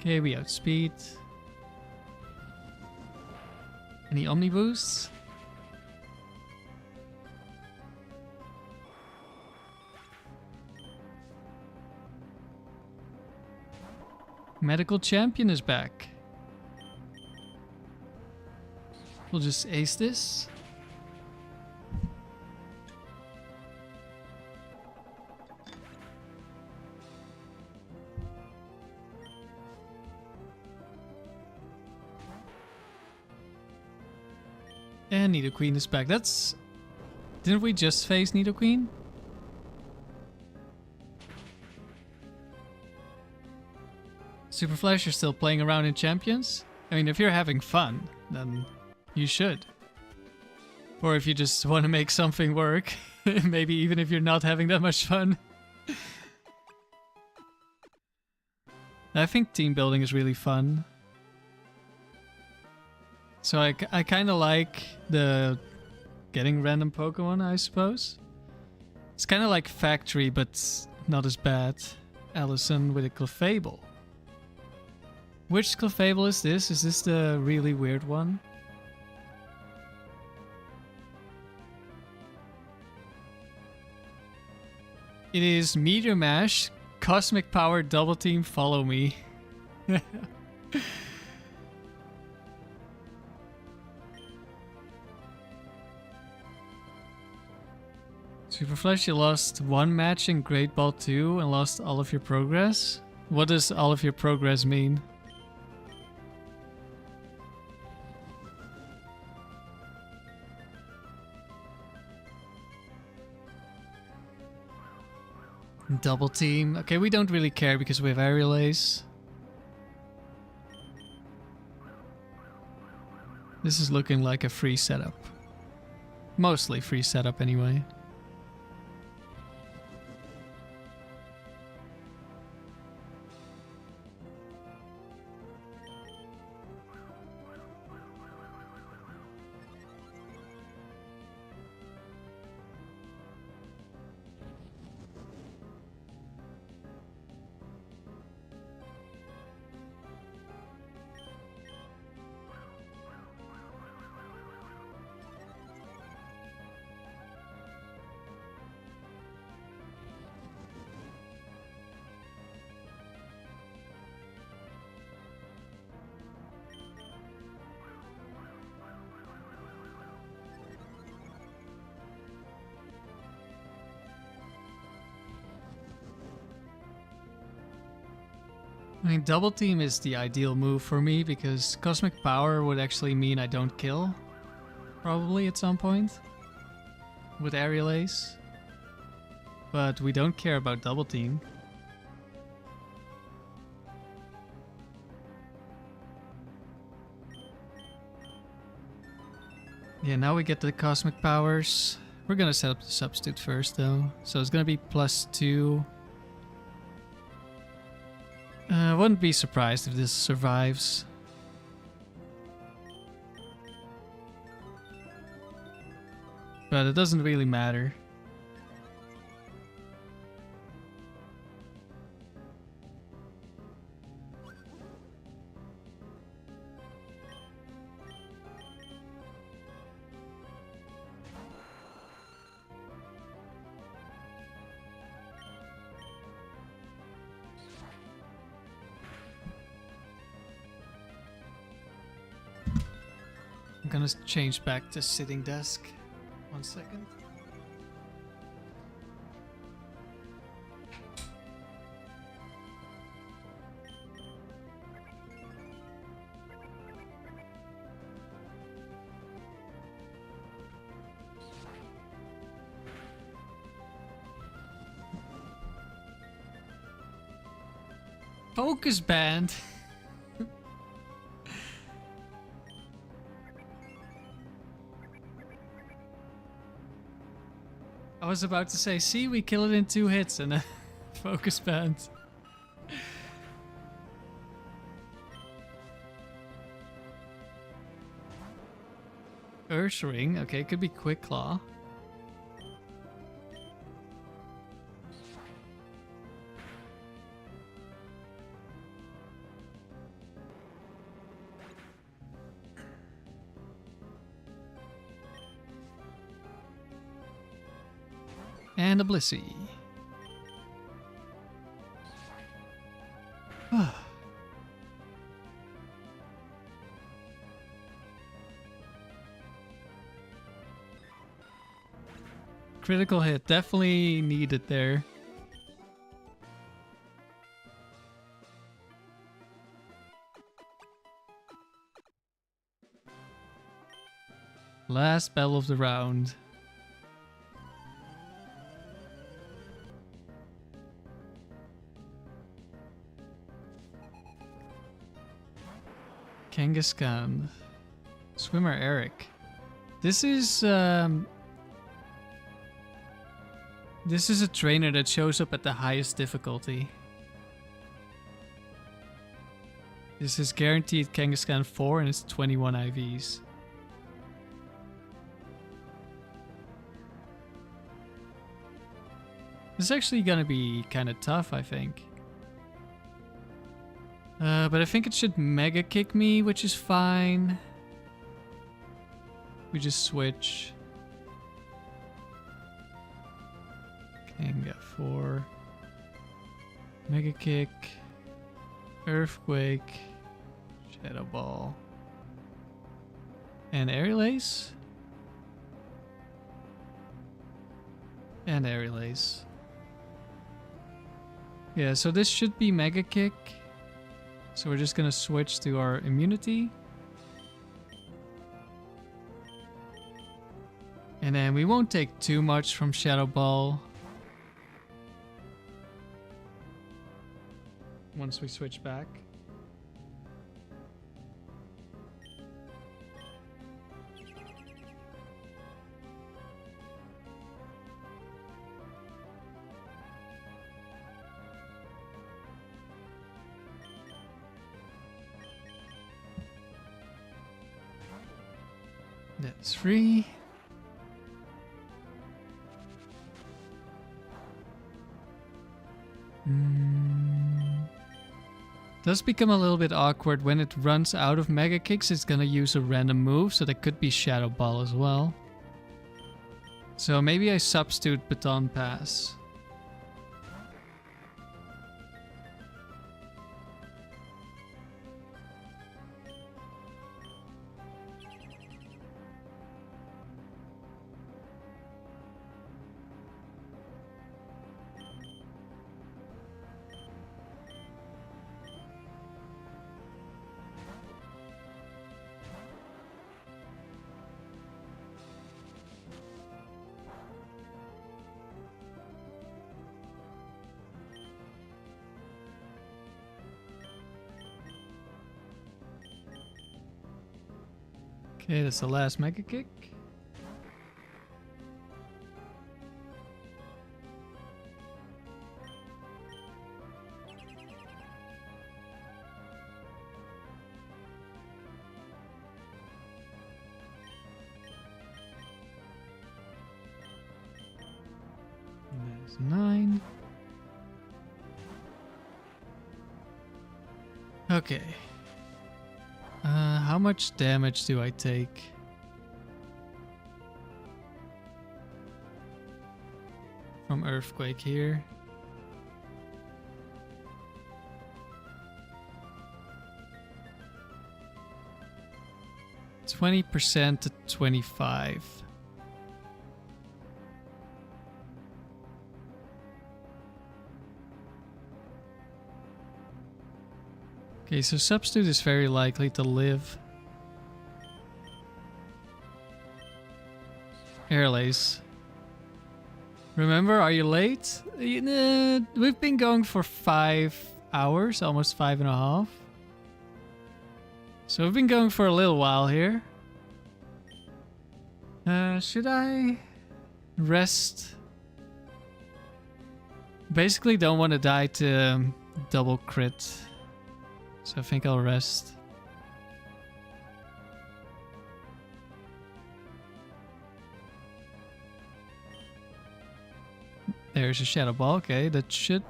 Okay, we outspeed. Any Omni boosts? Medical champion is back. We'll just ace this. And Nidoqueen is back. That's... Didn't we just face Nidoqueen? Super Flash, you're still playing around in Champions? I mean, if you're having fun, then you should. Or if you just want to make something work, maybe even if you're not having that much fun. I think team building is really fun. So I kind of like the getting random Pokemon, I suppose. It's kind of like Factory, but not as bad. Allison with a Clefable. Which Clefable is this? Is this the really weird one? It is Meteor Mash, Cosmic Power, Double Team, Follow Me. Super Flash, you lost one match in Great Ball 2 and lost all of your progress? What does all of your progress mean? Double team. Okay, we don't really care because we have Aerial Ace. This is looking like a free setup. Mostly free setup anyway. I mean, Double Team is the ideal move for me because Cosmic Power would actually mean I don't kill. Probably at some point. With Aerial Ace. But we don't care about Double Team. Yeah, now we get the Cosmic Powers. We're gonna set up the substitute first though. So it's gonna be +2. I wouldn't be surprised if this survives. But it doesn't really matter. I'm gonna change back to sitting desk. 1 second. Focus band. I was about to say, see, we kill it in 2 hits and a focus band. Ursaring, okay, could be Quick Claw. And a Blissey. Critical hit, definitely needed there. Last battle of the round. Kangaskhan. Swimmer Eric. This is a trainer that shows up at the highest difficulty. This is guaranteed Kangaskhan 4 and it's 21 IVs. This is actually gonna be kind of tough, I think. But I think it should Mega Kick me, which is fine. We just switch. Kanga 4. Mega Kick. Earthquake. Shadow Ball. And Aerial Ace? And Aerial Ace. Yeah, so this should be Mega Kick. So we're just gonna switch to our immunity. And then we won't take too much from Shadow Ball. Once we switch back. That's free. Does become a little bit awkward when it runs out of Mega Kicks. It's gonna use a random move, so that could be Shadow Ball as well. So maybe I substitute Baton Pass. Okay, that's the last Mega Kick. There's 9. Okay. How much damage do I take? From Earthquake here. %20 to 25. Okay, so Substitute is very likely to live. Aerial Ace. Remember, are you late? We've been going for 5 hours, almost 5.5. So we've been going for a little while here. Should I rest? Basically don't want to die to double crit. So I think I'll rest. There's a Shadow Ball. Okay, that should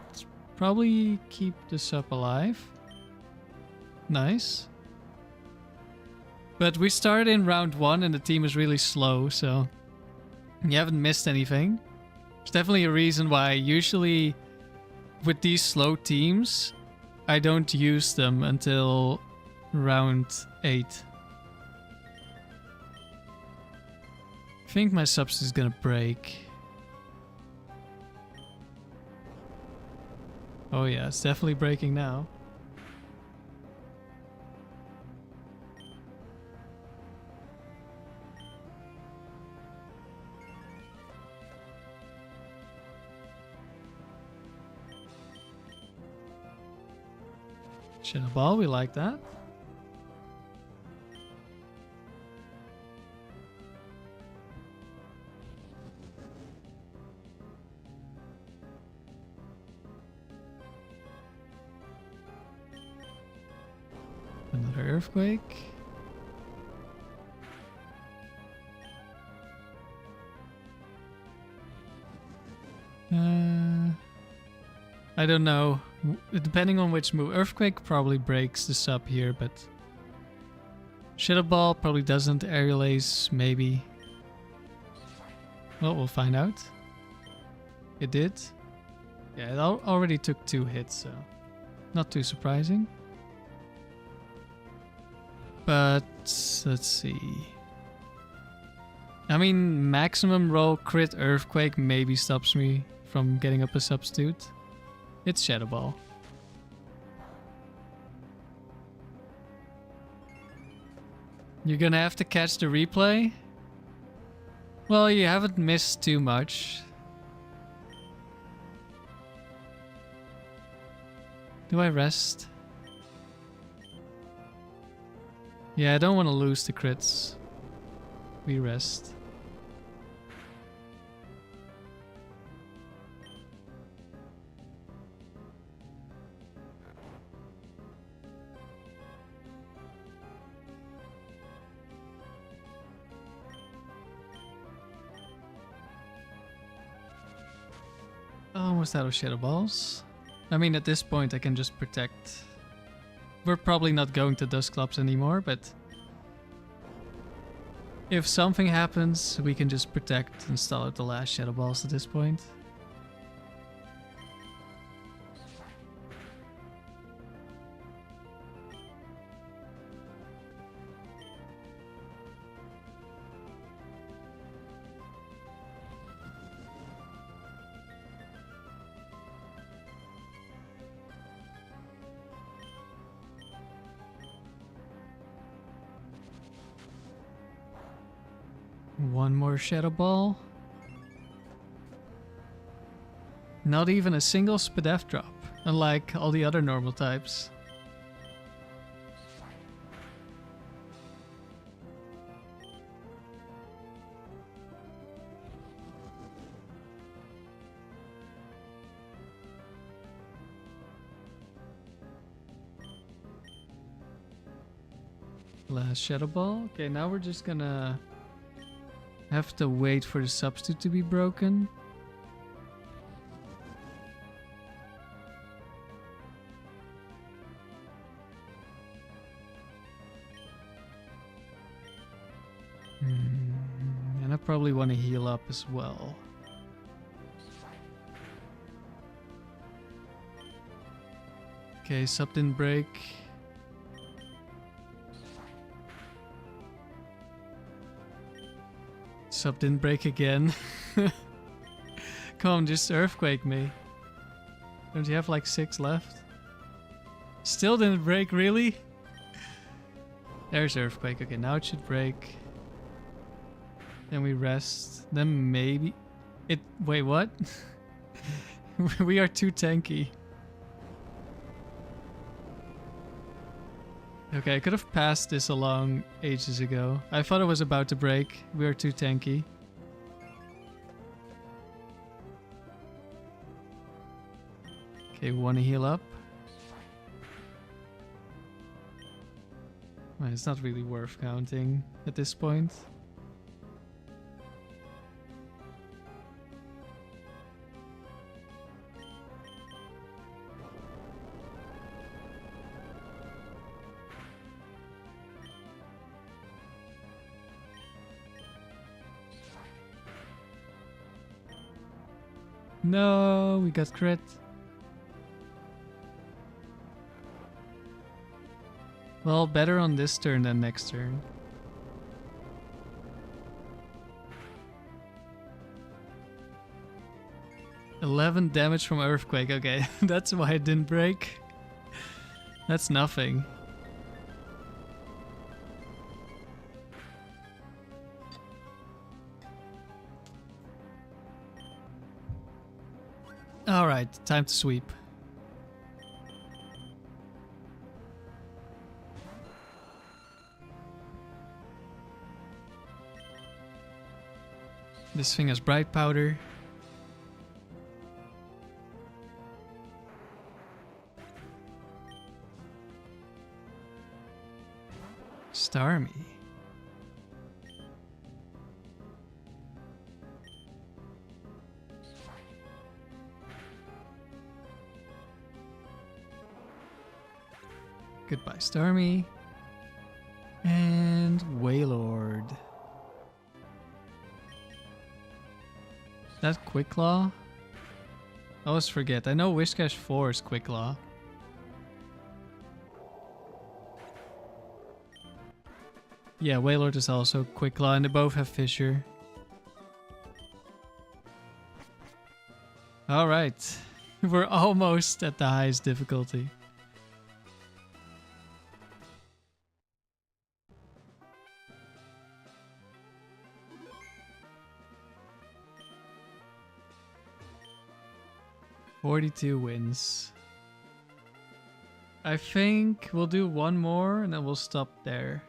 probably keep this up alive. Nice. But we started in round 1 and the team is really slow, so you haven't missed anything. There's definitely a reason why usually with these slow teams, I don't use them until round 8. I think my substitute's gonna break. Oh yeah, it's definitely breaking now. Shadow Ball, we like that. Another Earthquake. I don't know. Depending on which move. Earthquake probably breaks the sub here, but Shadow Ball probably doesn't. Aerial Ace, maybe. Well, we'll find out. It did. Yeah, it already took 2 hits, so not too surprising. But let's see. I mean, maximum roll crit Earthquake maybe stops me from getting up a substitute. It's Shadow Ball. You're gonna have to catch the replay? Well, you haven't missed too much. Do I rest? Yeah, I don't want to lose the crits. We rest. Almost out of Shadow Balls. I mean, at this point I can just protect. We're probably not going to Dusclops anymore, but if something happens, we can just protect and stall out the last Shadow Balls at this point. One more Shadow Ball. Not even a single Spadef drop, unlike all the other normal types. Last Shadow Ball. Okay, now we're just gonna have to wait for the substitute to be broken. And I probably want to heal up as well. Okay, sub didn't break. Sub didn't break again. Come on, just Earthquake me. Don't you have like 6 left? Still didn't break, really? There's Earthquake. Okay, now it should break. Then we rest. Then maybe... It... Wait, what? We are too tanky. Okay, I could have passed this along ages ago. I thought it was about to break. We are too tanky. Okay, wanna heal up? Well, it's not really worth counting at this point. No, we got crit. Well, better on this turn than next turn. $11 damage from Earthquake. Okay, that's why it didn't break. That's nothing. Alright, time to sweep. This thing has bright powder. Starmie. Goodbye, Starmie. And Wailord. That Quick Claw? I always forget. I know Whiscash 4 is Quick Claw. Yeah, Wailord is also Quick Claw, and they both have Fissure. Alright. We're almost at the highest difficulty. $42 wins. I think we'll do one more and then we'll stop there.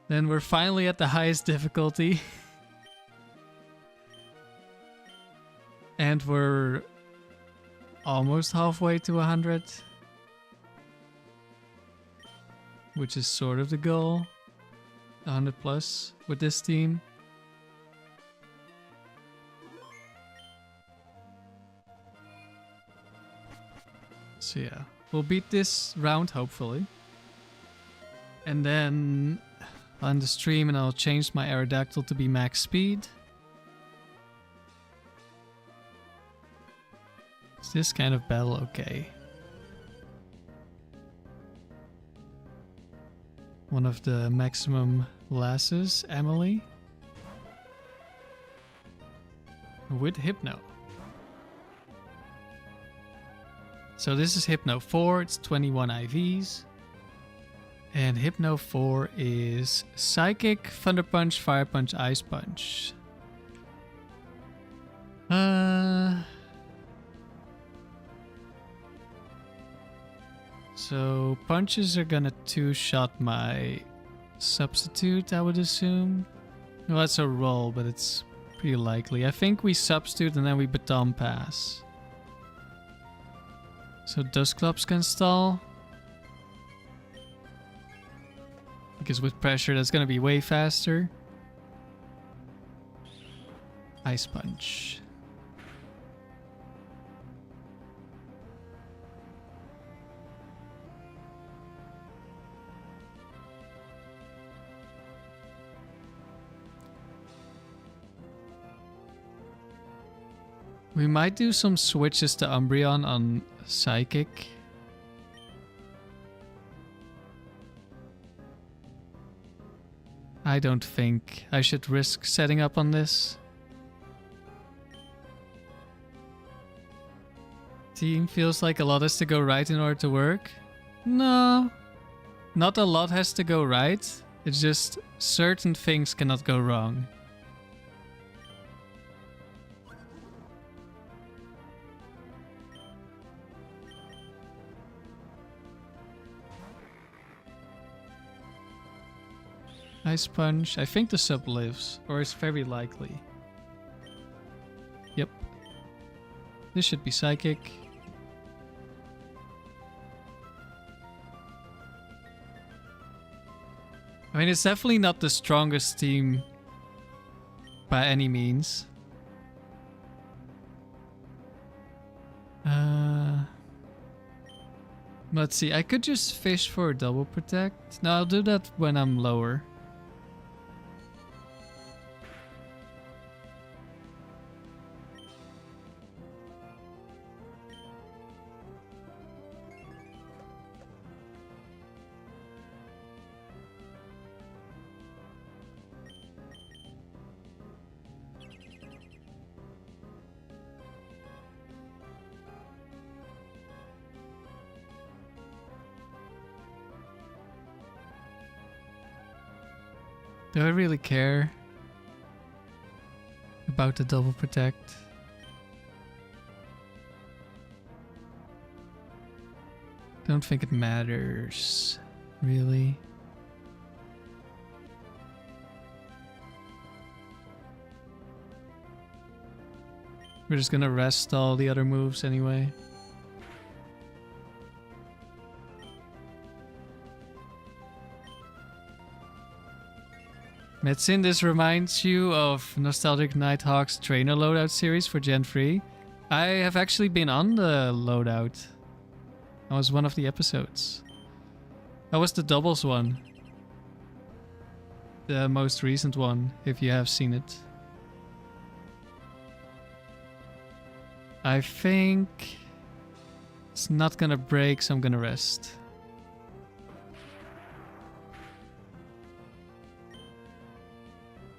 Then we're finally at the highest difficulty. And we're almost halfway to 100. Which is sort of the goal. 100 plus with this team. So yeah, we'll beat this round hopefully. And then on the stream and I'll change my Aerodactyl to be max speed. Is this kind of battle okay? One of the maximum lasses, Emily. With Hypno. So this is Hypno 4, it's 21 IVs. And Hypno 4 is Psychic, Thunder Punch, Fire Punch, Ice Punch. So punches are gonna two-shot my substitute, I would assume. Well, that's a roll, but it's pretty likely. I think we substitute and then we baton pass. So Dusclops can stall. Because with pressure that's gonna be way faster. Ice Punch. We might do some switches to Umbreon on Psychic. I don't think I should risk setting up on this. Team feels like a lot has to go right in order to work. No, not a lot has to go right. It's just certain things cannot go wrong. Ice Punch. I think the sub lives, or is very likely. Yep. This should be Psychic. I mean, it's definitely not the strongest team by any means. Let's see, I could just fish for a double protect. No, I'll do that when I'm lower. Do I really care about the double protect? Don't think it matters, really. We're just gonna rest all the other moves anyway. Metsin, this reminds you of Nostalgic Nighthawk's trainer loadout series for Gen 3. I have actually been on the loadout. That was one of the episodes. That was the doubles one. The most recent one, if you have seen it. I think it's not gonna break, so I'm gonna rest.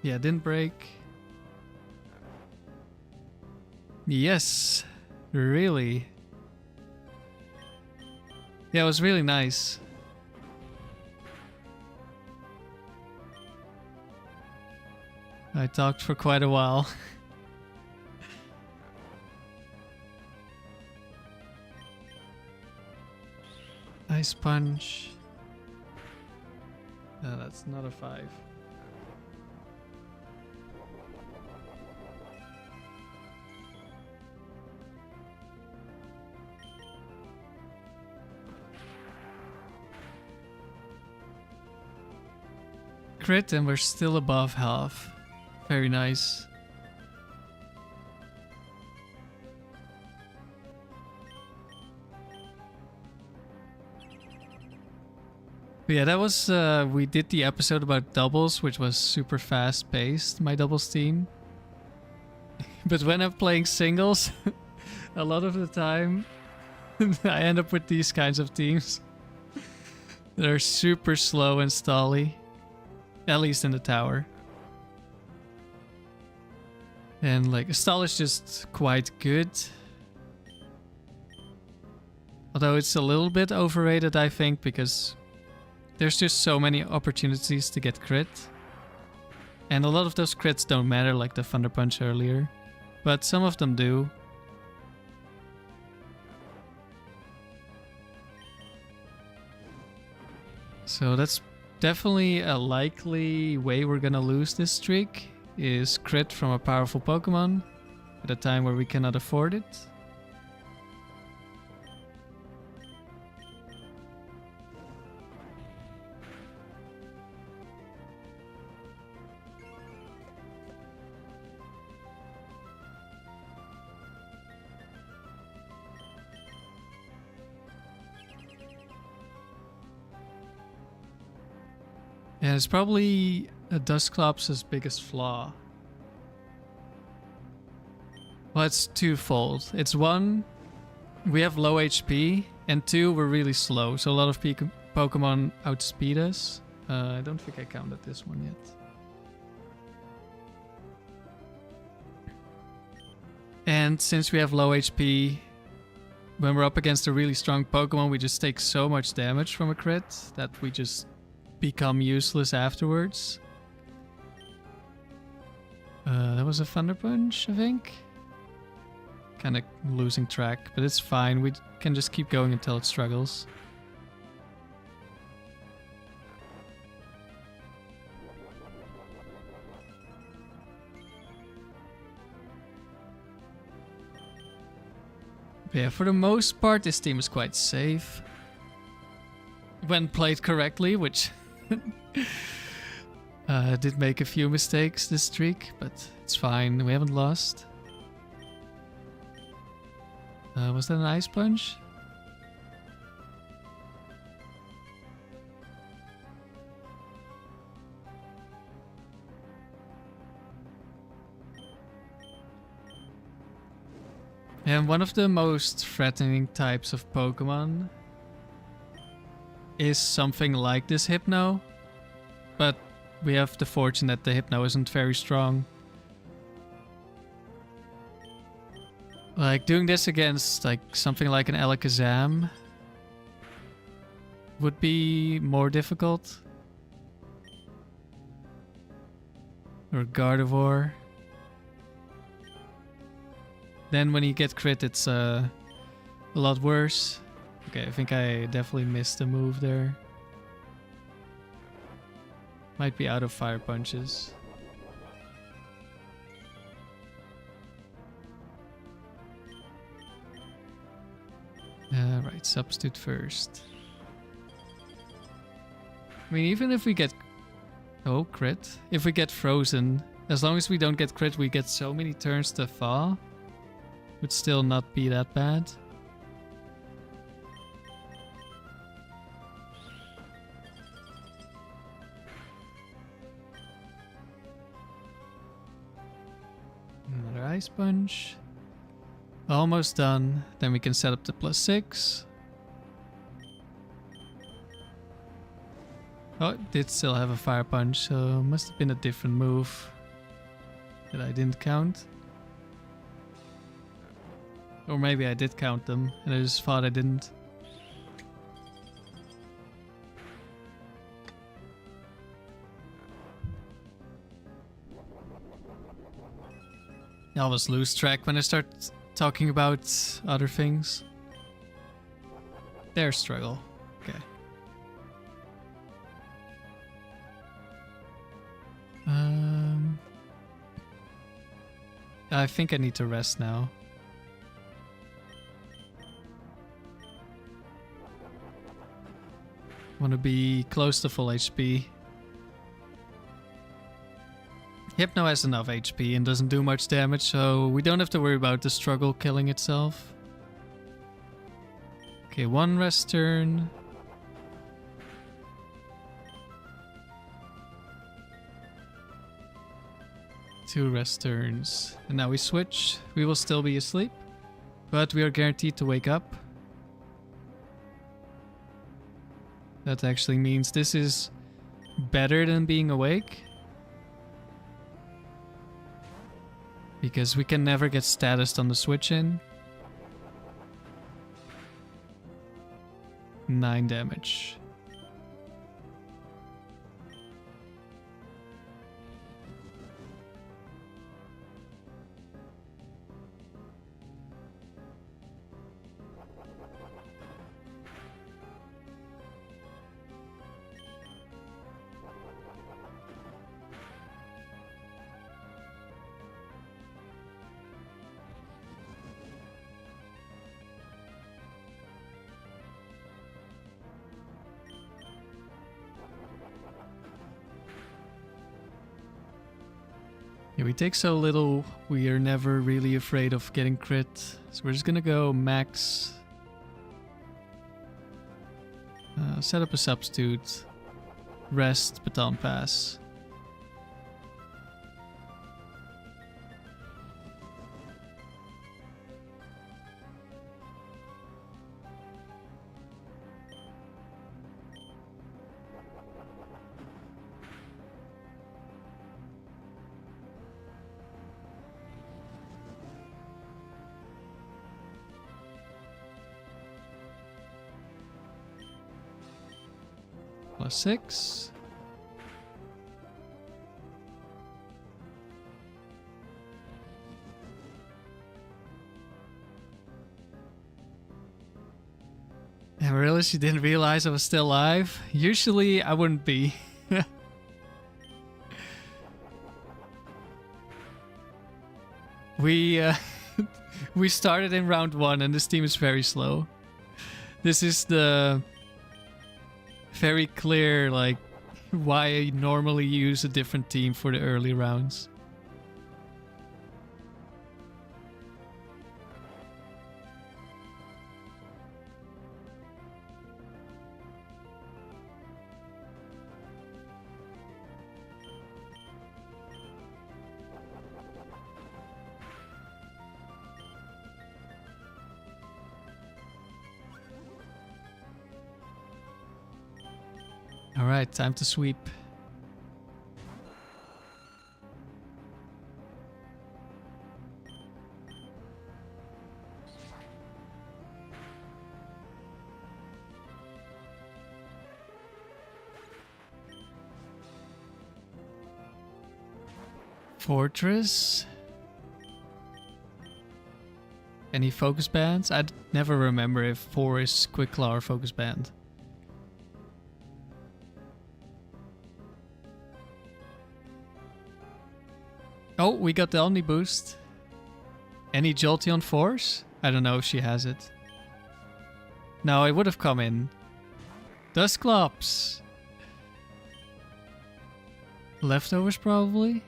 Yeah, didn't break. Yes, really. Yeah, it was really nice. I talked for quite a while. Ice punch. No, that's not a 5. Crit, and we're still above half. Very nice. But yeah, that was, we did the episode about doubles, which was super fast paced, my doubles team. But when I'm playing singles, a lot of the time, I end up with these kinds of teams. They're super slow and stally. At least in the tower. And like, stall is just quite good. Although it's a little bit overrated, I think, because there's just so many opportunities to get crit. And a lot of those crits don't matter, like the Thunder Punch earlier. But some of them do. So that's definitely a likely way we're gonna lose this streak, is crit from a powerful Pokemon at a time where we cannot afford it. Yeah, it's probably a Dusclops' biggest flaw. Well, it's twofold. It's one, we have low HP, and two, we're really slow. So a lot of Pokemon outspeed us. I don't think I counted this one yet. And since we have low HP, when we're up against a really strong Pokemon, we just take so much damage from a crit that we just become useless afterwards. That was a Thunder Punch, I think. Kind of losing track, but it's fine. We can just keep going until it struggles. But yeah, for the most part, this team is quite safe. When played correctly, which did make a few mistakes this streak, but it's fine. We haven't lost. Was that an Ice Punch? And one of the most threatening types of Pokemon is something like this Hypno, but we have the fortune that the Hypno isn't very strong. Like, doing this against like something like an Alakazam would be more difficult. Or Gardevoir. Then when you get crit, it's a lot worse. Okay, I think I definitely missed a move there. Might be out of fire punches. Right, substitute first. I mean, even if we get... Oh, crit. If we get frozen, as long as we don't get crit, we get so many turns to thaw. Would still not be that bad. Another ice punch. Almost done. Then we can set up the +6. Oh, it did still have a fire punch, so must have been a different move that I didn't count. Or maybe I did count them and I just thought I didn't. I always lose track when I start talking about other things. Their struggle. Okay. I think I need to rest now. Want to be close to full HP. Hypno has enough HP and doesn't do much damage, so we don't have to worry about the struggle killing itself. Okay, one rest turn. Two rest turns. And now we switch. We will still be asleep, but we are guaranteed to wake up. That actually means this is better than being awake. Because we can never get status on the switch in. 9 damage. Yeah, we take so little, we are never really afraid of getting crit. So we're just gonna go max. Set up a substitute. Rest, baton pass. +6. I realized you didn't realize I was still alive. Usually I wouldn't be. We we started in round 1 and this team is very slow. This is the very clear, like, why I normally use a different team for the early rounds. Alright, time to sweep. Fortress. Any focus bands? I'd never remember if 4 is Quick Claw or focus band. Oh, we got the Omni boost. Any Jolteon Force? I don't know if she has it. No, it would have come in. Dusclops. Leftovers probably?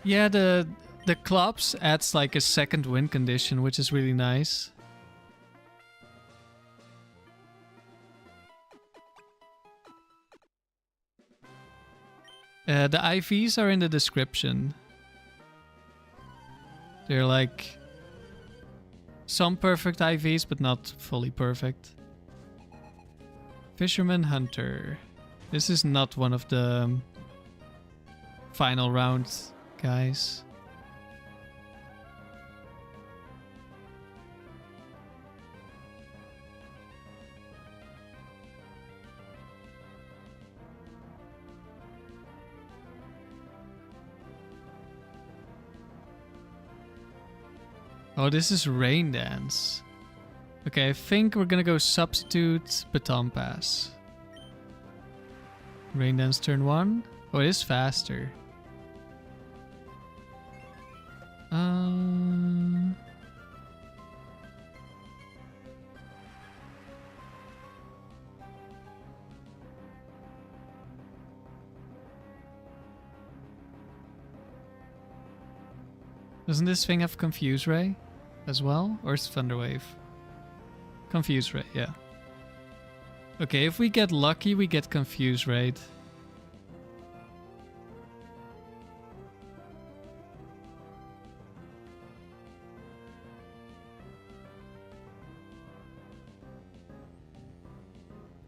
Yeah, the Clops adds like a second win condition, which is really nice. The IVs are in the description. They're like some perfect IVs, but not fully perfect. Fisherman Hunter. This is not one of the final round guys. Oh, this is Rain Dance. Okay, I think we're gonna go substitute Baton Pass. Rain Dance turn 1. Oh, it is faster. Doesn't this thing have Confuse Ray as well? Or is it Thunder Wave? Confuse Ray, yeah. Okay, if we get lucky, we get Confuse Ray.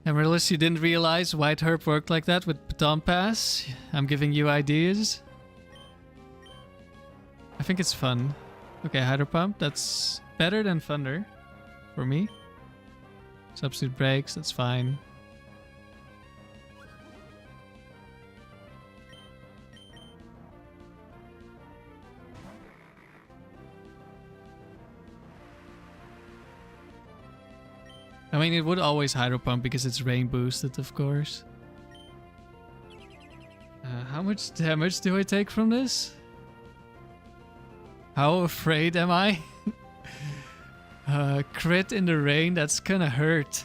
Amaryllis, you didn't realize White Herb worked like that with Baton Pass? I'm giving you ideas. I think it's fun. Okay, Hydro Pump, that's better than Thunder for me. Substitute Breaks, that's fine. I mean, it would always Hydro Pump because it's rain boosted, of course. How much damage do I take from this? How afraid am I? Crit in the rain, that's gonna hurt.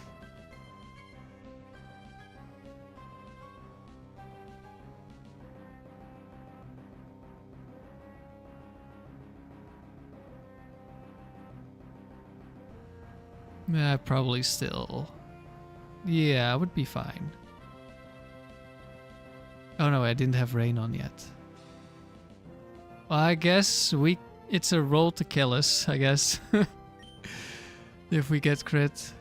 Probably still. Yeah, I would be fine. Oh no, I didn't have rain on yet. Well, I guess it's a roll to kill us, I guess. If we get crit.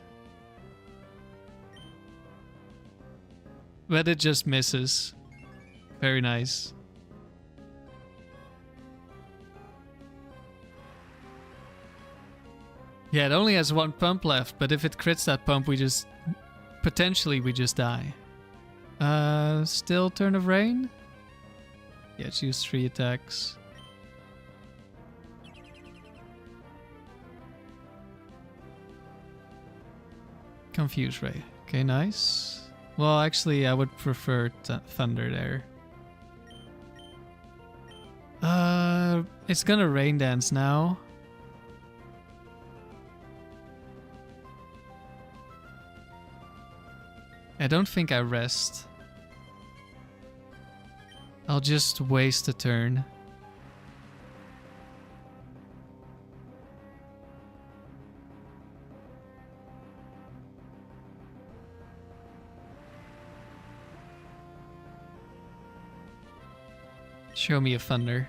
But it just misses. Very nice. Yeah, it only has 1 pump left, but if it crits that pump, potentially we just die. Still Turn of Rain? Yeah, choose 3 attacks. Confuse Ray. Okay, nice. Well, actually, I would prefer Thunder there. It's gonna Rain Dance now. I don't think I rest. I'll just waste a turn. Show me a Thunder.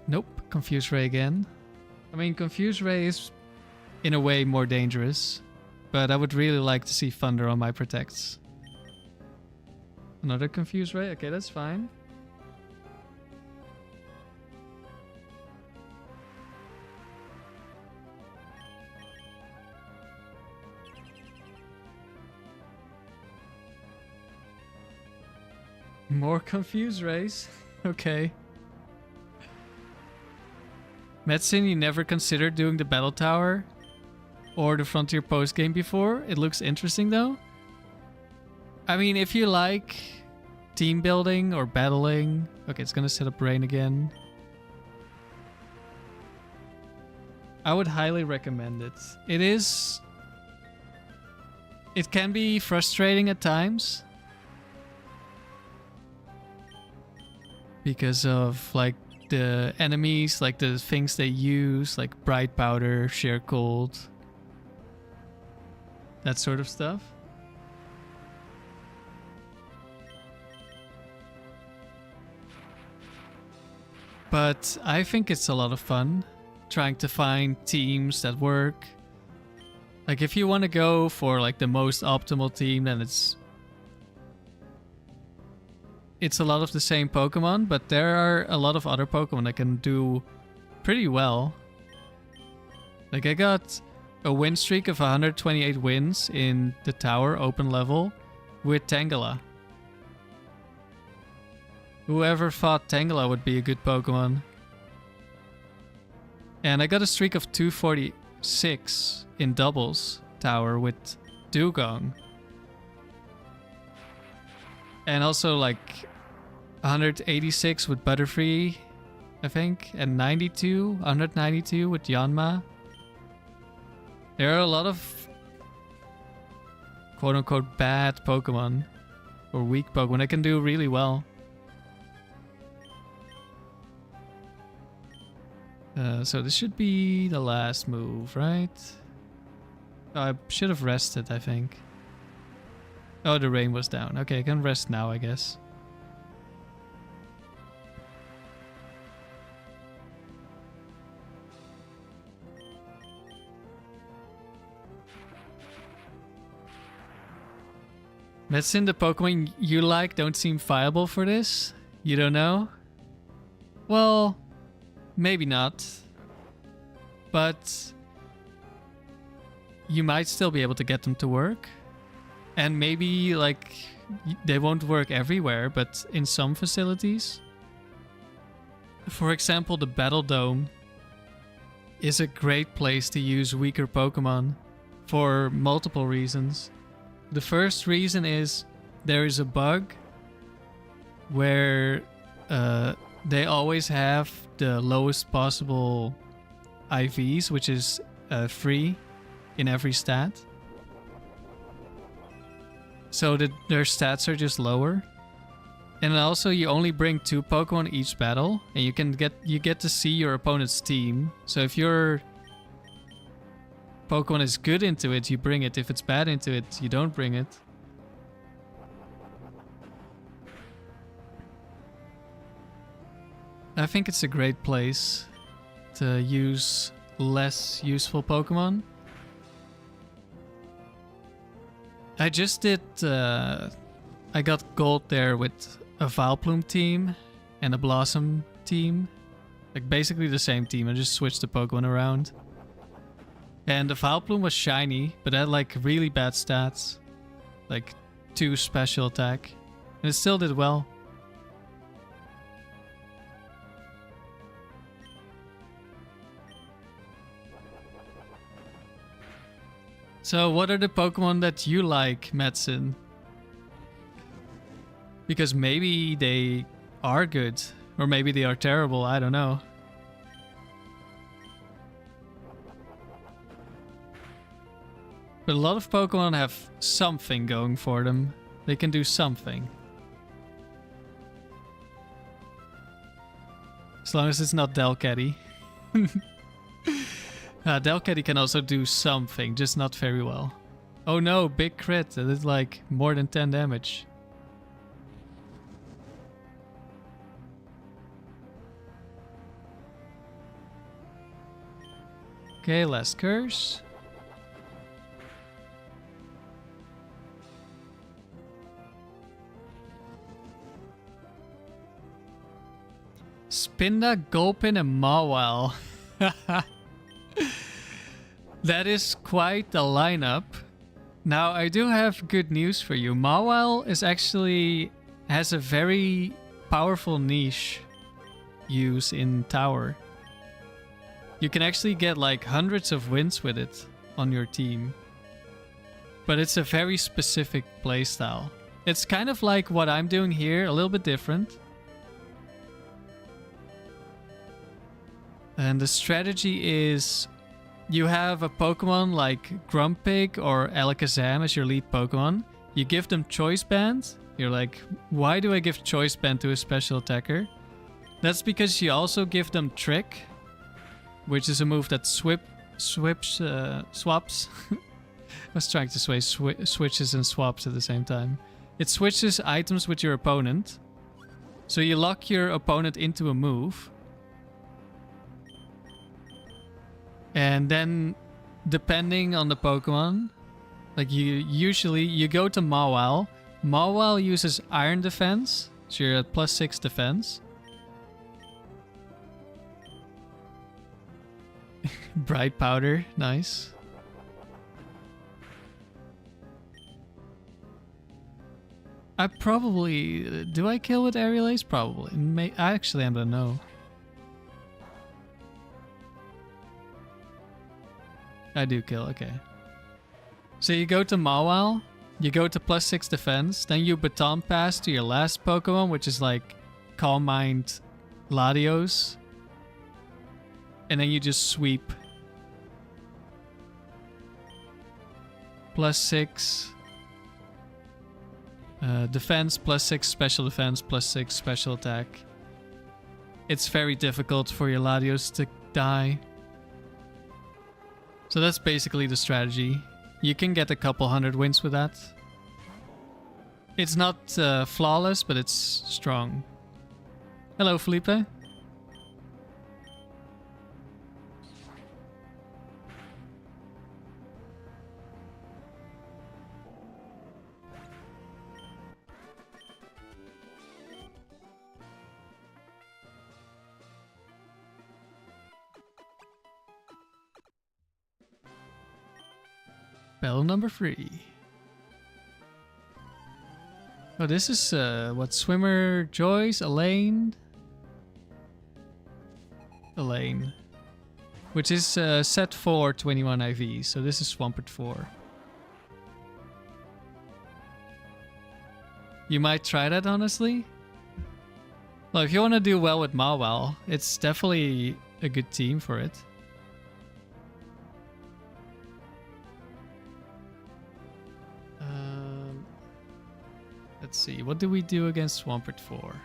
Nope, Confuse Ray again. I mean, Confuse Ray is in a way more dangerous, but I would really like to see Thunder on my protects. Another Confuse Ray? Okay, that's fine. More confused race? Okay. Medicine, you never considered doing the battle tower or the frontier post game before? It looks interesting though. I mean, if you like team building or battling... Okay, it's gonna set up rain again. I would highly recommend it. It can be frustrating at times. Because of like the enemies, like the things they use, like bright powder, sheer cold. That sort of stuff. But I think it's a lot of fun trying to find teams that work. Like if you want to go for like the most optimal team, then it's a lot of the same Pokemon, but there are a lot of other Pokemon that can do pretty well. Like I got a win streak of 128 wins in the tower open level with Tangela. Whoever thought Tangela would be a good Pokemon. And I got a streak of 246 in doubles tower with Dugong. And also like 186 with Butterfree, I think, and 192 with Yanma. There are a lot of quote-unquote bad Pokemon or weak Pokemon that can do really well. So this should be the last move, right? Oh, I should have rested, I think. Oh, the rain was down. Okay, I can rest now, I guess. Medicine, the Pokemon you like don't seem viable for this? You don't know? Well, maybe not. But you might still be able to get them to work. And maybe, like, they won't work everywhere, but in some facilities. For example, the Battle Dome is a great place to use weaker Pokemon for multiple reasons. The first reason is there is a bug where they always have the lowest possible IVs, which is free in every stat. So that their stats are just lower. And also you only bring 2 Pokemon each battle, and you get to see your opponent's team. So if your Pokemon is good into it, you bring it. If it's bad into it, you don't bring it. I think it's a great place to use less useful Pokemon. I just did... I got gold there with a Vileplume team and a Blossom team. Like basically the same team. I just switched the Pokemon around. And the Vileplume was shiny, but had like really bad stats. Like 2 special attack. And it still did well. So what are the Pokemon that you like, Madsen? Because maybe they are good. Or maybe they are terrible, I don't know. But a lot of Pokemon have something going for them. They can do something. As long as it's not Delcatty. Delcatty can also do something, just not very well. Oh no, big crit. That is like more than 10 damage. Okay, last curse. Spinda, Gulpin, and Mawile. That is quite the lineup. Now, I do have good news for you. Mawile is actually has a very powerful niche use in tower. You can actually get like hundreds of wins with it on your team. But it's a very specific playstyle. It's kind of like what I'm doing here, a little bit different. And the strategy is you have a Pokemon like Grumpig or Alakazam as your lead Pokemon. You give them Choice Band. You're like, why do I give Choice Band to a special attacker? That's because you also give them Trick, which is a move that swaps. I was trying to say switches and swaps at the same time. It switches items with your opponent. So you lock your opponent into a move. And then, depending on the Pokemon, like you go to Mawile. Mawile uses Iron Defense, so you're at +6 defense. Bright Powder, nice. I probably... Do I kill with Aerial Ace? Probably. Actually, I don't know. I do kill, okay. So you go to Mawile, you go to +6 defense, then you Baton Pass to your last Pokemon, which is like Calm Mind Latios. And then you just sweep. +6 defense, +6 special defense, +6 special attack. It's very difficult for your Latios to die. So that's basically the strategy. You can get a couple hundred wins with that. It's not flawless, but it's strong. Hello, Felipe. Battle number 3. Oh, this is what Swimmer Joyce, Elaine, which is set for 21 IV. So this is Swampert 4. You might try that, honestly. Well, if you want to do well with Mawile, it's definitely a good team for it. Let's see, what do we do against Swampert 4?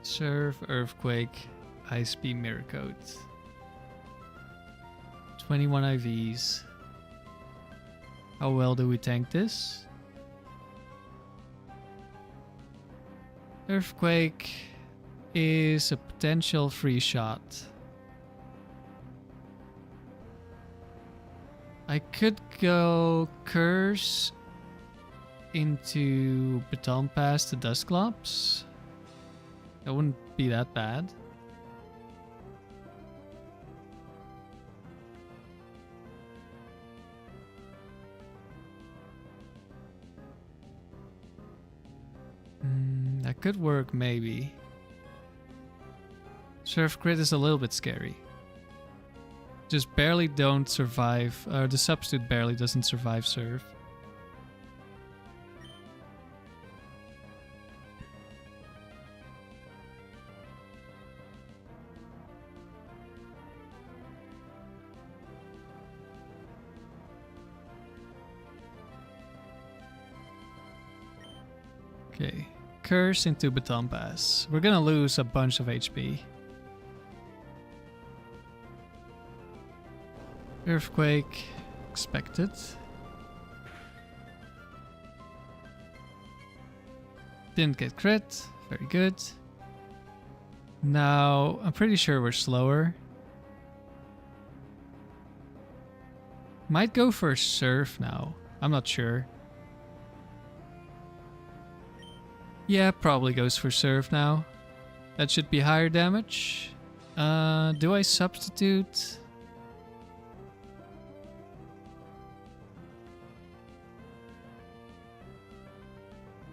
Surf, Earthquake, Ice Beam, Mirror Coat. 21 IVs. How well do we tank this? Earthquake is a potential free shot. I could go Curse into Baton Pass to Dusclops. That wouldn't be that bad. That could work, maybe. Surf Grid is a little bit scary. Just barely don't survive. The substitute barely doesn't survive Surf. Okay. Curse into Baton Pass. We're gonna lose a bunch of HP. Earthquake, expected. Didn't get crit, very good. Now, I'm pretty sure we're slower. Might go for Surf now, I'm not sure. Yeah, probably goes for Surf now. That should be higher damage. Do I substitute?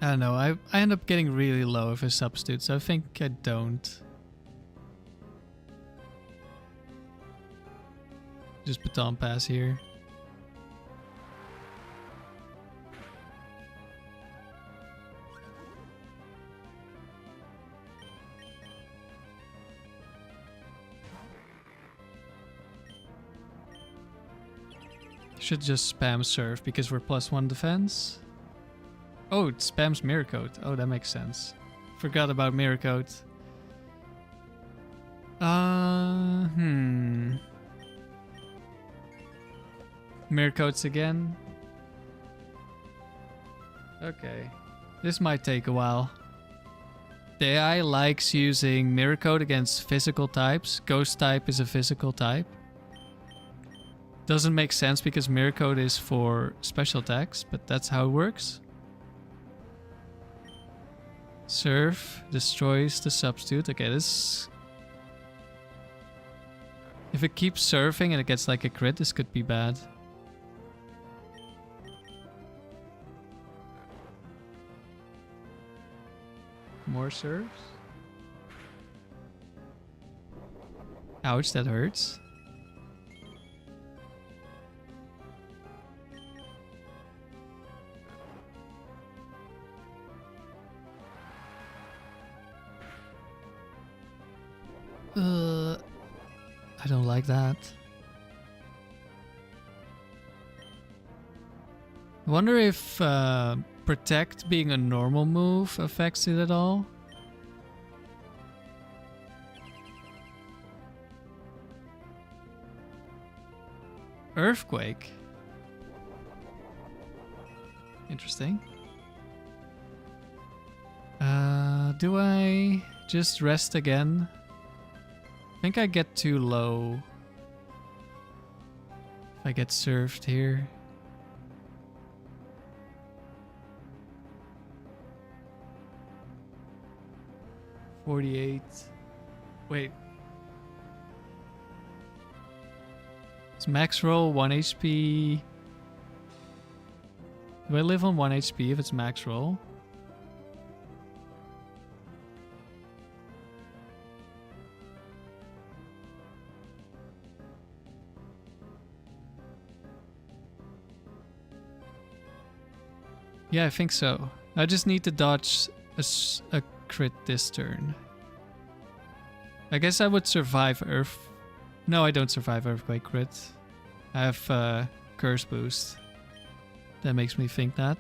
I don't know. I end up getting really low if I substitute, so I think I don't. Just baton pass here. Should just spam surf because we're +1 defense. Oh, it spams mirror coat. Oh, that makes sense. Forgot about mirror coat. Mirror coats again. Okay. This might take a while. The AI likes using mirror coat against physical types. Ghost type is a physical type. Doesn't make sense because mirror coat is for special attacks, but that's how it works. Surf destroys the substitute. Okay, this... If it keeps surfing and it gets like a crit, this could be bad. More surfs. Ouch, that hurts. I don't like that. I wonder if Protect being a normal move affects it at all. Earthquake. Interesting. Do I just rest again? I think I get too low if I get surfed here. $48. Wait. It's max roll 1 HP. Do I live on 1 HP if it's max roll? Yeah, I think so. I just need to dodge a crit this turn. I guess I would survive Earth. No, I don't survive Earthquake crit. I have Curse boost. That makes me think that.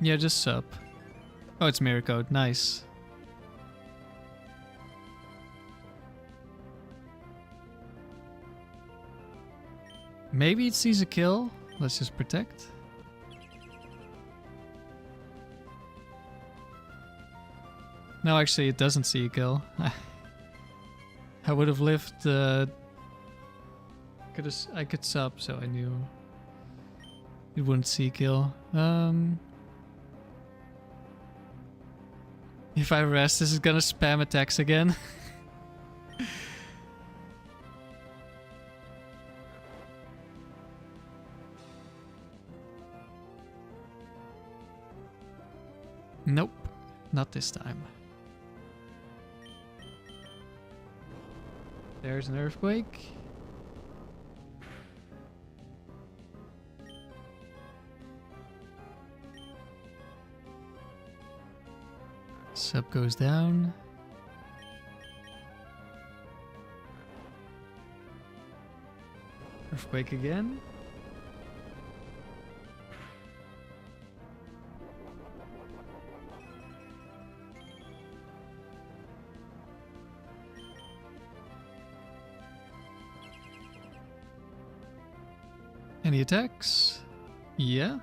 Yeah, just sub. Oh, it's Mirror Code. Nice. Maybe it sees a kill. Let's just protect. No, actually, it doesn't see a kill. I would have lived. I could sub, so I knew it wouldn't see a kill. If I rest, this is gonna spam attacks again. Nope, not this time. There's an earthquake. Sub goes down. Earthquake again. Any attacks? Yeah.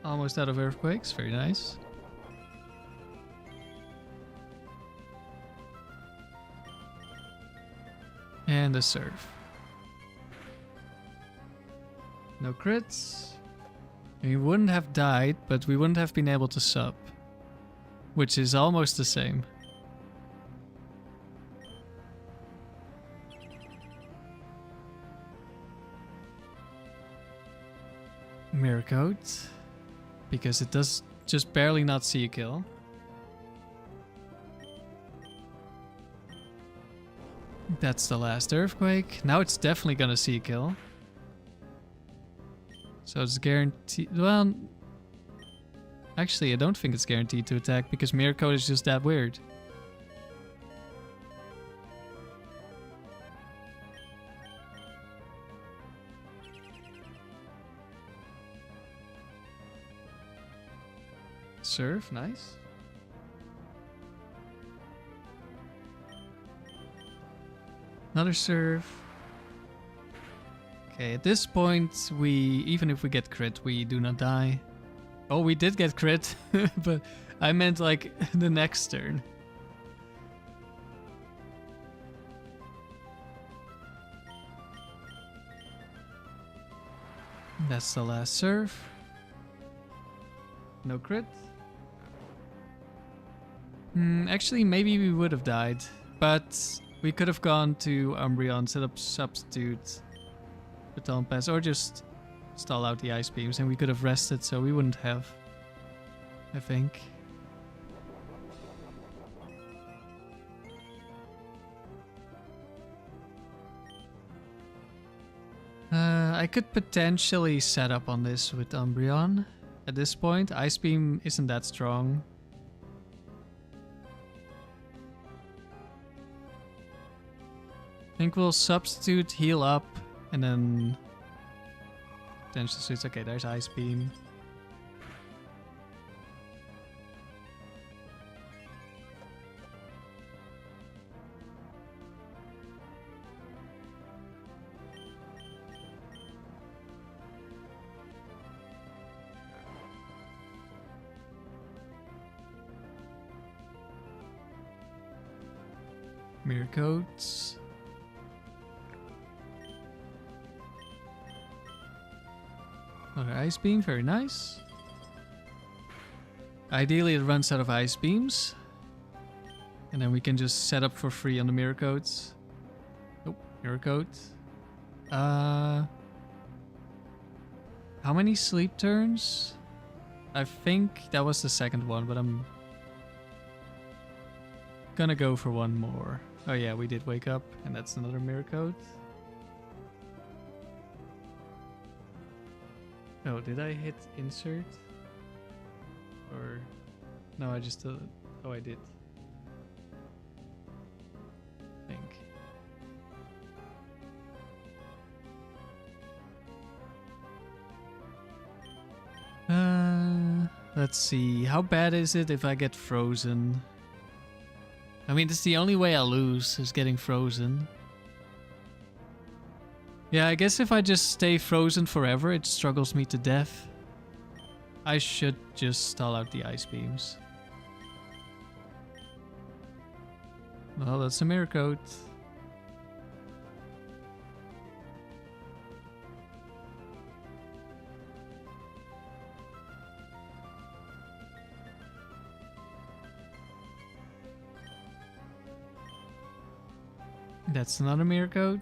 Almost out of earthquakes. Very nice. And a surf. No crits. We wouldn't have died, but we wouldn't have been able to sub. Which is almost the same. Mirror Coat. Because it does just barely not see a kill. That's the last Earthquake. Now it's definitely gonna see a kill. So it's guaranteed. Well, actually, I don't think it's guaranteed to attack because Mirror Coat is just that weird. Surf, nice. Another surf. Okay, at this point, even if we get crit, we do not die. Oh, we did get crit, but I meant like the next turn. That's the last surf. No crit. Actually, maybe we would have died, but we could have gone to Umbreon, set up substitute, Baton Pass, or just stall out the ice beams, and we could have rested, so we wouldn't have, I think. I could potentially set up on this with Umbreon. At this point, Ice Beam isn't that strong. I think we'll substitute, heal up, and then potential switch. Okay, there's Ice Beam. Mirror Coats. Another Ice Beam, very nice. Ideally it runs out of Ice Beams. And then we can just set up for free on the Mirror Coats. Oh, Mirror Coat. How many sleep turns? I think that was the second one, but I'm gonna go for one more. Oh yeah, we did wake up, and that's another Mirror Coat. Oh, did I hit insert? Or... no, I just... oh, I did. I think. Let's see. How bad is it if I get frozen? I mean, it's the only way I lose, is getting frozen. Yeah, I guess if I just stay frozen forever, it struggles me to death. I should just stall out the Ice Beams. Well, that's a Mirror Coat. That's another Mirror Coat.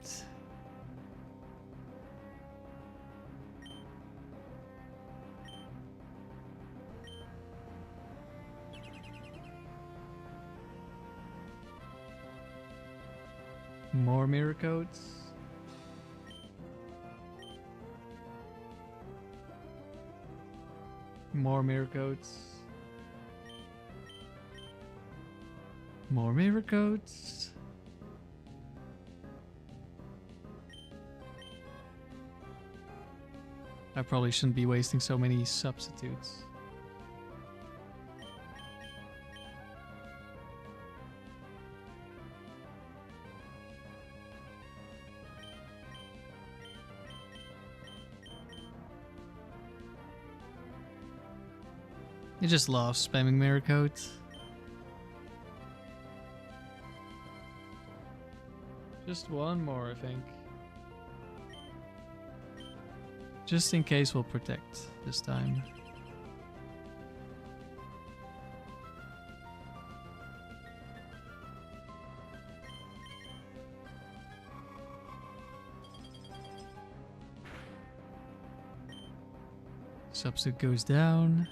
More Mirror Coats. More Mirror Coats. More Mirror Coats. I probably shouldn't be wasting so many substitutes. You just love spamming Mirror Coat. Just one more, I think. Just in case we'll protect this time. Substitute goes down.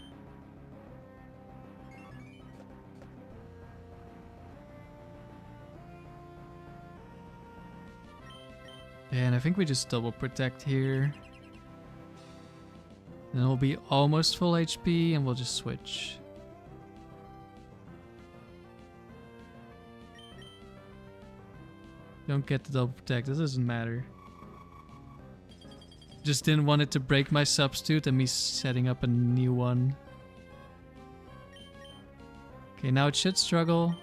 And I think we just double protect here. Then we'll be almost full HP and we'll just switch. Don't get the double protect, it doesn't matter. Just didn't want it to break my substitute and me setting up a new one. Okay, now it should struggle.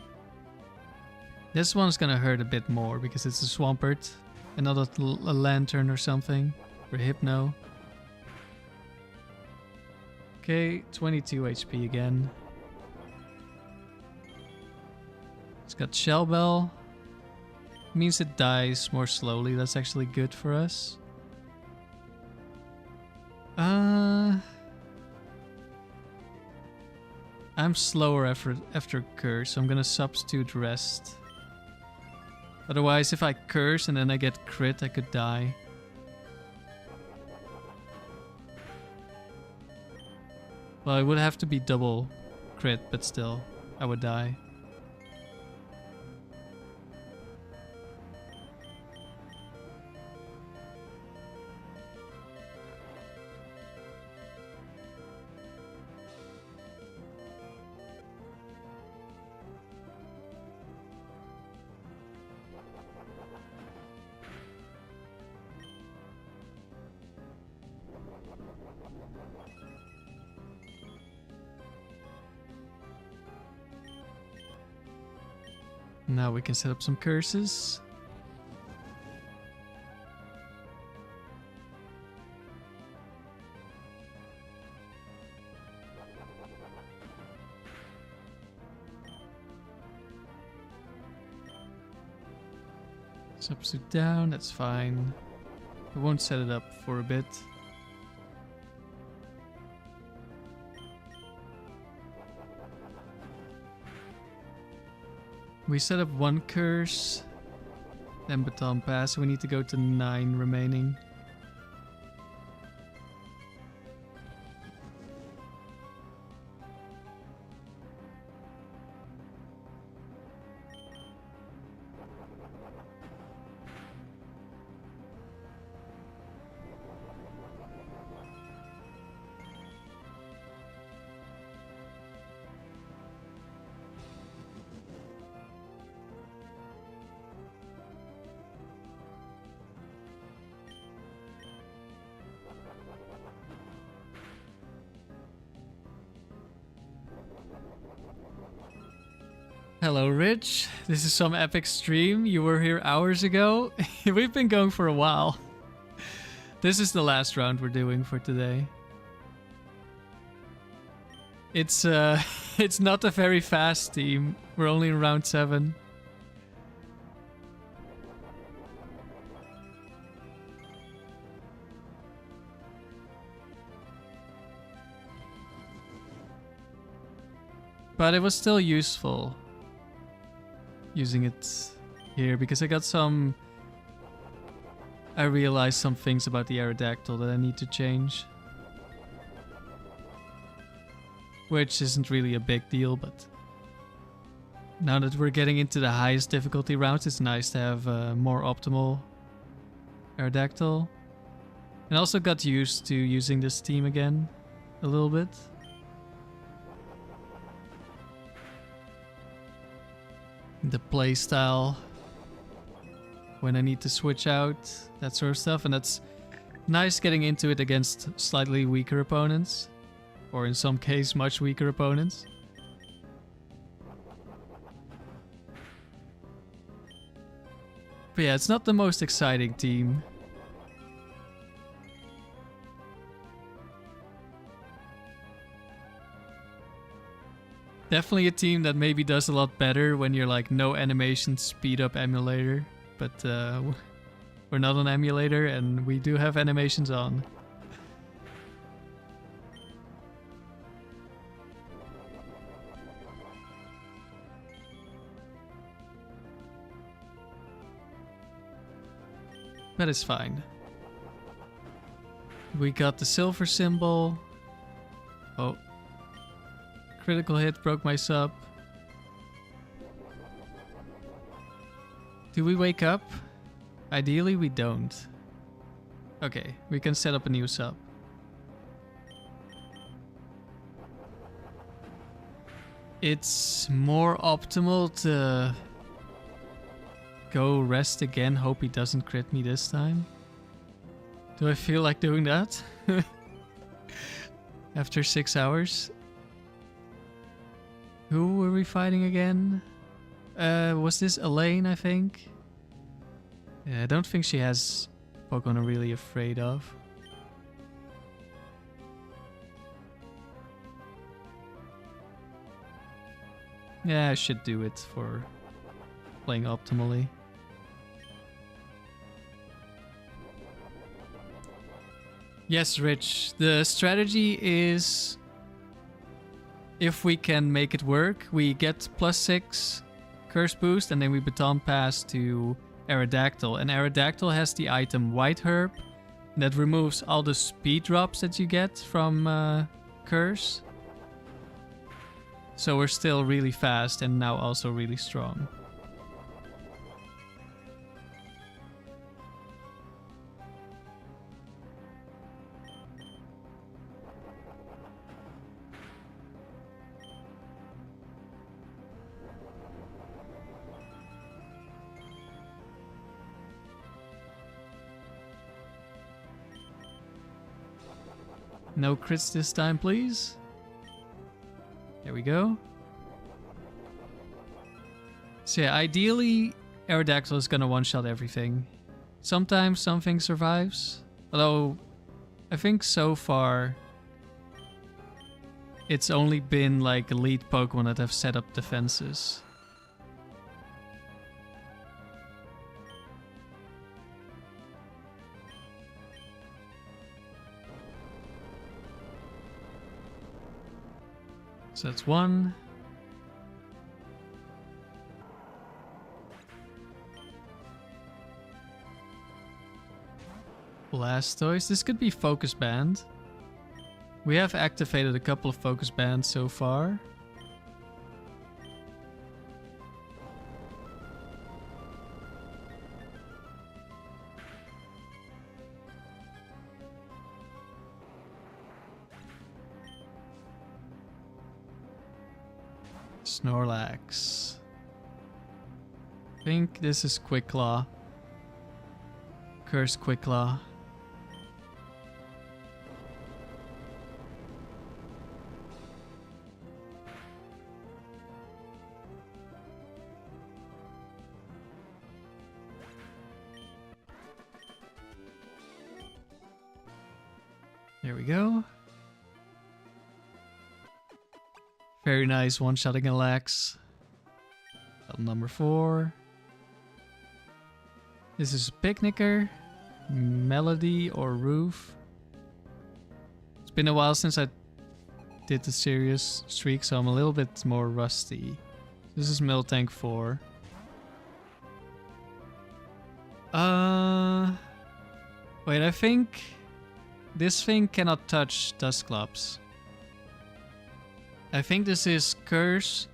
This one's gonna hurt a bit more because it's a Swampert. Another a Lantern or something. Or Hypno. Okay, 22 HP again. It's got Shell Bell. Means it dies more slowly. That's actually good for us. I'm slower after Curse, so I'm gonna substitute Rest. Otherwise, if I Curse and then I get crit, I could die. Well, it would have to be double crit, but still, I would die. Now we can set up some curses. Substitute down, that's fine. I won't set it up for a bit. We set up one curse, then Baton Pass, so we need to go to 9 remaining. Hello, Rich. This is some epic stream. You were here hours ago. We've been going for a while. This is the last round we're doing for today. It's it's not a very fast team. We're only in round 7. But it was still useful using it here because I realized some things about the Aerodactyl that I need to change. Which isn't really a big deal, but now that we're getting into the highest difficulty rounds, it's nice to have a more optimal Aerodactyl. And also got used to using this team again a little bit. The playstyle, when I need to switch out, that sort of stuff, and that's nice getting into it against slightly weaker opponents, or in some case much weaker opponents. But yeah, it's not the most exciting team. Definitely a team that maybe does a lot better when you're like no animation speed up emulator, but we're not an emulator and we do have animations on. But it's fine. We got the silver symbol. Oh. Critical hit broke my sub. Do we wake up? Ideally, we don't. Okay, we can set up a new sub. It's more optimal to go rest again, hope he doesn't crit me this time. Do I feel like doing that? After 6 hours? Who were we fighting again? Was this Elaine, I think? Yeah, I don't think she has Pokemon I'm really afraid of. Yeah, I should do it for playing optimally. Yes, Rich. The strategy is, if we can make it work, we get +6 curse boost and then we baton pass to Aerodactyl. And Aerodactyl has the item White Herb that removes all the speed drops that you get from curse. So we're still really fast and now also really strong. No crits this time, please. There we go. So yeah, ideally, Aerodactyl is gonna one-shot everything. Sometimes something survives. Although, I think so far, it's only been like elite Pokemon that have set up defenses. So that's one. Blastoise. This could be Focus Band. We have activated a couple of Focus Bands so far. Snorlax. I think this is Quick Claw. Curse Quick Claw. There we go. Very nice one-shotting a Lax. Number 4. This is Picnicker, Melody, or Roof. It's been a while since I did the serious streak, so I'm a little bit more rusty. This is Miltank 4. Wait, I think this thing cannot touch Dusclops. I think this is Curse,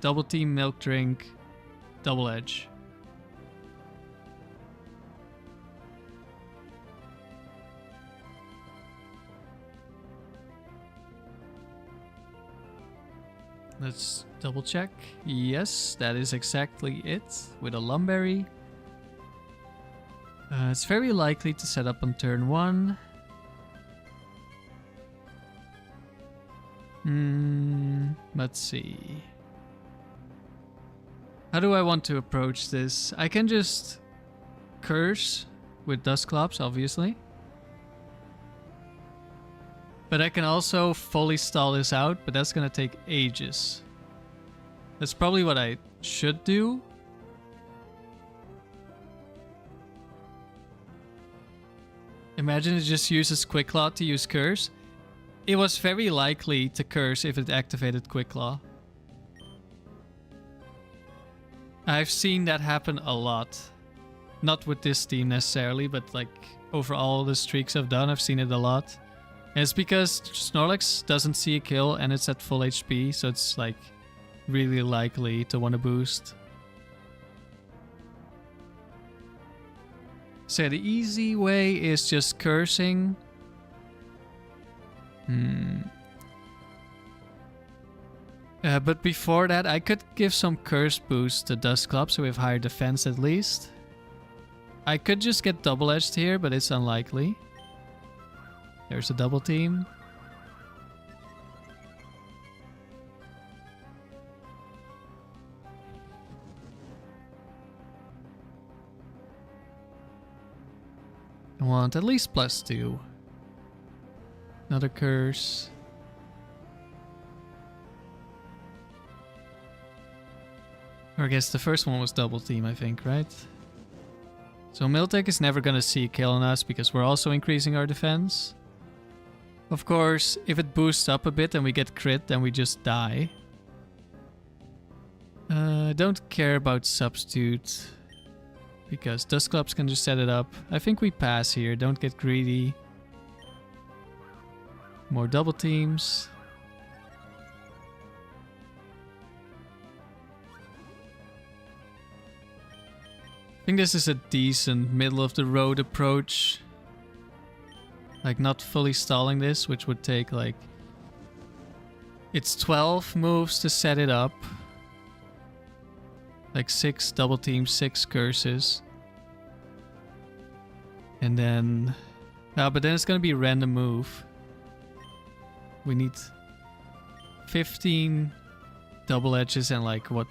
Double Team, Milk Drink, Double Edge. Let's double check. Yes, that is exactly it, with a Lumberry. It's very likely to set up on turn 1. Let's see. How do I want to approach this? I can just curse with Dusclops, obviously. But I can also fully stall this out, but that's gonna take ages. That's probably what I should do. Imagine it just uses Quick Claw to use Curse. It was very likely to curse if it activated Quick Claw. I've seen that happen a lot. Not with this team necessarily, but like overall the streaks I've done, I've seen it a lot. It's because Snorlax doesn't see a kill and it's at full HP, so it's like really likely to want to boost. So the easy way is just cursing. But before that, I could give some curse boost to Dusclops so we have higher defense at least. I could just get double-edged here, but it's unlikely. There's a double team. I want at least +2. Another curse. Or I guess the first one was double team, I think, right? So Miltank is never gonna see a kill on us because we're also increasing our defense. Of course, if it boosts up a bit and we get crit, then we just die. Don't care about substitute because Dusclops can just set it up. I think we pass here, don't get greedy. More double teams. I think this is a decent middle of the road approach. Like not fully stalling this, which would take like... It's 12 moves to set it up. Like 6 double teams, 6 curses. And then... but then it's gonna be a random move. We need 15 double edges and like what?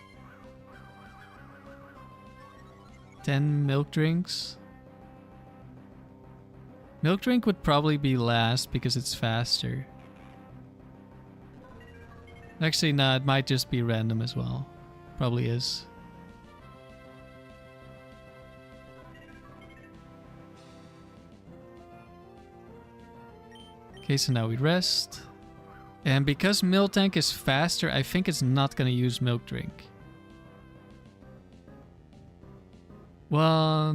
10 milk drinks? Milk drink would probably be last because it's faster. Actually, nah, it might just be random as well. Probably is. Okay, so now we rest. And because Miltank is faster, I think it's not gonna use milk drink. Well,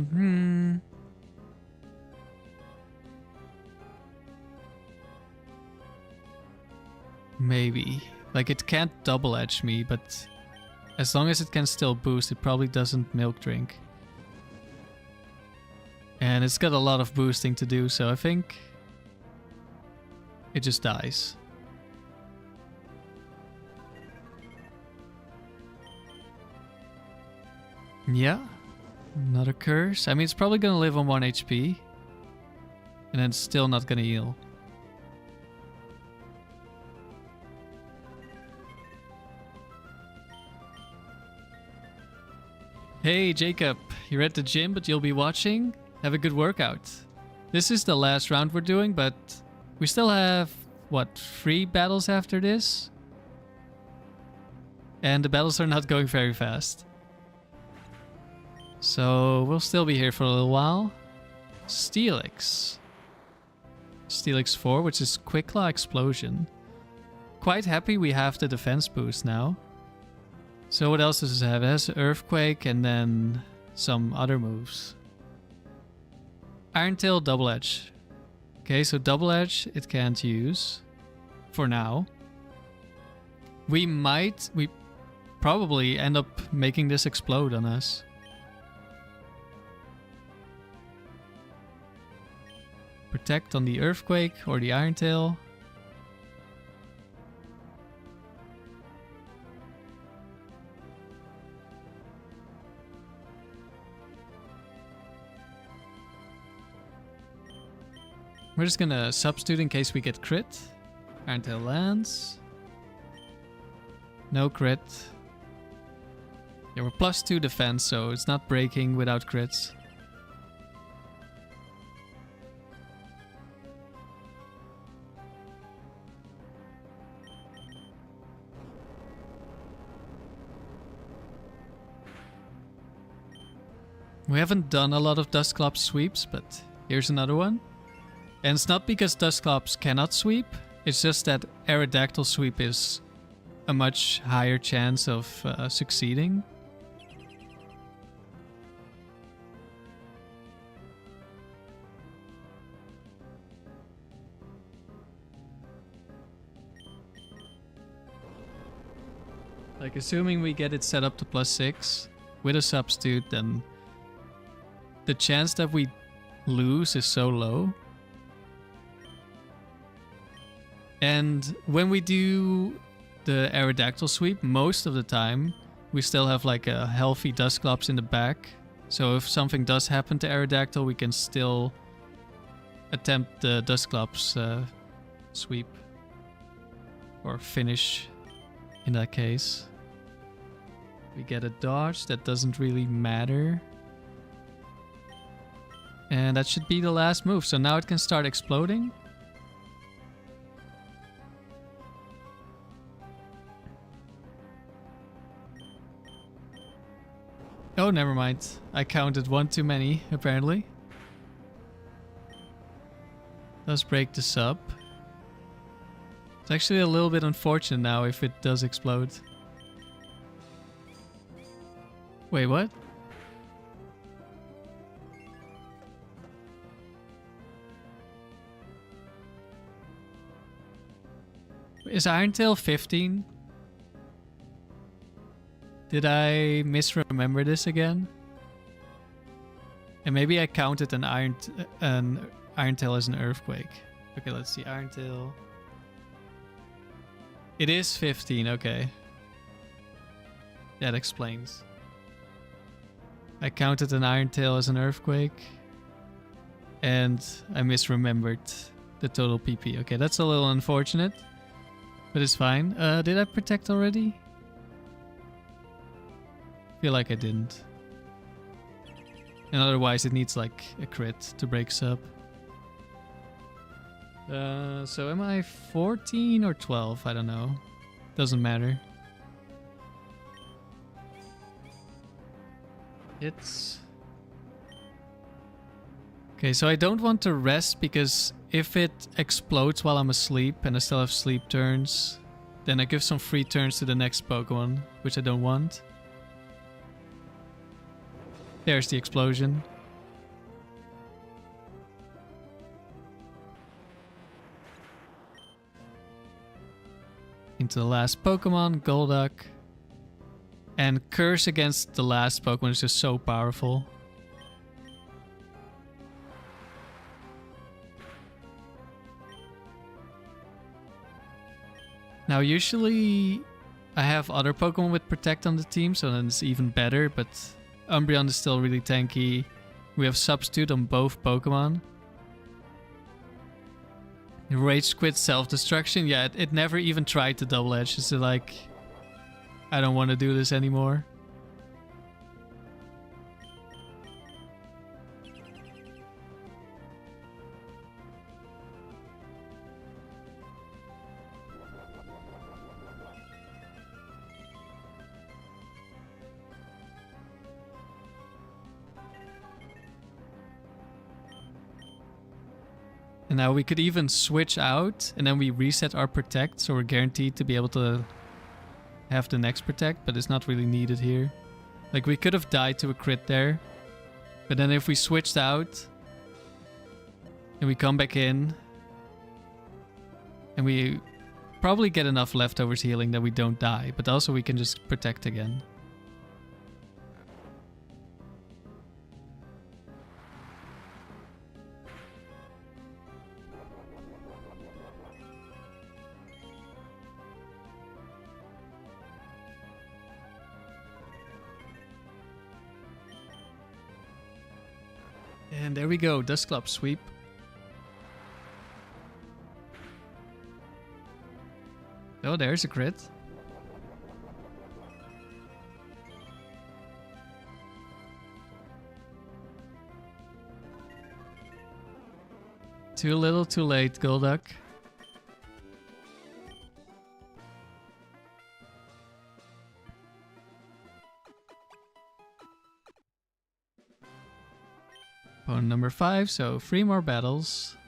maybe. Like, it can't double edge me, but as long as it can still boost, it probably doesn't milk drink. And it's got a lot of boosting to do, so I think it just dies. Yeah. Another curse. I mean, it's probably gonna live on 1 HP. And then still not gonna heal. Hey Jacob, you're at the gym but you'll be watching? Have a good workout. This is the last round we're doing, but we still have, what, 3 battles after this? And the battles are not going very fast. So we'll still be here for a little while. Steelix. Steelix 4, which is Quick Claw Explosion. Quite happy we have the defense boost now. So what else does it have? It has Earthquake and then some other moves. Iron Tail, Double Edge. Okay, so Double Edge it can't use. For now. We probably end up making this explode on us. Protect on the Earthquake or the Iron Tail. We're just gonna substitute in case we get crit. Iron Tail lands. No crit. Yeah, we're +2 defense, so it's not breaking without crits. We haven't done a lot of Dusclops sweeps, but here's another one. And it's not because Dusclops cannot sweep, it's just that Aerodactyl sweep is a much higher chance of succeeding. Like, assuming we get it set up to +6 with a substitute, then the chance that we lose is so low. And when we do the Aerodactyl sweep, most of the time, we still have like a healthy Dusclops in the back. So if something does happen to Aerodactyl, we can still attempt the Dusclops sweep. Or finish in that case. We get a dodge, that doesn't really matter. And that should be the last move. So now it can start exploding. Oh, never mind. I counted one too many, apparently. Does break the sub. It's actually a little bit unfortunate now if it does explode. Wait, what? Is Irontail 15? Did I misremember this again? And maybe I counted an Irontail as an earthquake. Okay, let's see. Irontail. It is 15, okay. That explains. I counted an Irontail as an earthquake. And I misremembered the total PP. Okay, that's a little unfortunate. But it's fine. Did I protect already? Feel like I didn't. And otherwise it needs like a crit to break sub. So am I 14 or 12? I don't know. Doesn't matter. It's... Okay, so I don't want to rest because if it explodes while I'm asleep and I still have sleep turns, then I give some free turns to the next Pokemon, which I don't want. There's the explosion. Into the last Pokemon, Golduck. And Curse against the last Pokemon is just so powerful. Now usually I have other Pokemon with Protect on the team, so then it's even better, but Umbreon is still really tanky. We have Substitute on both Pokemon. Rage Quit Self-Destruction. Yeah, it never even tried to double edge. It's like, I don't want to do this anymore. And now we could even switch out and then we reset our Protect, so we're guaranteed to be able to have the next Protect, but it's not really needed here. Like, we could have died to a crit there, but then if we switched out and we come back in and we probably get enough leftovers healing that we don't die, but also we can just Protect again. And there we go, Dusclops sweep. Oh, there's a crit. Too little, too late, Golduck. Opponent number 5, so 3 more battles.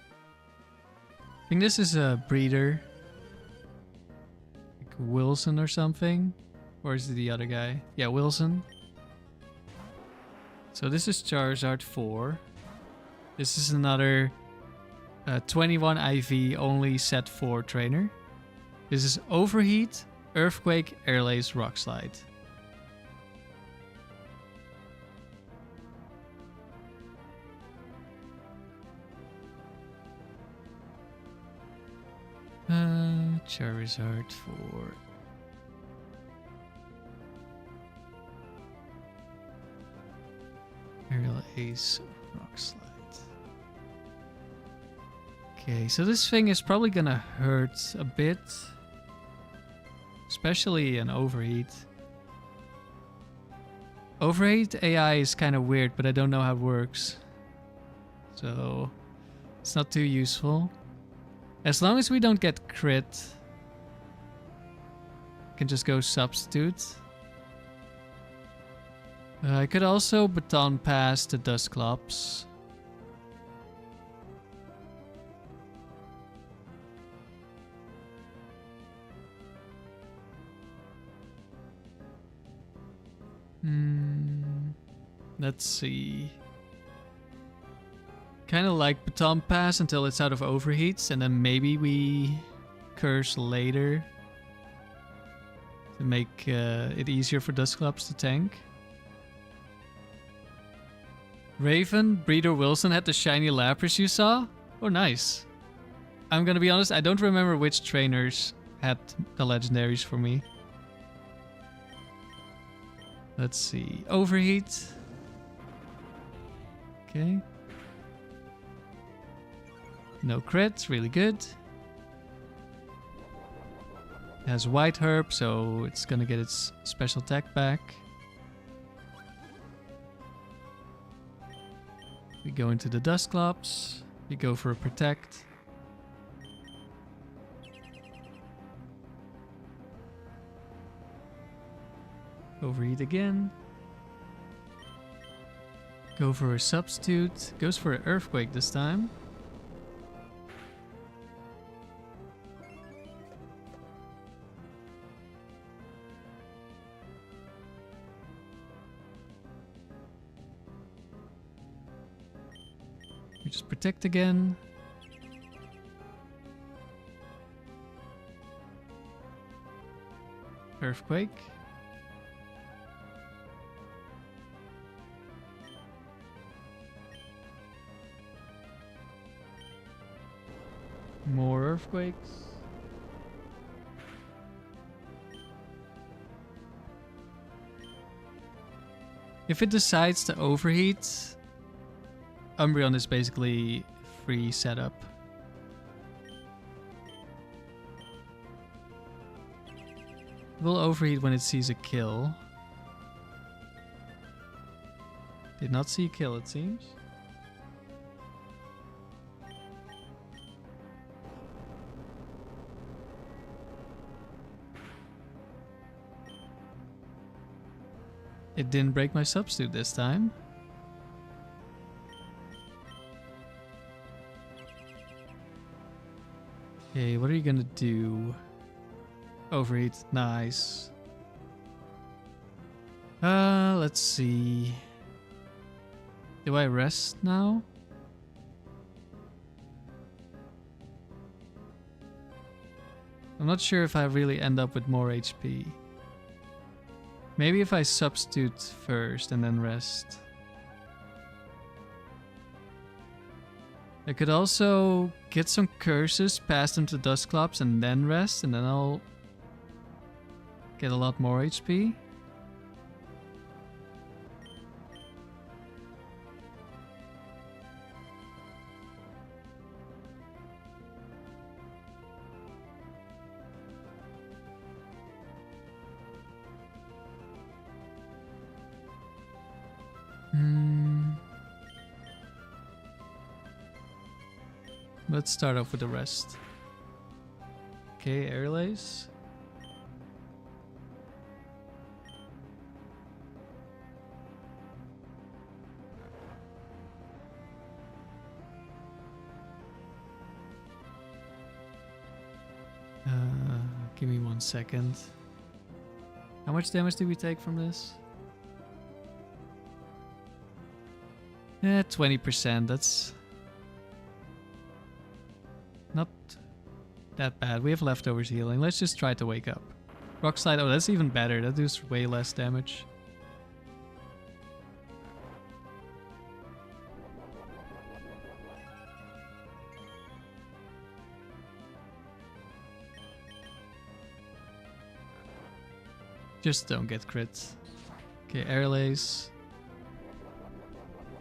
I think this is a breeder. Like Wilson or something. Or is it the other guy? Yeah, Wilson. So this is Charizard 4. This is another 21 IV only set 4 trainer. This is Overheat, Earthquake, Airlace, Rock Slide. Charizard for... Airlace, Rock Slide. Okay, so this thing is probably gonna hurt a bit. Especially an Overheat. Overheat AI is kind of weird, but I don't know how it works. So, it's not too useful. As long as we don't get crit, I can just go Substitute. I could also Baton Pass the Dusclops. Let's see. Kind of like Baton Pass until it's out of overheats, and then maybe we curse later to make it easier for Dusclops to tank. Raven, Breeder Wilson had the shiny Lapras you saw? Oh, nice. I'm gonna be honest, I don't remember which trainers had the legendaries for me. Let's see. Overheat. Okay. No crit, really good. It has White Herb, so it's gonna get its special attack back. We go into the Dusclops. We go for a Protect. Overheat again. Go for a Substitute. Goes for an Earthquake this time. We just Protect again. Earthquake. More Earthquakes. If it decides to overheat, Umbreon is basically free setup. It will overheat when it sees a kill. Did not see a kill, it seems. It didn't break my Substitute this time. Okay, what are you gonna do? Overheat, nice. Let's see. Do I rest now? I'm not sure if I really end up with more HP. Maybe if I Substitute first and then rest. I could also get some curses, pass them to Dusclops and then rest, and then I'll get a lot more HP. Let's start off with the rest. Okay, Airlace. Give me 1 second. How much damage did we take from this? Yeah, 20%. That's not that bad. We have leftovers healing. Let's just try to wake up. Rock Slide, oh that's even better, that does way less damage. Just don't get crits. Okay, Air Lace.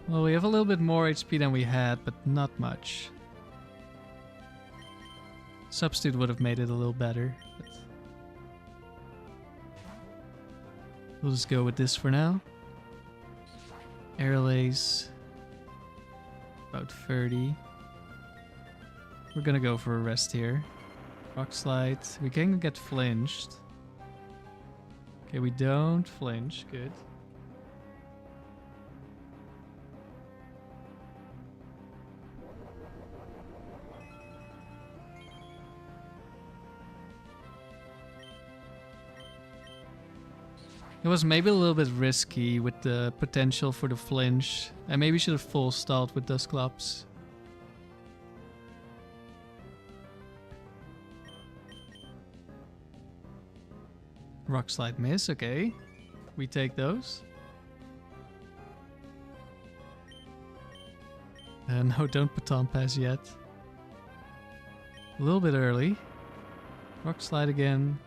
Well, we have a little bit more HP than we had, but not much. Substitute would have made it a little better. But we'll just go with this for now. Air Lace. About 30. We're gonna go for a rest here. Rock Slide. We can get flinched. Okay, we don't flinch. Good. It was maybe a little bit risky with the potential for the flinch. I maybe should have full stalled with Dusclops. Rock Slide miss, okay. We take those. No, don't Baton Pass yet. A little bit early. Rock Slide again.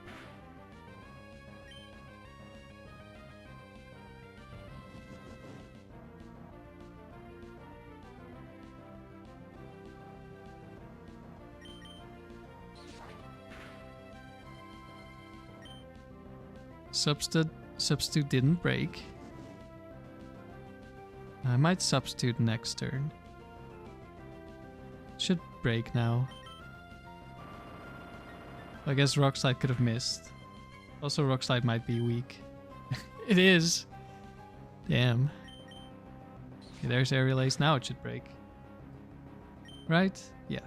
Substitute didn't break. I might substitute next turn. Should break now. I guess Rock Slide could have missed. Also, Rock Slide might be weak. It is! Damn. Okay, there's Aerial Ace. Now it should break. Right? Yeah.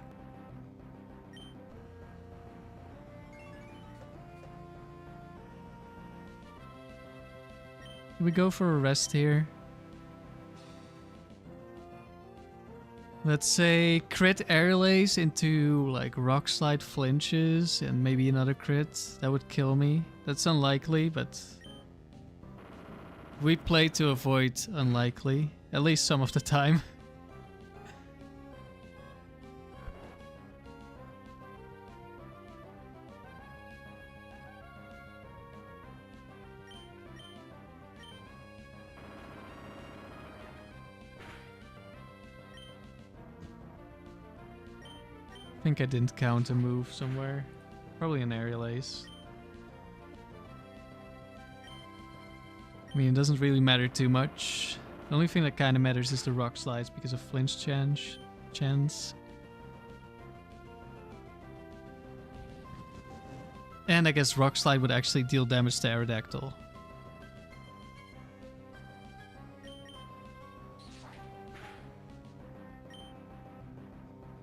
We go for a rest here. Let's say crit Aerial Ace into like Rock Slide flinches and maybe another crit. That would kill me. That's unlikely, but we play to avoid unlikely. At least some of the time. I think I didn't count a move somewhere. Probably an Aerial Ace. I mean, it doesn't really matter too much. The only thing that kind of matters is the Rock Slides because of flinch chance. And I guess Rock Slide would actually deal damage to Aerodactyl.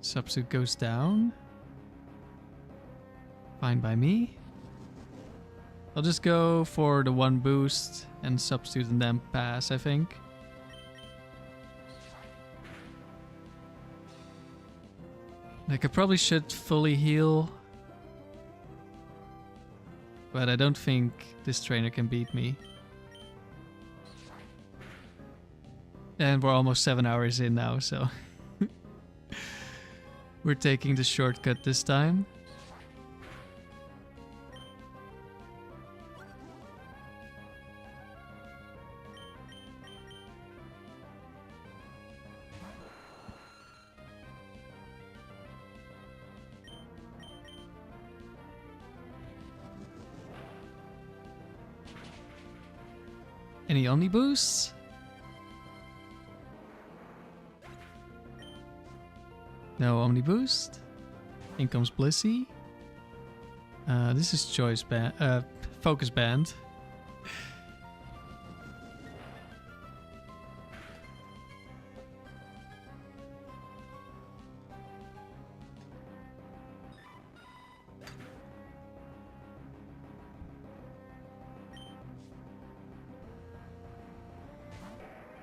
Substitute goes down. Fine by me. I'll just go for the one boost and substitute and then pass, I think. Like, I probably should fully heal. But I don't think this trainer can beat me. And we're almost 7 hours in now, so... We're taking the shortcut this time. Any Omni boosts? No Omni boost. In comes Blissey. This is Choice Band. Focus Band.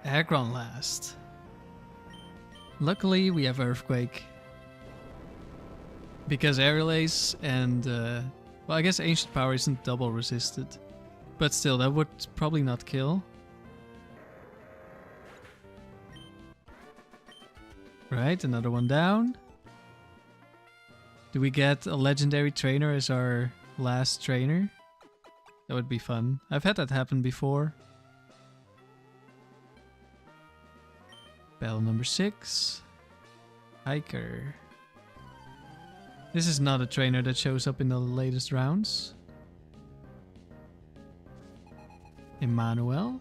Aggron last. Luckily, we have Earthquake. Because Aerial Ace and... Well, I guess Ancient Power isn't double resisted. But still, that would probably not kill. Right, another one down. Do we get a legendary trainer as our last trainer? That would be fun. I've had that happen before. Battle number 6. Hiker. This is not a trainer that shows up in the latest rounds. Emmanuel.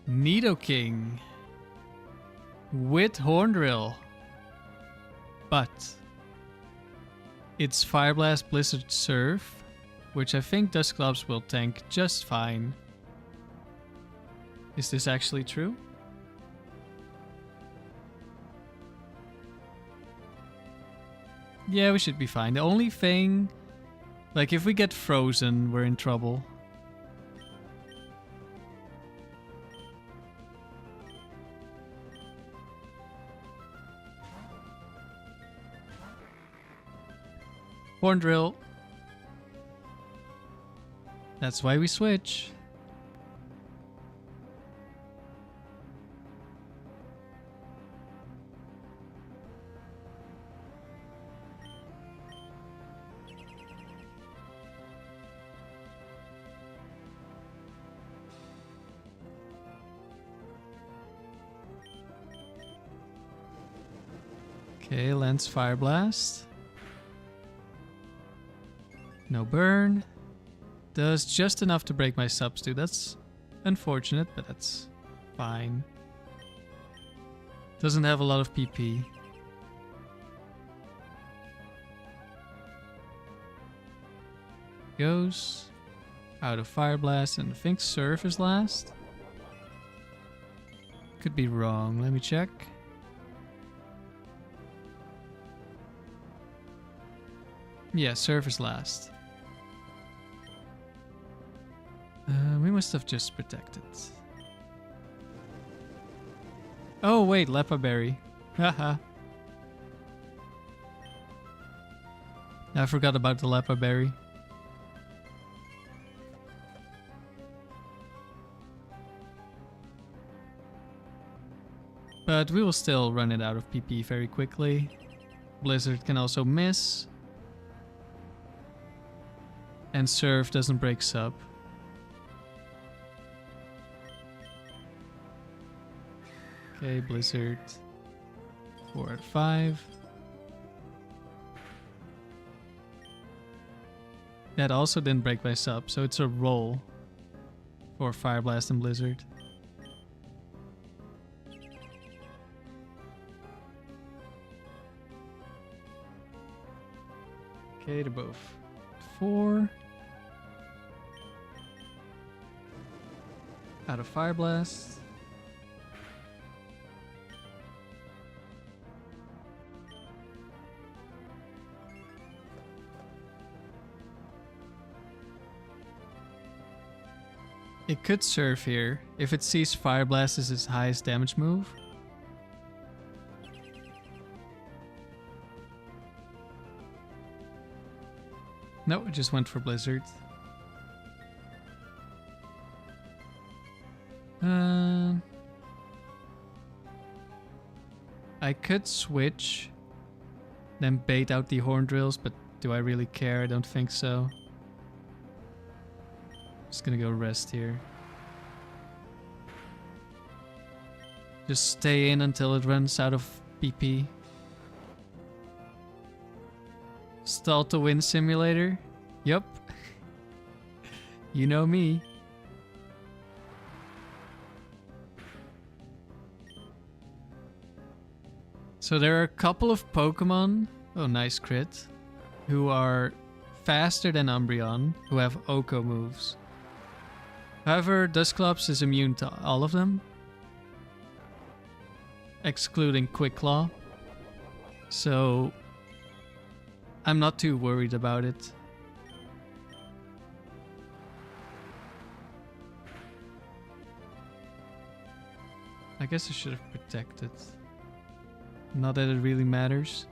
Nidoking. With Horndrill. But it's Fire Blast, Blizzard, Surf, which I think Dusclops will tank just fine. Is this actually true? Yeah, we should be fine. The only thing, like if we get frozen, we're in trouble. Horndrill. That's why we switch. Okay, Lance Fire Blast. No burn. Does just enough to break my substitute. That's unfortunate, but that's fine. Doesn't have a lot of PP. Goes out of Fire Blast, and I think Surf is last. Could be wrong. Let me check. Yeah, Surf is last. We must have just protected. Oh wait, Lepa Berry. Haha. I forgot about the Lepa Berry. But we will still run it out of PP very quickly. Blizzard can also miss. And Surf doesn't break sub. Okay, Blizzard. 4 out of 5. That also didn't break my sub, so it's a roll for Fire Blast and Blizzard. Okay, they're both 4. Out of Fire Blast. It could Surf here, if it sees Fire Blast as its highest damage move. No, it just went for Blizzard. I could switch, then bait out the Horndrills, but do I really care? I don't think so. Just gonna go rest here. Just stay in until it runs out of PP. Stall to win simulator? Yup. You know me. So there are a couple of Pokemon, oh nice crit, who are faster than Umbreon, who have Oko moves. However, Dusclops is immune to all of them, excluding Quick Claw. So I'm not too worried about it. I guess I should have protected. Not that it really matters.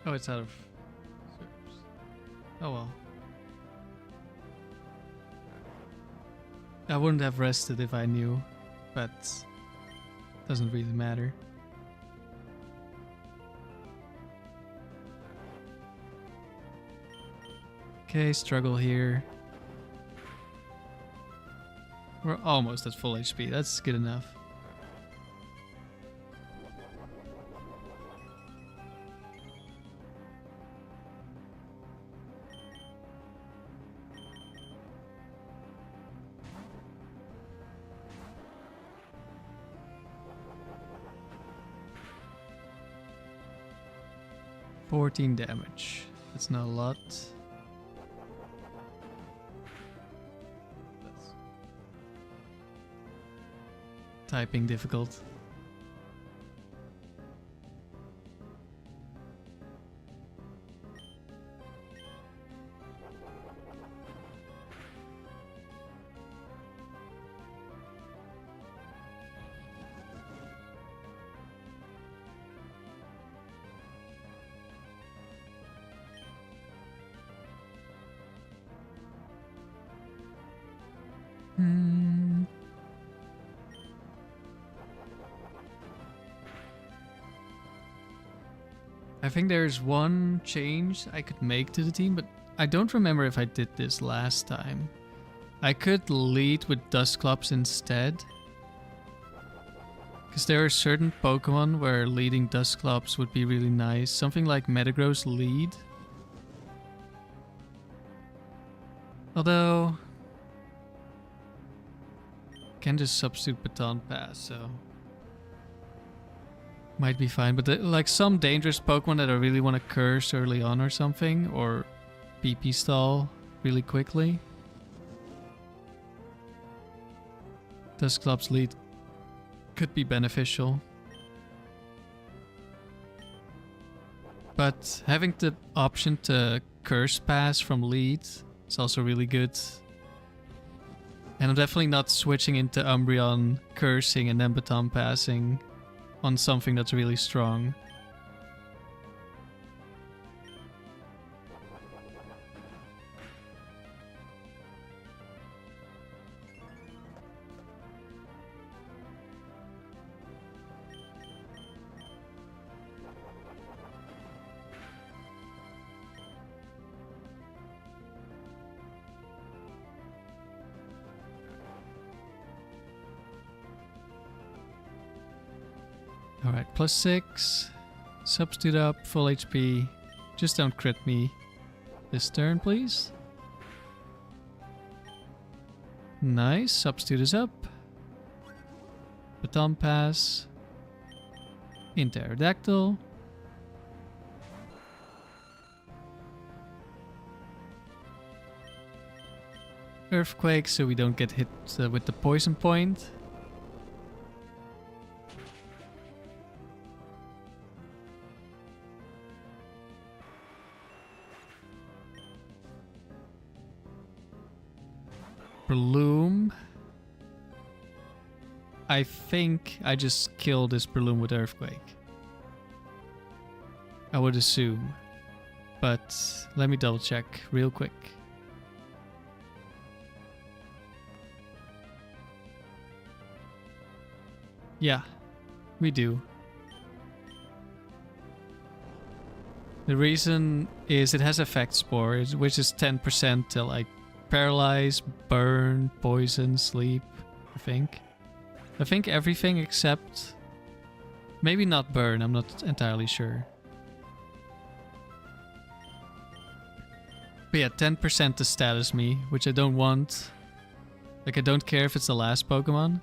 Oh, it's out of servers. Oh well. I wouldn't have rested if I knew, but doesn't really matter. Okay, struggle here. We're almost at full HP. That's good enough. $14 damage. That's not a lot. Typing difficult. I think there's one change I could make to the team, but I don't remember if I did this last time. I could lead with Dusclops instead. Because there are certain Pokemon where leading Dusclops would be really nice. Something like Metagross lead. Although... can just substitute Baton Pass, so... might be fine, but like some dangerous Pokemon that I really want to curse early on or something, or PP stall really quickly. Dusclops lead could be beneficial. But having the option to curse pass from lead is also really good. And I'm definitely not switching into Umbreon cursing and then Baton passing on something that's really strong. Alright, +6. Substitute up, full HP. Just don't crit me this turn, please. Nice, substitute is up. Baton Pass. Into Aerodactyl. Earthquake so we don't get hit with the poison point. Breloom. I think I just killed this Breloom with Earthquake. I would assume. But let me double check real quick. Yeah, we do. The reason is it has effect spore, which is 10% to like paralyze, burn, poison, sleep, I think. I think everything except... maybe not burn, I'm not entirely sure. But yeah, 10% to status me, which I don't want. Like, I don't care if it's the last Pokemon.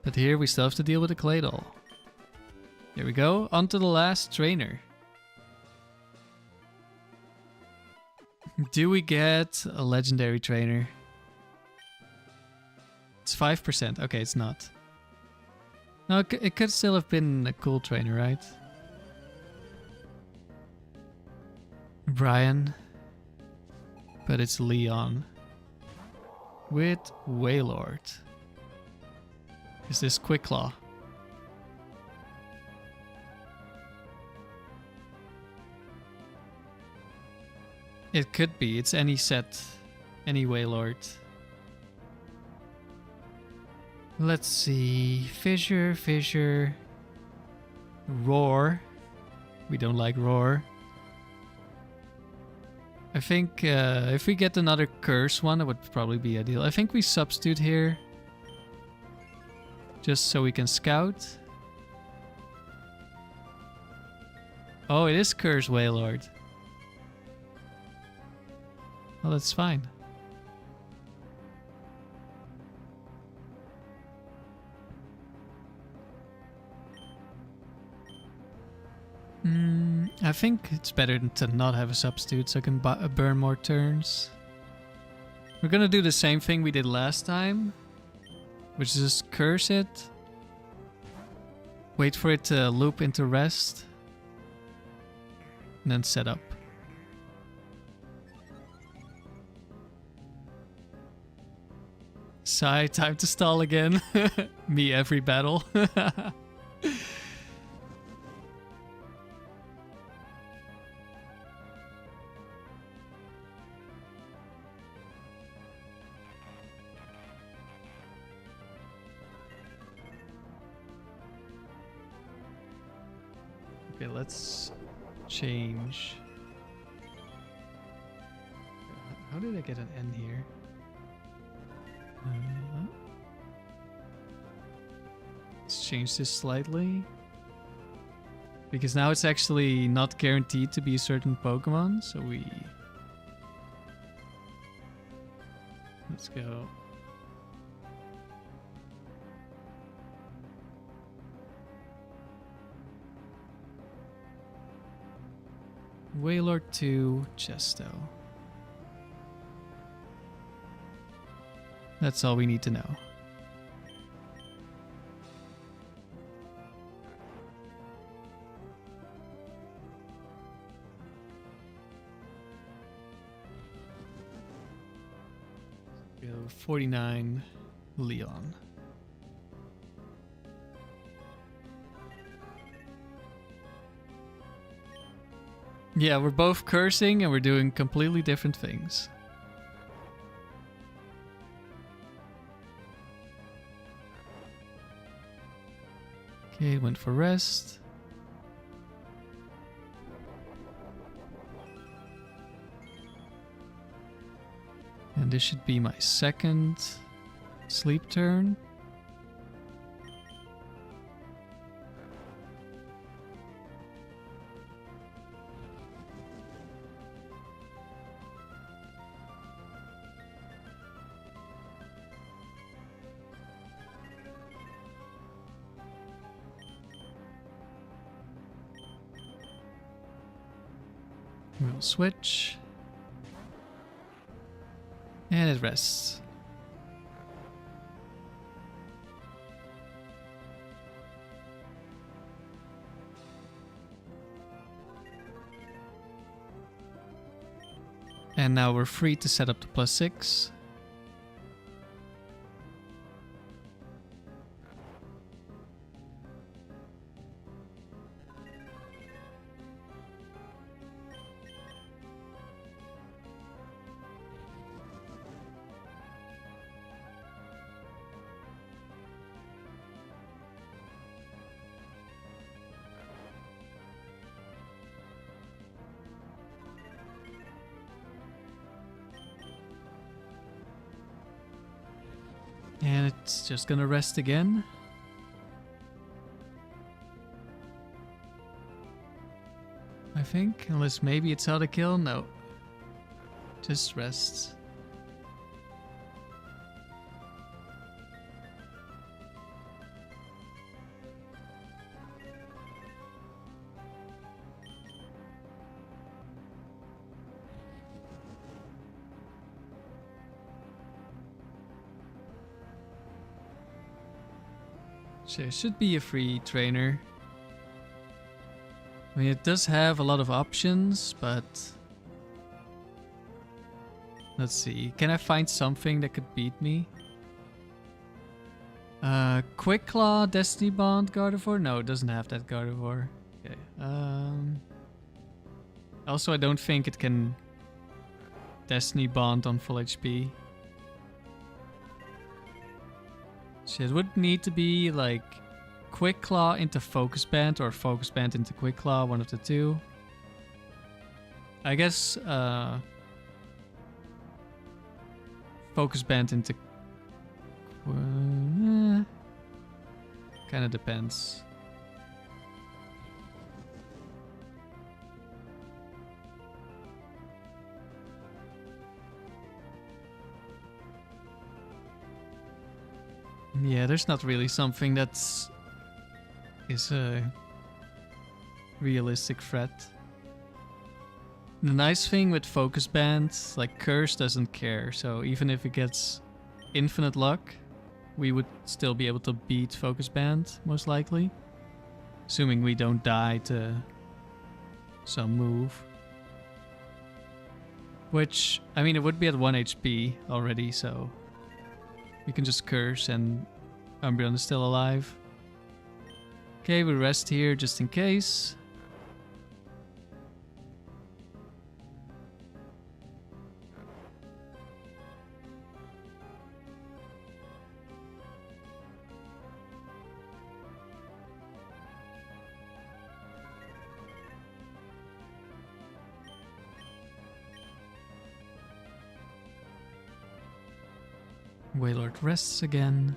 But here we still have to deal with the Claydol. Here we go, on to the last trainer. Do we get a legendary trainer? It's 5%. Okay, it's not. No, it could still have been a cool trainer, right? Brian. But it's Leon. With Wailord. Is this Quick Claw? It could be. It's any set. Any Wailord. Let's see. Fissure. Roar. We don't like Roar. I think if we get another curse one, that would probably be ideal. I think we substitute here. Just so we can scout. Oh, it is Curse Wailord. Well, that's fine. I think it's better to not have a substitute so I can burn more turns. We're gonna do the same thing we did last time, which is just curse it. Wait for it to loop into rest. And then set up. Sigh, time to stall again. Me every battle. Okay, let's change. How did I get an N here? Let's change this slightly. Because now it's actually not guaranteed to be a certain Pokemon, so we... Let's go. Wailord 2, Chesto. That's all we need to know. Go 49, Leon. Yeah, we're both cursing and we're doing completely different things. Okay, went for rest. And this should be my second sleep turn. We'll switch. And it rests. And now we're free to set up the +6. And it's just gonna rest again. I think, unless maybe it's auto kill. No, just rests. So it should be a free trainer. I mean, it does have a lot of options, but... Let's see. Can I find something that could beat me? Quick Claw, Destiny Bond, Gardevoir? No, it doesn't have that Gardevoir. Okay. Also, I don't think it can Destiny Bond on full HP. So it would need to be like Quick Claw into Focus Band or Focus Band into Quick Claw, one of the two. I guess Focus Band into... kind of depends. Yeah, there's not really something that's is a realistic threat. The nice thing with Focus Band, like Curse doesn't care, so even if it gets infinite luck, we would still be able to beat Focus Band, most likely. Assuming we don't die to some move. Which, I mean, it would be at 1 HP already, so we can just Curse and Umbreon is still alive. Okay, we rest here just in case. Wailord rests again.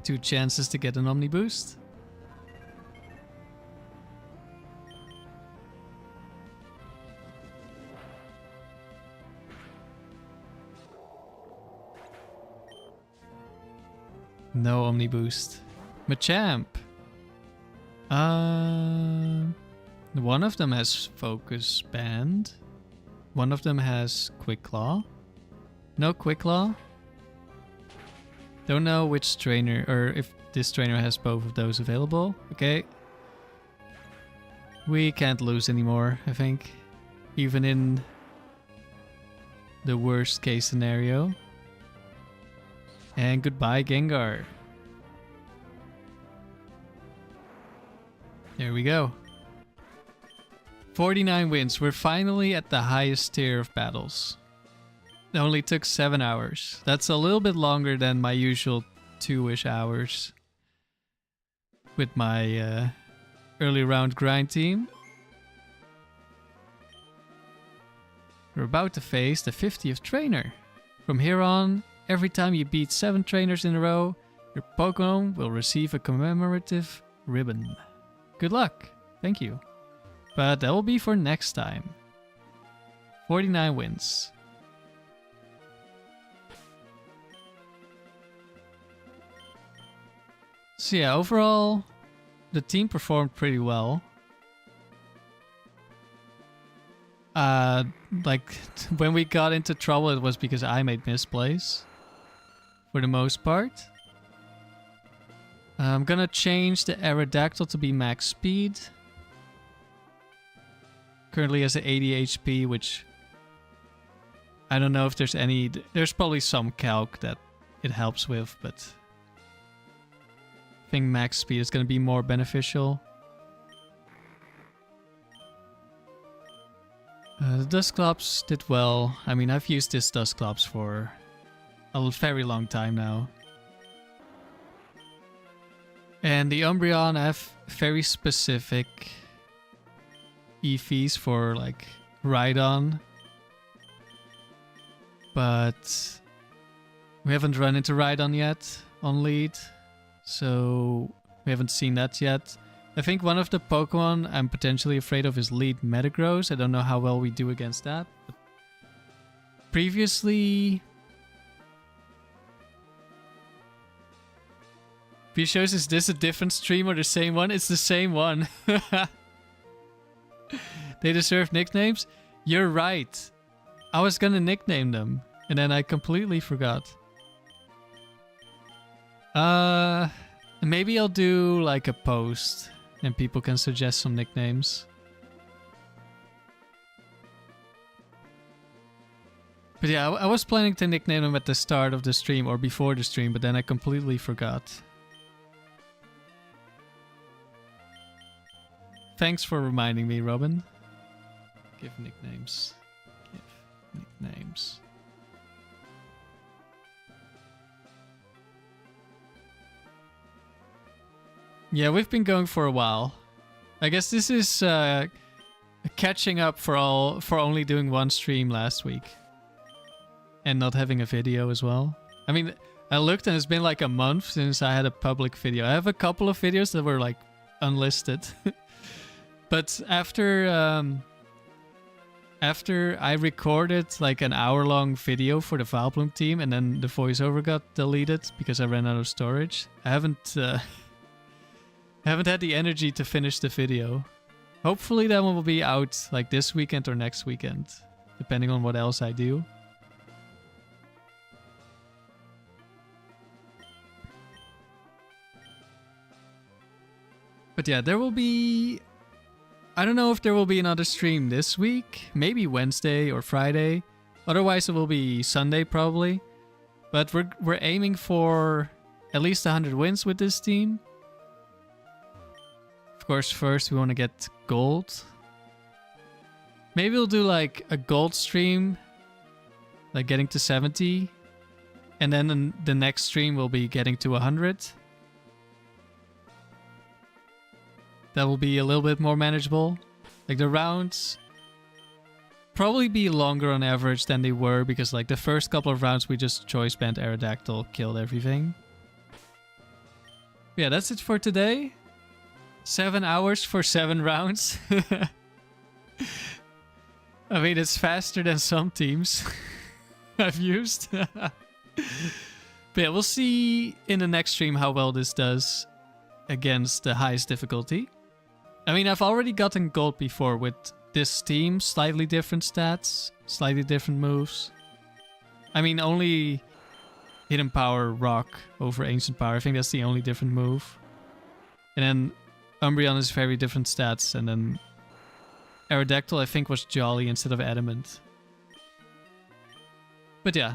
Two chances to get an Omni Boost. No Omni Boost. Machamp. One of them has Focus Band. One of them has Quick Claw. No Quick Claw. Don't know which trainer, or if this trainer has both of those available. Okay. We can't lose anymore, I think. Even in the worst case scenario. And goodbye, Gengar. There we go. 49 wins. We're finally at the highest tier of battles. It only took 7 hours. That's a little bit longer than my usual 2-ish hours with my early round grind team. We're about to face the 50th trainer. From here on, every time you beat 7 trainers in a row, your Pokemon will receive a commemorative ribbon. Good luck. Thank you. But that will be for next time. 49 wins. So yeah, overall, the team performed pretty well. Like, when we got into trouble, it was because I made misplays. For the most part. I'm gonna change the Aerodactyl to be max speed. Currently has an 80 HP, which... I don't know if there's any... There's probably some calc that it helps with, but... I think max speed is going to be more beneficial. The Dusclops did well. I mean, I've used this Dusclops for a very long time now. And the Umbreon, I have very specific EVs for like Rhydon. But we haven't run into Rhydon yet on lead. So we haven't seen that yet. I think one of the Pokemon I'm potentially afraid of is Lead Metagross. I don't know how well we do against that. But previously... P-Shows, is this a different stream or the same one? It's the same one. They deserve nicknames? You're right. I was gonna nickname them, and then I completely forgot. Maybe I'll do like a post, and people can suggest some nicknames. But yeah, I was planning to nickname them at the start of the stream or before the stream, but then I completely forgot. Thanks for reminding me, Robin. Give nicknames. Give nicknames. Yeah, we've been going for a while. I guess this is catching up for only doing one stream last week. And not having a video as well. I mean, I looked and it's been like a month since I had a public video. I have a couple of videos that were like unlisted. But after I recorded like an hour-long video for the Valbloom team and then the voiceover got deleted because I ran out of storage, I haven't had the energy to finish the video. Hopefully that one will be out like this weekend or next weekend, depending on what else I do. But yeah, there will be... I don't know if there will be another stream this week. Maybe Wednesday or Friday. Otherwise it will be Sunday probably. But we're aiming for at least 100 wins with this team. Of course, first we want to get gold. Maybe we'll do like a gold stream. Like getting to 70. And then the next stream will be getting to 100. That will be a little bit more manageable. Like the rounds probably be longer on average than they were because like the first couple of rounds we just choice banned Aerodactyl, killed everything. Yeah, that's it for today. 7 hours for 7 rounds. I mean, it's faster than some teams I've used. But yeah, we'll see in the next stream how well this does against the highest difficulty. I mean, I've already gotten gold before with this team. Slightly different stats, slightly different moves. I mean, only Hidden Power Rock over Ancient Power. I think that's the only different move. And then Umbreon is very different stats. And then Aerodactyl, I think, was Jolly instead of Adamant. But yeah,